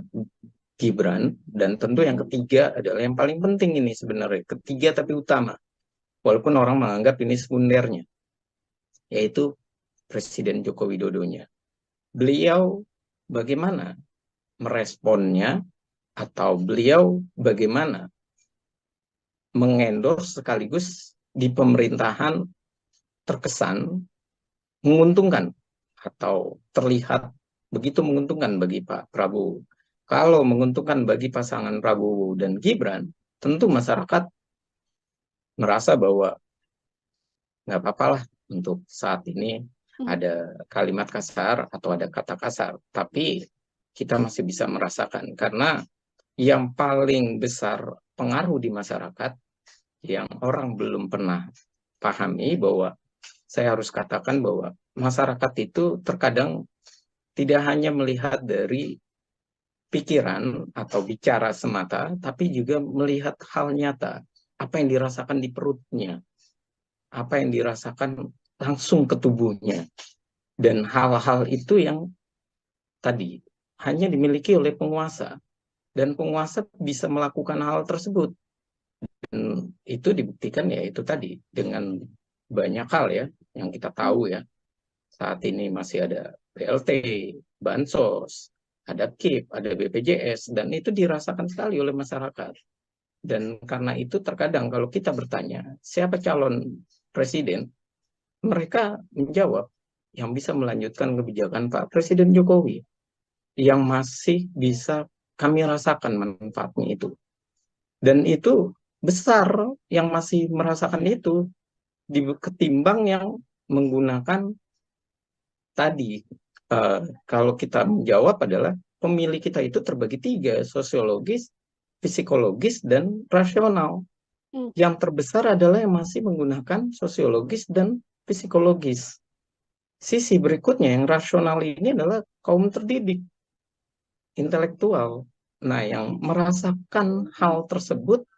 Gibran, dan tentu yang ketiga adalah yang paling penting ini sebenarnya, ketiga tapi utama, walaupun orang menganggap ini sekundernya, yaitu Presiden Joko Widodonya. Beliau bagaimana meresponnya, atau beliau bagaimana mengendorse sekaligus di pemerintahan terkesan menguntungkan atau terlihat begitu menguntungkan bagi Pak Prabowo. Kalau menguntungkan bagi pasangan Prabowo dan Gibran, tentu masyarakat merasa bahwa nggak apa-apa lah untuk saat ini ada kalimat kasar atau ada kata kasar. Tapi kita masih bisa merasakan, karena yang paling besar pengaruh di masyarakat yang orang belum pernah pahami, bahwa saya harus katakan bahwa masyarakat itu terkadang tidak hanya melihat dari pikiran atau bicara semata, tapi juga melihat hal nyata, apa yang dirasakan di perutnya, apa yang dirasakan langsung ke tubuhnya. Dan hal-hal itu yang tadi hanya dimiliki oleh penguasa, dan penguasa bisa melakukan hal tersebut. Dan itu dibuktikan ya itu tadi dengan banyak hal ya yang kita tahu ya. Saat ini masih ada BLT, Bansos, ada KIP, ada BPJS, dan itu dirasakan sekali oleh masyarakat. Dan karena itu terkadang kalau kita bertanya siapa calon presiden, mereka menjawab yang bisa melanjutkan kebijakan Pak Presiden Jokowi, yang masih bisa kami rasakan manfaatnya itu. Dan itu besar yang masih merasakan itu ketimbang yang menggunakan tadi. Kalau kita menjawab adalah pemilih kita itu terbagi tiga, sosiologis, psikologis, dan rasional. Yang terbesar adalah yang masih menggunakan sosiologis dan psikologis. Sisi berikutnya yang rasional ini adalah kaum terdidik, intelektual. Nah, yang merasakan hal tersebut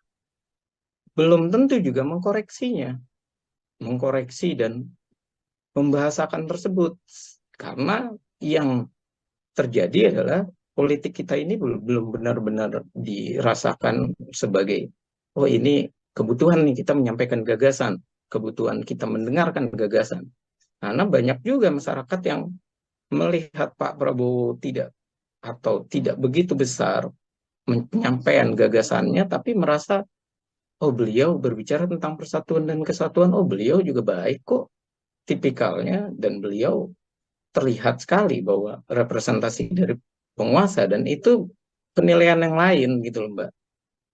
belum tentu juga mengkoreksi dan membahasakan tersebut. Karena yang terjadi adalah politik kita ini belum benar-benar dirasakan sebagai, oh ini kebutuhan nih kita menyampaikan gagasan, kebutuhan kita mendengarkan gagasan. Karena banyak juga masyarakat yang melihat Pak Prabowo tidak begitu besar menyampaikan gagasannya, tapi merasa, oh beliau berbicara tentang persatuan dan kesatuan, oh beliau juga baik kok tipikalnya, dan beliau terlihat sekali bahwa representasi dari penguasa, dan itu penilaian yang lain gitu loh Mbak.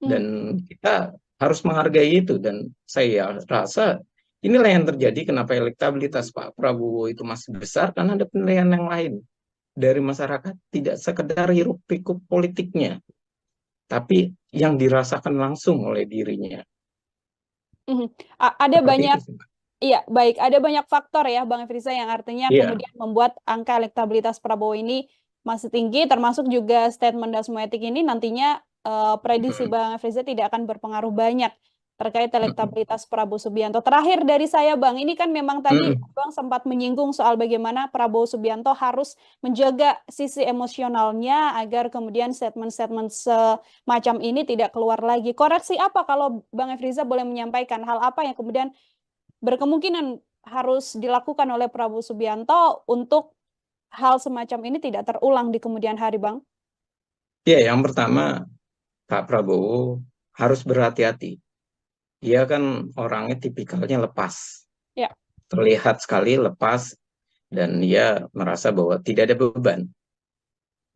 Dan kita harus menghargai itu, dan saya rasa inilah yang terjadi kenapa elektabilitas Pak Prabowo itu masih besar, karena ada penilaian yang lain dari masyarakat, tidak sekedar hiruk pikuk politiknya, tapi yang dirasakan langsung oleh dirinya. Ada Seperti banyak itu, Mbak. Iya, baik. Ada banyak faktor ya, Bang Efriza, yang artinya kemudian membuat angka elektabilitas Prabowo ini masih tinggi, termasuk juga statement Dasmoetik ini nantinya prediksi Bang Efriza tidak akan berpengaruh banyak terkait elektabilitas Prabowo Subianto. Terakhir dari saya, Bang, ini kan memang tadi Bang sempat menyinggung soal bagaimana Prabowo Subianto harus menjaga sisi emosionalnya agar kemudian statement-statement semacam ini tidak keluar lagi. Koreksi apa kalau Bang Efriza boleh menyampaikan hal apa yang kemudian berkemungkinan harus dilakukan oleh Prabowo Subianto untuk hal semacam ini tidak terulang di kemudian hari, Bang? Ya, yang pertama Pak Prabowo harus berhati-hati. Dia kan orangnya tipikalnya lepas. Ya. Terlihat sekali lepas, dan dia merasa bahwa tidak ada beban.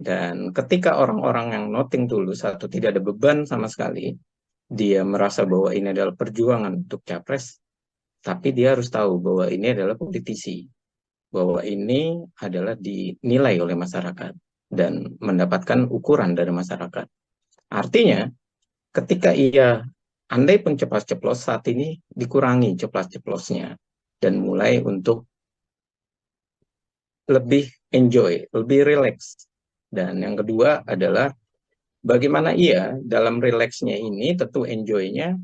Dan ketika orang-orang yang noting tulus atau tidak ada beban sama sekali, dia merasa bahwa ini adalah perjuangan untuk capres, tapi dia harus tahu bahwa ini adalah politisi, bahwa ini adalah dinilai oleh masyarakat. dan mendapatkan ukuran dari masyarakat. Artinya, ketika ia andai pun ceplas-ceplos, saat ini dikurangi ceplas-ceplosnya dan mulai untuk lebih enjoy, lebih relax. Dan yang kedua adalah bagaimana ia dalam relaxnya ini, tentu enjoy-nya,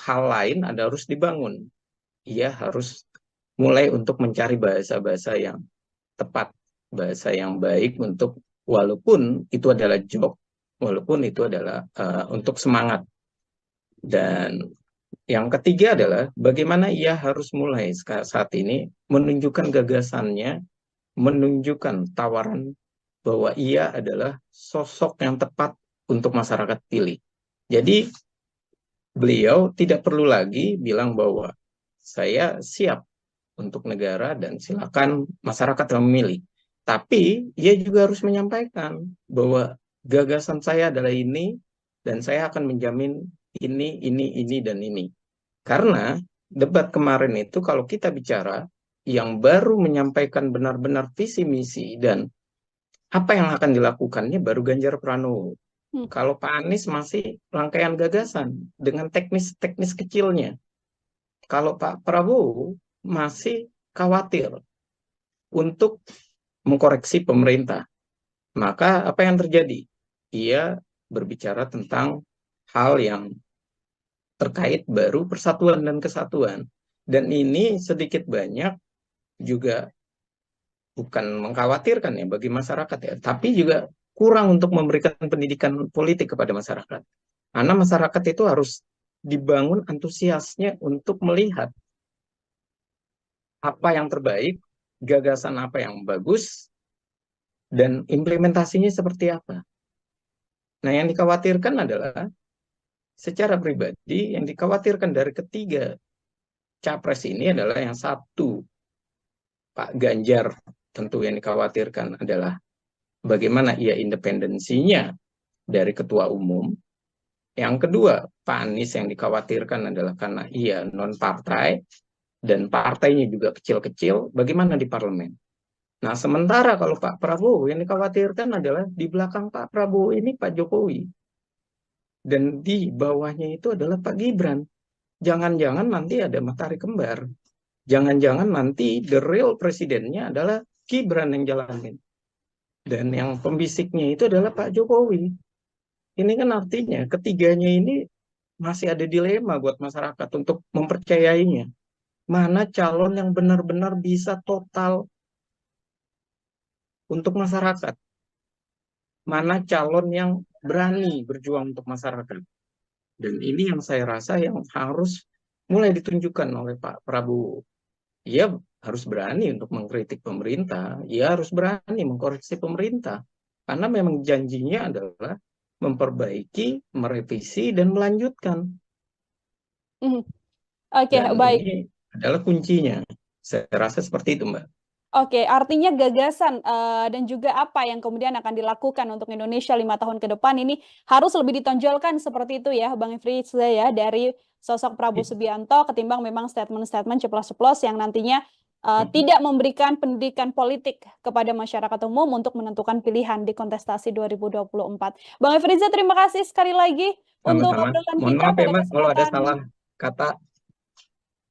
hal lain harus dibangun. Ia harus mulai untuk mencari bahasa-bahasa yang tepat, bahasa yang baik untuk, walaupun itu adalah joke, walaupun itu adalah untuk semangat. Dan yang ketiga adalah bagaimana ia harus mulai saat ini menunjukkan gagasannya, menunjukkan tawaran bahwa ia adalah sosok yang tepat untuk masyarakat pilih. Jadi beliau tidak perlu lagi bilang bahwa saya siap untuk negara dan silakan masyarakat yang memilih. Tapi ia juga harus menyampaikan bahwa gagasan saya adalah ini dan saya akan menjamin ini, dan ini. Karena debat kemarin itu kalau kita bicara yang baru menyampaikan benar-benar visi misi dan apa yang akan dilakukannya baru Ganjar Pranowo. Kalau Pak Anies masih rangkaian gagasan dengan teknis-teknis kecilnya. Kalau Pak Prabowo masih khawatir untuk mengkoreksi pemerintah. Maka apa yang terjadi? Ia berbicara tentang hal yang terkait baru persatuan dan kesatuan. Dan ini sedikit banyak juga bukan mengkhawatirkan ya bagi masyarakat ya, tapi juga kurang untuk memberikan pendidikan politik kepada masyarakat. Karena masyarakat itu harus dibangun antusiasnya untuk melihat apa yang terbaik, gagasan apa yang bagus, dan implementasinya seperti apa. Nah, yang dikhawatirkan adalah secara pribadi, yang dikhawatirkan dari ketiga capres ini adalah yang satu, Pak Ganjar, tentu yang dikhawatirkan adalah bagaimana ia independensinya dari ketua umum. Yang kedua, Pak Anies yang dikhawatirkan adalah karena ia non-partai dan partainya juga kecil-kecil, bagaimana di parlemen. Nah, sementara kalau Pak Prabowo yang dikhawatirkan adalah di belakang Pak Prabowo ini Pak Jokowi. Dan di bawahnya itu adalah Pak Gibran. Jangan-jangan nanti ada matahari kembar. Jangan-jangan nanti the real presidennya adalah Gibran yang jalanin. Dan yang pembisiknya itu adalah Pak Jokowi. Ini kan artinya ketiganya ini masih ada dilema buat masyarakat untuk mempercayainya. Mana calon yang benar-benar bisa total untuk masyarakat? Mana calon yang berani berjuang untuk masyarakat? Dan ini yang saya rasa yang harus mulai ditunjukkan oleh Pak Prabowo. Ia harus berani untuk mengkritik pemerintah, ia harus berani mengkoreksi pemerintah. Karena memang janjinya adalah memperbaiki, merevisi, dan melanjutkan. Oke, baik. Ini adalah kuncinya. Saya rasa seperti itu, Mbak. Oke, artinya gagasan dan juga apa yang kemudian akan dilakukan untuk Indonesia 5 tahun ke depan ini harus lebih ditonjolkan seperti itu ya, Bang Efriza ya, dari sosok Prabowo Subianto ketimbang memang statement-statement ceplos-ceplos yang nantinya tidak memberikan pendidikan politik kepada masyarakat umum untuk menentukan pilihan di kontestasi 2024. Bang Efriza, terima kasih sekali lagi untuk obrolan Mohon kita maaf ya, pada Mbak, kalau ada kesempatan salah kata.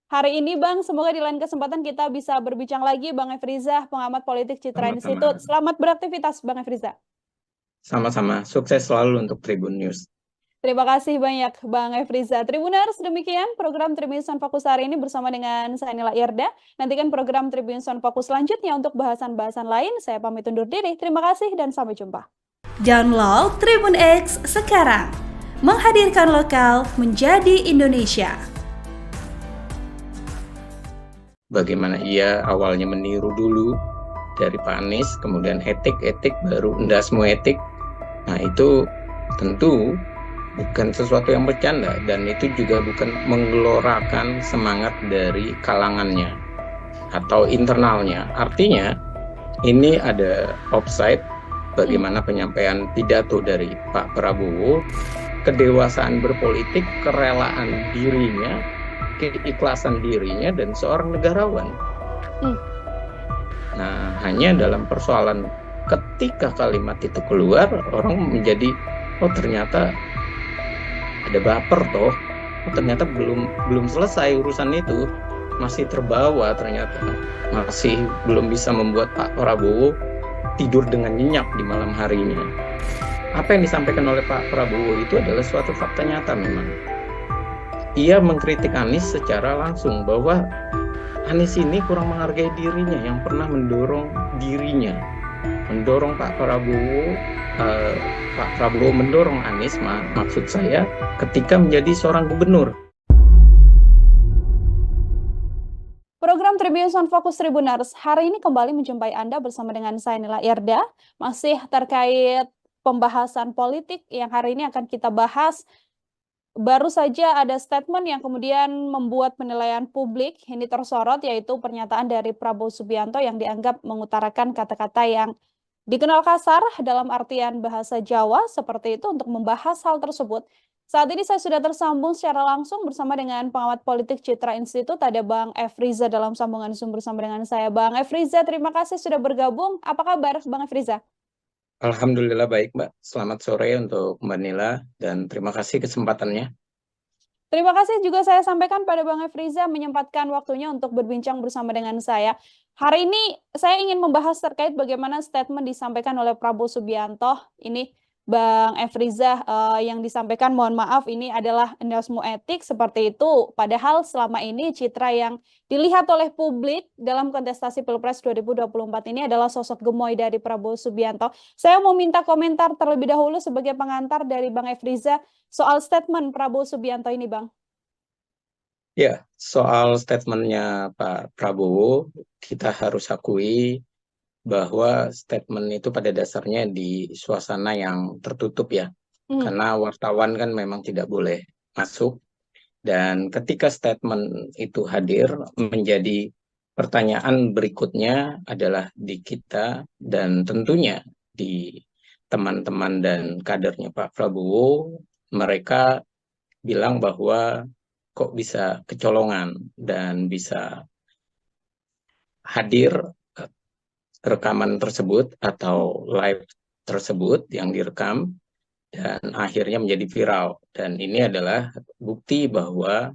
hari ini, Bang. Semoga di lain kesempatan kita bisa berbincang lagi. Bang Efriza, pengamat politik Citra Institute. Selamat beraktivitas, Bang Efriza. Sama-sama. Sukses selalu untuk Tribun News. Terima kasih banyak, Bang Efriza. Tribuners, demikian program Tribun Sound Fokus hari ini bersama dengan saya Nila Irda. Nantikan program Tribun Sound Fokus selanjutnya untuk bahasan-bahasan lain. Saya pamit undur diri. Terima kasih dan sampai jumpa. Download Tribun X sekarang. Menghadirkan lokal menjadi Indonesia. Bagaimana ia awalnya meniru dulu dari Pak Anies, kemudian etik, baru enggak semua etik. Nah, itu tentu bukan sesuatu yang bercanda, dan itu juga bukan menggelorakan semangat dari kalangannya atau internalnya. Artinya ini ada offside bagaimana penyampaian pidato dari Pak Prabowo, kedewasaan berpolitik, kerelaan dirinya, keikhlasan dirinya, dan seorang negarawan. Nah, hanya dalam persoalan ketika kalimat itu keluar, orang menjadi, oh ternyata ada baper toh, oh ternyata belum selesai urusan itu, masih terbawa ternyata, masih belum bisa membuat Pak Prabowo tidur dengan nyenyak di malam harinya. Apa yang disampaikan oleh Pak Prabowo itu adalah suatu fakta nyata memang. Ia mengkritik Anies secara langsung bahwa Anies ini kurang menghargai dirinya yang pernah mendorong dirinya, mendorong Pak Prabowo mendorong Anies, maksud saya, ketika menjadi seorang gubernur. Program Tribun on Fokus Tribuners hari ini kembali menjumpai Anda bersama dengan saya Nila Irda, masih terkait pembahasan politik yang hari ini akan kita bahas. Baru saja ada statement yang kemudian membuat penilaian publik ini tersorot, yaitu pernyataan dari Prabowo Subianto yang dianggap mengutarakan kata-kata yang dikenal kasar dalam artian bahasa Jawa seperti itu. Untuk membahas hal tersebut, saat ini saya sudah tersambung secara langsung bersama dengan pengamat politik Citra Institute, ada Bang Efriza dalam sambungan Zoom bersama dengan saya. Bang Efriza, terima kasih sudah bergabung. Apa kabar Bang Efriza? Alhamdulillah baik Mbak, selamat sore untuk Mbak Nila dan terima kasih kesempatannya. Terima kasih juga saya sampaikan pada Bang Efriza menyempatkan waktunya untuk berbincang bersama dengan saya. Hari ini saya ingin membahas terkait bagaimana statement disampaikan oleh Prabowo Subianto. Ini Bang Efriza, yang disampaikan, mohon maaf, ini adalah endasmu etik seperti itu. Padahal selama ini citra yang dilihat oleh publik dalam kontestasi Pilpres 2024 ini adalah sosok gemoy dari Prabowo Subianto. Saya mau minta komentar terlebih dahulu sebagai pengantar dari Bang Efriza soal statement Prabowo Subianto ini, Bang. Ya, soal statementnya Pak Prabowo, kita harus akui bahwa statement itu pada dasarnya di suasana yang tertutup ya, karena wartawan kan memang tidak boleh masuk, dan ketika statement itu hadir, menjadi pertanyaan berikutnya adalah di kita dan tentunya di teman-teman dan kadernya Pak Prabowo. Mereka bilang bahwa kok bisa kecolongan dan bisa hadir rekaman tersebut atau live tersebut yang direkam dan akhirnya menjadi viral, dan ini adalah bukti bahwa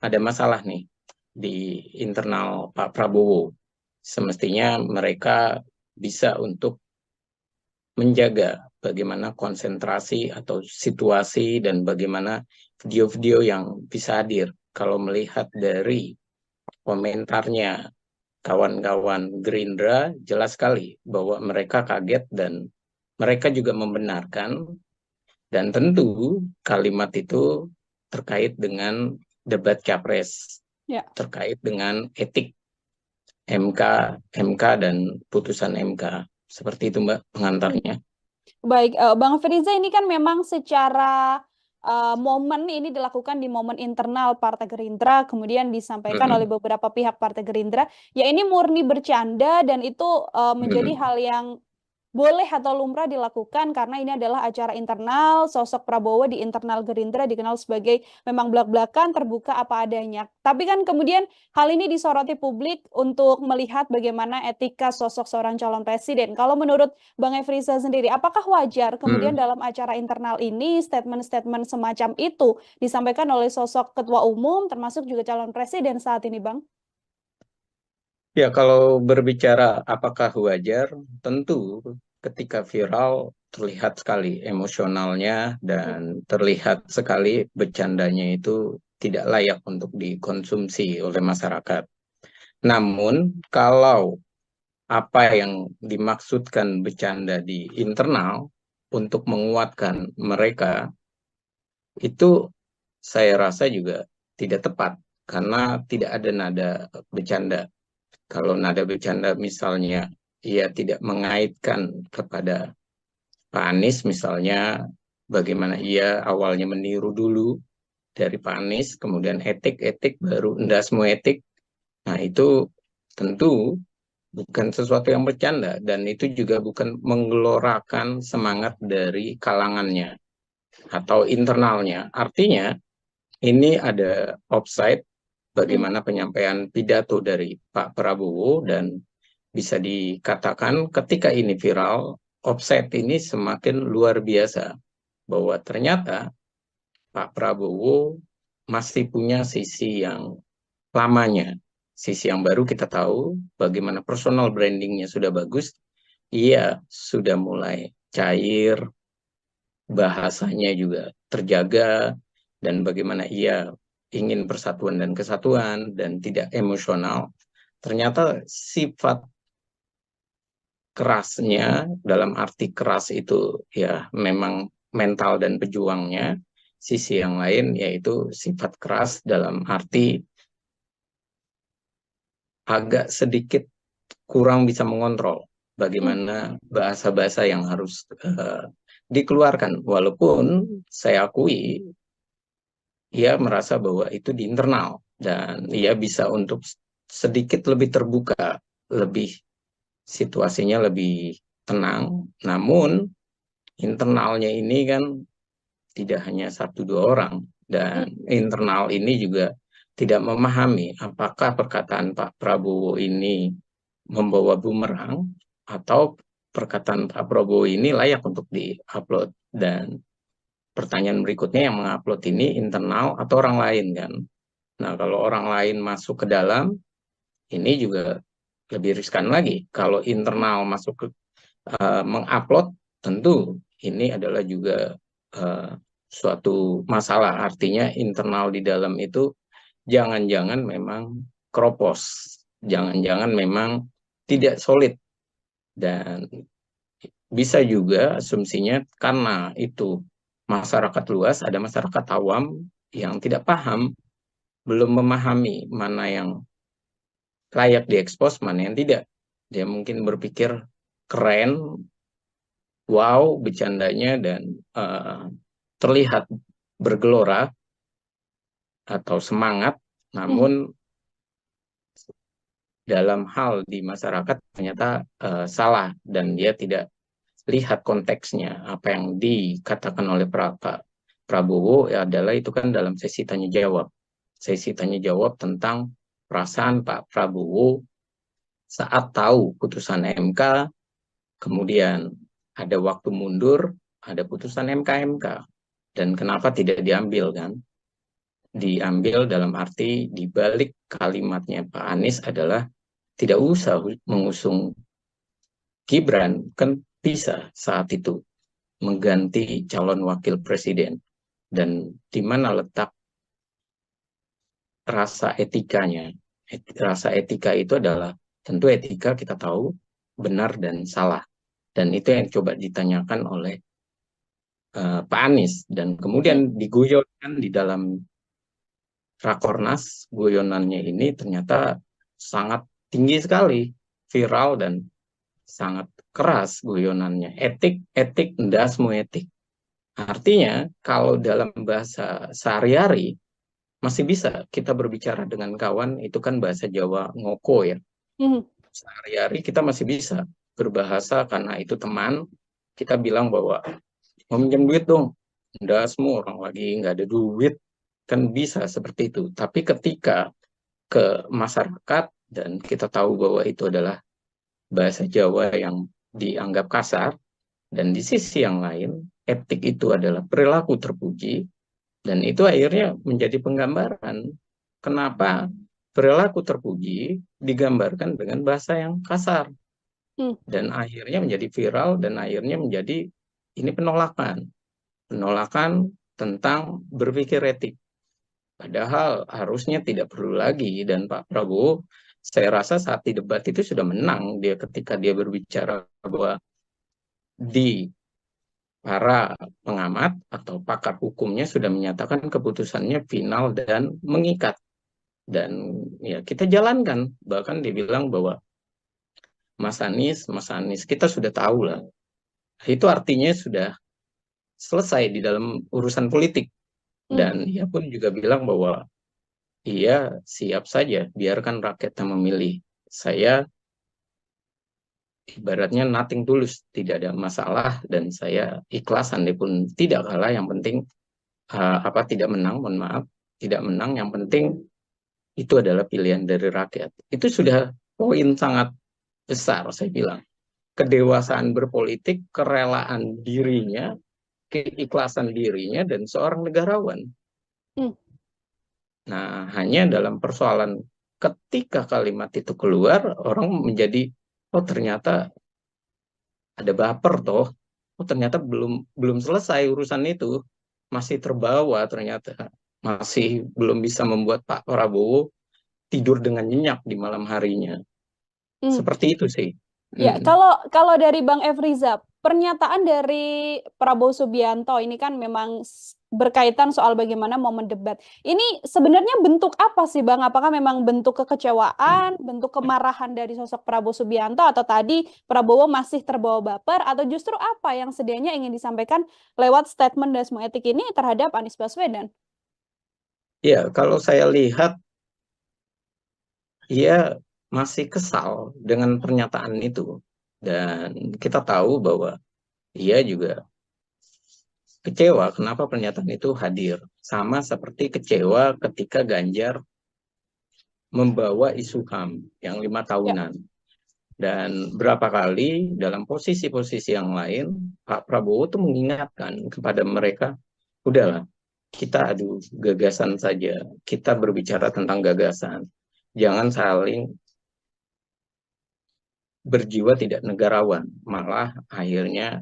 ada masalah nih di internal Pak Prabowo. Semestinya mereka bisa untuk menjaga bagaimana konsentrasi atau situasi dan bagaimana video-video yang bisa hadir. Kalau melihat dari komentarnya kawan-kawan Gerindra, jelas sekali bahwa mereka kaget dan mereka juga membenarkan, dan tentu kalimat itu terkait dengan debat capres, terkait dengan etik MK dan putusan MK. Seperti itu Mbak pengantarnya. Baik, Bang Efriza, ini kan memang secara momen ini dilakukan di momen internal Partai Gerindra, kemudian disampaikan oleh beberapa pihak Partai Gerindra, ya ini murni bercanda dan itu menjadi hal yang boleh atau lumrah dilakukan karena ini adalah acara internal. Sosok Prabowo di internal Gerindra dikenal sebagai memang belak-belakan, terbuka apa adanya. Tapi kan kemudian hal ini disoroti publik untuk melihat bagaimana etika sosok seorang calon presiden. Kalau menurut Bang Efriza sendiri, apakah wajar kemudian dalam acara internal ini statement-statement semacam itu disampaikan oleh sosok ketua umum termasuk juga calon presiden saat ini, Bang? Ya, kalau berbicara apakah wajar, tentu ketika viral terlihat sekali emosionalnya dan terlihat sekali bercandanya itu tidak layak untuk dikonsumsi oleh masyarakat. Namun, kalau apa yang dimaksudkan bercanda di internal untuk menguatkan mereka, itu saya rasa juga tidak tepat karena tidak ada nada bercanda. Kalau nada bercanda misalnya ia tidak mengaitkan kepada Pak Anies misalnya, bagaimana ia awalnya meniru dulu dari Pak Anies, kemudian etik baru endasmu etik. Nah itu tentu bukan sesuatu yang bercanda dan itu juga bukan menggelorakan semangat dari kalangannya atau internalnya. Artinya ini ada offside bagaimana penyampaian pidato dari Pak Prabowo dan bisa dikatakan ketika ini viral, offset ini semakin luar biasa. Bahwa ternyata Pak Prabowo masih punya sisi yang lamanya. Sisi yang baru kita tahu bagaimana personal brandingnya sudah bagus. Ia sudah mulai cair, bahasanya juga terjaga, dan bagaimana ia ingin persatuan dan kesatuan dan tidak emosional. Ternyata sifat kerasnya, dalam arti keras itu ya memang mental dan pejuangnya. Sisi yang lain yaitu sifat keras dalam arti agak sedikit kurang bisa mengontrol bagaimana bahasa-bahasa yang harus dikeluarkan. Walaupun saya akui ia merasa bahwa itu di internal dan ia bisa untuk sedikit lebih terbuka, lebih situasinya lebih tenang. Namun internalnya ini kan tidak hanya 1-2 orang, dan internal ini juga tidak memahami apakah perkataan Pak Prabowo ini membawa bumerang atau perkataan Pak Prabowo ini layak untuk di-upload. Dan pertanyaan berikutnya, yang mengupload ini internal atau orang lain kan. Nah, kalau orang lain masuk ke dalam, ini juga lebih riskan lagi. Kalau internal masuk ke mengupload, tentu ini adalah juga suatu masalah. Artinya internal di dalam itu jangan-jangan memang keropos, jangan-jangan memang tidak solid. Dan bisa juga asumsinya karena itu masyarakat luas, ada masyarakat awam yang tidak paham, belum memahami mana yang layak diekspos, mana yang tidak. Dia mungkin berpikir keren, wow bercandanya, dan terlihat bergelora atau semangat, namun dalam hal di masyarakat ternyata salah, dan dia tidak lihat konteksnya. Apa yang dikatakan oleh Pak Prabowo adalah itu kan dalam sesi tanya jawab. Sesi tanya jawab tentang perasaan Pak Prabowo saat tahu putusan MK, kemudian ada waktu mundur, ada putusan MK, dan kenapa tidak diambil kan? Diambil dalam arti di balik kalimatnya Pak Anies adalah tidak usah mengusung Gibran, kan bisa saat itu mengganti calon wakil presiden. Dan di mana letak rasa etikanya? Rasa etika itu adalah, tentu etika kita tahu benar dan salah. Dan itu yang coba ditanyakan oleh Pak Anies. Dan kemudian diguyonkan di dalam Rakornas, guyonannya ini ternyata sangat tinggi sekali, viral dan sangat keras guyonannya. Etik, ndasmu etik. Artinya kalau dalam bahasa sehari-hari masih bisa kita berbicara dengan kawan, itu kan bahasa Jawa ngoko ya. Sehari-hari kita masih bisa berbahasa karena itu teman, kita bilang bahwa mau minjem duit dong, ndasmu, orang lagi nggak ada duit, kan bisa seperti itu. Tapi ketika ke masyarakat dan kita tahu bahwa itu adalah bahasa Jawa yang dianggap kasar, dan di sisi yang lain etik itu adalah perilaku terpuji, dan itu akhirnya menjadi penggambaran kenapa perilaku terpuji digambarkan dengan bahasa yang kasar, dan akhirnya menjadi viral, dan akhirnya menjadi ini penolakan tentang berpikir etik. Padahal harusnya tidak perlu lagi, dan Pak Prabowo saya rasa saat di debat itu sudah menang dia ketika dia berbicara bahwa di para pengamat atau pakar hukumnya sudah menyatakan keputusannya final dan mengikat. Dan ya kita jalankan, bahkan dibilang bahwa Mas Anies kita sudah tahu lah. Itu artinya sudah selesai di dalam urusan politik. Dan ia pun juga bilang bahwa ia siap saja, biarkan rakyat yang memilih. Saya ibaratnya nothing tulus, tidak ada masalah, dan saya ikhlas andai-pun tidak kalah, yang penting tidak menang, mohon maaf, tidak menang, yang penting itu adalah pilihan dari rakyat. Itu sudah poin sangat besar, saya bilang. Kedewasaan berpolitik, kerelaan dirinya, keikhlasan dirinya, dan seorang negarawan. Hmm. Nah, hanya dalam persoalan ketika kalimat itu keluar, orang menjadi, oh ternyata ada baper toh, oh ternyata belum selesai urusan itu, masih terbawa ternyata, masih belum bisa membuat Pak Prabowo tidur dengan nyenyak di malam harinya. Hmm. Seperti itu sih. Ya, kalau dari Bang Efriza, pernyataan dari Prabowo Subianto ini kan memang berkaitan soal bagaimana momen debat. Ini sebenarnya bentuk apa sih Bang? Apakah memang bentuk kekecewaan, bentuk kemarahan dari sosok Prabowo Subianto, atau tadi Prabowo masih terbawa baper, atau justru apa yang sedianya ingin disampaikan lewat statement Dasmo Etik ini terhadap Anies Baswedan? Ya, kalau saya lihat, ia masih kesal dengan pernyataan itu. Dan kita tahu bahwa ia juga kecewa kenapa pernyataan itu hadir. Sama seperti kecewa ketika Ganjar membawa isu HAM yang 5 Ya. tahunan. Dan berapa kali dalam posisi-posisi yang lain, Pak Prabowo tuh mengingatkan kepada mereka, udahlah, kita adu gagasan saja. Kita berbicara tentang gagasan. Jangan saling berjiwa tidak negarawan. Malah akhirnya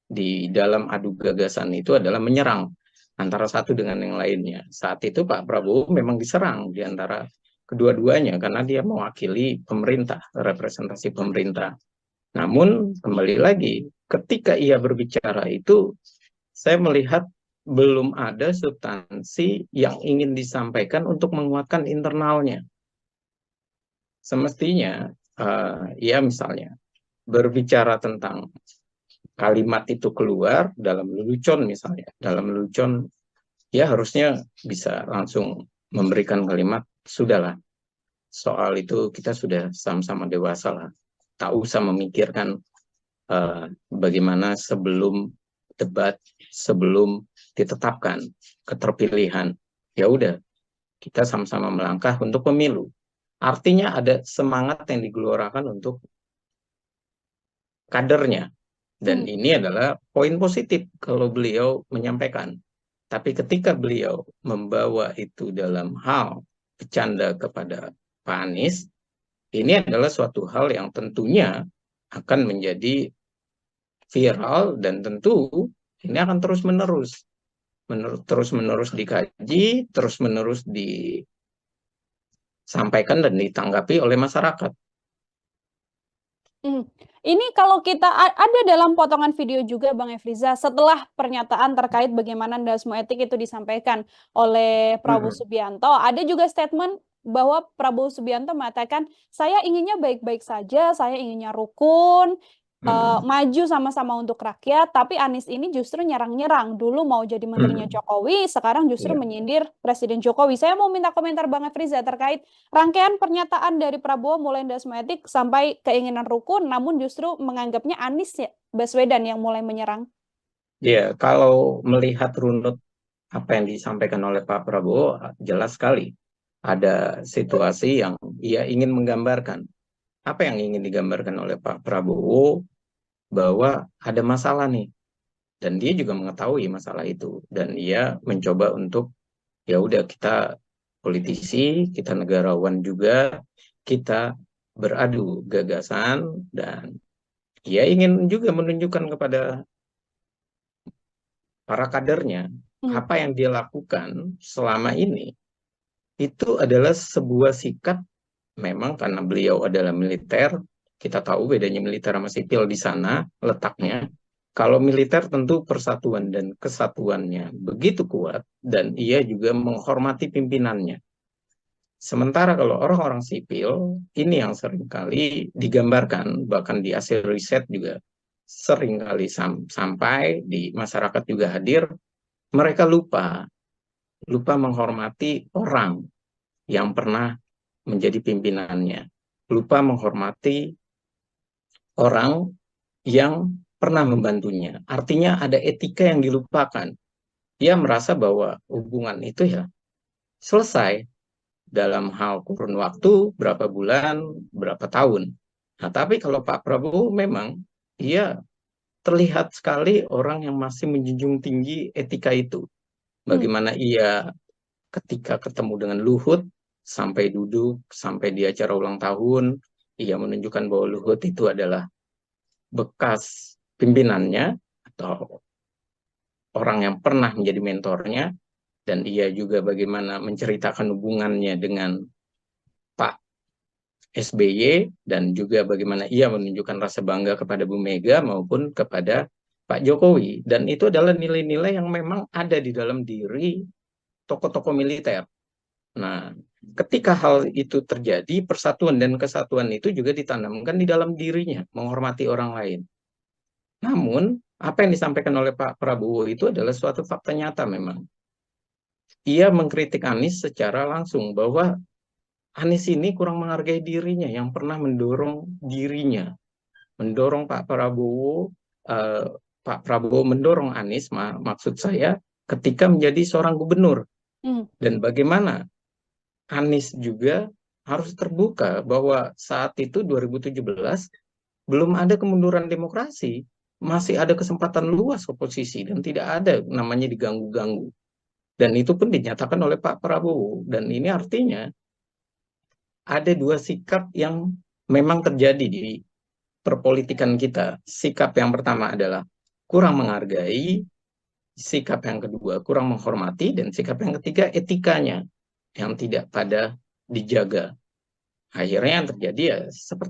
di dalam adu gagasan itu adalah menyerang antara satu dengan yang lainnya. Saat itu Pak Prabowo memang diserang di antara kedua-duanya karena dia mewakili pemerintah, representasi pemerintah. Namun kembali lagi, ketika ia berbicara itu, saya melihat belum ada substansi yang ingin disampaikan untuk menguatkan internalnya. Semestinya, ya misalnya, berbicara tentang kalimat itu keluar dalam lelucon misalnya. Dalam lelucon, ya harusnya bisa langsung memberikan kalimat, sudahlah, soal itu kita sudah sama-sama dewasa lah. Tak usah memikirkan bagaimana sebelum debat, sebelum ditetapkan keterpilihan. Ya udah, kita sama-sama melangkah untuk pemilu. Artinya ada semangat yang digelorakan untuk kadernya. Dan ini adalah poin positif kalau beliau menyampaikan. Tapi ketika beliau membawa itu dalam hal bercanda kepada Pak Anies, ini adalah suatu hal yang tentunya akan menjadi viral dan tentu ini akan terus-menerus dikaji, terus-menerus disampaikan dan ditanggapi oleh masyarakat. Ini kalau kita ada dalam potongan video juga Bang Efriza, setelah pernyataan terkait bagaimana Dasmo Etik itu disampaikan oleh Prabowo Subianto, ada juga statement bahwa Prabowo Subianto mengatakan, saya inginnya baik-baik saja, saya inginnya rukun, maju sama-sama untuk rakyat, tapi Anies ini justru nyerang-nyerang. Dulu mau jadi menterinya Jokowi, sekarang justru menyindir Presiden Jokowi. Saya mau minta komentar Bang Efriza terkait rangkaian pernyataan dari Prabowo mulai Dasmo Etik sampai keinginan rukun, namun justru menganggapnya Anies Baswedan yang mulai menyerang. Ya, kalau melihat runut apa yang disampaikan oleh Pak Prabowo, jelas sekali ada situasi yang ia ingin menggambarkan. Apa yang ingin digambarkan oleh Pak Prabowo, bahwa ada masalah nih, dan dia juga mengetahui masalah itu, dan ia mencoba untuk, ya udah, kita politisi, kita negarawan juga, kita beradu gagasan, dan ia ingin juga menunjukkan kepada para kadernya apa yang dia lakukan selama ini itu adalah sebuah sikap. Memang karena beliau adalah militer, kita tahu bedanya militer sama sipil di sana letaknya. Kalau militer tentu persatuan dan kesatuannya begitu kuat, dan ia juga menghormati pimpinannya. Sementara kalau orang-orang sipil, ini yang seringkali digambarkan, bahkan di hasil riset juga seringkali sampai di masyarakat juga hadir, mereka lupa menghormati orang yang pernah menjadi pimpinannya, lupa menghormati orang yang pernah membantunya. Artinya ada etika yang dilupakan. Dia merasa bahwa hubungan itu ya selesai dalam hal kurun waktu berapa bulan, berapa tahun. Nah, tapi kalau Pak Prabowo memang ia terlihat sekali orang yang masih menjunjung tinggi etika itu. Bagaimana ia ketika ketemu dengan Luhut, sampai duduk, sampai di acara ulang tahun, ia menunjukkan bahwa Luhut itu adalah bekas pimpinannya atau orang yang pernah menjadi mentornya, dan ia juga bagaimana menceritakan hubungannya dengan Pak SBY, dan juga bagaimana ia menunjukkan rasa bangga kepada Bu Mega maupun kepada Pak Jokowi. Dan itu adalah nilai-nilai yang memang ada di dalam diri tokoh-tokoh militer. Nah, ketika hal itu terjadi, persatuan dan kesatuan itu juga ditanamkan di dalam dirinya, menghormati orang lain. Namun, apa yang disampaikan oleh Pak Prabowo itu adalah suatu fakta nyata memang. Ia mengkritik Anies secara langsung bahwa Anies ini kurang menghargai dirinya yang pernah mendorong dirinya, mendorong Pak Prabowo, Pak Prabowo mendorong Anies, maksud saya, ketika menjadi seorang gubernur. Dan bagaimana Anies juga harus terbuka bahwa saat itu 2017 belum ada kemunduran demokrasi, masih ada kesempatan luas oposisi dan tidak ada namanya diganggu-ganggu. Dan itu pun dinyatakan oleh Pak Prabowo. Dan ini artinya ada dua sikap yang memang terjadi di perpolitikan kita. Sikap yang pertama adalah kurang menghargai, sikap yang kedua kurang menghormati, dan sikap yang ketiga etikanya yang tidak pada dijaga. Akhirnya yang terjadi ya seperti